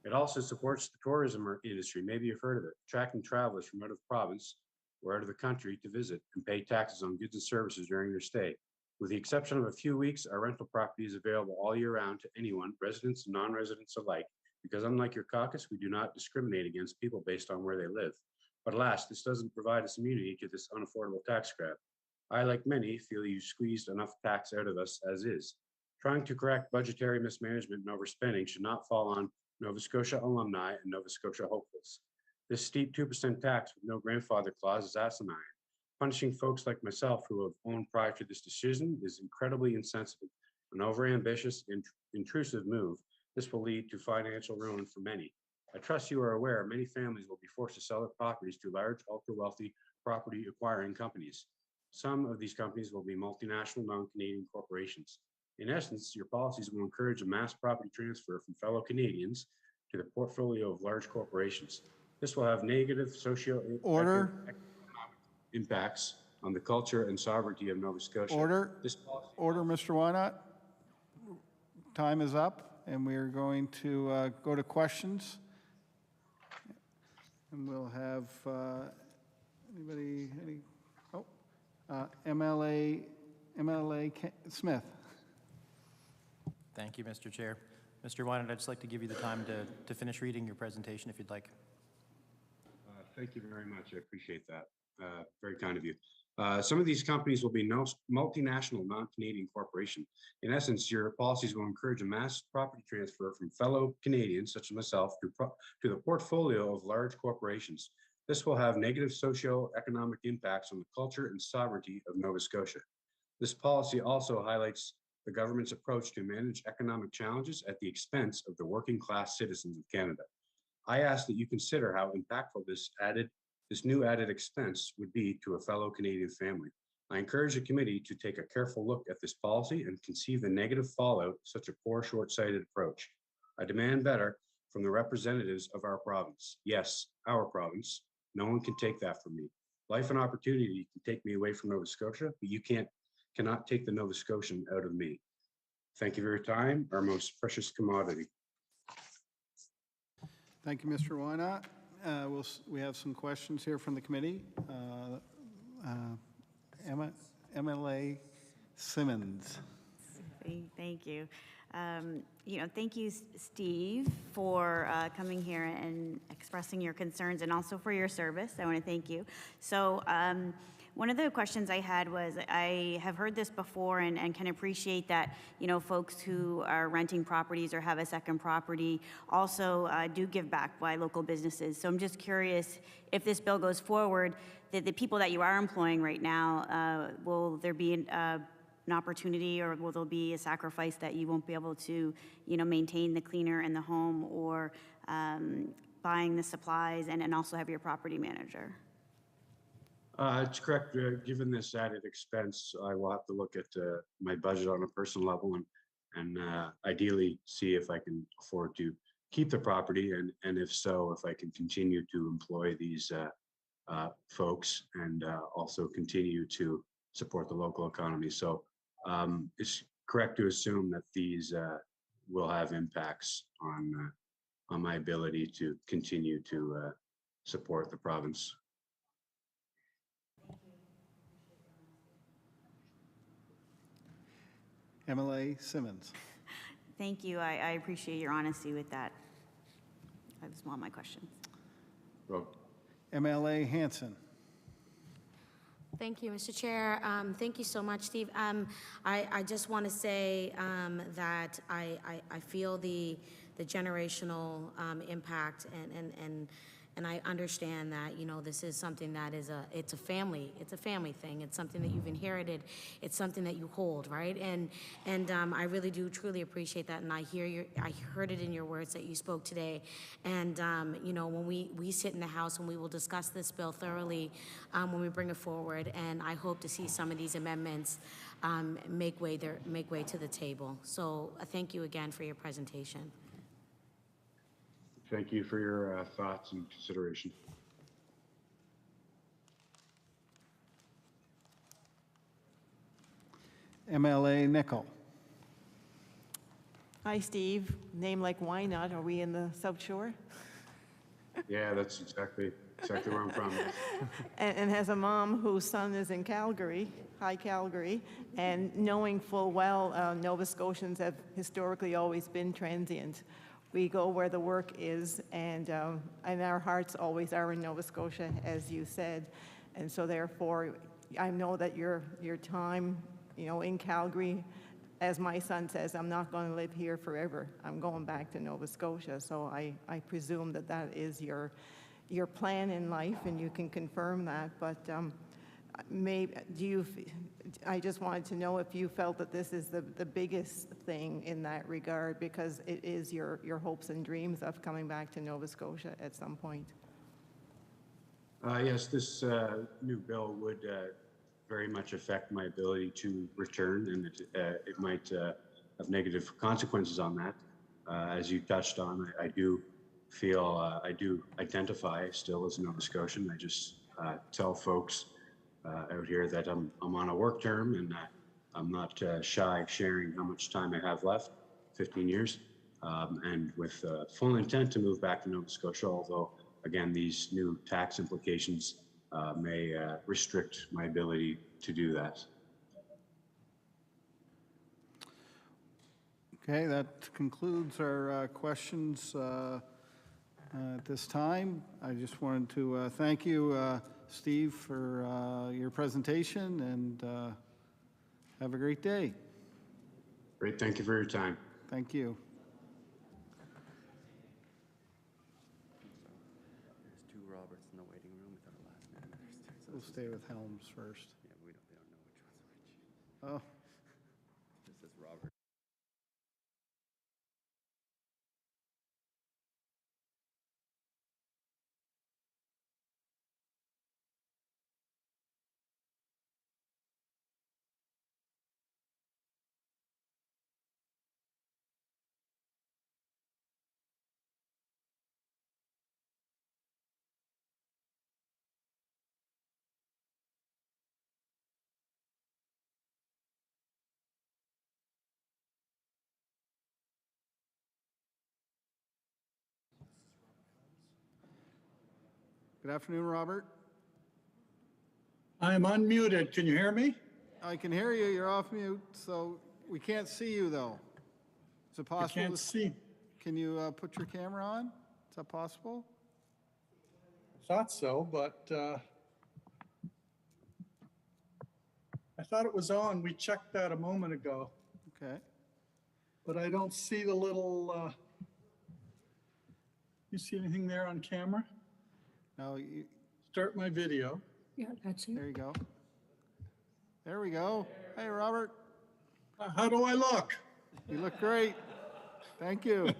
It also supports the tourism industry. Maybe you've heard of it, attracting travelers from out of province or out of the country to visit and pay taxes on goods and services during their stay. With the exception of a few weeks, our rental property is available all year round to anyone, residents and non-residents alike, because unlike your caucus, we do not discriminate against people based on where they live. But alas, this doesn't provide us immunity to this unaffordable tax grab. I, like many, feel you squeezed enough tax out of us as is. Trying to correct budgetary mismanagement and overspending should not fall on Nova Scotia alumni and Nova Scotia hopefuls. This steep 2% tax with no grandfather clause is asinine. Punishing folks like myself who have owned prior to this decision is incredibly insensitive, an overambitious, intrusive move. This will lead to financial ruin for many. I trust you are aware many families will be forced to sell their properties to large, ultra-wealthy property acquiring companies. Some of these companies will be multinational, non-Canadian corporations. In essence, your policies will encourage a mass property transfer from fellow Canadians to the portfolio of large corporations. This will have negative socio-economic impacts on the culture and sovereignty of Nova Scotia. Order, Mr. Wynot. Time is up, and we are going to go to questions. And we'll have MLA Smith. Thank you, Mr. Chair. Mr. Wynant, I'd just like to give you the time to finish reading your presentation if you'd like. Thank you very much. I appreciate that. Very kind of you. Some of these companies will be multinational, non-Canadian corporation. In essence, your policies will encourage a mass property transfer from fellow Canadians, such as myself, to the portfolio of large corporations. This will have negative socio-economic impacts on the culture and sovereignty of Nova Scotia. This policy also highlights the government's approach to manage economic challenges at the expense of the working class citizens of Canada. I ask that you consider how impactful this new added expense would be to a fellow Canadian family. I encourage the committee to take a careful look at this policy and conceive the negative fallout of such a poor, short-sighted approach. I demand better from the representatives of our province. Yes, our province. No one can take that from me. Life and opportunity can take me away from Nova Scotia, but you cannot take the Nova Scotian out of me. Thank you for your time, our most precious commodity. Thank you, Mr. Wynot. We have some questions here from the committee. MLA Simmons. Thank you. Thank you, Steve, for coming here and expressing your concerns and also for your service. I want to thank you. So one of the questions I had was, I have heard this before and can appreciate that, folks who are renting properties or have a second property also do give back by local businesses. So I'm just curious, if this bill goes forward, the people that you are employing right now, will there be an opportunity, or will there be a sacrifice that you won't be able to, maintain the cleaner in the home, or buying the supplies and also have your property manager? It's correct. Given this added expense, I will have to look at my budget on a personal level and ideally see if I can afford to keep the property, and if so, if I can continue to employ these folks and also continue to support the local economy. So it's correct to assume that these will have impacts on my ability to continue to support the province. MLA Simmons. Thank you. I appreciate your honesty with that. That was one of my questions. Well, MLA Hanson. Thank you, Mr. Chair. Thank you so much, Steve. I just want to say that I feel the generational impact and And I understand that, you know, this is something that is it's a family thing. It's something that you've inherited. It's something that you hold, right? And I really do truly appreciate that. And I heard it in your words that you spoke today. And, you know, when we sit in the House and we will discuss this bill thoroughly when we bring it forward. And I hope to see some of these amendments make way to the table. So thank you again for your presentation. Thank you for your thoughts and consideration. MLA Nickel. Hi, Steve. Name like why not? Are we in the South Shore? Yeah, that's exactly where I'm from. And as a mom whose son is in Calgary, high Calgary, and knowing full well Nova Scotians have historically always been transient. We go where the work is, and our hearts always are in Nova Scotia, as you said. And so therefore, I know that your time, you know, in Calgary, as my son says, I'm not going to live here forever. I'm going back to Nova Scotia. So I presume that that is your plan in life, and you can confirm that. But maybe I just wanted to know if you felt that this is the biggest thing in that regard, because it is your hopes and dreams of coming back to Nova Scotia at some point. Yes, this new bill would very much affect my ability to return, and it might have negative consequences on that. As you touched on, I do feel, I do identify still as a Nova Scotian. I just tell folks out here that I'm on a work term, and I'm not shy sharing how much time I have left, 15 years, and with full intent to move back to Nova Scotia, although again, these new tax implications may restrict my ability to do that. Okay, that concludes our questions at this time. I just wanted to thank you, Steve, for your presentation, and have a great day. Great, thank you for your time. Thank you. There's two Roberts in the waiting room with our last name. We'll stay with Helms first. Yeah, they don't know which one's which. Oh. This is Robert. Good afternoon, Robert. I'm unmuted. Can you hear me? I can hear you. You're off mute, so we can't see you, though. Is it possible? I can't see. Can you put your camera on? Is that possible? Thought so, but I thought it was on. We checked that a moment ago. Okay. But I don't see the little, you see anything there on camera? No, you... Start my video. Yeah, that's it. There you go. There we go. Hey, Robert. How do I look? You look great. Thank you.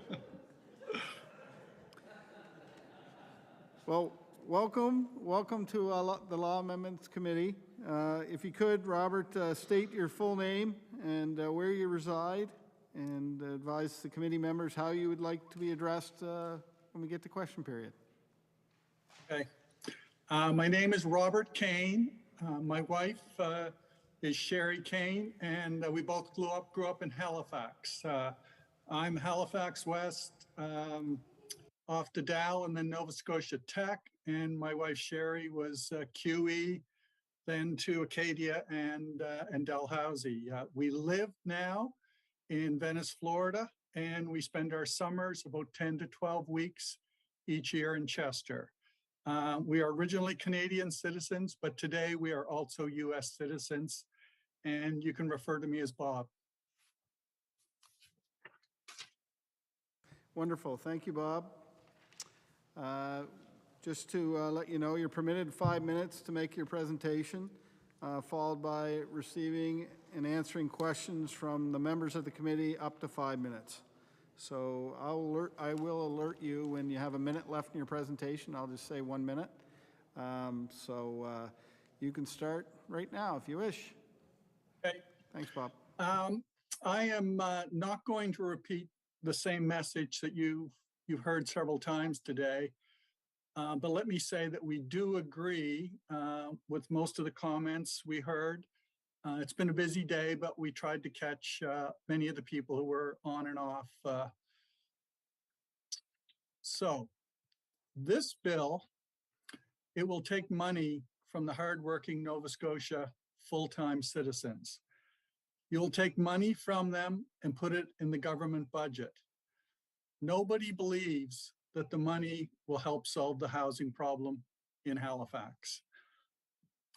Well, welcome to the Law Amendments Committee. If you could, Robert, state your full name and where you reside, and advise the committee members how you would like to be addressed when we get to question period. Okay. My name is Robert Kane. My wife is Sherry Kane, and we both grew up in Halifax. I'm Halifax West, off to Dow, and then Nova Scotia Tech, and my wife Sherry was QE, then to Acadia and Dalhousie. We live now in Venice, Florida, and we spend our summers about 10 to 12 weeks each year in Chester. We are originally Canadian citizens, but today we are also US citizens, and you can refer to me as Bob. Wonderful. Thank you, Bob. Just to let you know, you're permitted 5 minutes to make your presentation, followed by receiving and answering questions from the members of the committee up to 5 minutes. So I will alert you when you have a minute left in your presentation. I'll just say 1 minute. You can start right now if you wish. Okay. Thanks, Bob. I am not going to repeat the same message that you've heard several times today. But let me say that we do agree with most of the comments we heard. It's been a busy day, but we tried to catch many of the people who were on and off. So this bill, it will take money from the hardworking Nova Scotia full-time citizens. You'll take money from them and put it in the government budget. Nobody believes that the money will help solve the housing problem in Halifax.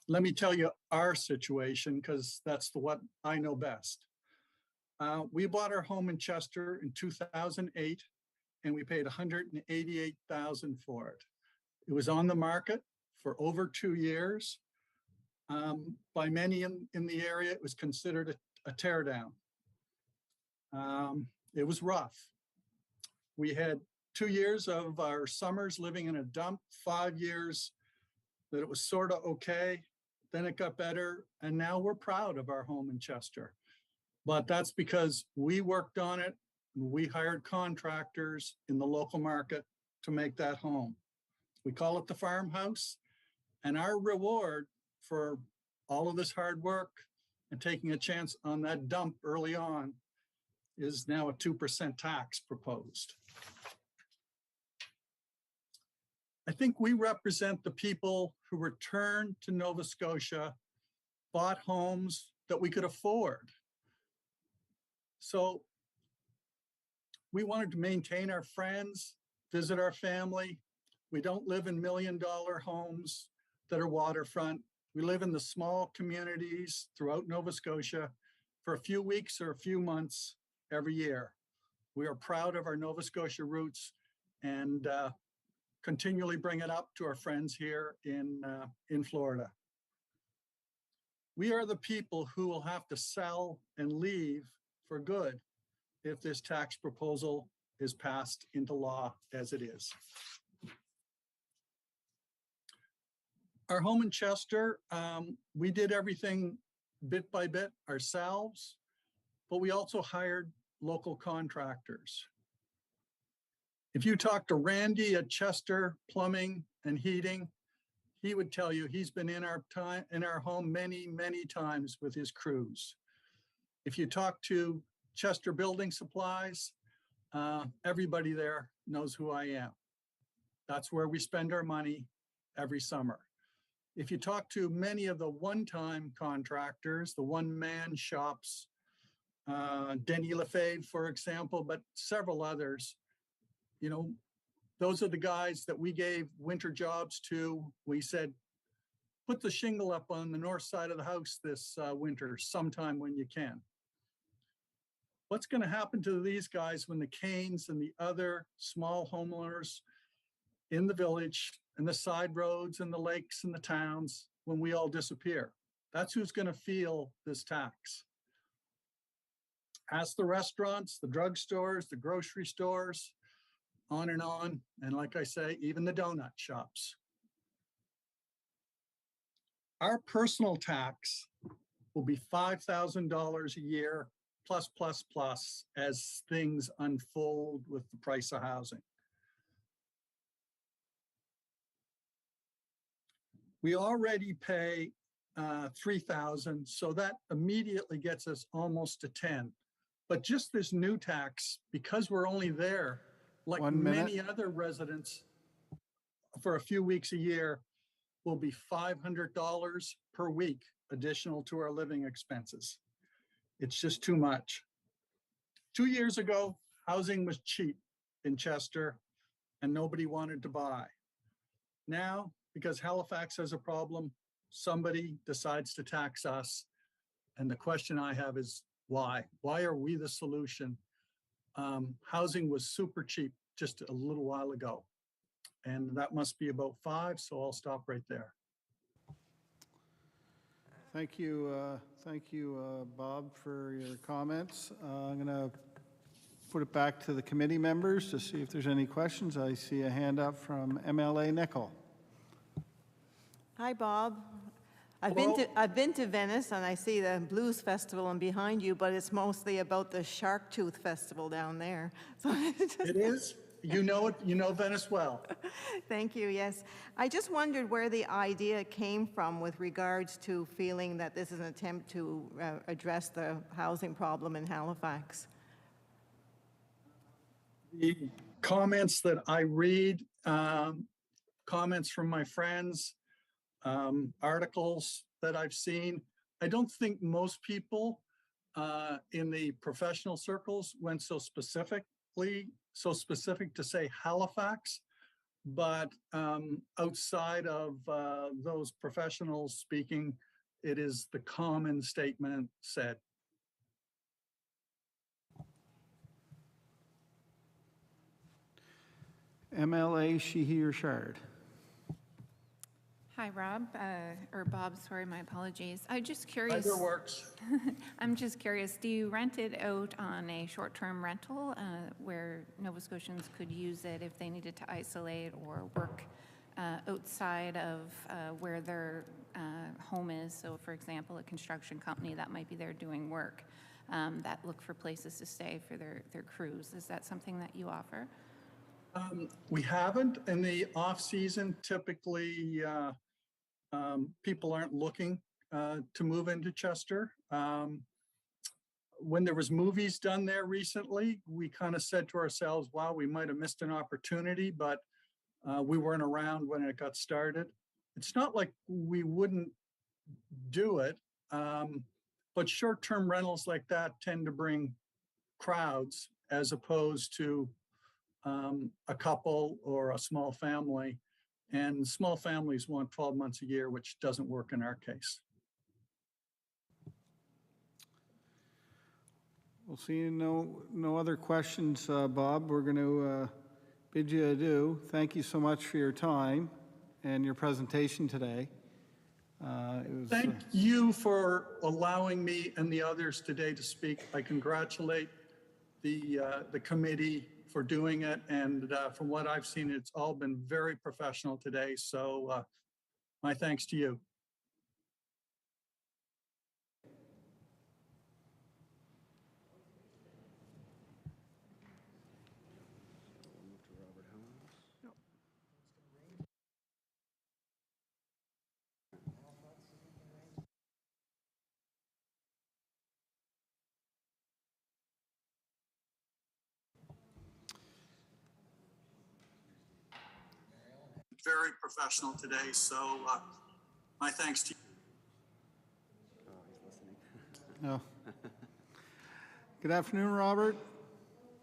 Let me tell you our situation, because that's what I know best. We bought our home in Chester in 2008, and we paid $188,000 for it. It was on the market for over 2 years. By many in the area, it was considered a teardown. It was rough. We had 2 years of our summers living in a dump, 5 years that it was sort of okay. Then it got better, and now we're proud of our home in Chester. But that's because we worked on it, and we hired contractors in the local market to make that home. We call it the farmhouse, and our reward for all of this hard work and taking a chance on that dump early on is now a 2% tax proposed. I think we represent the people who returned to Nova Scotia, bought homes that we could afford. So we wanted to maintain our friends, visit our family. We don't live in $1 million homes that are waterfront. We live in the small communities throughout Nova Scotia for a few weeks or a few months every year. We are proud of our Nova Scotia roots and continually bring it up to our friends here in Florida. We are the people who will have to sell and leave for good if this tax proposal is passed into law as it is. Our home in Chester, we did everything bit by bit ourselves, but we also hired local contractors. If you talk to Randy at Chester Plumbing and Heating, he would tell you he's been in our home many, many times with his crews. If you talk to Chester Building Supplies, everybody there knows who I am. That's where we spend our money every summer. If you talk to many of the one-time contractors, the one-man shops, Denny Lefebvre, for example, but several others, you know, those are the guys that we gave winter jobs to. We said, put the shingle up on the north side of the house this winter sometime when you can. What's going to happen to these guys when the Canes and the other small homeowners in the village and the side roads and the lakes and the towns, when we all disappear? That's who's going to feel this tax. Ask the restaurants, the drugstores, the grocery stores, on, and like I say, even the donut shops. Our personal tax will be $5,000 a year, plus, as things unfold with the price of housing. We already pay $3,000, so that immediately gets us almost to $10,000. But just this new tax, because we're only there, like many other residents, for a few weeks a year, will be $500 per week additional to our living expenses. It's just too much. 2 years ago, housing was cheap in Chester and nobody wanted to buy. Now, because Halifax has a problem, somebody decides to tax us. And the question I have is why? Why are we the solution? Housing was super cheap just a little while ago. And that must be about 5, so I'll stop right there. Thank you, Bob, for your comments. I'm going to put it back to the committee members to see if there's any questions. I see a hand up from MLA Nickel. Hi, Bob. I've been to Venice, and I see the Blues Festival and behind you, but it's mostly about the Shark Tooth Festival down there. So It is? You know it, you know Venice well. Thank you, yes. I just wondered where the idea came from with regards to feeling that this is an attempt to address the housing problem in Halifax. The comments that I read, comments from my friends, articles that I've seen, I don't think most people in the professional circles went so specific to say Halifax, but outside of those professionals speaking, it is the common statement said. MLA Sheehy Richard. Hi, Rob, or Bob, sorry, my apologies. I'm just curious. Either works. I'm just curious, do you rent it out on a short-term rental where Nova Scotians could use it if they needed to isolate or work outside of where their home is? So for example, a construction company that might be there doing work that look for places to stay for their crews. Is that something that you offer? We haven't. In the off season, typically people aren't looking to move into Chester. When there was movies done there recently, we kind of said to ourselves, wow, we might have missed an opportunity, but we weren't around when it got started. It's not like we wouldn't do it, but short-term rentals like that tend to bring crowds as opposed to a couple or a small family, and small families want 12 months a year, which doesn't work in our case. We'll see no other questions, Bob. We're going to bid you adieu. Thank you so much for your time and your presentation today. Thank you for allowing me and the others today to speak. I congratulate the committee for doing it, and from what I've seen, it's all been very professional today, so my thanks to you. Very professional today, so my thanks to you. Oh, he's listening. No. Good afternoon, Robert.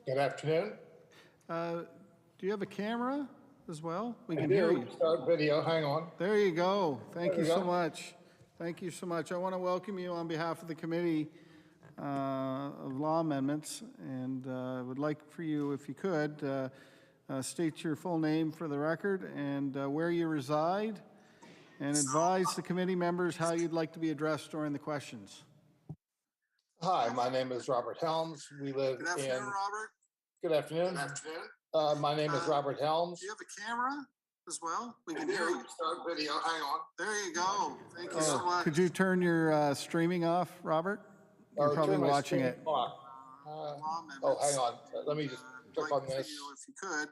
Good afternoon. Do you have a camera as well? We I can do. hear you. Start video, hang on. There you go. Thank There you we so go. much. Thank you so much. I want to welcome you on behalf of the Committee of Law Amendments, and would like for you, if you could, state your full name for the record and where you reside, and advise the committee members how you'd like to be addressed during the questions. Hi, my name is Robert Helms. We live Good afternoon, in. Robert. Good afternoon. Good afternoon. My name is Robert Helms. Do you have a camera as well? We I can do. hear you. Start video, hang on. There you go. Thank you so much. Oh, Could you turn your streaming off, Robert? You're probably turn my watching screen it. off. Oh, hang on. Let me just click on this. If you could,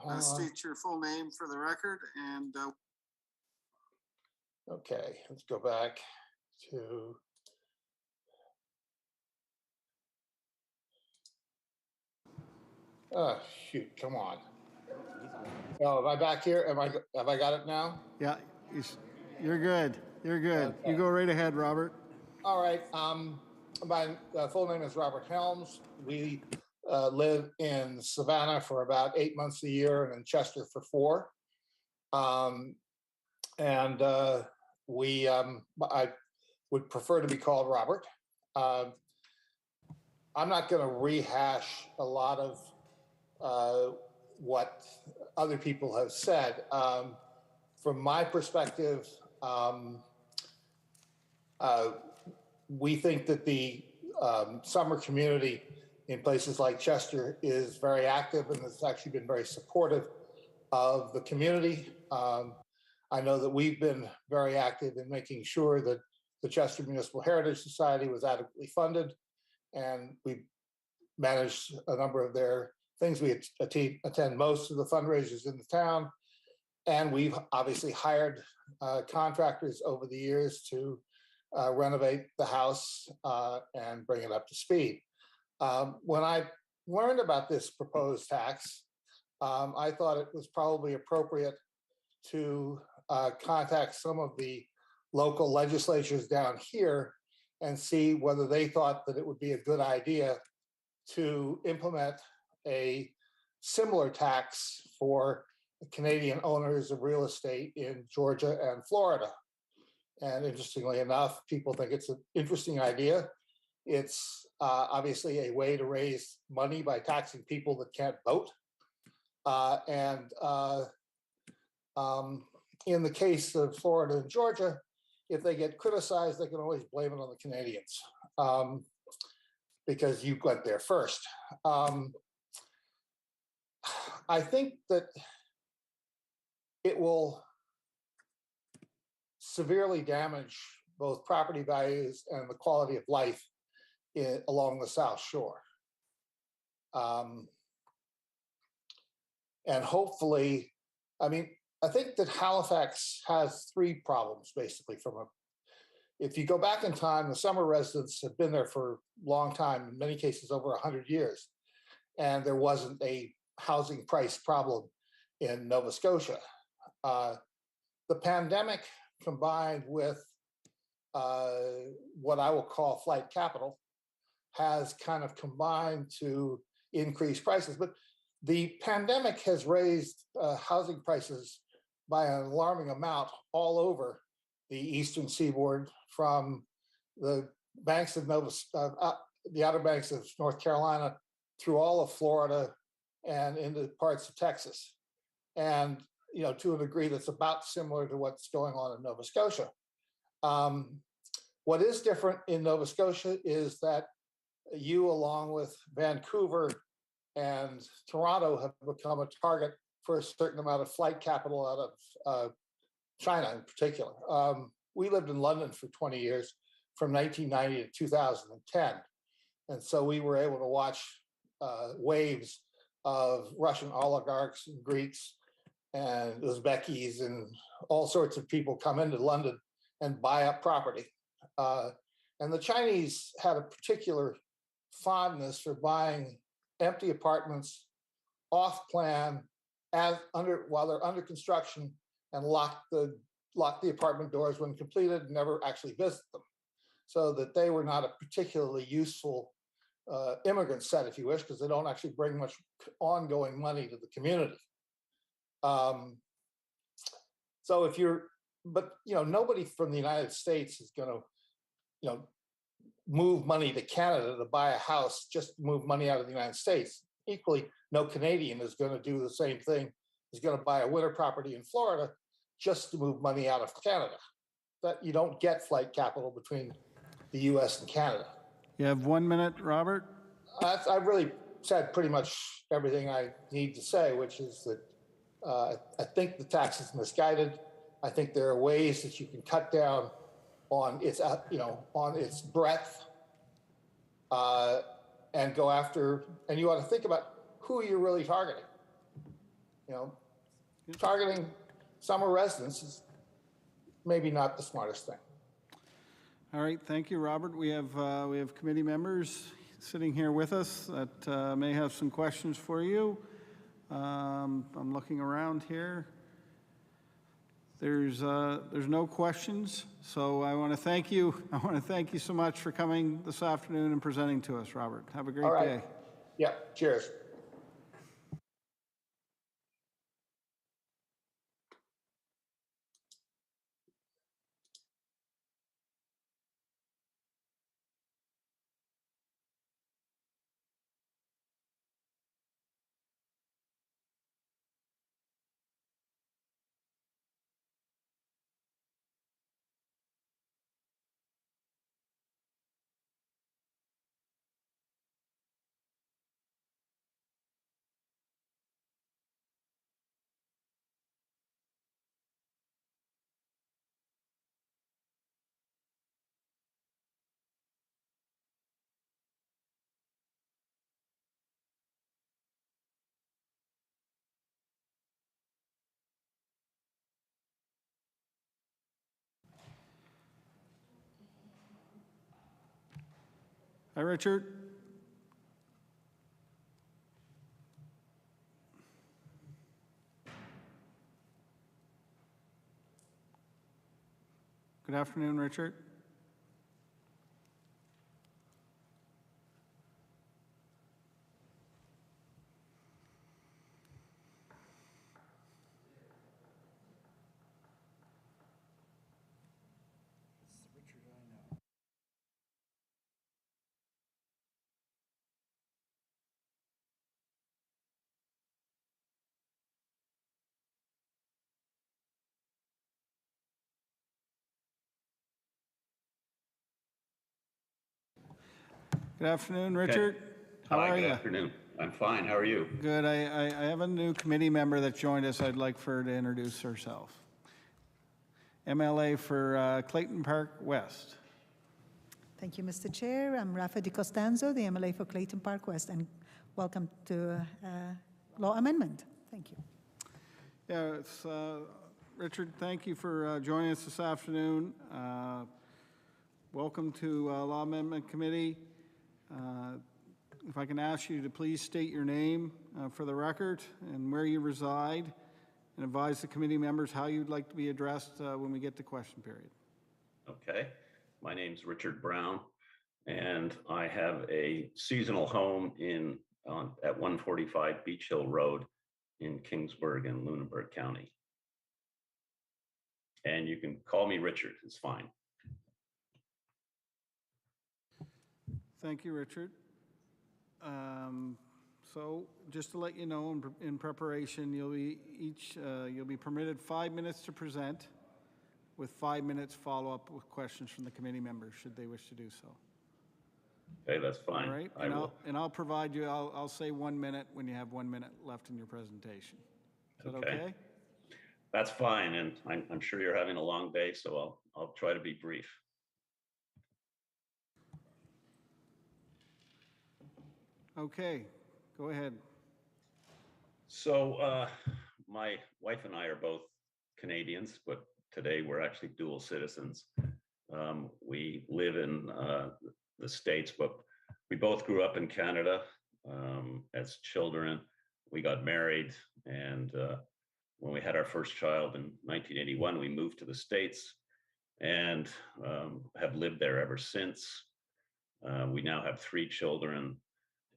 Hang on. state your full name for the record and Okay, let's go back to. Oh, shoot, come on. Oh, am I back here? Have I got it now? yeah, you're good. You're good. Okay. You go right ahead, Robert. All right. My full name is Robert Helms. We live in Savannah for about 8 months a year and in Chester for 4. I would prefer to be called Robert. I'm not going to rehash a lot of what other people have said. From my perspective, we think that the summer community in places like Chester is very active and has actually been very supportive of the community. I know that we've been very active in making sure that the Chester Municipal Heritage Society was adequately funded, and we managed a number of their things. We attend most of the fundraisers in the town, and we've obviously hired contractors over the years to renovate the house and bring it up to speed. When I learned about this proposed tax, I thought it was probably appropriate to contact some of the local legislatures down here and see whether they thought that it would be a good idea to implement a similar tax for Canadian owners of real estate in Georgia and Florida. And interestingly enough, people think it's an interesting idea. It's obviously a way to raise money by taxing people that can't vote. In the case of Florida and Georgia, if they get criticized, they can always blame it on the Canadians because you went there first. I think that it will severely damage both property values and the quality of life along the South Shore. And hopefully, I mean, I think that Halifax has three problems basically if you go back in time, the summer residents have been there for a long time, in many cases over 100 years, and there wasn't a housing price problem in Nova Scotia. The pandemic combined with what I will call flight capital has kind of combined to increase prices. But the pandemic has raised housing prices by an alarming amount all over the eastern seaboard, from the banks of the Outer Banks of North Carolina through all of Florida and into parts of Texas. And, you know, to a degree that's about similar to what's going on in Nova Scotia. What is different in Nova Scotia is that you, along with Vancouver and Toronto, have become a target for a certain amount of flight capital out of China in particular. We lived in London for 20 years, from 1990 to 2010. And so we were able to watch waves of Russian oligarchs and Greeks and Uzbekis and all sorts of people come into London and buy up property. And the Chinese had a particular fondness for buying empty apartments off plan while they're under construction, and lock the apartment doors when completed and never actually visit them, so that they were not a particularly useful immigrant set, if you wish, because they don't actually bring much ongoing money to the community. So but you know, nobody from the United States is going to, you know, move money to Canada to buy a house just to move money out of the United States. Equally, no Canadian is going to do the same thing. Is going to buy a winter property in Florida just to move money out of Canada. That you don't get flight capital between the U.S. and Canada. You have 1 minute, Robert. I've really said pretty much everything I need to say, which is that I think the tax is misguided. I think there are ways that you can cut down on its, on its breadth, and go after. And you ought to think about who you're really targeting. You know, targeting summer residents is maybe not the smartest thing. All right, thank you, Robert. We have committee members sitting here with us that may have some questions for you. I'm looking around here. There's no questions, so I want to thank you. I want to thank you so much for coming this afternoon and presenting to us, Robert. Have a great day. Yeah, cheers. Hi, Richard. Good afternoon, Richard. Good afternoon, Richard. How Hi, are good you? afternoon. I'm fine. How are you? Good. I have a new committee member that joined us. I'd like for her to introduce herself. MLA for Clayton Park West. Thank you, Mr. Chair. I'm Rafa Di Costanzo, the MLA for Clayton Park West, and welcome to law amendment. Thank you. Yeah, it's, Richard, thank you for joining us this afternoon. Welcome to Law Amendment Committee. If I can ask you to please state your name for the record and where you reside, and advise the committee members how you'd like to be addressed when we get to question period. Okay. My name's Richard Brown, and I have a seasonal home at 145 Beach Hill Road in Kingsburg and Lunenburg County. And you can call me Richard, it's fine. Thank you, Richard. So just to let you know, in preparation, you'll be permitted 5 minutes to present, with 5 minutes follow-up with questions from the committee members, should they wish to do so. Okay, that's fine. All right, and I'll provide you, I'll say 1 minute when you have 1 minute left in your presentation. Is that okay? That's fine, and I'm sure you're having a long day, so I'll try to be brief. Okay, go ahead. So my wife and I are both Canadians, but today we're actually dual citizens. We live in the States, but we both grew up in Canada as children. We got married, and when we had our first child in 1981, we moved to the States and have lived there ever since. We now have 3 children,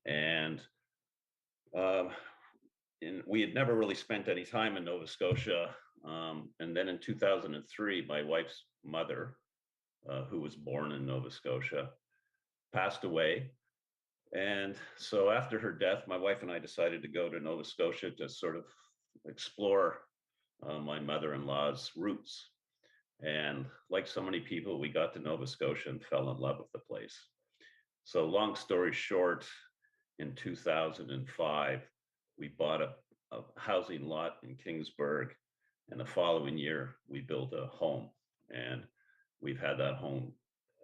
and we had never really spent any time in Nova Scotia. And then in 2003, my wife's mother, who was born in Nova Scotia, passed away. And so after her death, my wife and I decided to go to Nova Scotia to sort of explore my mother-in-law's roots. And like so many people, we got to Nova Scotia and fell in love with the place. So long story short, in 2005, we bought a housing lot in Kingsburg, and the following year we built a home, and we've had that home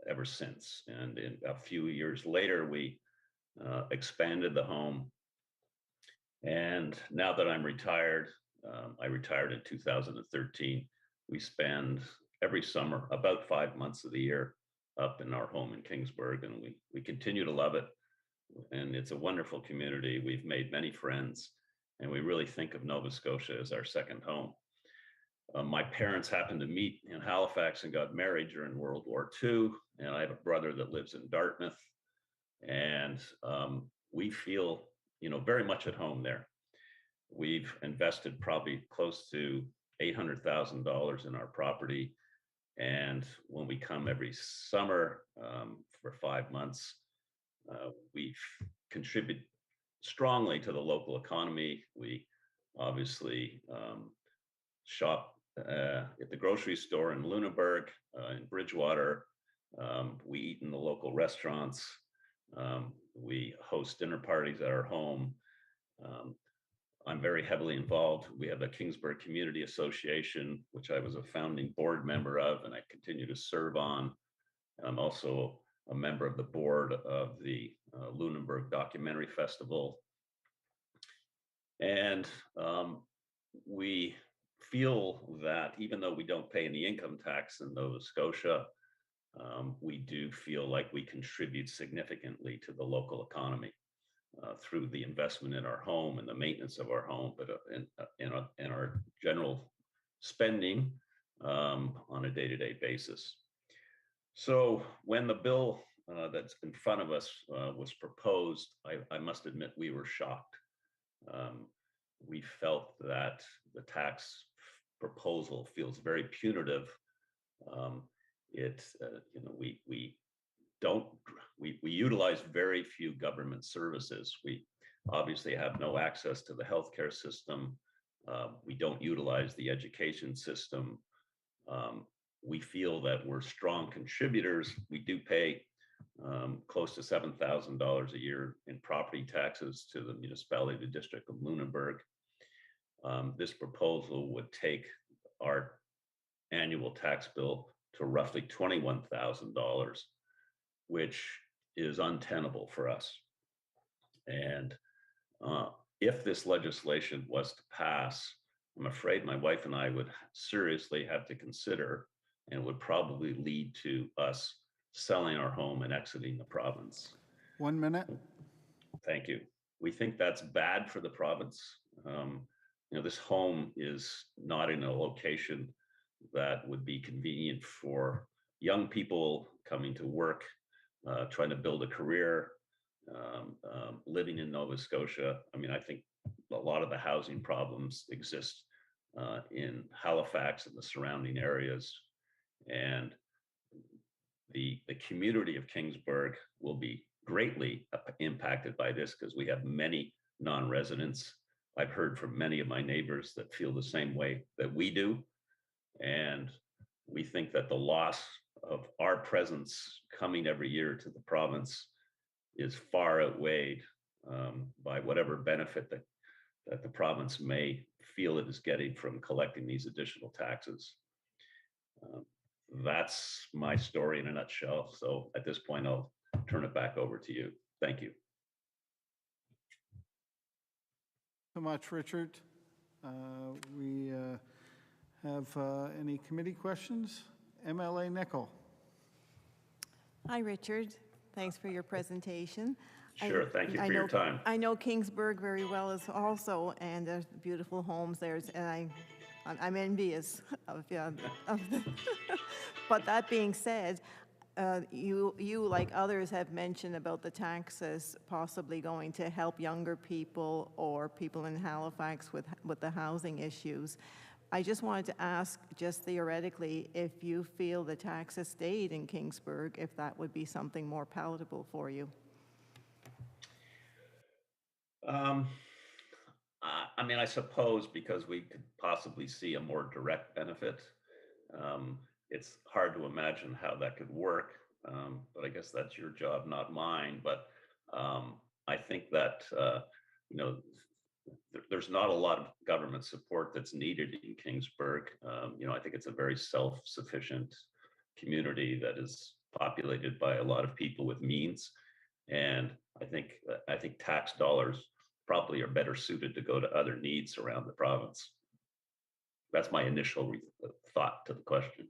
ever since. And in a few years later, we expanded the home, and now that I'm retired, I retired in 2013. We spend every summer about 5 months of the year up in our home in Kingsburg, and we continue to love it. And it's a wonderful community. We've made many friends, and we really think of Nova Scotia as our second home. My parents happened to meet in Halifax and got married during World War II, and I have a brother that lives in Dartmouth, and we feel, very much at home there. We've invested probably close to $800,000 in our property, and when we come every summer for 5 months, we contribute strongly to the local economy. We obviously shop at the grocery store in Lunenburg, in Bridgewater. We eat in the local restaurants. We host dinner parties at our home. I'm very heavily involved. We have the Kingsburg Community Association, which I was a founding board member of, and I continue to serve on. I'm also a member of the board of the Lunenburg Documentary Festival. And we feel that even though we don't pay any income tax in Nova Scotia, we do feel like we contribute significantly to the local economy through the investment in our home and the maintenance of our home, but in our general spending on a day-to-day basis. So when the bill that's in front of us was proposed, I must admit we were shocked. We felt that the tax proposal feels very punitive. We utilize very few government services. We obviously have no access to the healthcare system. We don't utilize the education system. We feel that we're strong contributors. We do pay close to $7,000 a year in property taxes to the municipality, the District of Lunenburg. This proposal would take our annual tax bill to roughly $21,000, which is untenable for us. And if this legislation was to pass, I'm afraid my wife and I would seriously have to consider, and would probably lead to us selling our home and exiting the province. 1 minute. Thank you. We think that's bad for the province. This home is not in a location that would be convenient for young people coming to work, trying to build a career, living in Nova Scotia. I mean, I think a lot of the housing problems exist in Halifax and the surrounding areas. And the community of Kingsburg will be greatly impacted by this because we have many non-residents. I've heard from many of my neighbors that feel the same way that we do. And we think that the loss of our presence coming every year to the province is far outweighed by whatever benefit that the province may feel it is getting from collecting these additional taxes. That's my story in a nutshell. So at this point, I'll turn it back over to you. Thank you. So much, Richard. We have any committee questions? MLA Nickel. Hi, Richard. Thanks for your presentation. Sure, thank you for your time. I know Kingsburg very well as also, and there's beautiful homes there, and I'm envious of the. But that being said, you like others have mentioned about the taxes possibly going to help younger people or people in Halifax with the housing issues. I just wanted to ask, just theoretically, if you feel the taxes stayed in Kingsburg, if that would be something more palatable for you. I mean, I suppose because we could possibly see a more direct benefit. It's hard to imagine how that could work, but I guess that's your job, not mine. But I think that, there's not a lot of government support that's needed in Kingsburg. I think it's a very self-sufficient community that is populated by a lot of people with means. And I think tax dollars probably are better suited to go to other needs around the province. That's my initial thought to the question.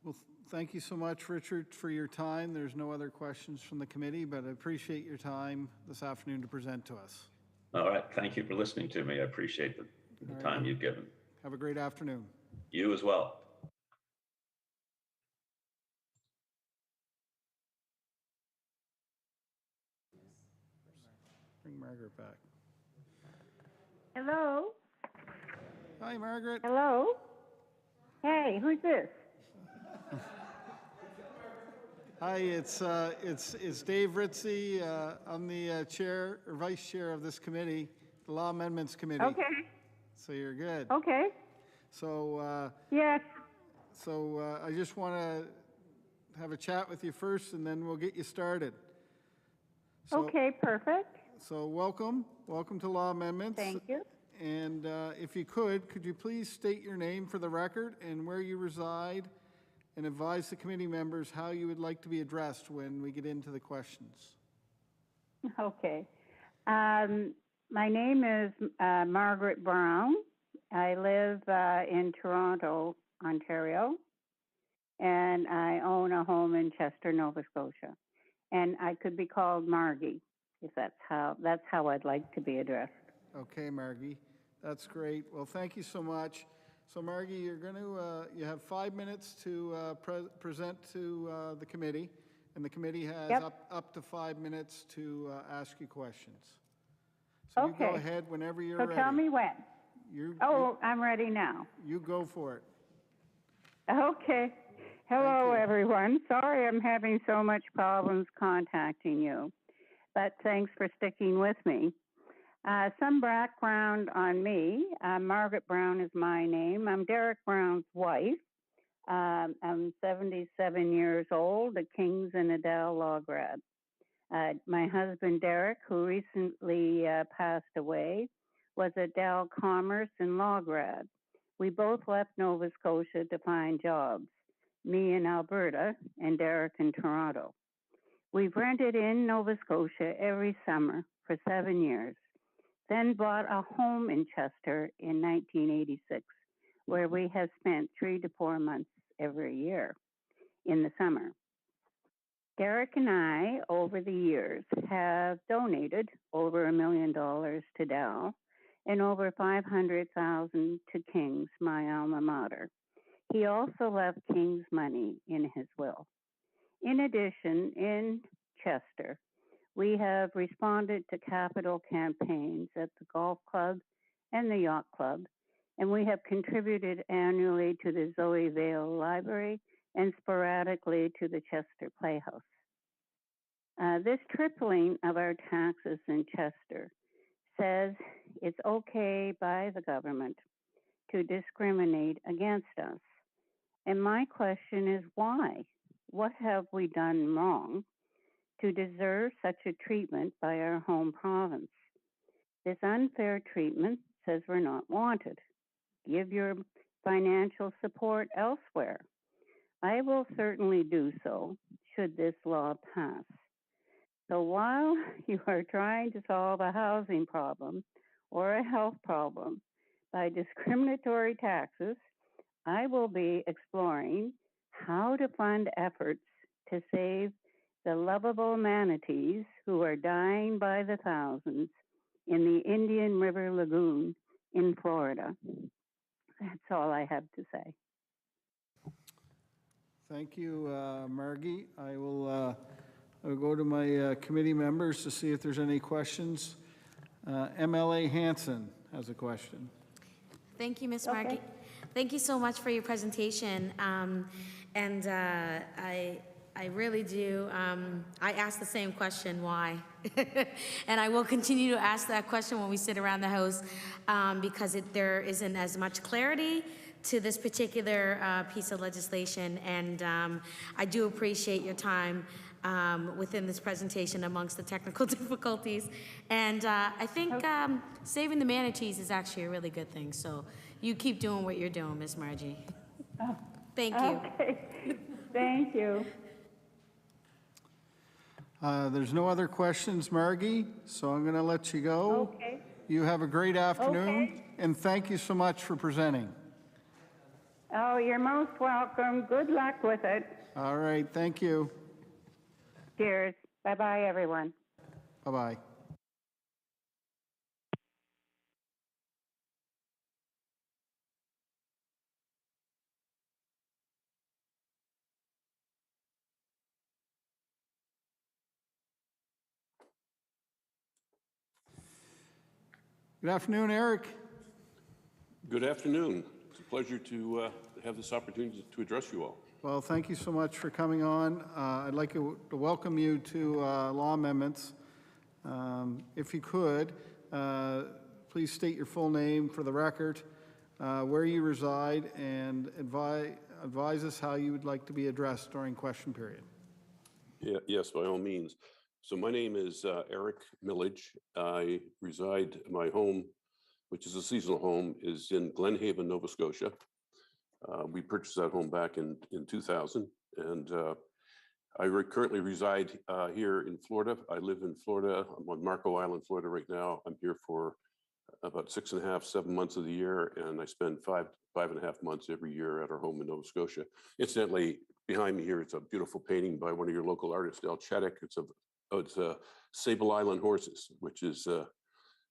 Well, thank you so much, Richard, for your time. There's no other questions from the committee, but I appreciate your time this afternoon to present to us. All right. Thank you for listening to me. I appreciate the time you've given. Have a great afternoon. You as well. Bring Margaret back. Hello? Hi, Margaret. Hello? Hey, who's this? Hi, it's Dave Ritzie. I'm the chair or vice chair of this committee, the Law Amendments Committee. Okay. So you're good. Okay. So yes. So I just want to have a chat with you first, and then we'll get you started. So, okay, perfect. So welcome to Law Amendments. Thank you. And if you could you please state your name for the record and where you reside, and advise the committee members how you would like to be addressed when we get into the questions. Okay. My name is Margaret Brown. I live in Toronto, Ontario, and I own a home in Chester, Nova Scotia. And I could be called Margie, if that's how I'd like to be addressed. Okay, Margie, that's great. Well, thank you so much. So Margie, you're going to, you have 5 minutes to present to the committee, and the committee has up to 5 minutes to ask you questions. So you go ahead whenever you're ready. So tell me when. I'm ready now. You go for it. Okay. Hello, everyone. Sorry I'm having so much problems contacting you, but thanks for sticking with me. Some background on me. Margaret Brown is my name. I'm Derek Brown's wife. I'm 77 years old, a Kings and Adele law grad. My husband, Derek, who recently passed away, was at Dell Commerce and law grad. We both left Nova Scotia to find jobs, me in Alberta and Derek in Toronto. We've rented in Nova Scotia every summer for 7 years, then bought a home in Chester in 1986, where we have spent 3 to 4 months every year in the summer. Derek and I, over the years, have donated over $1 million to Dell and over $500,000 to King's, my alma mater. He also left King's money in his will. In addition, in Chester, we have responded to capital campaigns at the golf club and the yacht club, and we have contributed annually to the Zoe Vale Library and sporadically to the Chester Playhouse. This tripling of our taxes in Chester says it's okay by the government to discriminate against us. And my question is why? What have we done wrong to deserve such a treatment by our home province? This unfair treatment says we're not wanted. Give your financial support elsewhere. I will certainly do so should this law pass. So while you are trying to solve a housing problem or a health problem by discriminatory taxes, I will be exploring how to fund efforts to save the lovable manatees who are dying by the thousands in the Indian River Lagoon in Florida. That's all I have to say. Thank you, Margie. I'll go to my committee members to see if there's any questions. MLA Hanson has a question. Thank you, Ms. Margie. Thank you so much for your presentation. I really do. I ask the same question, why? And I will continue to ask that question when we sit around the House because there isn't as much clarity to this particular piece of legislation. And I do appreciate your time within this presentation amongst the technical difficulties. And I think saving the manatees is actually a really good thing. So you keep doing what you're doing, Ms. Margie. Thank you. Okay. Thank you. There's no other questions, Margie, so I'm going to let you go. Okay. You have a great afternoon, and thank you so much for presenting. Oh, you're most welcome. Good luck with it. All right, thank you. Cheers. Bye-bye, everyone. Bye-bye. Good afternoon, Eric. Good afternoon. It's a pleasure to have this opportunity to address you all. Well, thank you so much for coming on. I'd like to welcome you to Law Amendments. If you could, please state your full name for the record, where you reside, and advise us how you would like to be addressed during question period. Yes, by all means. So my name is Eric Millage. I reside, my home, which is a seasonal home, is in Glenhaven, Nova Scotia. We purchased that home back in 2000, and I currently reside here in Florida. I live in Florida. I'm on Marco Island, Florida right now. I'm here for about 6.5, 7 months of the year, and I spend 5.5 months every year at our home in Nova Scotia. Incidentally, behind me here, it's a beautiful painting by one of your local artists, Al Chedek. It's a Sable Island horses, which is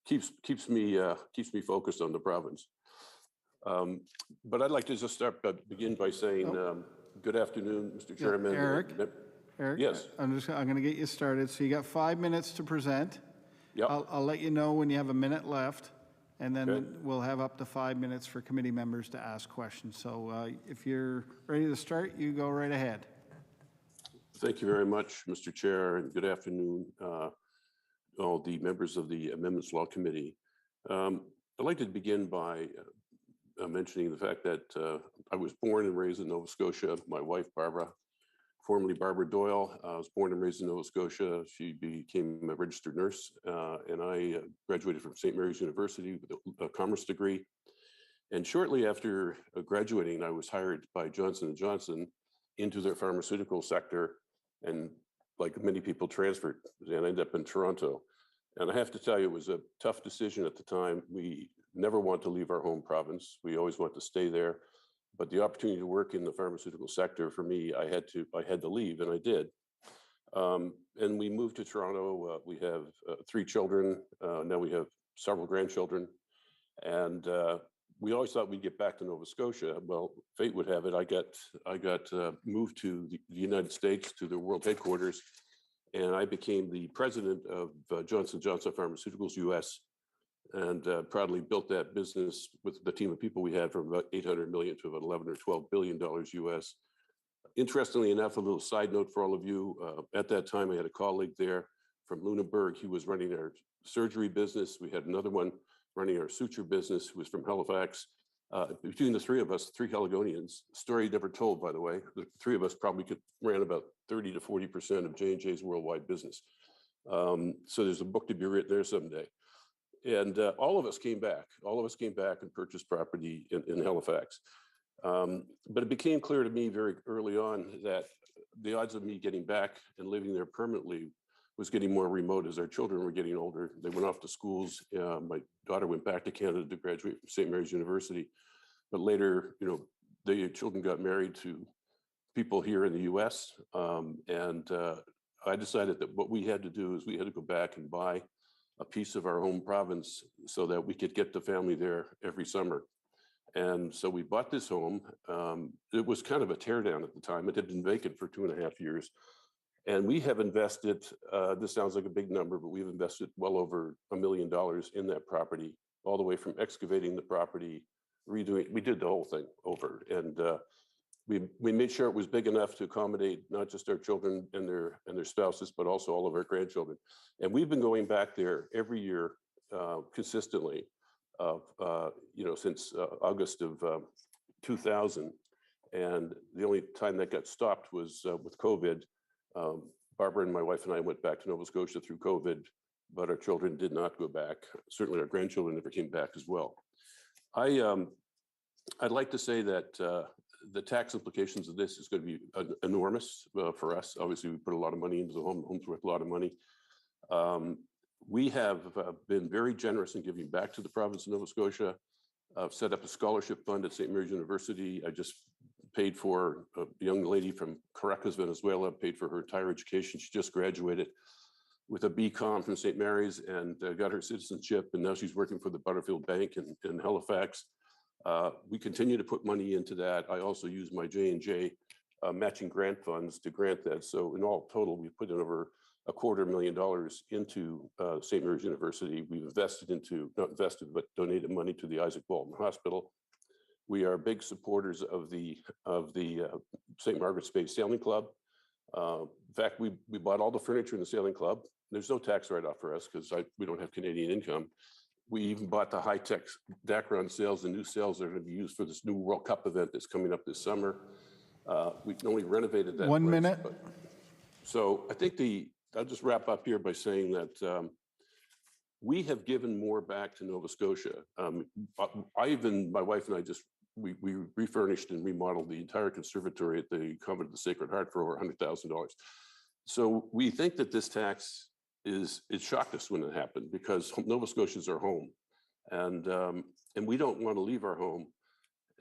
keeps me focused on the province. But I'd like to just begin by saying good afternoon, Mr. Chairman. Eric, yes, I'm going to get you started. So you got 5 minutes to present. Yep. I'll let you know when you have a minute left, and then we'll have up to 5 minutes for committee members to ask questions. So if you're ready to start, you go right ahead. Thank you very much, Mr. Chair, and good afternoon, all the members of the Amendments Law Committee. I'd like to begin by mentioning the fact that I was born and raised in Nova Scotia. My wife, Barbara, formerly Barbara Doyle, was born and raised in Nova Scotia. She became a registered nurse, and I graduated from St. Mary's University with a commerce degree. And shortly after graduating, I was hired by Johnson & Johnson into their pharmaceutical sector, and like many people, transferred, and I ended up in Toronto. And I have to tell you, it was a tough decision at the time. We never want to leave our home province. We always want to stay there. But the opportunity to work in the pharmaceutical sector, for me, I had to leave, and I did. And we moved to Toronto. We have 3 children. Now we have several grandchildren. And we always thought we'd get back to Nova Scotia. Well, fate would have it. I got moved to the United States, to the world headquarters, and I became the president of Johnson & Johnson Pharmaceuticals US, and proudly built that business with the team of people we had from about 800 million to about 11 or 12 billion dollars US. Interestingly enough, a little side note for all of you, at that time I had a colleague there from Lunenburg. He was running our surgery business. We had another one running our suture business who was from Halifax. Between the 3 of us, 3 Haligonians, story never told, by the way, the 3 of us probably ran about 30 to 40% of J&J's worldwide business. So there's a book to be written there someday. And all of us came back. All of us came back and purchased property in Halifax. But it became clear to me very early on that the odds of me getting back and living there permanently was getting more remote as our children were getting older. They went off to schools. My daughter went back to Canada to graduate from St. Mary's University. But later, the children got married to people here in the US. And I decided that what we had to do is we had to go back and buy a piece of our home province so that we could get the family there every summer. And so we bought this home. It was kind of a teardown at the time. It had been vacant for 2.5 years. And we have invested, this sounds like a big number, but we've invested well over $1 million in that property, all the way from excavating the property, redoing, we did the whole thing over. And we made sure it was big enough to accommodate not just our children and their spouses, but also all of our grandchildren. And we've been going back there every year consistently, since August of 2000. And the only time that got stopped was with COVID. Barbara and my wife and I went back to Nova Scotia through COVID, but our children did not go back. Certainly our grandchildren never came back as well. I'd like to say that the tax implications of this is going to be enormous for us. Obviously, we put a lot of money into the home. The home's worth a lot of money. We have been very generous in giving back to the province of Nova Scotia. I've set up a scholarship fund at St. Mary's University. I just paid for a young lady from Caracas, Venezuela, paid for her entire education. She just graduated with a BCom from St. Mary's and got her citizenship. And now she's working for the Butterfield Bank in Halifax. We continue to put money into that. I also use my J&J matching grant funds to grant that. So in all total, we've put in over $250,000 into St. Mary's University. We've invested into, not invested, but donated money to the Isaac Walton Hospital. We are big supporters of the St. Margaret's Bay Sailing Club. In fact, we bought all the furniture in the sailing club. There's no tax write-off for us because we don't have Canadian income. We even bought the high-tech Dacron sails, the new sails that are going to be used for this new World Cup event that's coming up this summer. We only renovated that. 1 minute. So I think I'll just wrap up here by saying that we have given more back to Nova Scotia. My wife and I we refurnished and remodeled the entire conservatory at the Convent of the Sacred Heart for over $100,000. So we think that this tax it shocked us when it happened because Nova Scotia is our home, and we don't want to leave our home.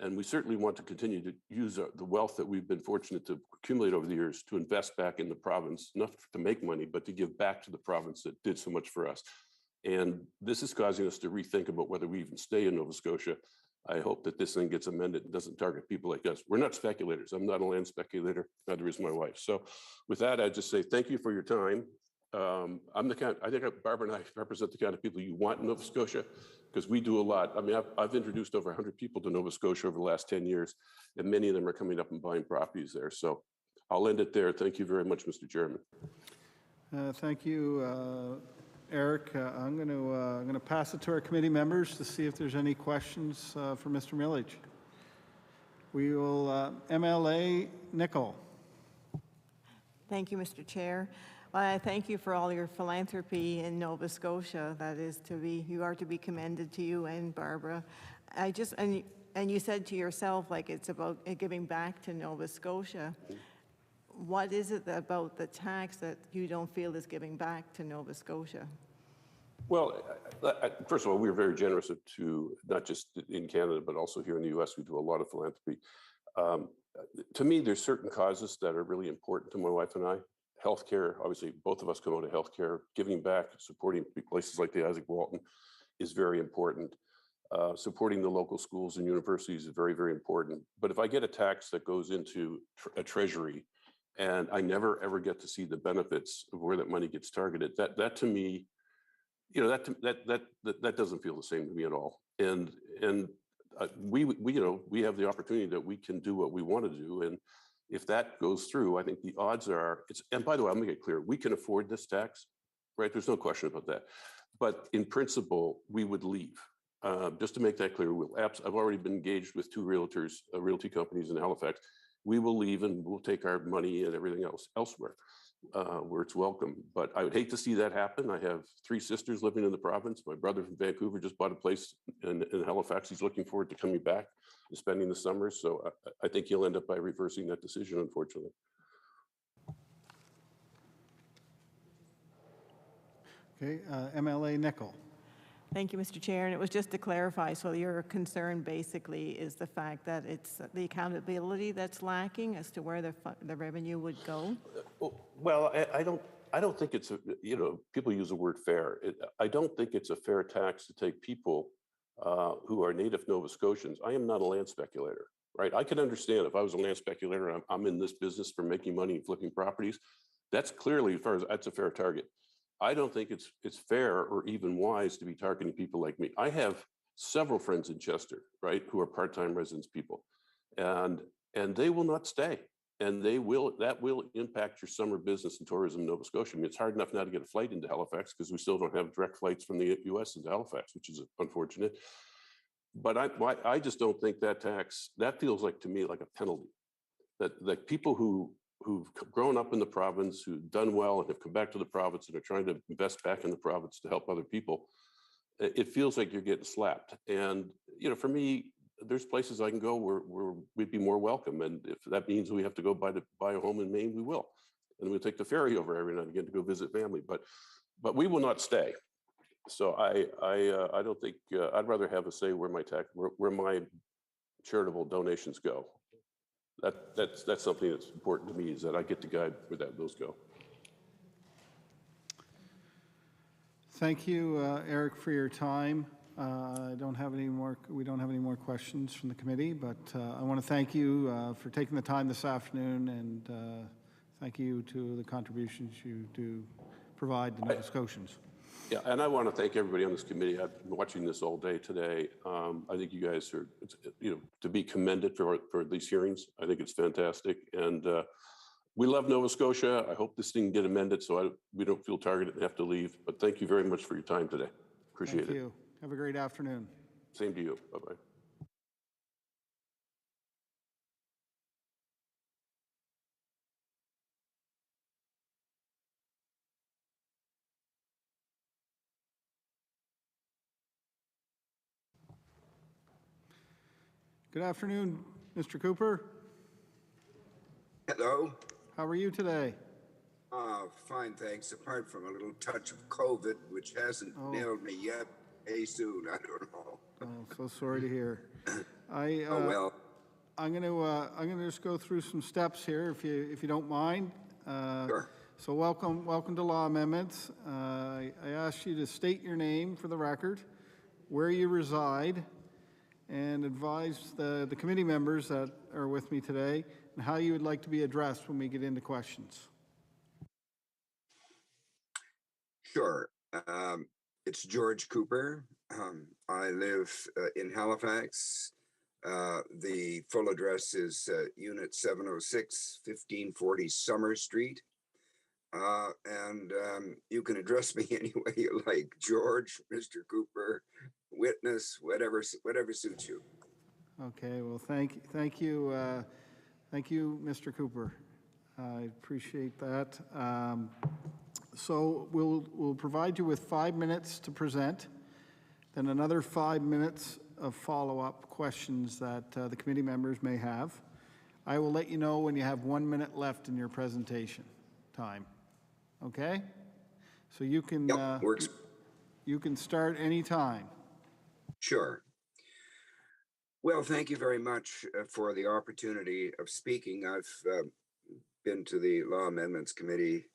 And we certainly want to continue to use the wealth that we've been fortunate to accumulate over the years to invest back in the province, not to make money, but to give back to the province that did so much for us. And this is causing us to rethink about whether we even stay in Nova Scotia. I hope that this thing gets amended and doesn't target people like us. We're not speculators. I'm not a land speculator, neither is my wife. So with that, I just say thank you for your time. I'm the kind, I think Barbara and I represent the kind of people you want in Nova Scotia, because we do a lot. I mean, I've introduced over 100 people to Nova Scotia over the last 10 years, and many of them are coming up and buying properties there. So I'll end it there. Thank you very much, Mr. Chairman. Thank you, Eric. I'm going to pass it to our committee members to see if there's any questions for Mr. Millage. We will, MLA Nicol. Thank you, Mr. Chair. Well, I thank you for all your philanthropy in Nova Scotia. That is to be, you are to be commended, to you and Barbara. And you said to yourself, like, it's about giving back to Nova Scotia. What is it about the tax that you don't feel is giving back to Nova Scotia? Well, first of all, we're very generous to, not just in Canada, but also here in the US, we do a lot of philanthropy. To me, there's certain causes that are really important to my wife and I. Healthcare, obviously, both of us come out of healthcare. Giving back, supporting places like the Isaac Walton is very important. Supporting the local schools and universities is very, very important. But if I get a tax that goes into a treasury and I never ever get to see the benefits of where that money gets targeted, that to me, you know, that doesn't feel the same to me at all. And we you know, we have the opportunity that we can do what we want to do, and if that goes through, I think the odds are it's. And by the way, I'm gonna get clear: we can afford this tax, right? There's no question about that. But in principle, we would leave. Just to make that clear, I've already been engaged with 2 realtors, realty companies in Halifax. We will leave and we'll take our money and everything else elsewhere where it's welcome. But I would hate to see that happen. I have 3 sisters living in the province. My brother from Vancouver just bought a place in Halifax. He's looking forward to coming back and spending the summers. So I think he'll end up by reversing that decision, unfortunately. Okay, MLA Nicol. Thank you, Mr. Chair. And it was just to clarify, so your concern basically is the fact that it's the accountability that's lacking as to where the revenue would go? Well, I don't think it's, you know, people use the word fair. I don't think it's a fair tax to take people who are native Nova Scotians. I am not a land speculator, right? I can understand if I was a land speculator, I'm in this business for making money and flipping properties. That's clearly, as far as that's a fair target. I don't think it's fair or even wise to be targeting people like me. I have several friends in Chester, right, who are part-time residence people, and they will not stay, and that will impact your summer business and tourism in Nova Scotia. I mean, it's hard enough now to get a flight into Halifax because we still don't have direct flights from the US into Halifax, which is unfortunate. But I just don't think that tax, that feels like to me like a penalty. That people who've grown up in the province, who've done well and have come back to the province and are trying to invest back in the province to help other people, it feels like you're getting slapped. And, you know, for me, there's places I can go where we'd be more welcome. And if that means we have to go buy a home in Maine, we will. And we'll take the ferry over every now and again to go visit family. But we will not stay. So I don't think, I'd rather have a say where my charitable donations go. That's something that's important to me, is that I get to guide where those go. Thank you, Eric, for your time. We don't have any more questions from the committee, but I want to thank you for taking the time this afternoon, and thank you to the contributions you do provide to Nova Scotians. Yeah, and I want to thank everybody on this committee. I've been watching this all day today. I think you guys are, you know, to be commended for these hearings. I think it's fantastic, and we love Nova Scotia. I hope this thing can get amended so we don't feel targeted and have to leave. But thank you very much for your time today. Appreciate it. Thank you. Have a great afternoon. Same to you. Bye-bye. Good afternoon, Mr. Cooper. Hello. How are you today? Fine, thanks. Apart from a little touch of COVID, which hasn't nailed me yet. Hey, soon, I don't know. Oh, so sorry to hear. Well, I'm going to just go through some steps here, if you don't mind. Sure. So welcome to Law Amendments. I ask you to state your name for the record, where you reside, and advise the committee members that are with me today and how you would like to be addressed when we get into questions. Sure. It's George Cooper. I live in Halifax. The full address is Unit 706, 1540 Summer Street. And you can address me any way you like, George, Mr. Cooper, witness, whatever suits you. Okay, well, thank you, Mr. Cooper. I appreciate that. So we'll provide you with 5 minutes to present, then another 5 minutes of follow-up questions that the committee members may have. I will let you know when you have 1 minute left in your presentation time. Okay? So you can works. You can start anytime. Sure. Well, thank you very much for the opportunity of speaking. I've been to the Law Amendments Committee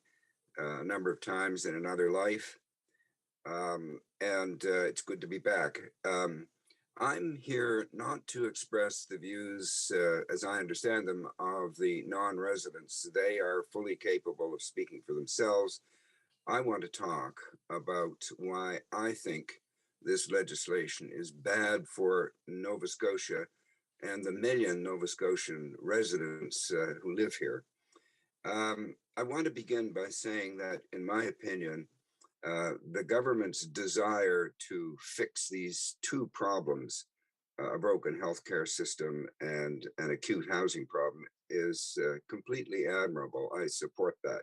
a number of times in another life, and it's good to be back. I'm here not to express the views, as I understand them, of the non-residents. They are fully capable of speaking for themselves. I want to talk about why I think this legislation is bad for Nova Scotia and the million Nova Scotian residents who live here. I want to begin by saying that, in my opinion, the government's desire to fix these two problems, a broken healthcare system and an acute housing problem, is completely admirable. I support that.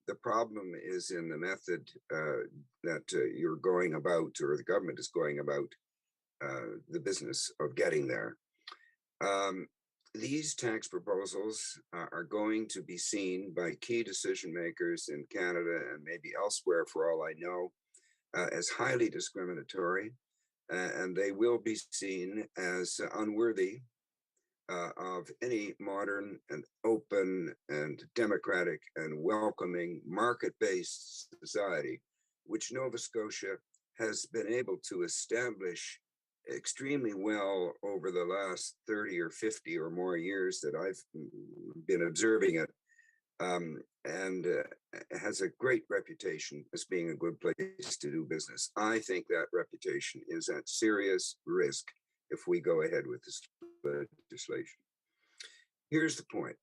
The problem is in the method that you're going about, or the government is going about, the business of getting there. These tax proposals are going to be seen by key decision makers in Canada and maybe elsewhere, for all I know, as highly discriminatory, and they will be seen as unworthy of any modern and open and democratic and welcoming market-based society, which Nova Scotia has been able to establish extremely well over the last 30 or 50 or more years that I've been observing it, and has a great reputation as being a good place to do business. I think that reputation is at serious risk if we go ahead with this legislation. Here's the point.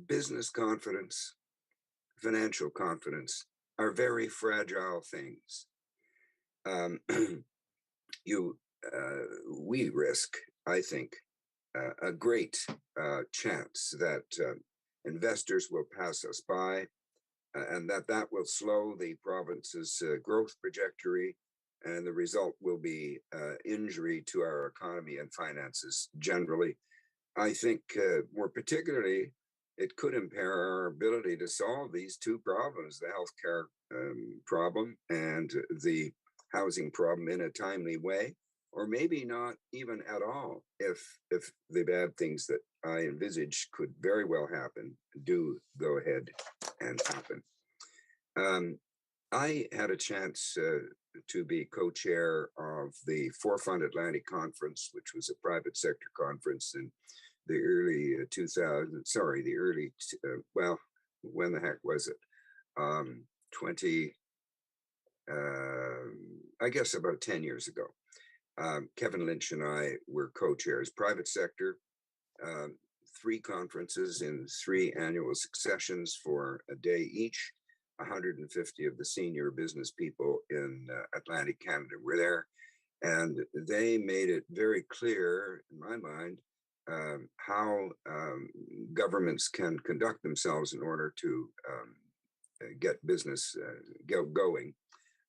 Business confidence, financial confidence are very fragile things. We risk, I think, a great chance that investors will pass us by, and that will slow the province's growth trajectory, and the result will be injury to our economy and finances generally. I think more particularly, it could impair our ability to solve these two problems, the healthcare problem and the housing problem, in a timely way, or maybe not even at all, if the bad things that I envisage could very well happen do go ahead and happen. I had a chance to be co-chair of the Forefront Atlantic Conference, which was a private sector conference in the early 2000s, well, when the heck was it? 20, I guess about 10 years ago. Kevin Lynch and I were co-chairs, private sector, 3 conferences in 3 annual successions for a day each. 150 of the senior business people in Atlantic Canada were there, and they made it very clear, in my mind, how governments can conduct themselves in order to get business going.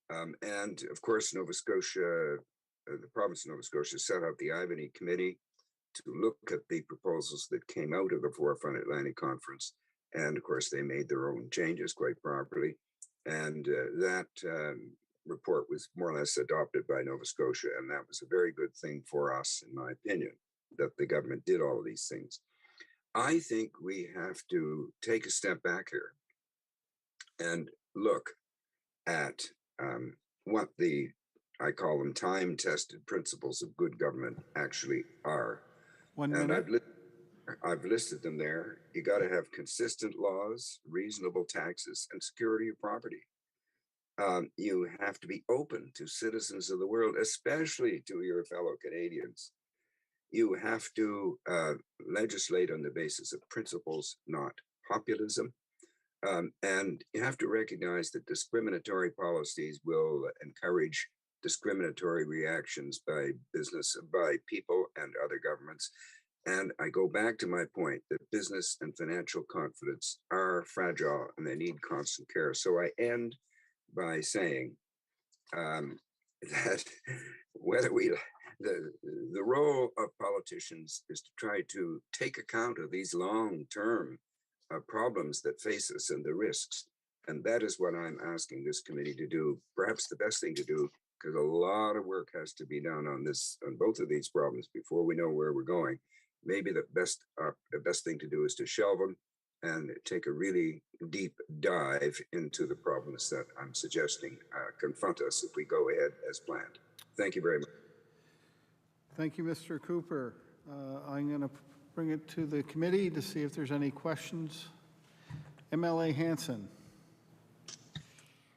And of course, Nova Scotia, the province of Nova Scotia, set out the Ivany Committee to look at the proposals that came out of the Forefront Atlantic Conference. And of course, they made their own changes quite properly. And that report was more or less adopted by Nova Scotia, and that was a very good thing for us, in my opinion, that the government did all of these things. I think we have to take a step back here and look at what I call them time-tested principles of good government actually are. One and minute. I've listed them there. You got to have consistent laws, reasonable taxes, and security of property. You have to be open to citizens of the world, especially to your fellow Canadians. You have to legislate on the basis of principles, not populism. And you have to recognize that discriminatory policies will encourage discriminatory reactions by business, by people and other governments. And I go back to my point that business and financial confidence are fragile and they need constant care. So I end by saying that whether the role of politicians is to try to take account of these long-term problems that face us and the risks. And that is what I'm asking this committee to do. Perhaps the best thing to do, because a lot of work has to be done on both of these problems before we know where we're going. Maybe the best thing to do is to shelve them and take a really deep dive into the problems that I'm suggesting confront us if we go ahead as planned. Thank you very much. Thank you, Mr. Cooper. I'm going to bring it to the committee to see if there's any questions. MLA Hanson.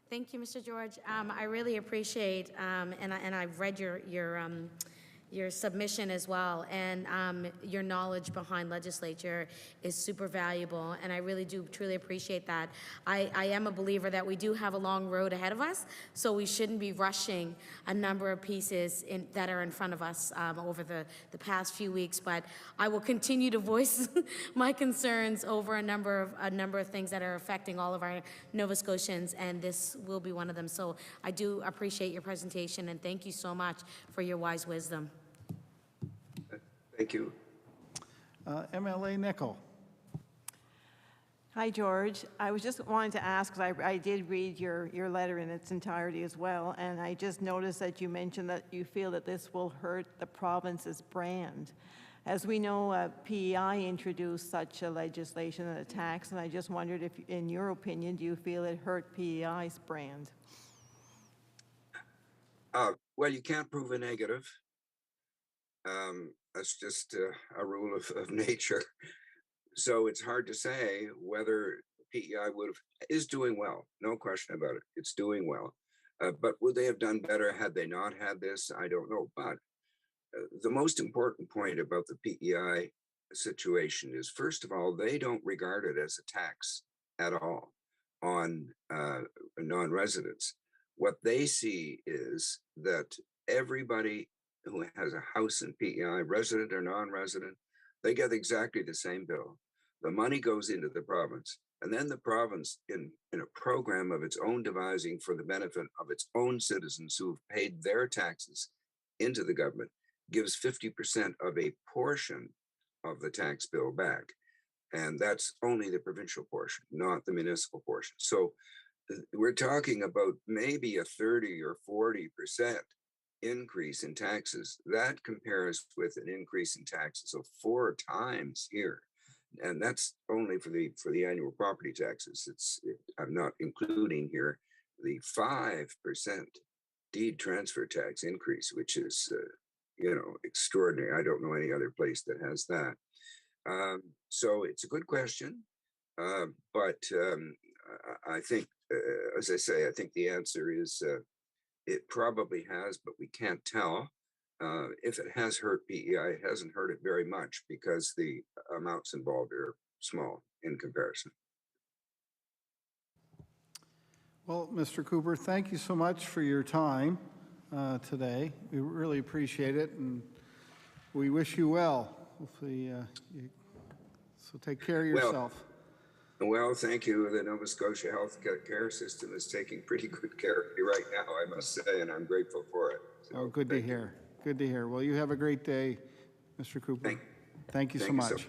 Thank you, Mr. George. I really appreciate, and I've read your submission as well, and your knowledge behind legislature is super valuable, and I really do truly appreciate that. I am a believer that we do have a long road ahead of us, so we shouldn't be rushing a number of pieces that are in front of us over the past few weeks, but I will continue to voice my concerns over a number of things that are affecting all of our Nova Scotians, and this will be one of them. So I do appreciate your presentation, and thank you so much for your wise wisdom. Thank you. MLA Nickel. Hi, George. I was just wanting to ask, because I did read your letter in its entirety as well, and I just noticed that you mentioned that you feel that this will hurt the province's brand. As we know, PEI introduced such a legislation and a tax, and I just wondered if, in your opinion, do you feel it hurt PEI's brand? Well, you can't prove a negative. That's just a rule of nature. So it's hard to say whether PEI is doing well. No question about it. It's doing well. But would they have done better had they not had this? I don't know. But the most important point about the PEI situation is, first of all, they don't regard it as a tax at all on non-residents. What they see is that everybody who has a house in PEI, resident or non-resident, they get exactly the same bill. The money goes into the province, and then the province, in a program of its own devising for the benefit of its own citizens who have paid their taxes into the government, gives 50% of a portion of the tax bill back. And that's only the provincial portion, not the municipal portion. So we're talking about maybe a 30 or 40% increase in taxes. That compares with an increase in taxes of 4 times here. And that's only for the annual property taxes. I'm not including here the 5% deed transfer tax increase, which is extraordinary. I don't know any other place that has that. So it's a good question, but I think, as I say, I think the answer is it probably has, but we can't tell. If it has hurt PEI, it hasn't hurt it very much because the amounts involved are small in comparison. Well, Mr. Cooper, thank you so much for your time today. We really appreciate it, and we wish you well. Hopefully, so take care of yourself. Well, thank you. The Nova Scotia health care system is taking pretty good care of me right now, I must say, and I'm grateful for it. So, good to hear. Good to hear. Well, you have a great day, Mr. Cooper. Thank you so much.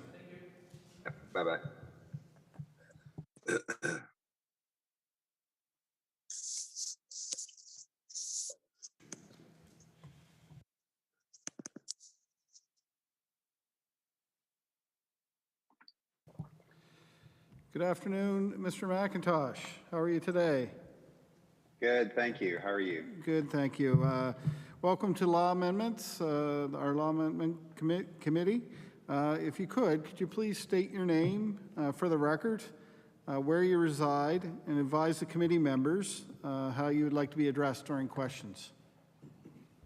Bye-bye. Good afternoon, Mr. McIntosh. How are you today? Good, thank you. How are you? Good, thank you. Welcome to Law Amendments, our Law Amendment Committee. If you could you please state your name for the record, where you reside, and advise the committee members how you would like to be addressed during questions.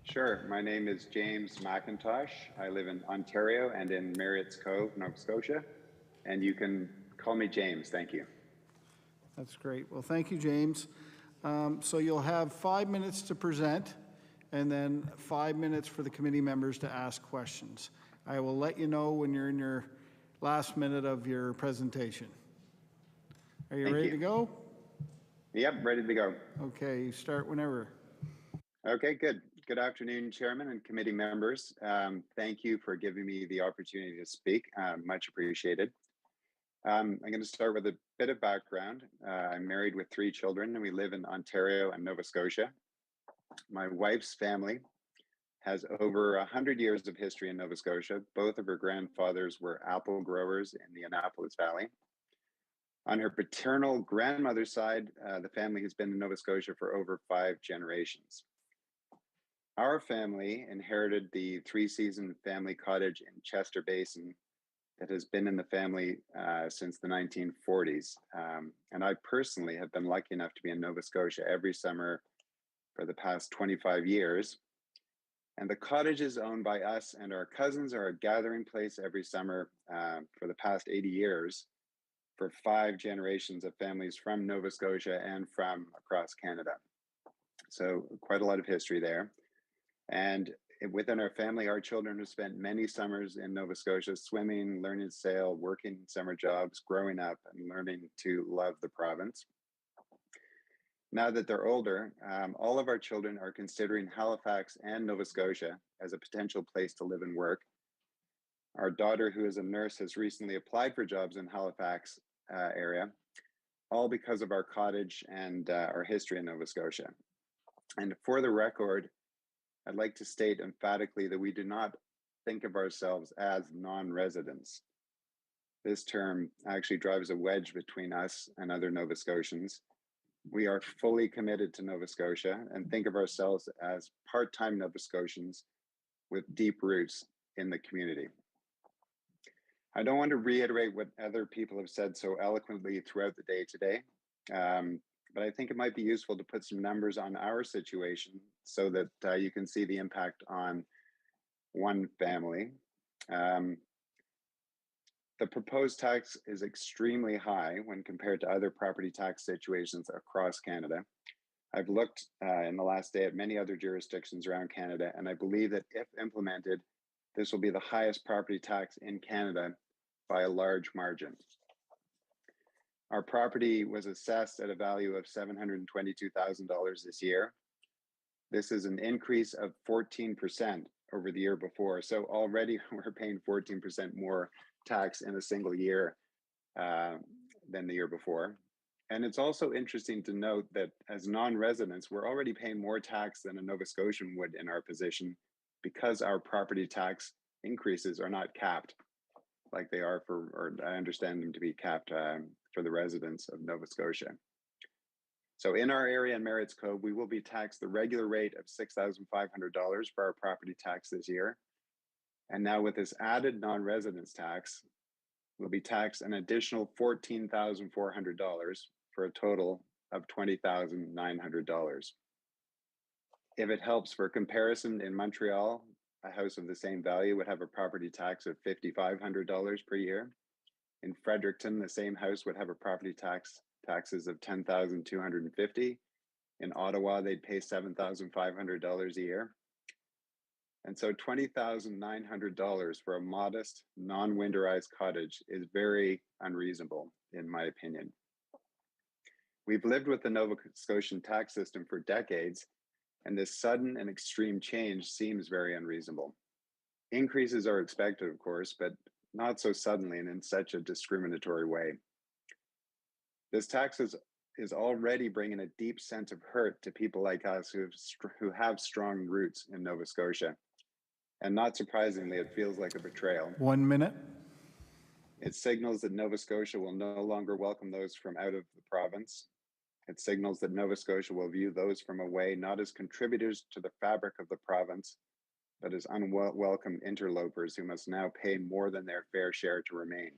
Sure. My name is James McIntosh. I live in Ontario and in Marriott's Cove, Nova Scotia. And you can call me James. Thank you. That's great. Well, thank you, James. So you'll have 5 minutes to present and then 5 minutes for the committee members to ask questions. I will let you know when you're in your last minute of your presentation. Are you ready to go? Yep, ready to go. Okay, you start whenever. Okay, good. Good afternoon, Chairman and committee members. Thank you for giving me the opportunity to speak. Much appreciated. I'm going to start with a bit of background. I'm married with 3 children and we live in Ontario and Nova Scotia. My wife's family has over 100 years of history in Nova Scotia. Both of her grandfathers were apple growers in the Annapolis Valley. On her paternal grandmother's side, the family has been in Nova Scotia for over 5 generations. Our family inherited the 3-season family cottage in Chester Basin that has been in the family since the 1940s. And I personally have been lucky enough to be in Nova Scotia every summer for the past 25 years. And the cottage is owned by us, and our cousins are a gathering place every summer for the past 80 years for 5 generations of families from Nova Scotia and from across Canada. So quite a lot of history there. And within our family, our children have spent many summers in Nova Scotia swimming, learning to sail, working summer jobs, growing up, and learning to love the province. Now that they're older, all of our children are considering Halifax and Nova Scotia as a potential place to live and work. Our daughter, who is a nurse, has recently applied for jobs in Halifax area, all because of our cottage and our history in Nova Scotia. And for the record, I'd like to state emphatically that we do not think of ourselves as non-residents. This term actually drives a wedge between us and other Nova Scotians. We are fully committed to Nova Scotia and think of ourselves as part-time Nova Scotians with deep roots in the community. I don't want to reiterate what other people have said so eloquently throughout the day today, but I think it might be useful to put some numbers on our situation so that you can see the impact on one family. The proposed tax is extremely high when compared to other property tax situations across Canada. I've looked in the last day at many other jurisdictions around Canada, and I believe that if implemented, this will be the highest property tax in Canada by a large margin. Our property was assessed at a value of $722,000 this year. This is an increase of 14% over the year before. So already we're paying 14% more tax in a single year than the year before. And it's also interesting to note that as non-residents, we're already paying more tax than a Nova Scotian would in our position because our property tax increases are not capped like they are for, or I understand them to be capped for the residents of Nova Scotia. So in our area in Marriott's Cove, we will be taxed the regular rate of $6,500 for our property tax this year. And now with this added non-residence tax, we'll be taxed an additional $14,400 for a total of $20,900. If it helps for comparison, in Montreal, a house of the same value would have a property tax of $5,500 per year. In Fredericton, the same house would have a property taxes of $10,250. In Ottawa, they'd pay $7,500 a year. And so $20,900 for a modest, non-winterized cottage is very unreasonable, in my opinion. We've lived with the Nova Scotian tax system for decades, and this sudden and extreme change seems very unreasonable. Increases are expected, of course, but not so suddenly and in such a discriminatory way. This tax is already bringing a deep sense of hurt to people like us who have strong roots in Nova Scotia. And not surprisingly, it feels like a betrayal. 1 minute. It signals that Nova Scotia will no longer welcome those from out of the province. It signals that Nova Scotia will view those from away not as contributors to the fabric of the province, but as unwelcome interlopers who must now pay more than their fair share to remain.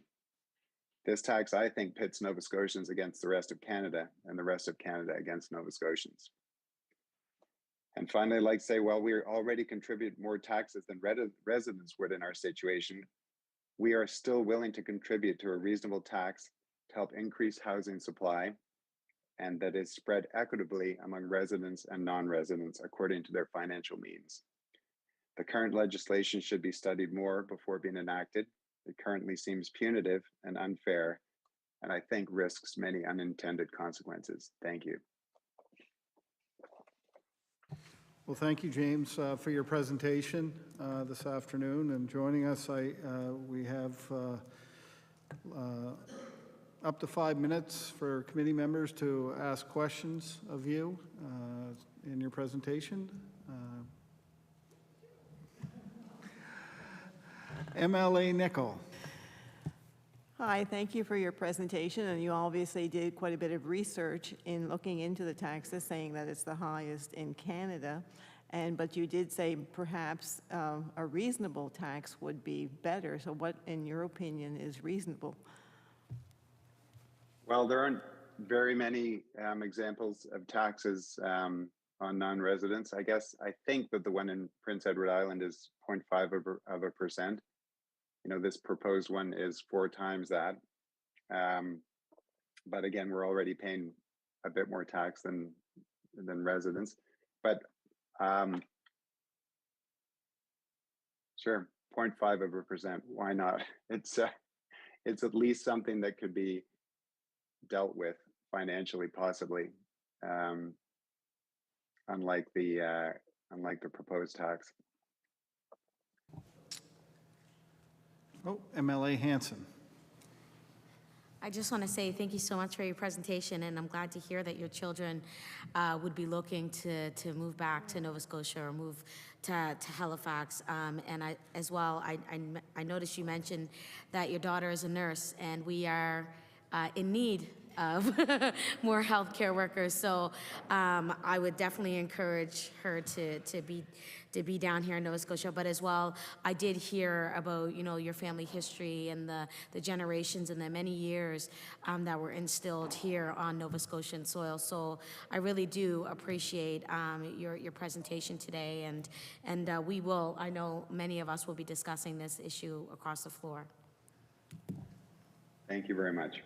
This tax, I think, pits Nova Scotians against the rest of Canada and the rest of Canada against Nova Scotians. And finally, I'd like to say, while we already contribute more taxes than residents would in our situation, we are still willing to contribute to a reasonable tax to help increase housing supply, and that is spread equitably among residents and non-residents according to their financial means. The current legislation should be studied more before being enacted. It currently seems punitive and unfair, and I think risks many unintended consequences. Thank you. Well, thank you, James, for your presentation this afternoon. And joining us, we have up to 5 minutes for committee members to ask questions of you in your presentation. MLA Nickel. Hi, thank you for your presentation, and you obviously did quite a bit of research in looking into the taxes, saying that it's the highest in Canada, but you did say perhaps a reasonable tax would be better. So what, in your opinion, is reasonable? Well, there aren't very many examples of taxes on non-residents. I think that the one in Prince Edward Island is 0.5%. You know, this proposed one is 4 times that. But again, we're already paying a bit more tax than residents. But sure, 0.5%. Why not? It's at least something that could be dealt with financially, possibly, unlike the proposed tax. Oh, MLA Hanson. I just want to say thank you so much for your presentation, and I'm glad to hear that your children would be looking to move back to Nova Scotia or move to Halifax. And I noticed you mentioned that your daughter is a nurse, and we are in need of more healthcare workers. So I would definitely encourage her to be down here in Nova Scotia. But as well, I did hear about, you know, your family history and the generations and the many years that were instilled here on Nova Scotian soil. So I really do appreciate your presentation today, and we will, I know many of us will be discussing this issue across the floor. Thank you very much.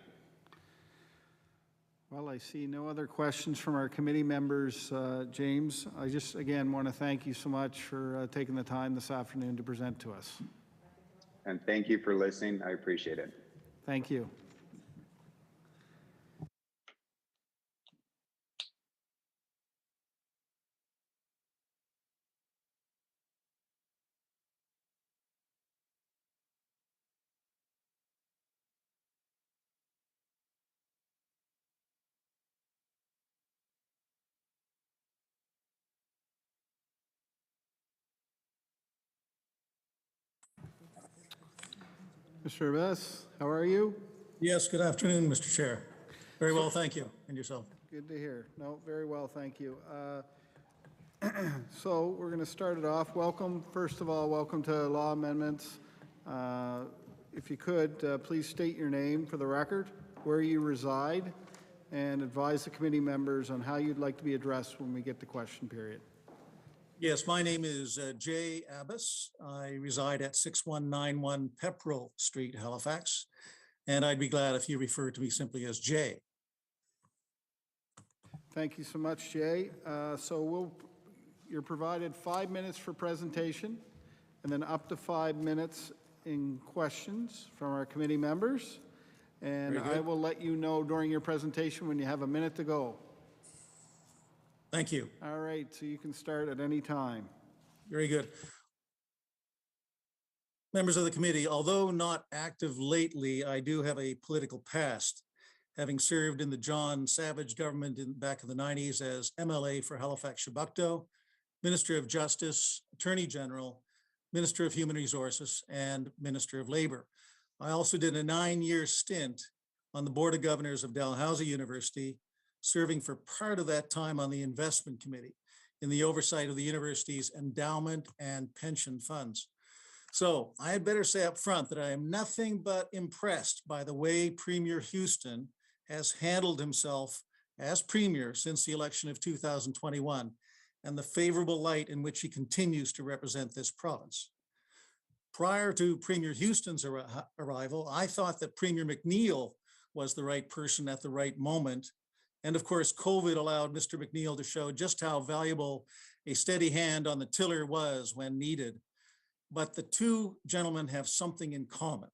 Well, I see no other questions from our committee members. James, I just, again, want to thank you so much for taking the time this afternoon to present to us. And thank you for listening. I appreciate it. Thank you. Mr. Abbas, how are you? Yes, good afternoon, Mr. Chair. Very well, thank you. And yourself? Good to hear. No, very well, thank you. So we're going to start it off. Welcome, first of all, welcome to Law Amendments. If you could, please state your name for the record, where you reside, and advise the committee members on how you'd like to be addressed when we get to question period. Yes, my name is Jay Abbas. I reside at 6191 Pepperell Street, Halifax, and I'd be glad if you refer to me simply as Jay. Thank you so much, Jay. You're provided 5 minutes for presentation, and then up to 5 minutes in questions from our committee members. And I will let you know during your presentation when you have a minute to go. Thank you. All right, so you can start at any time. Very good. Members of the committee, although not active lately, I do have a political past, having served in the John Savage government back in the 90s as MLA for Halifax-Chebucto, Minister of Justice, Attorney General, Minister of Human Resources, and Minister of Labor. I also did a 9-year stint on the Board of Governors of Dalhousie University, serving for part of that time on the investment committee in the oversight of the university's endowment and pension funds. So I had better say up front that I am nothing but impressed by the way Premier Houston has handled himself as Premier since the election of 2021 and the favorable light in which he continues to represent this province. Prior to Premier Houston's arrival, I thought that Premier McNeil was the right person at the right moment. And of course, COVID allowed Mr. McNeil to show just how valuable a steady hand on the tiller was when needed. But the two gentlemen have something in common.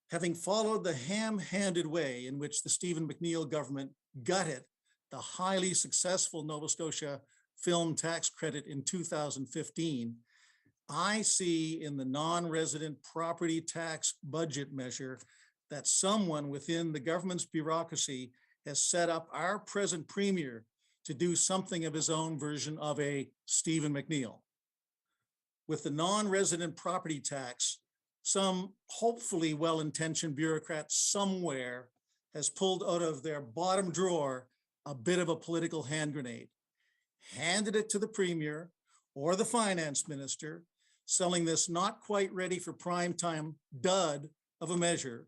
Having followed the ham-handed way in which the Stephen McNeil government gutted the highly successful Nova Scotia film tax credit in 2015, I see in the non-resident property tax budget measure that someone within the government's bureaucracy has set up our present premier to do something of his own version of a Stephen McNeil. With the non-resident property tax, some hopefully well-intentioned bureaucrat somewhere has pulled out of their bottom drawer a bit of a political hand grenade, handed it to the premier or the finance minister, selling this not quite ready for prime time dud of a measure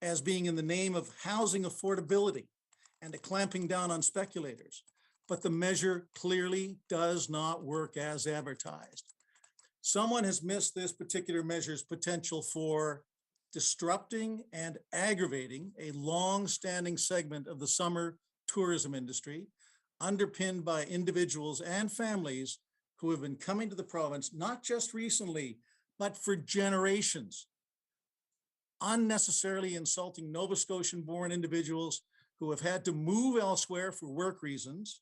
as being in the name of housing affordability and a clamping down on speculators. But the measure clearly does not work as advertised. Someone has missed this particular measure's potential for disrupting and aggravating a long-standing segment of the summer tourism industry, underpinned by individuals and families who have been coming to the province, not just recently, but for generations, unnecessarily insulting Nova Scotian-born individuals who have had to move elsewhere for work reasons,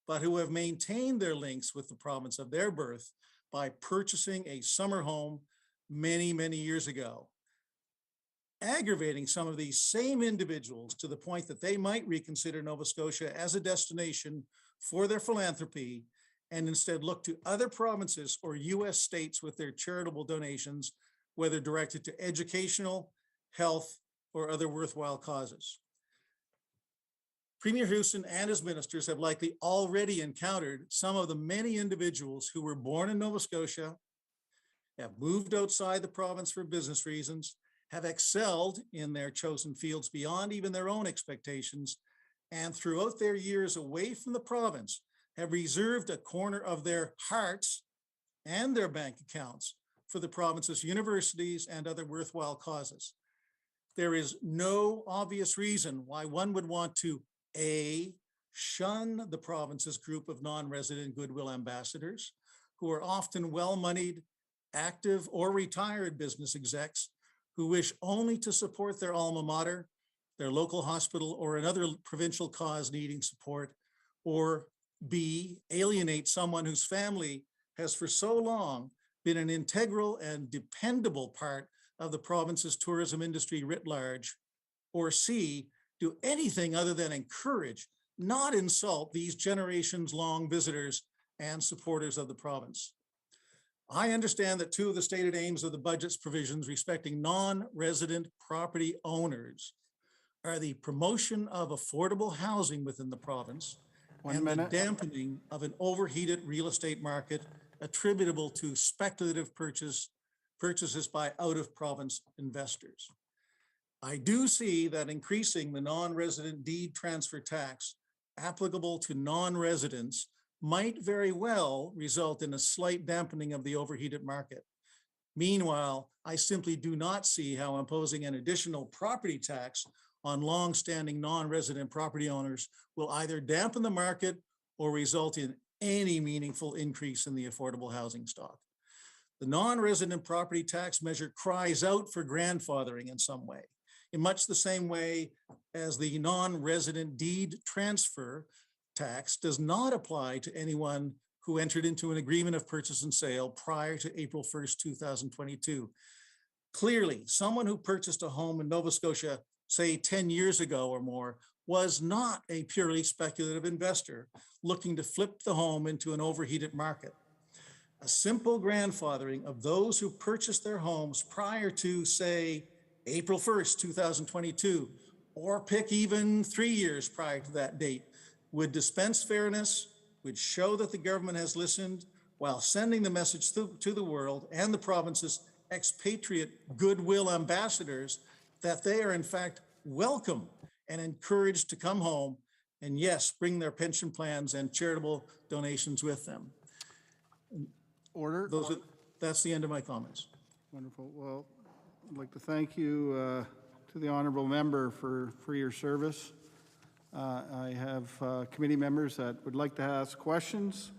but who have maintained their links with the province of their birth by purchasing a summer home many, many years ago. Aggravating some of these same individuals to the point that they might reconsider Nova Scotia as a destination for their philanthropy and instead look to other provinces or US states with their charitable donations, whether directed to educational, health, or other worthwhile causes. Premier Houston and his ministers have likely already encountered some of the many individuals who were born in Nova Scotia, have moved outside the province for business reasons, have excelled in their chosen fields beyond even their own expectations, and throughout their years away from the province, have reserved a corner of their hearts and their bank accounts for the province's universities and other worthwhile causes. There is no obvious reason why one would want to A, shun the province's group of non-resident goodwill ambassadors, who are often well-moneyed, active or retired business execs who wish only to support their alma mater, their local hospital, or another provincial cause needing support, or B, alienate someone whose family has for so long been an integral and dependable part of the province's tourism industry writ large, or C, do anything other than encourage, not insult, these generations-long visitors and supporters of the province. I understand that two of the stated aims of the budget's provisions respecting non-resident property owners are the promotion of affordable housing within the province and the dampening of an overheated real estate market attributable to speculative purchases by out-of-province investors. I do see that increasing the non-resident deed transfer tax applicable to non-residents might very well result in a slight dampening of the overheated market. Meanwhile, I simply do not see how imposing an additional property tax on long-standing non-resident property owners will either dampen the market or result in any meaningful increase in the affordable housing stock. The non-resident property tax measure cries out for grandfathering in some way, in much the same way as the non-resident deed transfer tax does not apply to anyone who entered into an agreement of purchase and sale prior to April 1st, 2022. Clearly, someone who purchased a home in Nova Scotia, say 10 years ago or more, was not a purely speculative investor looking to flip the home into an overheated market. A simple grandfathering of those who purchased their homes prior to, say, April 1st, 2022, or pick even 3 years prior to that date, would dispense fairness, would show that the government has listened while sending the message to the world and the province's expatriate goodwill ambassadors that they are in fact welcome and encouraged to come home and yes, bring their pension plans and charitable donations with them. Order. That's the end of my comments. Wonderful. Well, I'd like to thank you to the honorable member for your service. I have committee members that would like to ask questions.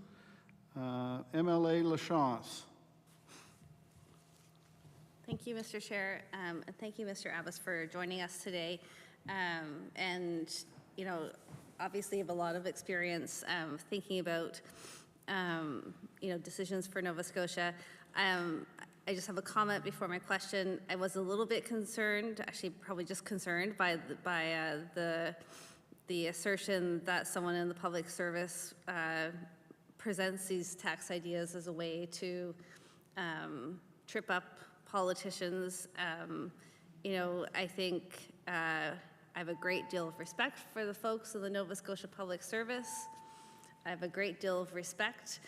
MLA Lachance. Thank you, Mr. Chair, and thank you, Mr. Abbas, for joining us today. And, you know, obviously you have a lot of experience thinking about, you know, decisions for Nova Scotia. I just have a comment before my question. I was a little bit concerned, actually probably just concerned by the assertion that someone in the public service presents these tax ideas as a way to trip up politicians. You know, I think I have a great deal of respect for the folks in the Nova Scotia Public Service. I have a great deal of respect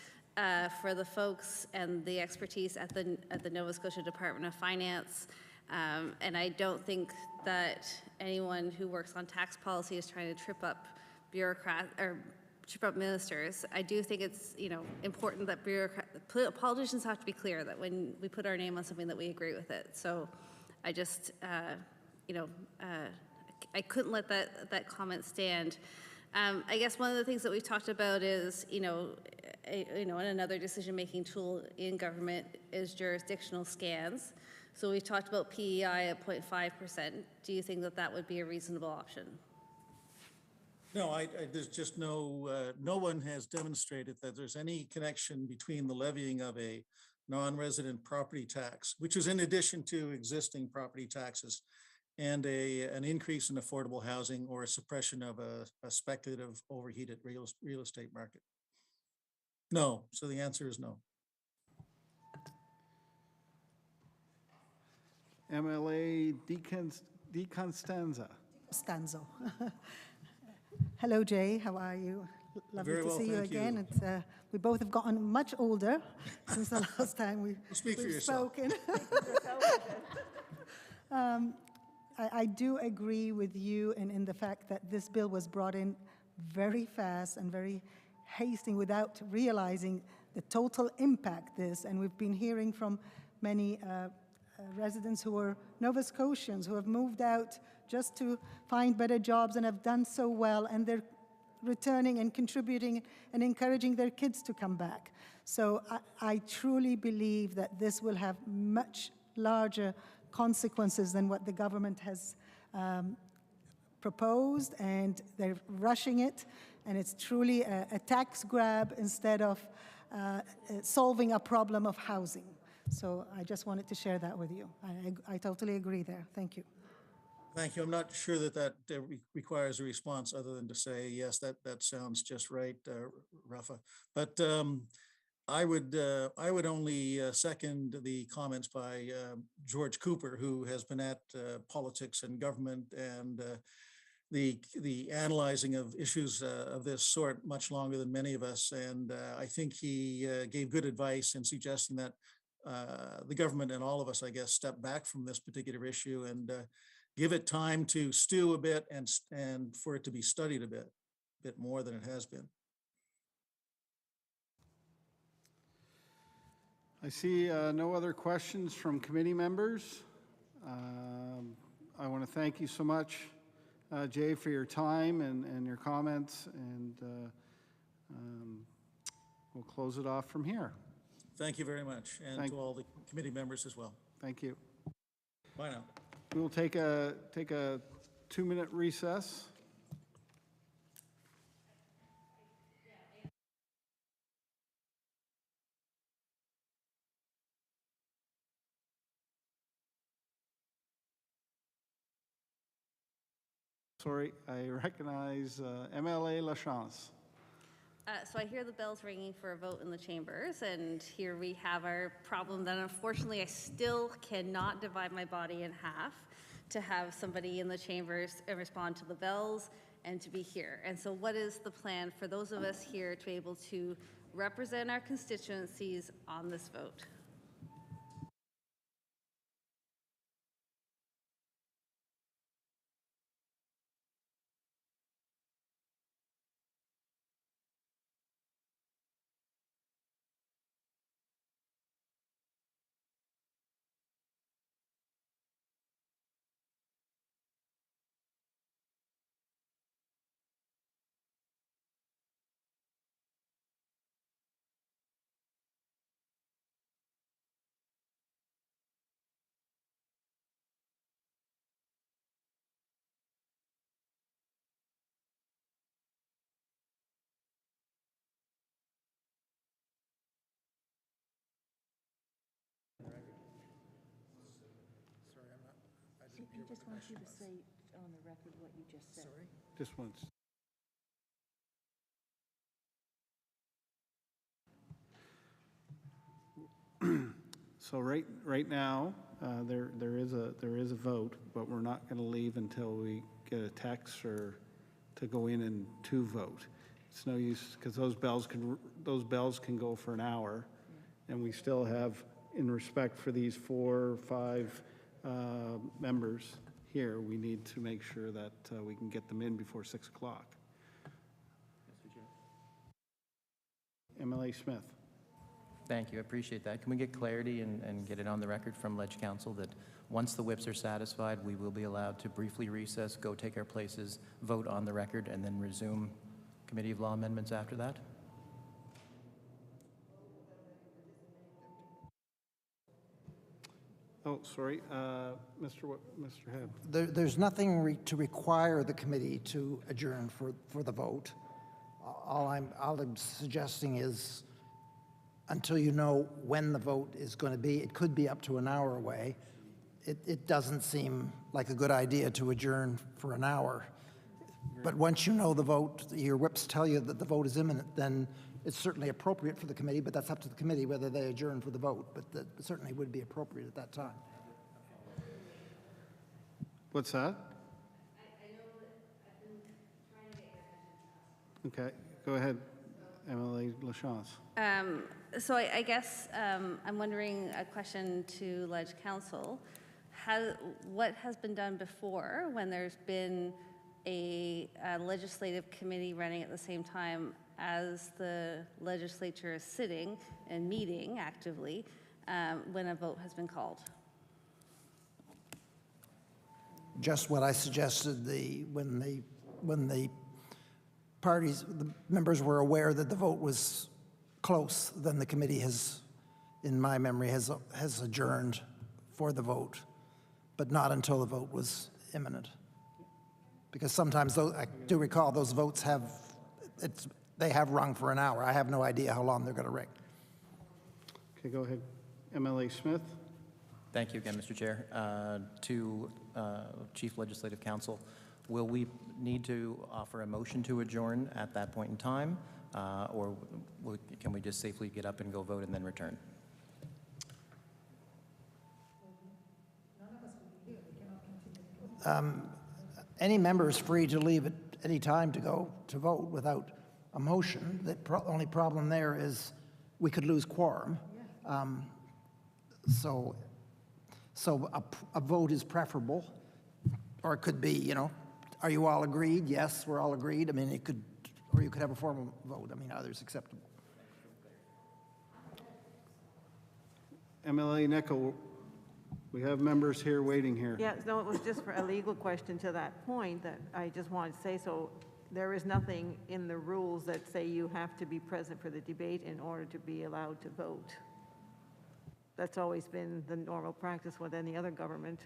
for the folks and the expertise at the Nova Scotia Department of Finance. And I don't think that anyone who works on tax policy is trying to trip up bureaucrats or trip up ministers. I do think it's, you know, important that politicians have to be clear that when we put our name on something that we agree with it. So I just, you know, I couldn't let that comment stand. I guess one of the things that we've talked about is, you know, and another decision-making tool in government is jurisdictional scans. So we've talked about PEI at 0.5%. Do you think that that would be a reasonable option? No, there's just no one has demonstrated that there's any connection between the levying of a non-resident property tax, which is in addition to existing property taxes, and an increase in affordable housing or a suppression of a speculative overheated real estate market. No, so the answer is no. MLA DeConstanza. Stanzo. Hello, Jay. How are you? Lovely Very to well, see you thank you. again. It's, we both have gotten much older since the last time we've spoken. I do agree with you in the fact that this bill was brought in very fast and very hasty without realizing the total impact this. And we've been hearing from many residents who are Nova Scotians who have moved out just to find better jobs and have done so well, and they're returning and contributing and encouraging their kids to come back. So I truly believe that this will have much larger consequences than what the government has proposed, and they're rushing it, and it's truly a tax grab instead of solving a problem of housing. So I just wanted to share that with you. I totally agree there. Thank you. Thank you. I'm not sure that requires a response other than to say, yes, that sounds just right, Rafa. But I would only second the comments by George Cooper, who has been at politics and government and the analyzing of issues of this sort much longer than many of us. And I think he gave good advice in suggesting that the government and all of us, I guess, step back from this particular issue and give it time to stew a bit and for it to be studied a bit more than it has been. I see no other questions from committee members. I want to thank you so much, Jay, for your time and your comments, and we'll close it off from here. Thank you very much, and to all the committee members as well. Thank you. Bye now. We will take a 2-minute recess. Sorry, I recognize MLA Lachance. So I hear the bells ringing for a vote in the chambers, and here we have our problem that unfortunately I still cannot divide my body in half to have somebody in the chambers respond to the bells and to be here. And so what is the plan for those of us here to be able to represent our constituencies on this vote? He just wants you to say on the record what you just said. Sorry? Just once. So right now, there is a vote, but we're not going to leave until we get a text or to go in and to vote. It's no use because those bells can go for an hour, and we still have, in respect for these 4 or 5 members here, we need to make sure that we can get them in before 6 o'clock. Mr. Chair. MLA Smith. Thank you, I appreciate that. Can we get clarity and get it on the record from Ledge Council that once the whips are satisfied, we will be allowed to briefly recess, go take our places, vote on the record, and then resume Committee of Law amendments after that? Oh, sorry, Mr. Hebb. There's nothing to require the committee to adjourn for the vote. All I'm suggesting is until you know when the vote is going to be, it could be up to an hour away. It doesn't seem like a good idea to adjourn for an hour. But once you know the vote, your whips tell you that the vote is imminent, then it's certainly appropriate for the committee, but that's up to the committee whether they adjourn for the vote. But that certainly would be appropriate at that time. What's that? I know that I've been trying to get your attention. Okay, go ahead, MLA LaChance. So I guess I'm wondering a question to Ledge Council. What has been done before when there's been a legislative committee running at the same time as the legislature is sitting and meeting actively when a vote has been called? Just what I suggested, when the parties, the members were aware that the vote was close, then the committee has, in my memory, has adjourned for the vote, but not until the vote was imminent. Because sometimes, I do recall, those votes they have rung for an hour. I have no idea how long they're going to ring. Okay, go ahead. MLA Smith. Thank you again, Mr. Chair. To Chief Legislative Counsel, will we need to offer a motion to adjourn at that point in time, or can we just safely get up and go vote and then return? Any member is free to leave at any time to go to vote without a motion. The only problem there is we could lose quorum. So a vote is preferable, or it could be, are you all agreed? Yes, we're all agreed. I mean, it could, or you could have a formal vote. I mean, either's acceptable. MLA Nickel, we have members here waiting here. Yeah, no, it was just for a legal question to that point that I just wanted to say. So there is nothing in the rules that say you have to be present for the debate in order to be allowed to vote. That's always been the normal practice with any other government.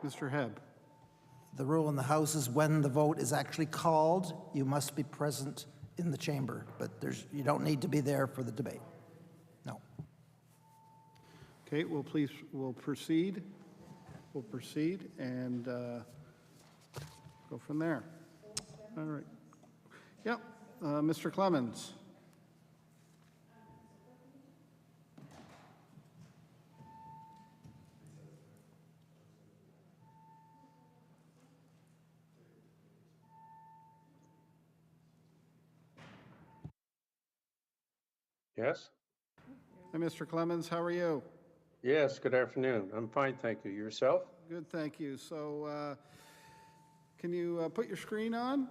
Mr. Hebb. The rule in the House is when the vote is actually called, you must be present in the chamber, but you don't need to be there for the debate. No. Okay, we'll proceed. We'll proceed and go from there. All right. Yep. Mr. Clemens. Yes? Hi, Mr. Clemens. How are you? Yes, good afternoon. I'm fine, thank you. Yourself? Good, thank you. So can you put your screen on?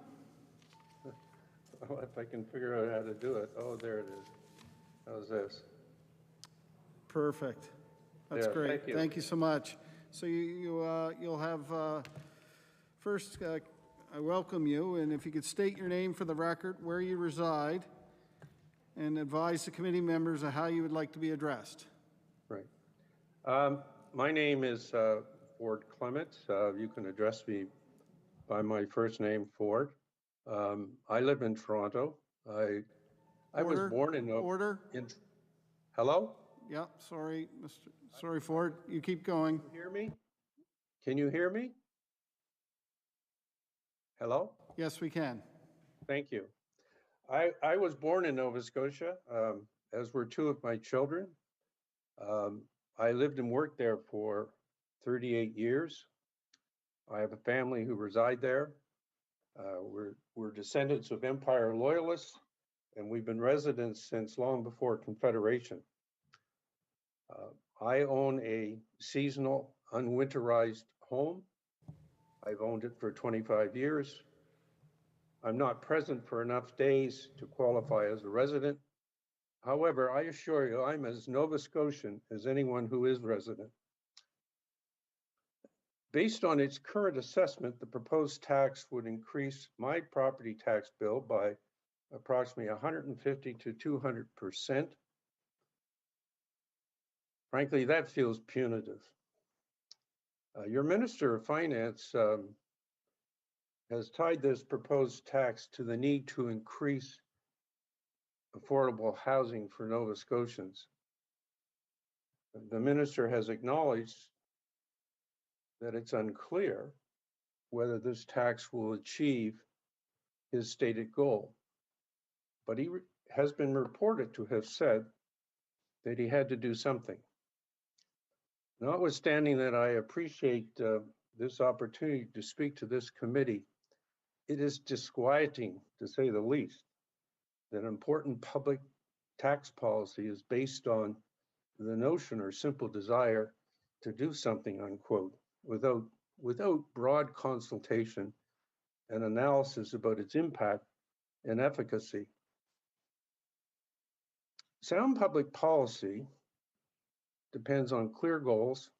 Well, if I can figure out how to do it. Oh, there it is. How's this? Perfect. That's Yeah, great. thank you. Thank you so much. So you'll have, first, I welcome you, and if you could state your name for the record, where you reside, and advise the committee members of how you would like to be addressed. Right. My name is Ford Clement. You can address me by my first name, Ford. I live in Toronto. I was born in Hello? Yeah, sorry, sorry, Ford. You keep going. Can you hear me? Can you hear me? Hello? Yes, we can. Thank you. I was born in Nova Scotia, as were two of my children. I lived and worked there for 38 years. I have a family who reside there. We're descendants of Empire loyalists, and we've been residents since long before Confederation. I own a seasonal, unwinterized home. I've owned it for 25 years. I'm not present for enough days to qualify as a resident. However, I assure you, I'm as Nova Scotian as anyone who is resident. Based on its current assessment, the proposed tax would increase my property tax bill by approximately 150 to 200%. Frankly, that feels punitive. Your Minister of Finance has tied this proposed tax to the need to increase affordable housing for Nova Scotians. The minister has acknowledged that it's unclear whether this tax will achieve his stated goal, but he has been reported to have said that he had to do something. Notwithstanding that I appreciate this opportunity to speak to this committee, it is disquieting, to say the least, that important public tax policy is based on the notion or simple desire to do something, unquote, without broad consultation and analysis about its impact and efficacy. Sound public policy depends on clear goals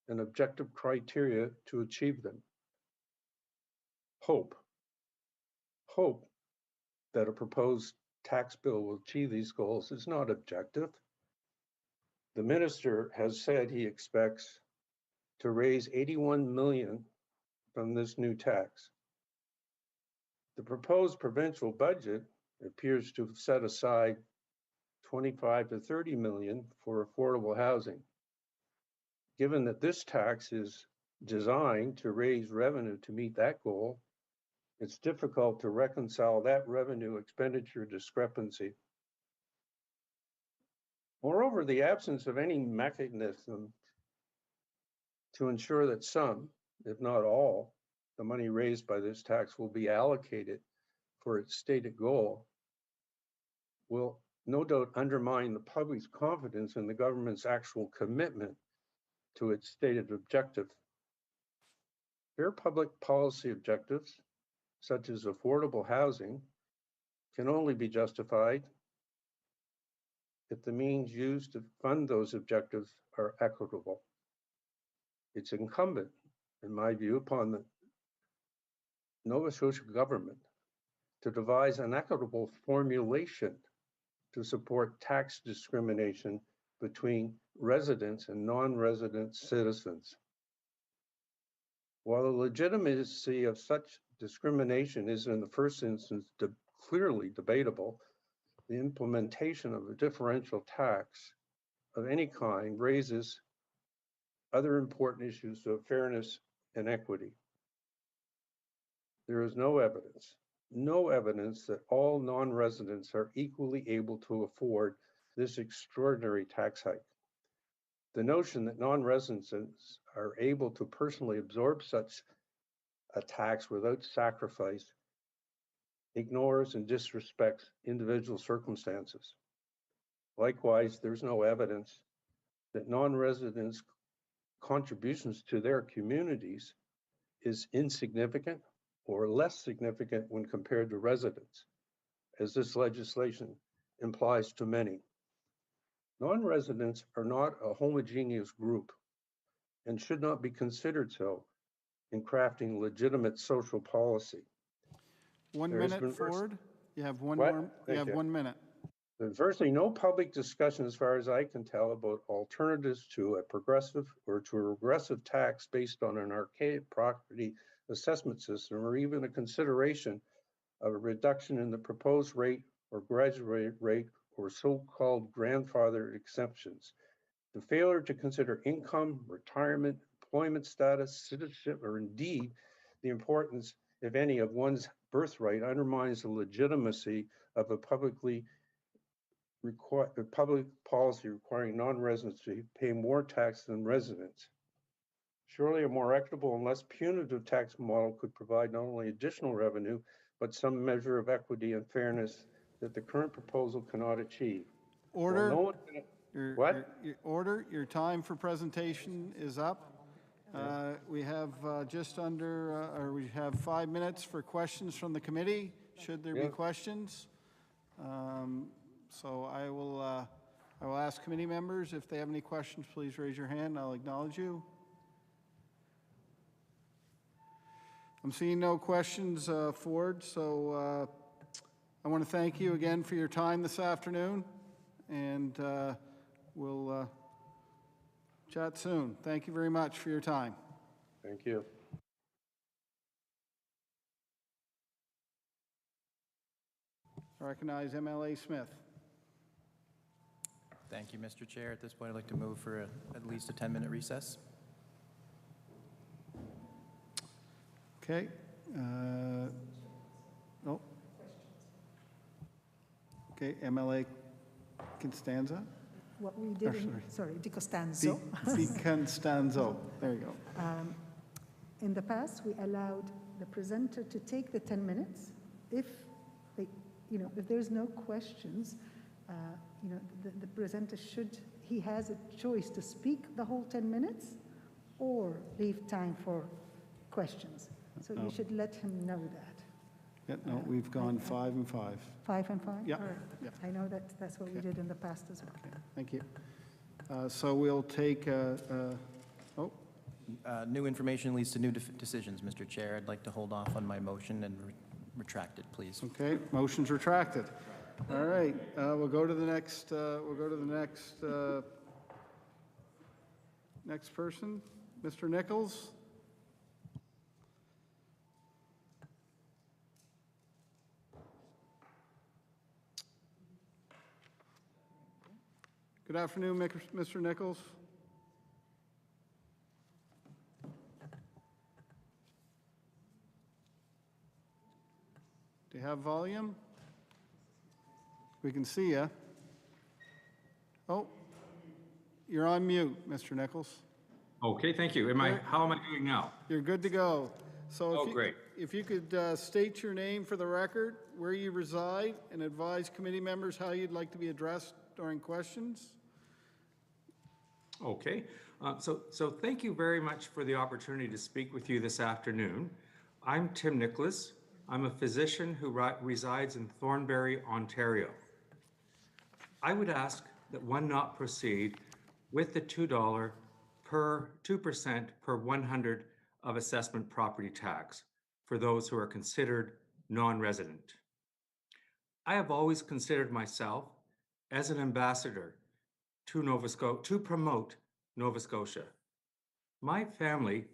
and objective criteria to achieve them. Hope that a proposed tax bill will achieve these goals is not objective. The minister has said he expects to raise 81 million from this new tax. The proposed provincial budget appears to set aside 25 to 30 million for affordable housing. Given that this tax is designed to raise revenue to meet that goal, it's difficult to reconcile that revenue expenditure discrepancy. Moreover, the absence of any mechanism to ensure that some, if not all, the money raised by this tax will be allocated for its stated goal will no doubt undermine the public's confidence in the government's actual commitment to its stated objective. Fair public policy objectives, such as affordable housing, can only be justified if the means used to fund those objectives are equitable. It's incumbent, in my view, upon the Nova Scotia government to devise an equitable formulation to support tax discrimination between residents and non-resident citizens. While the legitimacy of such discrimination is in the first instance clearly debatable, the implementation of a differential tax of any kind raises other important issues of fairness and equity. There is no evidence no evidence that all non-residents are equally able to afford this extraordinary tax hike. The notion that non-residents are able to personally absorb such a tax without sacrifice ignores and disrespects individual circumstances. Likewise, there's no evidence that non-residents' contributions to their communities is insignificant or less significant when compared to residents, as this legislation implies to many. Non-residents are not a homogeneous group and should not be considered so in crafting legitimate social policy. 1 There has minute been forward. You have one What? more. You Thank have you. 1 minute. There's virtually no public discussion, as far as I can tell, about alternatives to a progressive or to a regressive tax based on an archaic property assessment system, or even a consideration of a reduction in the proposed rate or graduate rate or so-called grandfather exemptions. The failure to consider income, retirement, employment status, citizenship, or indeed the importance, if any, of one's birthright undermines the legitimacy of a public policy requiring non-residents to pay more tax than residents. Surely a more equitable and less punitive tax model could provide not only additional revenue, but some measure of equity and fairness that the current proposal cannot achieve. Order. Well, Order. Your time for presentation is up. We have we have 5 minutes for questions from the committee, should there be questions. So I will ask committee members if they have any questions, please raise your hand. I'll acknowledge you. I'm seeing no questions, Ford, so I want to thank you again for your time this afternoon, and we'll chat soon. Thank you very much for your time. Thank you. I recognize MLA Smith. Thank you, Mr. Chair. At this point, I'd like to move for at least a 10-minute recess. Okay. Okay, MLA Constanza? What we did, Di Costanzo. Di Constanzo, there you go. In the past, we allowed the presenter to take the 10 minutes. If they, if there's no questions, the presenter he has a choice to speak the whole 10 minutes or leave time for questions. So you should let him know that. Yeah, no, we've gone 5 and 5. 5 and 5? Yeah. All right. Yeah. I know that's what we did in the past as well. Okay. Thank you. So we'll take, new information leads to new decisions, Mr. Chair. I'd like to hold off on my motion and retract it, please. Okay, motion's retracted. All right, we'll go to the next, next person, Mr. Nichols. Good afternoon, Mr. Nichols. Do you have volume? We can see you. Oh, you're on mute, Mr. Nichols. Okay, thank you. How am I doing now? You're good to go. So great. If you could state your name for the record, where you reside, and advise committee members how you'd like to be addressed during questions. Okay, so thank you very much for the opportunity to speak with you this afternoon. I'm Tim Nicholas. I'm a physician who resides in Thornbury, Ontario. I would ask that one not proceed with the $2% per 100 of assessment property tax for those who are considered non-resident. I have always considered myself as an ambassador to promote Nova Scotia. My family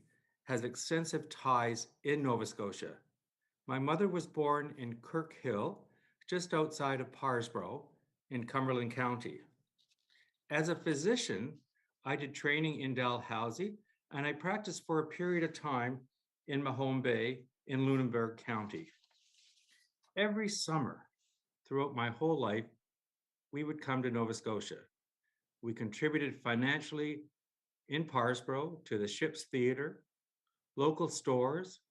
has extensive ties in Nova Scotia. My mother was born in Kirkhill, just outside of Parsbro in Cumberland County. As a physician, I did training in Dalhousie, and I practiced for a period of time in Mahone Bay in Lunenburg County. Every summer throughout my whole life, we would come to Nova Scotia. We contributed financially in Parsborough to the Ship's Theatre, local stores,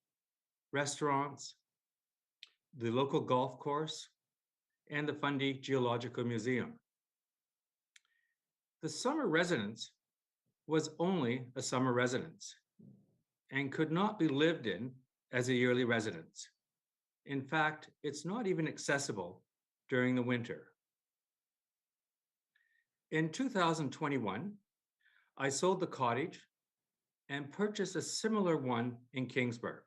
restaurants, the local golf course, and the Fundy Geological Museum. The summer residence was only a summer residence and could not be lived in as a yearly residence. In fact, it's not even accessible during the winter. In 2021, I sold the cottage and purchased a similar one in Kingsburg.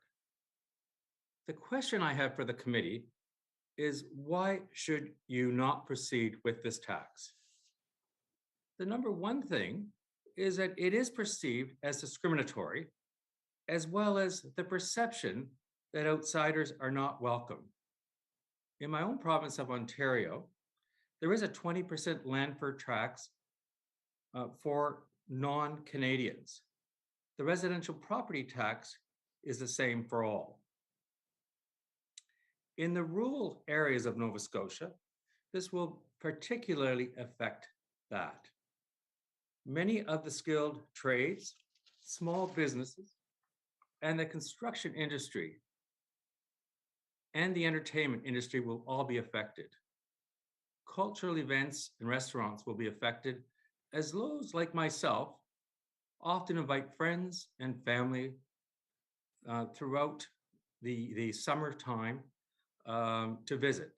The question I have for the committee is, why should you not proceed with this tax? The number one thing is that it is perceived as discriminatory, as well as the perception that outsiders are not welcome. In my own province of Ontario, there is a 20% Landford tax for non-Canadians. The residential property tax is the same for all. In the rural areas of Nova Scotia, this will particularly affect that. Many of the skilled trades, small businesses, and the construction industry and the entertainment industry will all be affected. Cultural events and restaurants will be affected, as those like myself often invite friends and family throughout the summertime to visit.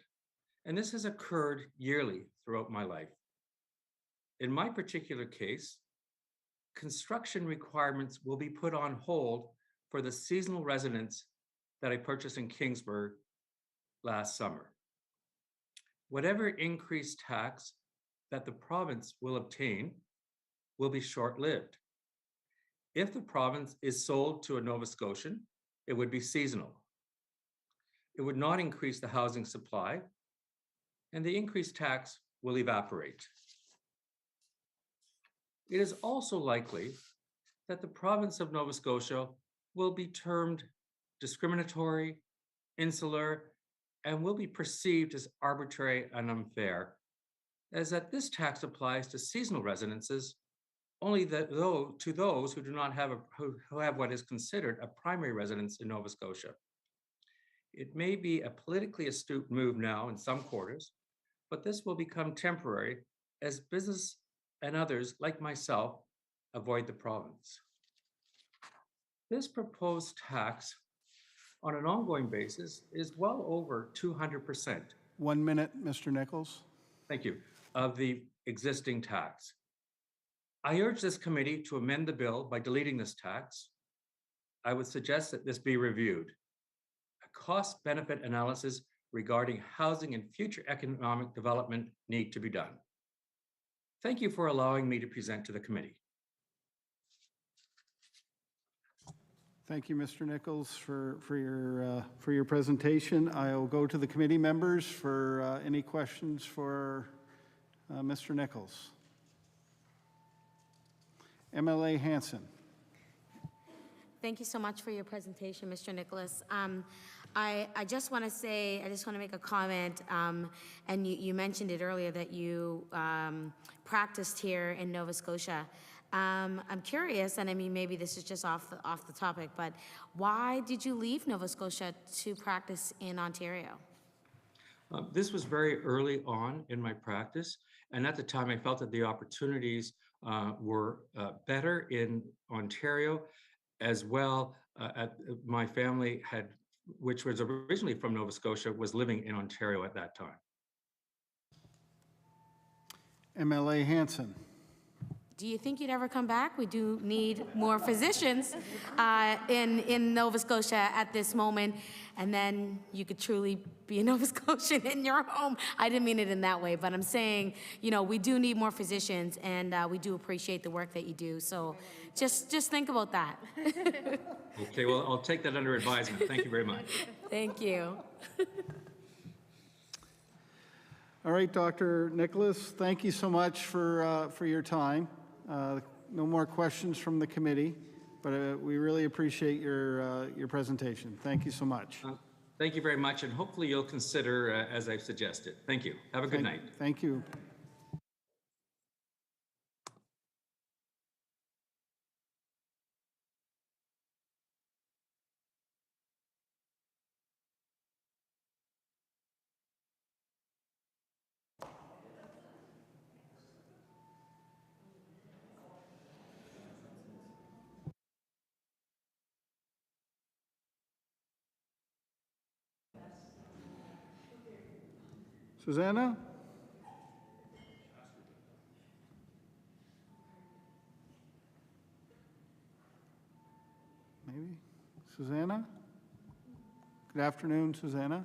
And this has occurred yearly throughout my life. In my particular case, construction requirements will be put on hold for the seasonal residence that I purchased in Kingsburg last summer. Whatever increased tax that the province will obtain will be short-lived. If the province is sold to a Nova Scotian, it would be seasonal. It would not increase the housing supply, and the increased tax will evaporate. It is also likely that the province of Nova Scotia will be termed discriminatory, insular, and will be perceived as arbitrary and unfair, as that this tax applies to seasonal residences only to those who do not have who have what is considered a primary residence in Nova Scotia. It may be a politically astute move now in some quarters, but this will become temporary as business and others like myself avoid the province. This proposed tax on an ongoing basis is well over 200%. 1 minute, Mr. Nichols. Thank you, of the existing tax. I urge this committee to amend the bill by deleting this tax. I would suggest that this be reviewed. A cost-benefit analysis regarding housing and future economic development need to be done. Thank you for allowing me to present to the committee. Thank you, Mr. Nichols, for your presentation. I'll go to the committee members for any questions for Mr. Nichols. MLA Hanson. Thank you so much for your presentation, Mr. Nicholas. I just want to say, I just want to make a comment, and you mentioned it earlier that you practiced here in Nova Scotia. I'm curious, and I mean, maybe this is just off the topic, but why did you leave Nova Scotia to practice in Ontario? This was very early on in my practice, and at the time I felt that the opportunities were better in Ontario, as well. My family which was originally from Nova Scotia, was living in Ontario at that time. MLA Hanson. Do you think you'd ever come back? We do need more physicians in Nova Scotia at this moment, and then you could truly be a Nova Scotian in your home. I didn't mean it in that way, but I'm saying, you know, we do need more physicians, and we do appreciate the work that you do. So just think about that. Okay, well, I'll take that under advisement. Thank you very much. Thank you. All right, Dr. Nicholas, thank you so much for your time. No more questions from the committee, but we really appreciate your presentation. Thank you so much. Thank you very much, and hopefully you'll consider as I've suggested. Thank you. Have a good night. Thank you. Susanna? Maybe? Susanna? Good afternoon, Susanna.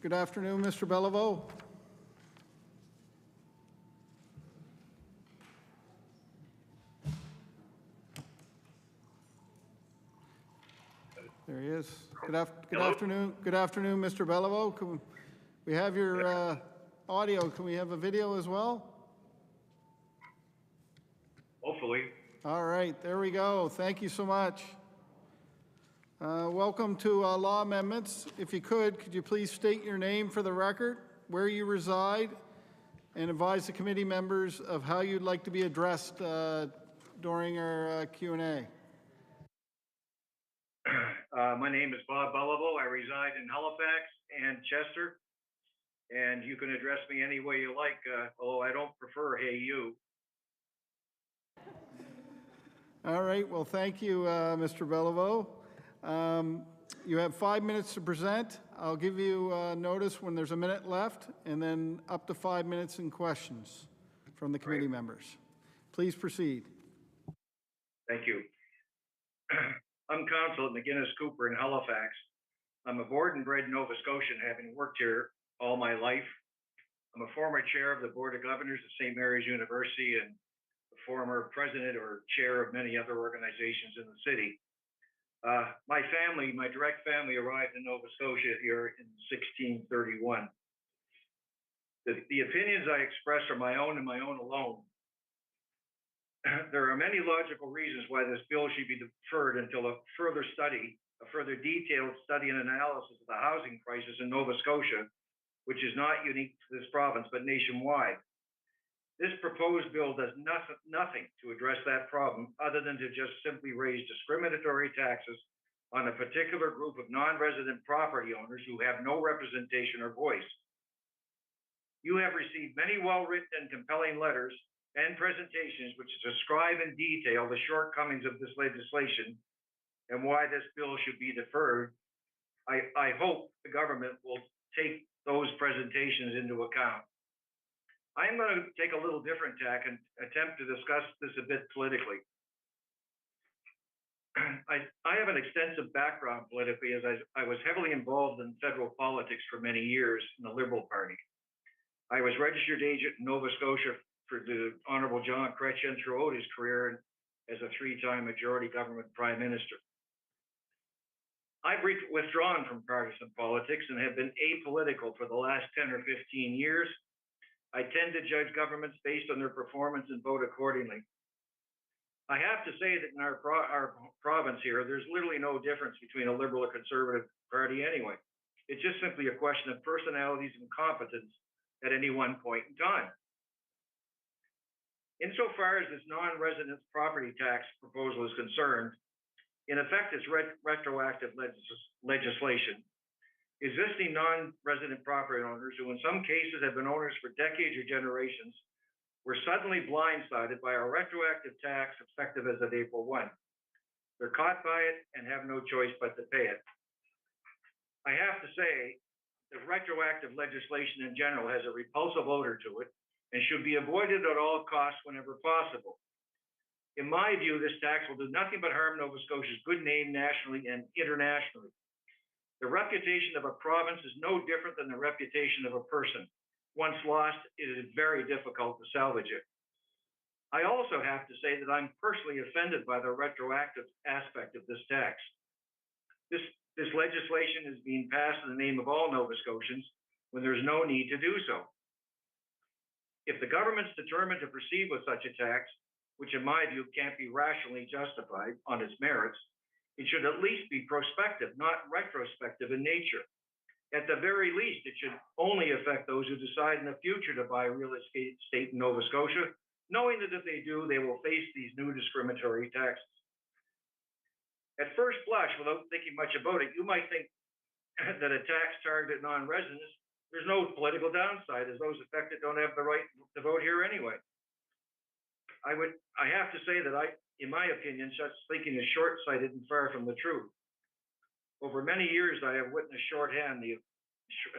Good afternoon, Mr. Beliveau. There he is. Good afternoon. Good afternoon, Mr. Beliveau. Can we have your audio? Can we have a video as well? Hopefully. All right, there we go. Thank you so much. Welcome to Law Amendments. If you could you please state your name for the record, where you reside, and advise the committee members of how you'd like to be addressed during our Q&A. My name is Bob Beliveau. I reside in Halifax and Chester, and you can address me any way you like, although I don't prefer hey you. All right, well, thank you, Mr. Beliveau. You have 5 minutes to present. I'll give you notice when there's a minute left, and then up to 5 minutes in questions from the committee members. Please proceed. Thank you. I'm counsel at McGuinness Cooper in Halifax. I'm a born and bred Nova Scotian, having worked here all my life. I'm a former chair of the Board of Governors at St. Mary's University and a former president or chair of many other organizations in the city. My family, my direct family, arrived in Nova Scotia here in 1631. The opinions I express are my own and my own alone. There are many logical reasons why this bill should be deferred until a further detailed study and analysis of the housing crisis in Nova Scotia, which is not unique to this province, but nationwide. This proposed bill does nothing to address that problem other than to just simply raise discriminatory taxes on a particular group of non-resident property owners who have no representation or voice. You have received many well-written and compelling letters and presentations which describe in detail the shortcomings of this legislation and why this bill should be deferred. I hope the government will take those presentations into account. I'm going to take a little different tack and attempt to discuss this a bit politically. I have an extensive background politically, as I was heavily involved in federal politics for many years in the Liberal Party. I was registered agent in Nova Scotia for the Honorable John Chrétien throughout his career as a three-time majority government prime minister. I've withdrawn from partisan politics and have been apolitical for the last 10 or 15 years. I tend to judge governments based on their performance and vote accordingly. I have to say that in our province here, there's literally no difference between a Liberal or Conservative party anyway. It's just simply a question of personalities and competence at any one point in time. Insofar as this non-residence property tax proposal is concerned, in effect, it's retroactive legislation. Existing non-resident property owners, who in some cases have been owners for decades or generations, were suddenly blindsided by a retroactive tax effective as of April 1. They're caught by it and have no choice but to pay it. I have to say that retroactive legislation in general has a repulsive odor to it and should be avoided at all costs whenever possible. In my view, this tax will do nothing but harm Nova Scotia's good name nationally and internationally. The reputation of a province is no different than the reputation of a person. Once lost, it is very difficult to salvage it. I also have to say that I'm personally offended by the retroactive aspect of this tax. This legislation is being passed in the name of all Nova Scotians when there's no need to do so. If the government's determined to proceed with such a tax, which in my view can't be rationally justified on its merits, it should at least be prospective, not retrospective in nature. At the very least, it should only affect those who decide in the future to buy real estate in Nova Scotia, knowing that if they do, they will face these new discriminatory taxes. At first blush, without thinking much about it, you might think that a tax targeted non-residents, there's no political downside, as those affected don't have the right to vote here anyway. I have to say that in my opinion, such thinking is short-sighted and far from the truth. Over many years, I have witnessed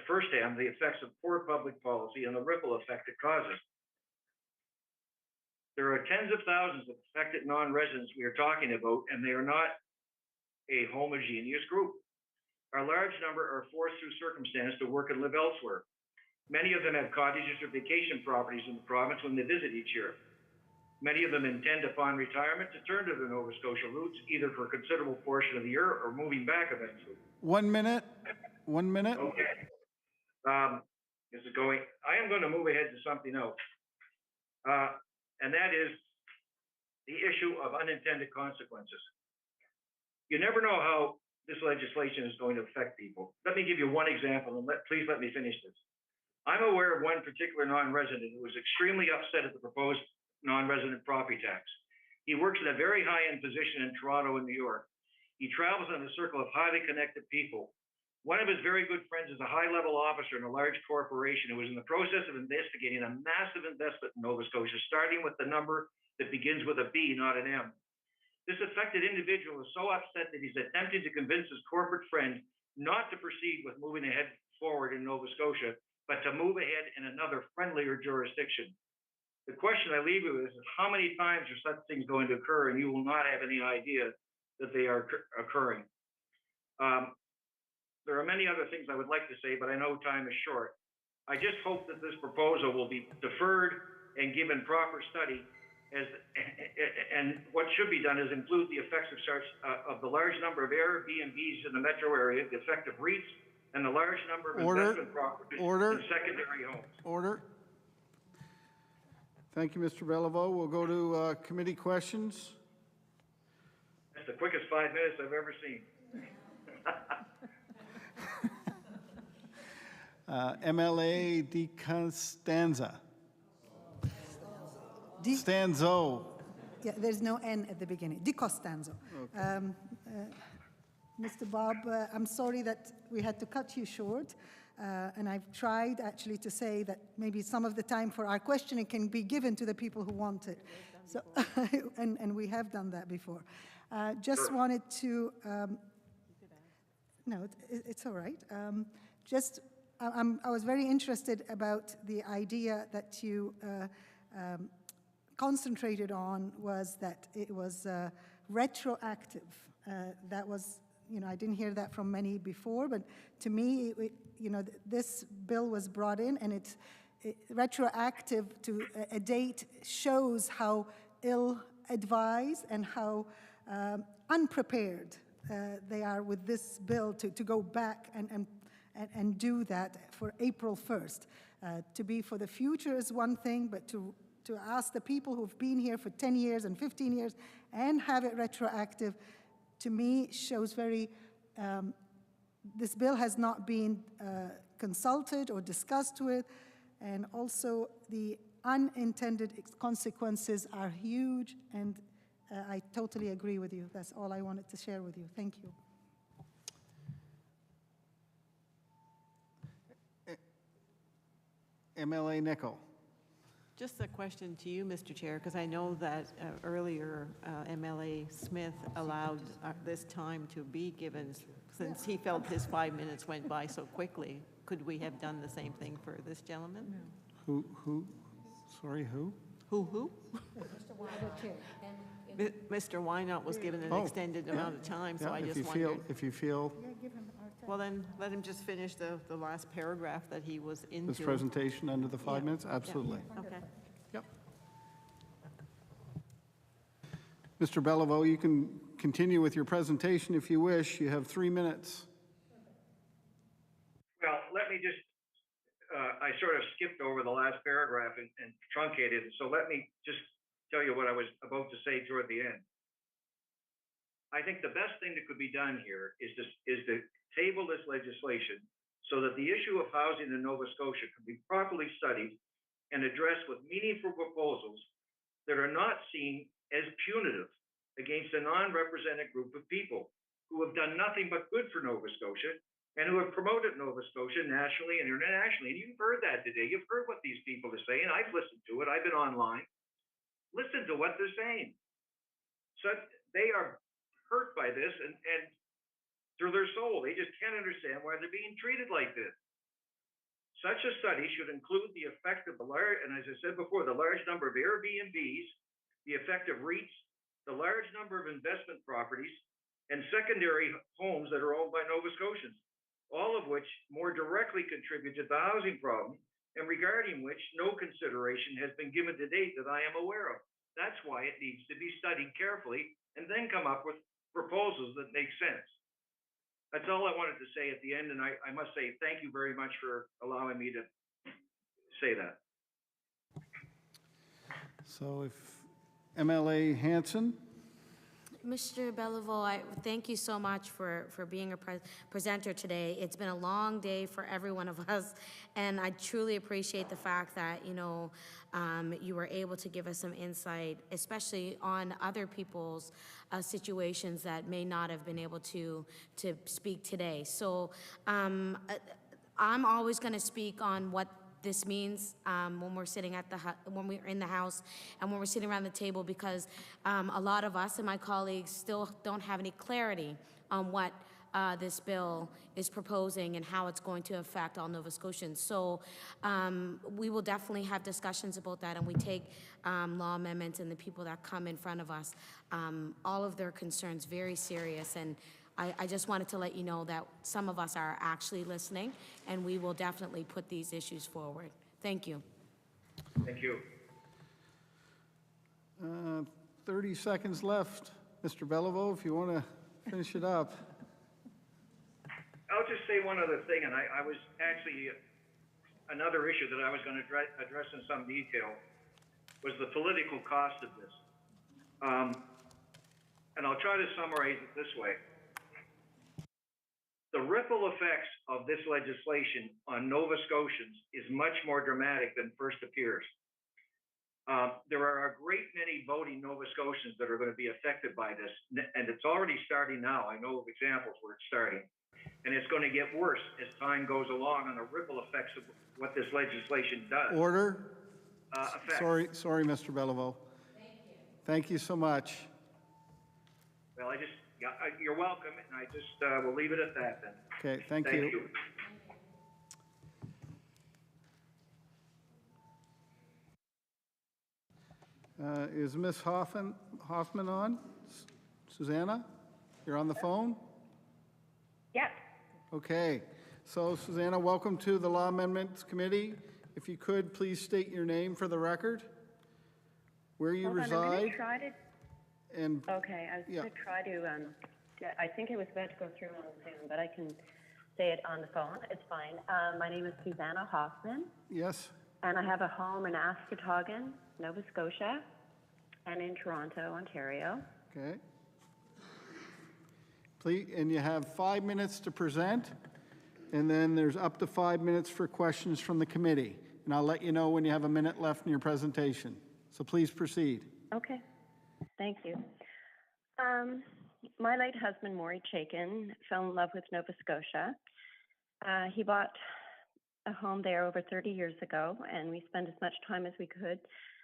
firsthand the effects of poor public policy and the ripple effect it causes. There are tens of thousands of affected non-residents we are talking about, and they are not a homogeneous group. A large number are forced through circumstance to work and live elsewhere. Many of them have cottages or vacation properties in the province when they visit each year. Many of them intend upon retirement to turn to the Nova Scotia roots, either for a considerable portion of the year or moving back eventually. 1 minute. 1 minute. Okay. I am going to move ahead to something else. And that is the issue of unintended consequences. You never know how this legislation is going to affect people. Let me give you one example, and please let me finish this. I'm aware of one particular non-resident who was extremely upset at the proposed non-resident property tax. He works in a very high-end position in Toronto and New York. He travels in a circle of highly connected people. One of his very good friends is a high-level officer in a large corporation who is in the process of investigating a massive investment in Nova Scotia, starting with the number that begins with a B, not an M. This affected individual is so upset that he's attempting to convince his corporate friend not to proceed with moving ahead forward in Nova Scotia, but to move ahead in another friendlier jurisdiction. The question I leave you with is how many times are such things going to occur and you will not have any idea that they are occurring. There are many other things I would like to say, but I know time is short. I just hope that this proposal will be deferred and given proper study, and what should be done is include the effects of the large number of Airbnbs in the metro area, the effect of REITs, and the large number of investment properties in secondary homes. Order. Thank you, Mr. Beliveau. We'll go to committee questions. That's the quickest 5 minutes I've ever seen. MLA Di Costanza. Stanzo. Yeah, there's no N at the beginning. Di Costanzo. Okay. Mr. Bob, I'm sorry that we had to cut you short. And I've tried actually to say that maybe some of the time for our questioning can be given to the people who want it. So, and we have done that before. Just wanted to, no, it's all right. I was very interested about the idea that you concentrated on was that it was retroactive. That was, I didn't hear that from many before, but to me, this bill was brought in and it's retroactive to a date shows how ill-advised and how unprepared they are with this bill to go back and do that for April 1st. To be for the future is one thing, but to ask the people who've been here for 10 years and 15 years and have it retroactive, to me, shows very, this bill has not been consulted or discussed with, and also the unintended consequences are huge, and I totally agree with you. That's all I wanted to share with you. Thank you. MLA Nickel. Just a question to you, Mr. Chair, because I know that earlier MLA Smith allowed this time to be given since he felt his 5 minutes went by so quickly. Could we have done the same thing for this gentleman? Who? Sorry, who? Who? Mr. Wynot was given an extended amount of time, so I just wondered. If you feel Well, then let him just finish the last paragraph that he was into. this presentation under the 5 minutes, absolutely. Okay. Yep. Mr. Beliveau, you can continue with your presentation if you wish. You have 3 minutes. Well, let me just, I sort of skipped over the last paragraph and truncated it. So let me just tell you what I was about to say toward the end. I think the best thing that could be done here is to table this legislation so that the issue of housing in Nova Scotia can be properly studied and addressed with meaningful proposals that are not seen as punitive against a non-represented group of people who have done nothing but good for Nova Scotia and who have promoted Nova Scotia nationally and internationally. And you've heard that today. You've heard what these people are saying. I've listened to it. I've been online. Listen to what they're saying. So they are hurt by this and through their soul. They just can't understand why they're being treated like this. Such a study should include the effect of the large, and as I said before, the large number of Airbnbs, the effect of REITs, the large number of investment properties, and secondary homes that are owned by Nova Scotians, all of which more directly contribute to the housing problem and regarding which no consideration has been given to date that I am aware of. That's why it needs to be studied carefully and then come up with proposals that make sense. That's all I wanted to say at the end, and I must say thank you very much for allowing me to say that. So if MLA Hanson? Mr. Beliveau, I thank you so much for being a presenter today. It's been a long day for every one of us, and I truly appreciate the fact that, you know, you were able to give us some insight, especially on other people's situations that may not have been able to speak today. So I'm always going to speak on what this means when we're sitting at when we're in the House and when we're sitting around the table, because a lot of us and my colleagues still don't have any clarity on what this bill is proposing and how it's going to affect all Nova Scotians. So we will definitely have discussions about that, and we take law amendments and the people that come in front of us, all of their concerns very serious. And I just wanted to let you know that some of us are actually listening, and we will definitely put these issues forward. Thank you. Thank you. 30 seconds left. Mr. Beliveau, if you want to finish it up. I'll just say one other thing, and I was actually, another issue that I was going to address in some detail was the political cost of this. And I'll try to summarize it this way. The ripple effects of this legislation on Nova Scotians is much more dramatic than first appears. There are a great many voting Nova Scotians that are going to be affected by this, and it's already starting now. I know of examples where it's starting, and it's going to get worse as time goes along on the ripple effects of what this legislation does. Order. Sorry, Mr. Beliveau. Thank you so much. Well, you're welcome, and I just will leave it at that then. Okay, thank you. Is Ms. Hoffman on? Susanna, you're on the phone? Yes. Okay. So, Susanna, welcome to the Law Amendments Committee. If you could, please state your name for the record, where you reside. I'm going to try to. And okay, I was going to try to. I think it was meant to go through on Zoom, but I can say it on the phone. It's fine. My name is Susanna Hoffman. Yes. And I have a home in Ascotaugan, Nova Scotia, and in Toronto, Ontario. Okay. Please, and you have 5 minutes to present, and then there's up to 5 minutes for questions from the committee. And I'll let you know when you have a minute left in your presentation. So please proceed. Okay. Thank you. My late husband, Maury Chaikin, fell in love with Nova Scotia. He bought a home there over 30 years ago, and we spent as much time as we could.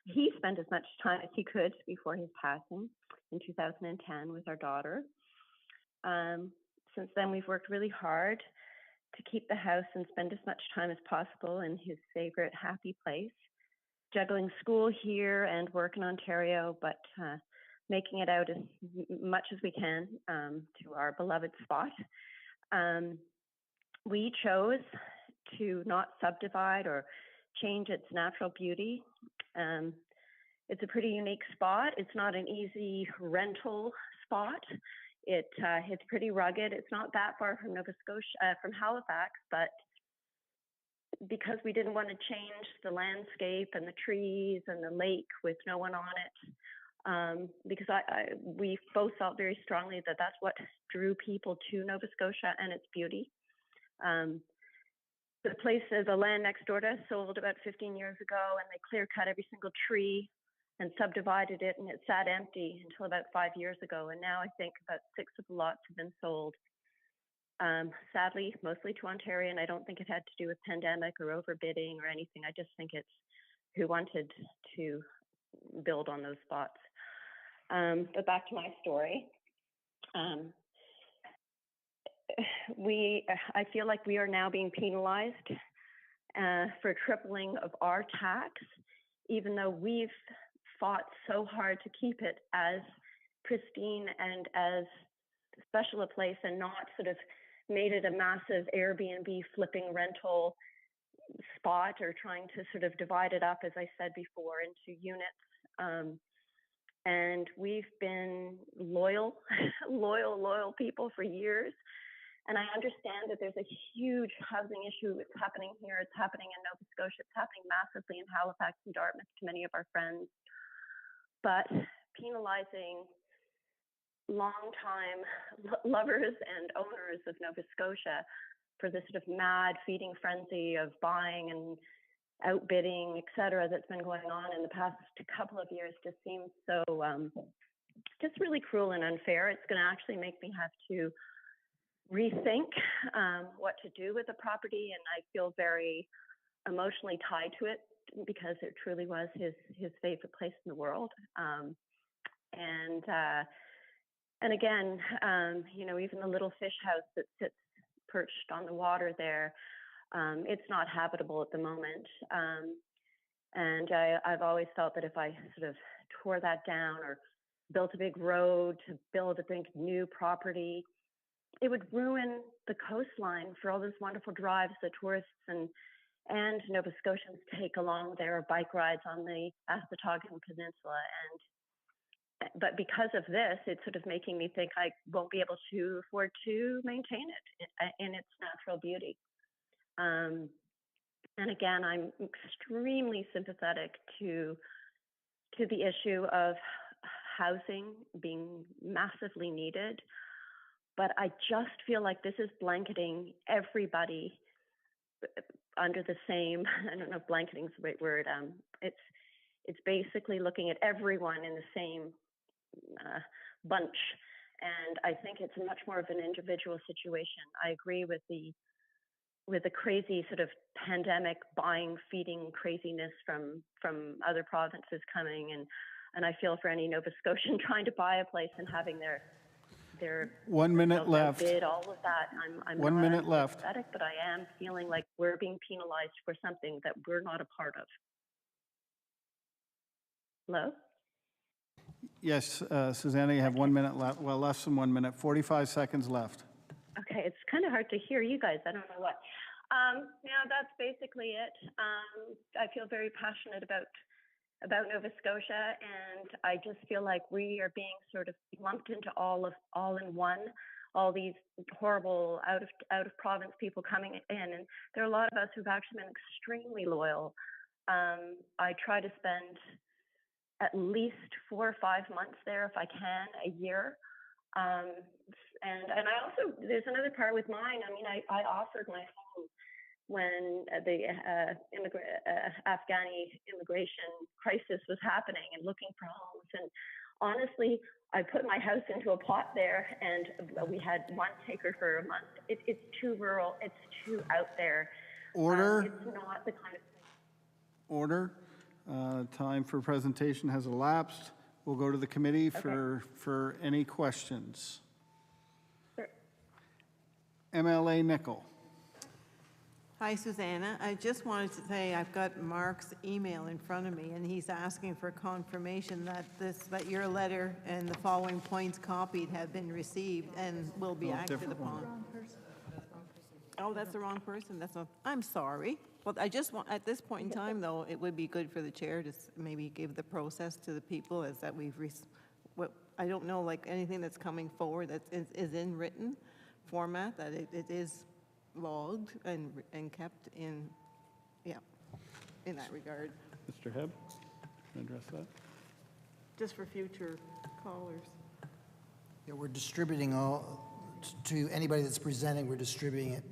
He spent as much time as he could before his passing in 2010 with our daughter. Since then, we've worked really hard to keep the house and spend as much time as possible in his favorite happy place, juggling school here and work in Ontario, but making it out as much as we can to our beloved spot. We chose to not subdivide or change its natural beauty. It's a pretty unique spot. It's not an easy rental spot. It's pretty rugged. It's not that far from Nova Scotia, from Halifax, but because we didn't want to change the landscape and the trees and the lake with no one on it, because we both felt very strongly that that's what drew people to Nova Scotia and its beauty. The land next door to us sold about 15 years ago, and they clear cut every single tree and subdivided it, and it sat empty until about 5 years ago. And now I think about 6 of the lots have been sold. Sadly, mostly to Ontario, and I don't think it had to do with pandemic or overbidding or anything. I just think it's who wanted to build on those spots. But back to my story. I feel like we are now being penalized for tripling of our tax, even though we've fought so hard to keep it as pristine and as special a place and not sort of made it a massive Airbnb flipping rental spot or trying to sort of divide it up, as I said before, into units. And we've been loyal people for years. And I understand that there's a huge housing issue that's happening here. It's happening in Nova Scotia. It's happening massively in Halifax and Dartmouth to many of our friends. But penalizing longtime lovers and owners of Nova Scotia for this sort of mad feeding frenzy of buying and outbidding, et cetera, that's been going on in the past couple of years just seems so just really cruel and unfair. It's going to actually make me have to rethink what to do with the property, and I feel very emotionally tied to it because it truly was his favorite place in the world. And again, even the little fish house that sits perched on the water there, it's not habitable at the moment. And I've always felt that if I sort of tore that down or built a big road to build a big new property, it would ruin the coastline for all those wonderful drives that tourists and Nova Scotians take along their bike rides on the Ascotoghan Peninsula. But because of this, it's sort of making me think I won't be able to afford to maintain it in its natural beauty. And again, I'm extremely sympathetic to the issue of housing being massively needed. But I just feel like this is blanketing everybody under the same, I don't know if blanketing is the right word. It's basically looking at everyone in the same bunch. And I think it's much more of an individual situation. I agree with the crazy sort of pandemic buying, feeding craziness from other provinces coming. And I feel for any Nova Scotian trying to buy a place and having their 1 minute left. Bid, all of that. I'm 1 minute left. Pathetic, but I am feeling like we're being penalized for something that we're not a part of. Hello? Yes, Susanna, you have 1 minute left. Well, less than 1 minute, 45 seconds left. Okay, it's kind of hard to hear you guys. I don't know what. That's basically it. I feel very passionate about Nova Scotia, and I just feel like we are being sort of lumped into all in one, all these horrible out of province people coming in, and there are a lot of us who've actually been extremely loyal. I try to spend at least 4 or 5 months there if I can a year. And I also, there's another part with mine. I mean, I offered my home when the Afghani immigration crisis was happening and looking for homes. And honestly, I put my house into a plot there, and we had one taker for a month. It's too rural. It's too out there. Order. It's not the kind of thing. Order. Time for presentation has elapsed. We'll go to the committee for any questions. Sure. MLA Nickel. Hi, Susanna. I just wanted to say I've got Mark's email in front of me, and he's asking for confirmation that that your letter and the following points copied have been received and will be acted upon. Oh, that's the wrong person. I'm sorry. Well, I just want, at this point in time, though, it would be good for the chair to maybe give the process to the people as that I don't know, like anything that's coming forward that is in written format, that it is logged and kept in, in that regard. Mr. Hebb, can I address that? Just for future callers. Yeah, we're distributing to anybody that's presenting, we're distributing it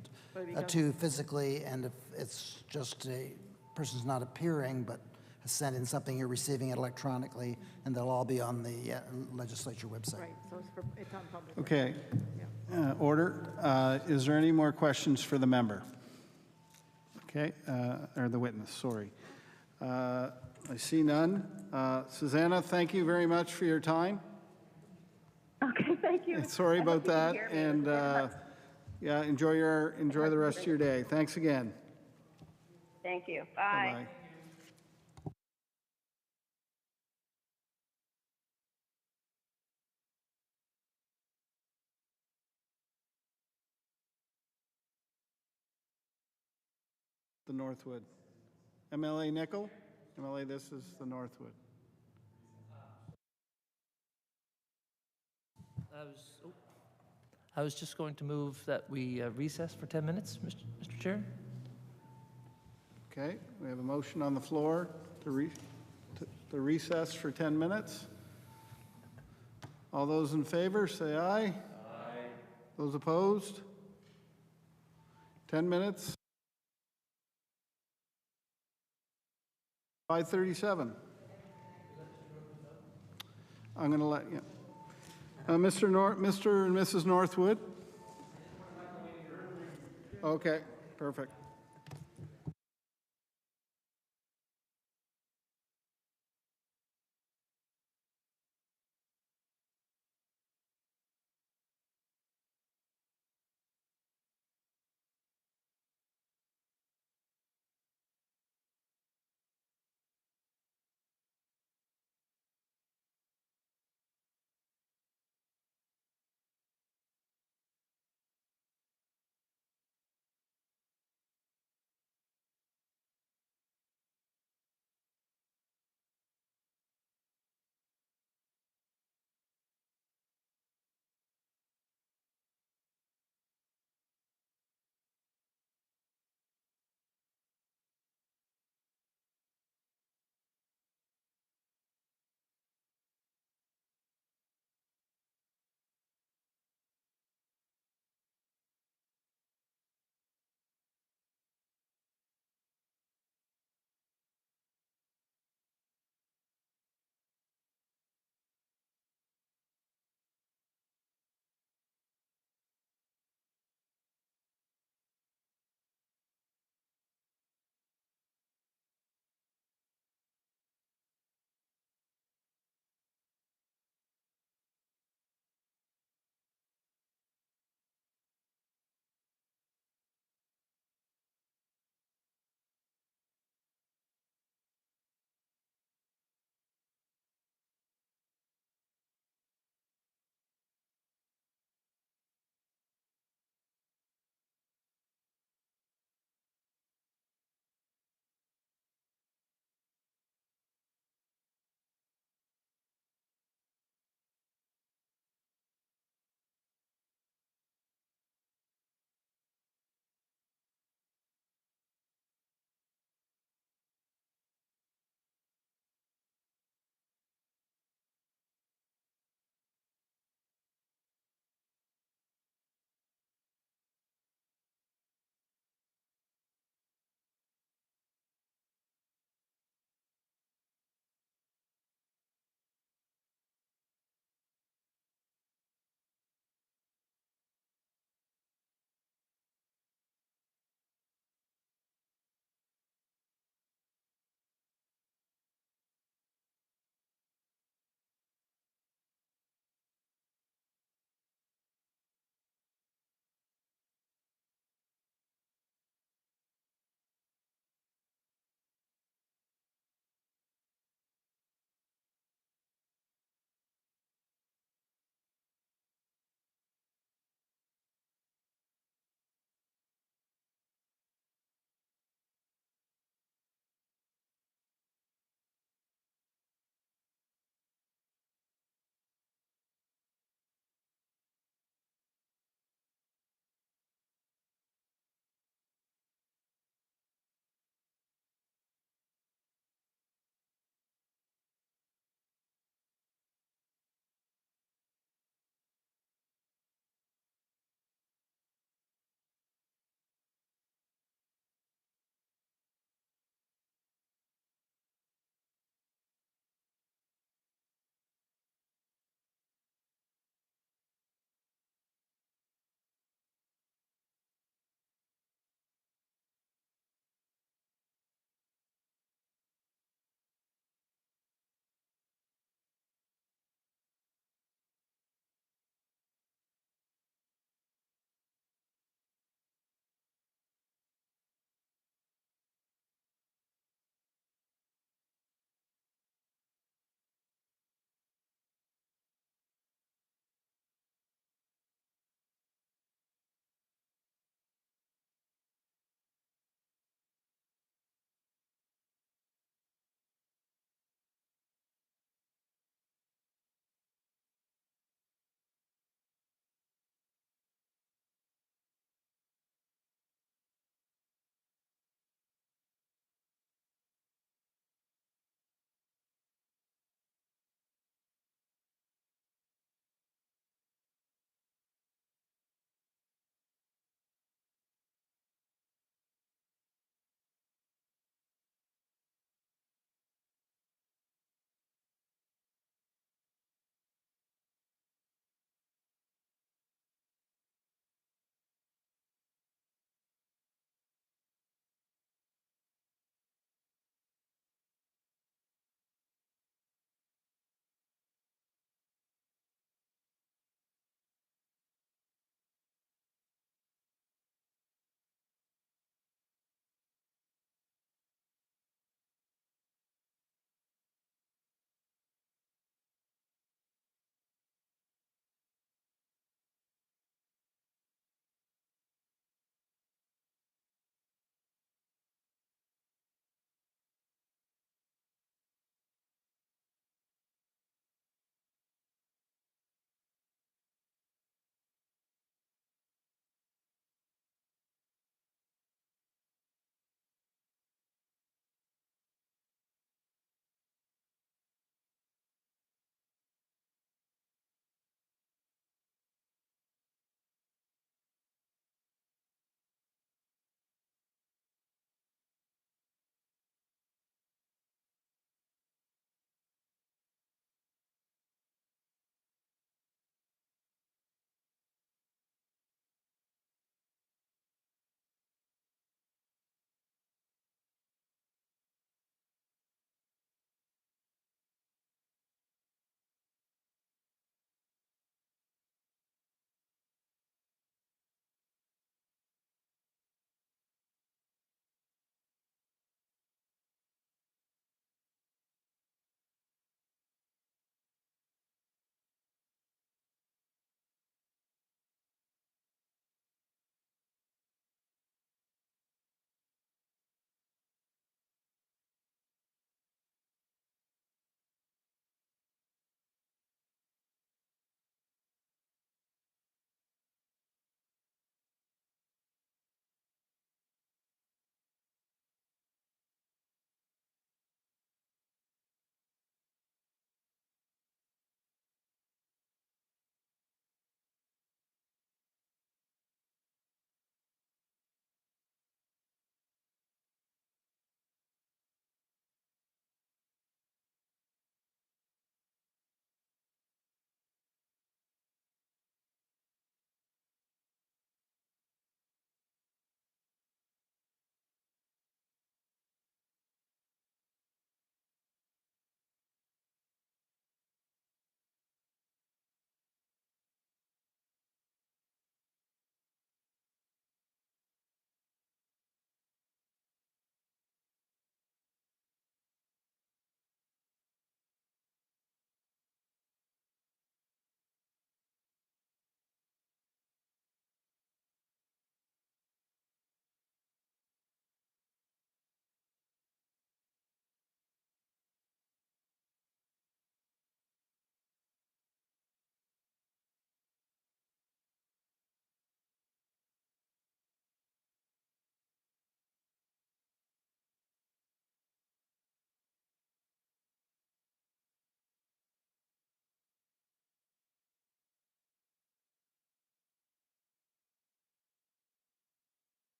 to physically, and if it's just a person's not appearing but has sent in something, you're receiving it electronically, and they'll all be on the legislature website. Right, so it's on public. Okay. Order. Is there any more questions for the member? Okay, or the witness, sorry. I see none. Susanna, thank you very much for your time. Okay, thank you. Sorry about that, and yeah, enjoy the rest of your day. Thanks again. Thank you. Bye. Bye-bye. The Northwood. MLA Nickel? MLA, this is the Northwood. I was just going to move that we recess for 10 minutes, Mr. Chair. Okay, we have a motion on the floor to recess for 10 minutes. All those in favor, say aye. Aye. Those opposed? 10 minutes. 5:37. I'm going to let you. Mr. and Mrs. Northwood. Okay, perfect.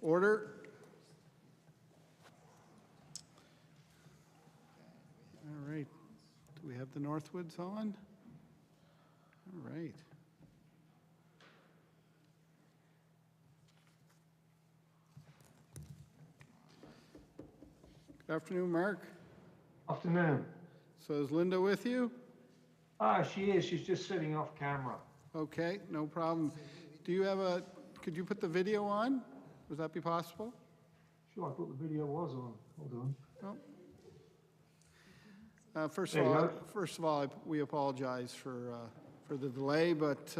Order. All right. Do we have the Northwoods on? All right. Good afternoon, Mark. Afternoon. So is Linda with you? She is. She's just sitting off camera. Okay, no problem. Do you have could you put the video on? Would that be possible? Sure, I thought the video was on. Hold on. Oh. First of all, we apologize for the delay, but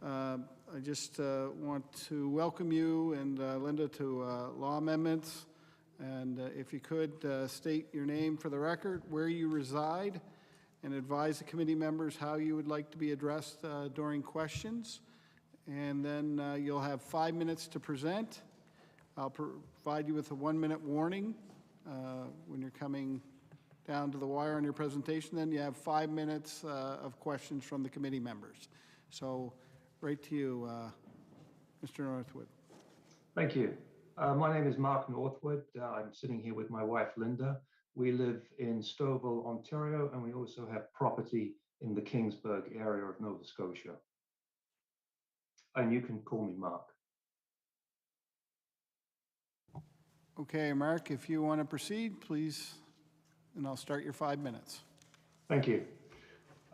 I just want to welcome you and Linda to Law Amendments. And if you could state your name for the record, where you reside, and advise the committee members how you would like to be addressed during questions. And then you'll have 5 minutes to present. I'll provide you with a 1-minute warning when you're coming down to the wire on your presentation. Then you have 5 minutes of questions from the committee members. So right to you, Mr. Northwood. Thank you. My name is Mark Northwood. I'm sitting here with my wife, Linda. We live in Stouffville, Ontario, and we also have property in the Kingsburg area of Nova Scotia. And you can call me Mark. Okay, Mark, if you want to proceed, please, and I'll start your 5 minutes. Thank you.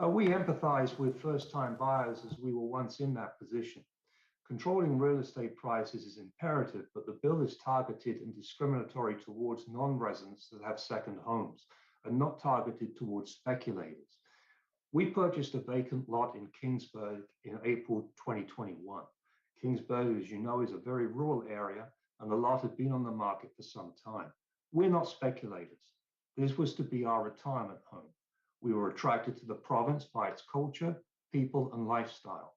We empathize with first-time buyers as we were once in that position. Controlling real estate prices is imperative, but the bill is targeted and discriminatory towards non-residents that have second homes and not targeted towards speculators. We purchased a vacant lot in Kingsburg in April 2021. Kingsburg, as you know, is a very rural area, and the lot had been on the market for some time. We're not speculators. This was to be our retirement home. We were attracted to the province by its culture, people, and lifestyle.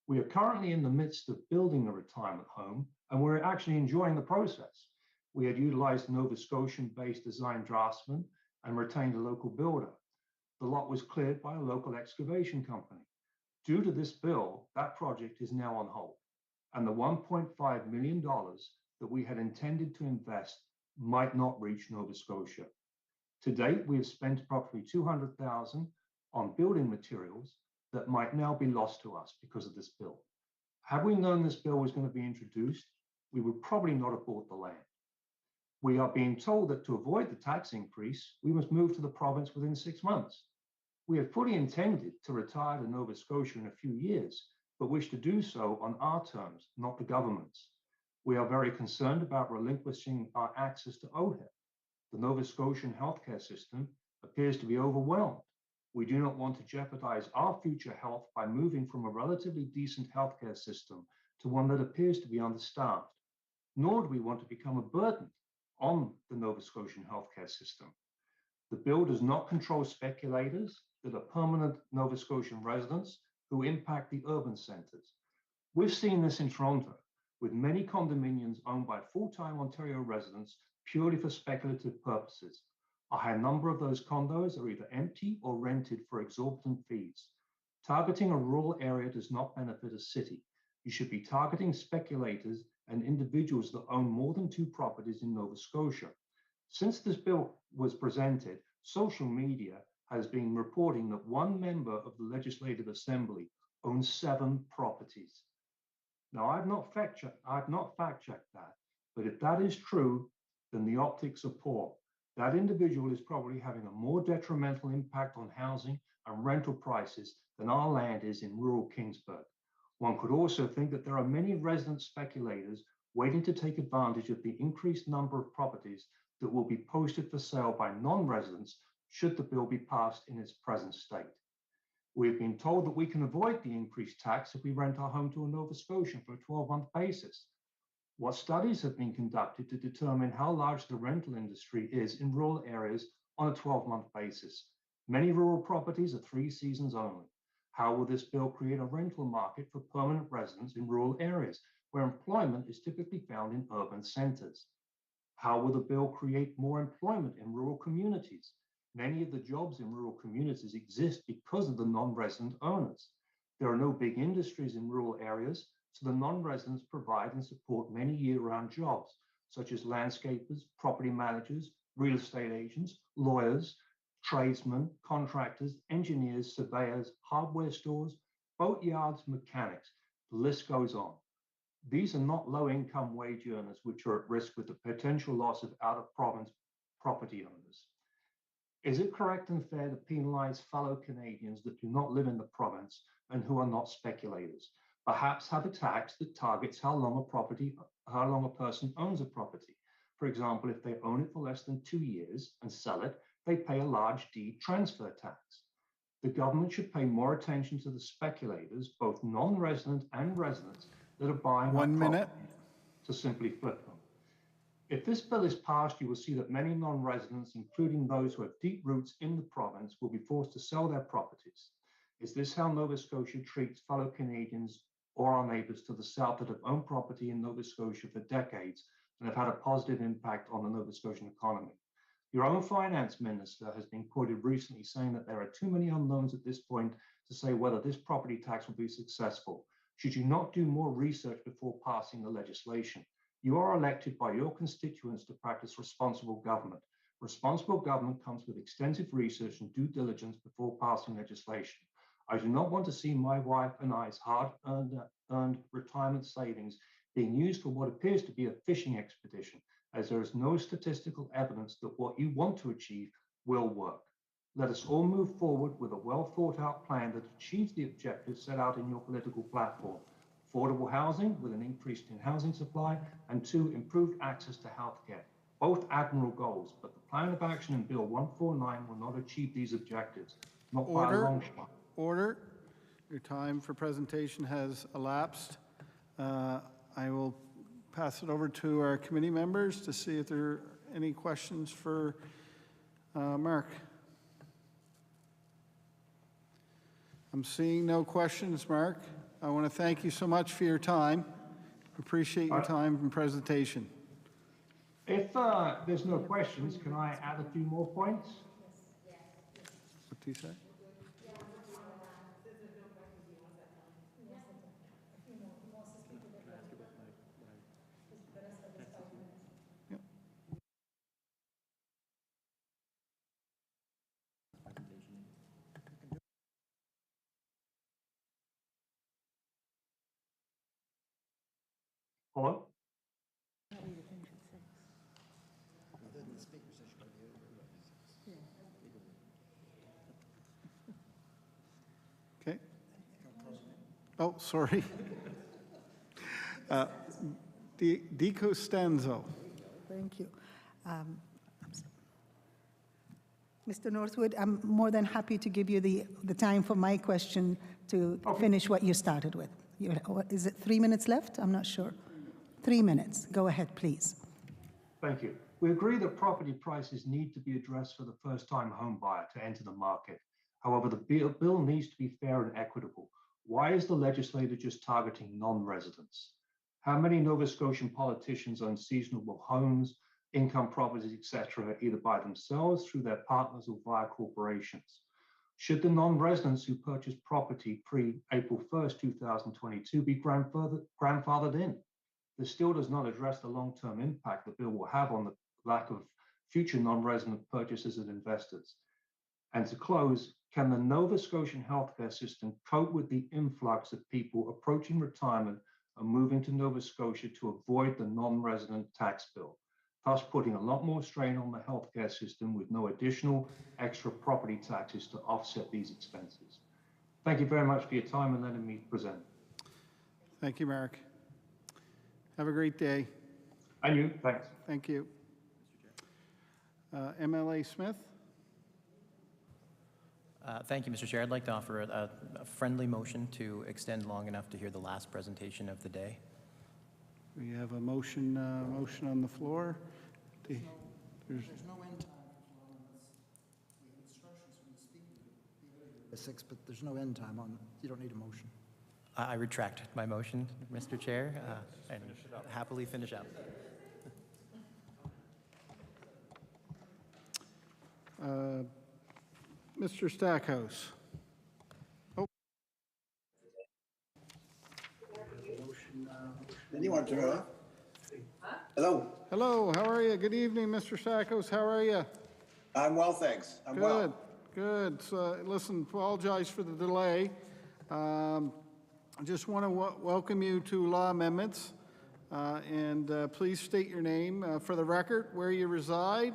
We are currently in the midst of building a retirement home, and we're actually enjoying the process. We had utilized Nova Scotian-based design draftsman and retained a local builder. The lot was cleared by a local excavation company. Due to this bill, that project is now on hold, and the $1.5 million that we had intended to invest might not reach Nova Scotia. To date, we have spent approximately $200,000 on building materials that might now be lost to us because of this bill. Had we known this bill was going to be introduced, we would probably not have bought the land. We are being told that to avoid the tax increase, we must move to the province within 6 months. We had fully intended to retire to Nova Scotia in a few years, but wish to do so on our terms, not the government's. We are very concerned about relinquishing our access to OHIP. The Nova Scotian healthcare system appears to be overwhelmed. We do not want to jeopardize our future health by moving from a relatively decent healthcare system to one that appears to be understaffed, nor do we want to become a burden on the Nova Scotian healthcare system. The bill does not control speculators that are permanent Nova Scotian residents who impact the urban centres. We've seen this in Toronto, with many condominiums owned by full-time Ontario residents purely for speculative purposes. A high number of those condos are either empty or rented for exorbitant fees. Targeting a rural area does not benefit a city. You should be targeting speculators and individuals that own more than 2 properties in Nova Scotia. Since this bill was presented, social media has been reporting that one member of the Legislative Assembly owns 7 properties. Now, I've not fact-checked that, but if that is true, then the optics are poor. That individual is probably having a more detrimental impact on housing and rental prices than our land is in rural Kingsburg. One could also think that there are many resident speculators waiting to take advantage of the increased number of properties that will be posted for sale by non-residents should the bill be passed in its present state. We've been told that we can avoid the increased tax if we rent our home to a Nova Scotian for a 12-month basis. What studies have been conducted to determine how large the rental industry is in rural areas on a 12-month basis? Many rural properties are 3 seasons only. How will this bill create a rental market for permanent residents in rural areas where employment is typically found in urban centres? How will the bill create more employment in rural communities? Many of the jobs in rural communities exist because of the non-resident owners. There are no big industries in rural areas, so the non-residents provide and support many year-round jobs, such as landscapers, property managers, real estate agents, lawyers, tradesmen, contractors, engineers, surveyors, hardware stores, boat yards, mechanics. The list goes on. These are not low-income wage earners which are at risk with the potential loss of out-of-province property owners. Is it correct and fair to penalize fellow Canadians that do not live in the province and who are not speculators? Perhaps have a tax that targets how long a person owns a property. For example, if they own it for less than 2 years and sell it, they pay a large deed transfer tax. The government should pay more attention to the speculators, both non-resident and residents, that are buying up properties to simply flip them. If this bill is passed, you will see that many non-residents, including those who have deep roots in the province, will be forced to sell their properties. Is this how Nova Scotia treats fellow Canadians or our neighbours to the south that have owned property in Nova Scotia for decades and have had a positive impact on the Nova Scotian economy? Your own finance minister has been quoted recently saying that there are too many unknowns at this point to say whether this property tax will be successful. Should you not do more research before passing the legislation? You are elected by your constituents to practice responsible government. Responsible government comes with extensive research and due diligence before passing legislation. I do not want to see my wife and I's hard-earned retirement savings being used for what appears to be a fishing expedition, as there is no statistical evidence that what you want to achieve will work. Let us all move forward with a well-thought-out plan that achieves the objectives set out in your political platform. Affordable housing with an increase in housing supply, and 2, improved access to healthcare. Both admirable goals, but the plan of action in Bill 149 will not achieve these objectives, not by a long shot. Order. Your time for presentation has elapsed. I will pass it over to our committee members to see if there are any questions for Mark. I'm seeing no questions, Mark. I want to thank you so much for your time. Appreciate your time and presentation. If there's no questions, can I add a few more points? What do you say? Hello? Okay. Oh, sorry. Di Costanzo. Thank you. Mr. Northwood, I'm more than happy to give you the time for my question to finish what you started with. Is it 3 minutes left? I'm not sure. 3 minutes. Go ahead, please. Thank you. We agree that property prices need to be addressed for the first-time home buyer to enter the market. However, the bill needs to be fair and equitable. Why is the legislator just targeting non-residents? How many Nova Scotian politicians own seasonal homes, income properties, etc., either by themselves, through their partners, or via corporations? Should the non-residents who purchased property pre-April 1st, 2022 be grandfathered in? This still does not address the long-term impact the bill will have on the lack of future non-resident purchasers and investors. And to close, can the Nova Scotian healthcare system cope with the influx of people approaching retirement and moving to Nova Scotia to avoid the non-resident tax bill, thus putting a lot more strain on the healthcare system with no additional extra property taxes to offset these expenses? Thank you very much for your time and letting me present. Thank you, Mark. Have a great day. And you, thanks. Thank you. MLA Smith. Thank you, Mr. Chair. I'd like to offer a friendly motion to extend long enough to hear the last presentation of the day. We have a motion on the floor. There's no end time for amendments. We have instructions from the speaker. 6, but there's no end time on. You don't need a motion. I retract my motion, Mr. Chair, and happily finish up. Mr. Stackhouse. Oh. want to turn it off? Hello. Hello, how are you? Good evening, Mr. Stackhouse. How are you? I'm well, thanks. I'm well. Good, good. So, listen, apologize for the delay. I just want to welcome you to Law Amendments. Please state your name for the record, where you reside,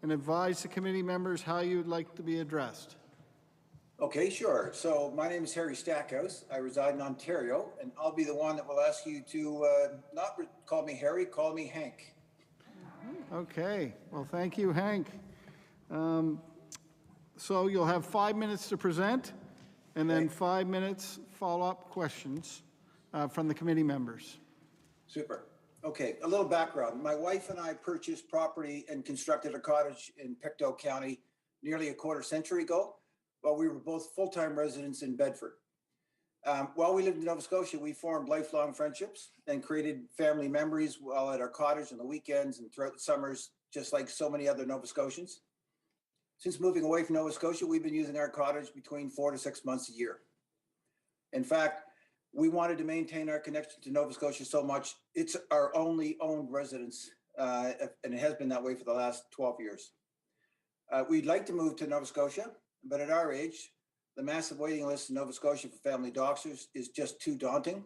and advise the committee members how you'd like to be addressed. Okay, sure. So my name is Harry Stackhouse. I reside in Ontario, and I'll be the one that will ask you to not call me Harry, call me Hank. Okay, well, thank you, Hank. So you'll have 5 minutes to present, and then 5 minutes follow-up questions from the committee members. Super. Okay, a little background. My wife and I purchased property and constructed a cottage in Pictou County nearly a quarter century ago, while we were both full-time residents in Bedford. While we lived in Nova Scotia, we formed lifelong friendships and created family memories while at our cottage on the weekends and throughout the summers, just like so many other Nova Scotians. Since moving away from Nova Scotia, we've been using our cottage between 4 to 6 months a year. In fact, we wanted to maintain our connection to Nova Scotia so much, it's our only owned residence, and it has been that way for the last 12 years. We'd like to move to Nova Scotia, but at our age, the massive waiting list in Nova Scotia for family doctors is just too daunting.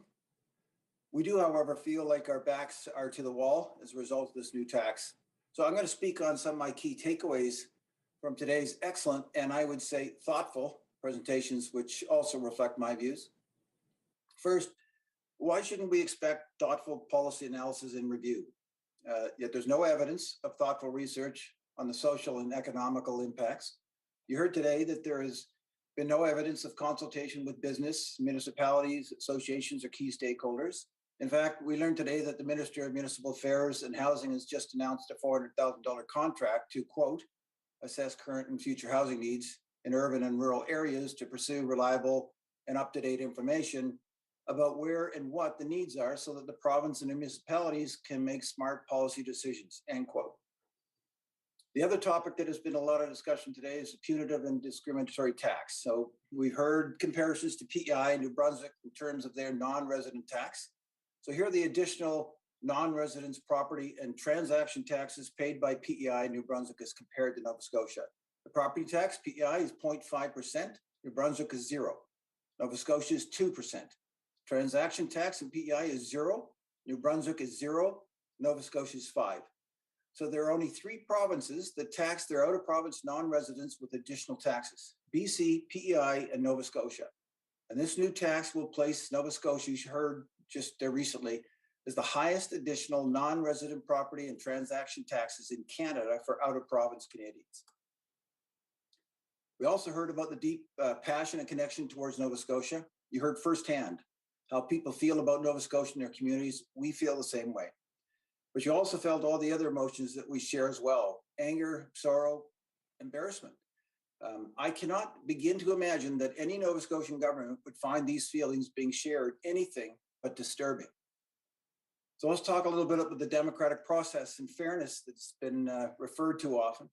We do, however, feel like our backs are to the wall as a result of this new tax. So I'm going to speak on some of my key takeaways from today's excellent and I would say thoughtful presentations, which also reflect my views. First, why shouldn't we expect thoughtful policy analysis and review? Yet there's no evidence of thoughtful research on the social and economical impacts. You heard today that there has been no evidence of consultation with business, municipalities, associations, or key stakeholders. In fact, we learned today that the Minister of Municipal Affairs and Housing has just announced a $400,000 contract to, quote, assess current and future housing needs in urban and rural areas to pursue reliable and up-to-date information about where and what the needs are so that the province and municipalities can make smart policy decisions, end quote. The other topic that has been a lot of discussion today is the punitive and discriminatory tax. So we've heard comparisons to PEI and New Brunswick in terms of their non-resident tax. So here are the additional non-residence property and transaction taxes paid by PEI in New Brunswick as compared to Nova Scotia. The property tax, PEI, is 0.5%, New Brunswick is 0%. Nova Scotia is 2%. Transaction tax in PEI is 0%, New Brunswick is 0%, Nova Scotia is 5%. So there are only 3 provinces that tax their out-of-province non-residents with additional taxes: BC, PEI, and Nova Scotia. And this new tax will place Nova Scotia, you heard just there recently, as the highest additional non-resident property and transaction taxes in Canada for out-of-province Canadians. We also heard about the deep passion and connection towards Nova Scotia. You heard firsthand how people feel about Nova Scotia and their communities. We feel the same way. But you also felt all the other emotions that we share as well: anger, sorrow, embarrassment. I cannot begin to imagine that any Nova Scotian government would find these feelings being shared anything but disturbing. So let's talk a little bit about the democratic process and fairness that's been referred to often.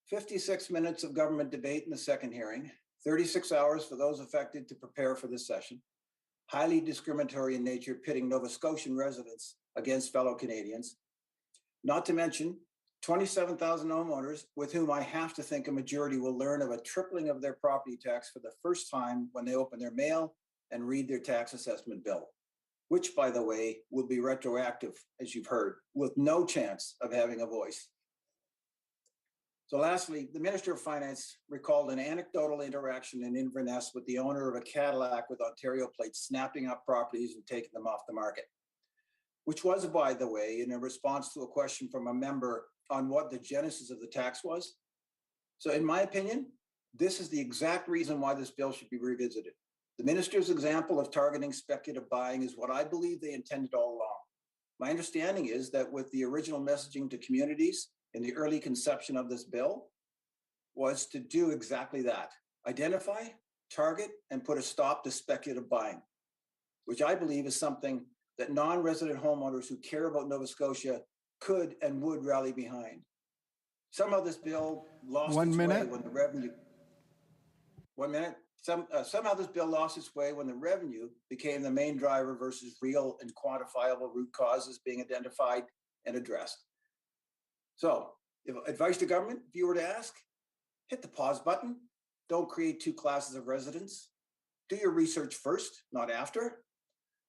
56 minutes of government debate in the second hearing, 36 hours for those affected to prepare for this session, highly discriminatory in nature, pitting Nova Scotian residents against fellow Canadians, not to mention 27,000 homeowners with whom I have to think a majority will learn of a tripling of their property tax for the first time when they open their mail and read their tax assessment bill, which, by the way, will be retroactive, as you've heard, with no chance of having a voice. So lastly, the Minister of Finance recalled an anecdotal interaction in Inverness with the owner of a Cadillac with Ontario plates snapping up properties and taking them off the market, which was, by the way, in a response to a question from a member on what the genesis of the tax was. So in my opinion, this is the exact reason why this bill should be revisited. The minister's example of targeting speculative buying is what I believe they intended all along. My understanding is that with the original messaging to communities in the early conception of this bill was to do exactly that: identify, target, and put a stop to speculative buying, which I believe is something that non-resident homeowners who care about Nova Scotia could and would rally behind. Some of this bill lost its way when the revenue. 1 minute. Somehow this bill lost its way when the revenue became the main driver versus real and quantifiable root causes being identified and addressed. So, if advice to government, if you were to ask, hit the pause button. Don't create two classes of residents. Do your research first, not after.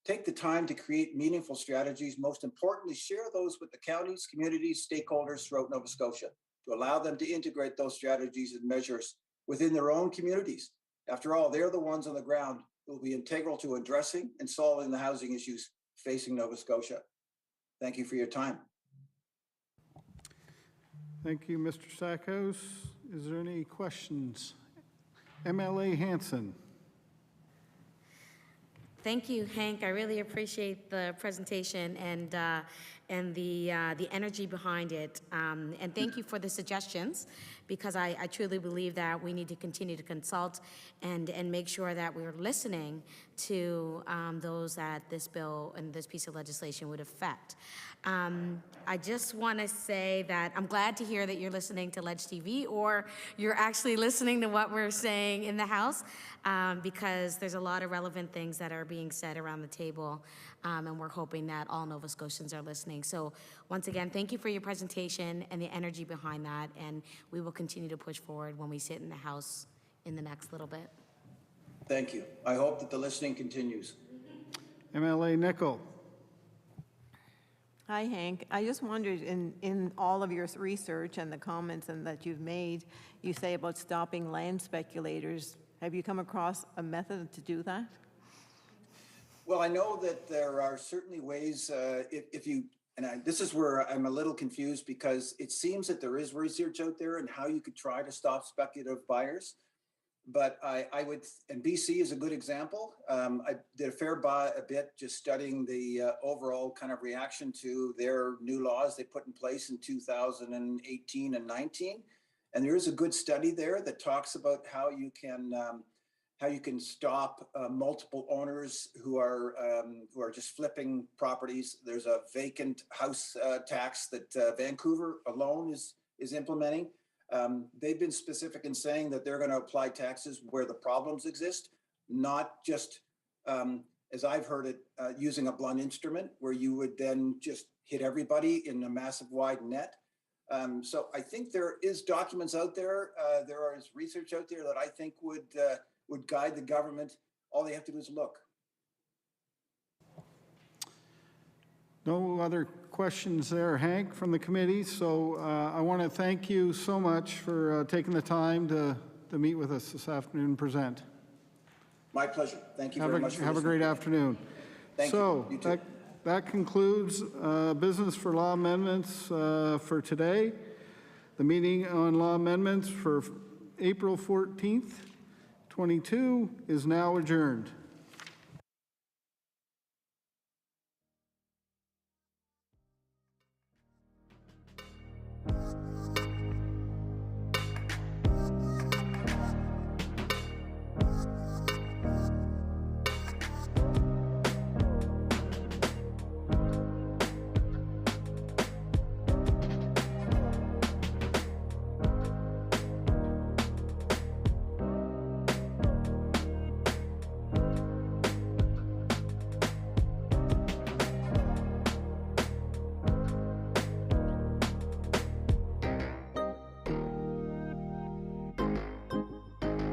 Take the time to create meaningful strategies. Most importantly, share those with the counties, communities, stakeholders throughout Nova Scotia to allow them to integrate those strategies and measures within their own communities. After all, they're the ones on the ground who will be integral to addressing and solving the housing issues facing Nova Scotia. Thank you for your time. Thank you, Mr. Sackhouse. Is there any questions? MLA Hanson. Thank you, Hank. I really appreciate the presentation and the energy behind it. And thank you for the suggestions, because I truly believe that we need to continue to consult and make sure that we're listening to those that this bill and this piece of legislation would affect. I just want to say that I'm glad to hear that you're listening to Ledge TV, or you're actually listening to what we're saying in the House, because there's a lot of relevant things that are being said around the table, and we're hoping that all Nova Scotians are listening. So once again, thank you for your presentation and the energy behind that, and we will continue to push forward when we sit in the House in the next little bit. Thank you. I hope that the listening continues. MLA Nickel. Hi, Hank. I just wondered, in all of your research and the comments that you've made, you say about stopping land speculators. Have you come across a method to do that? Well, I know that there are certainly ways, this is where I'm a little confused, because it seems that there is research out there on how you could try to stop speculative buyers. But and BC is a good example. I did a bit just studying the overall kind of reaction to their new laws they put in place in 2018 and 19. And there is a good study there that talks about how you can stop multiple owners who are just flipping properties. There's a vacant house tax that Vancouver alone is implementing. They've been specific in saying that they're going to apply taxes where the problems exist, not just, as I've heard it, using a blunt instrument where you would then just hit everybody in a massive wide net. So I think there is documents out there, there is research out there that I think would guide the government. All they have to do is look. No other questions there, Hank, from the committee. So I want to thank you so much for taking the time to meet with us this afternoon and present. My pleasure. Thank you very much. Have a great afternoon. Thank you. You too. That concludes business for law amendments for today. The meeting on law amendments for April 14th, 22 is now adjourned.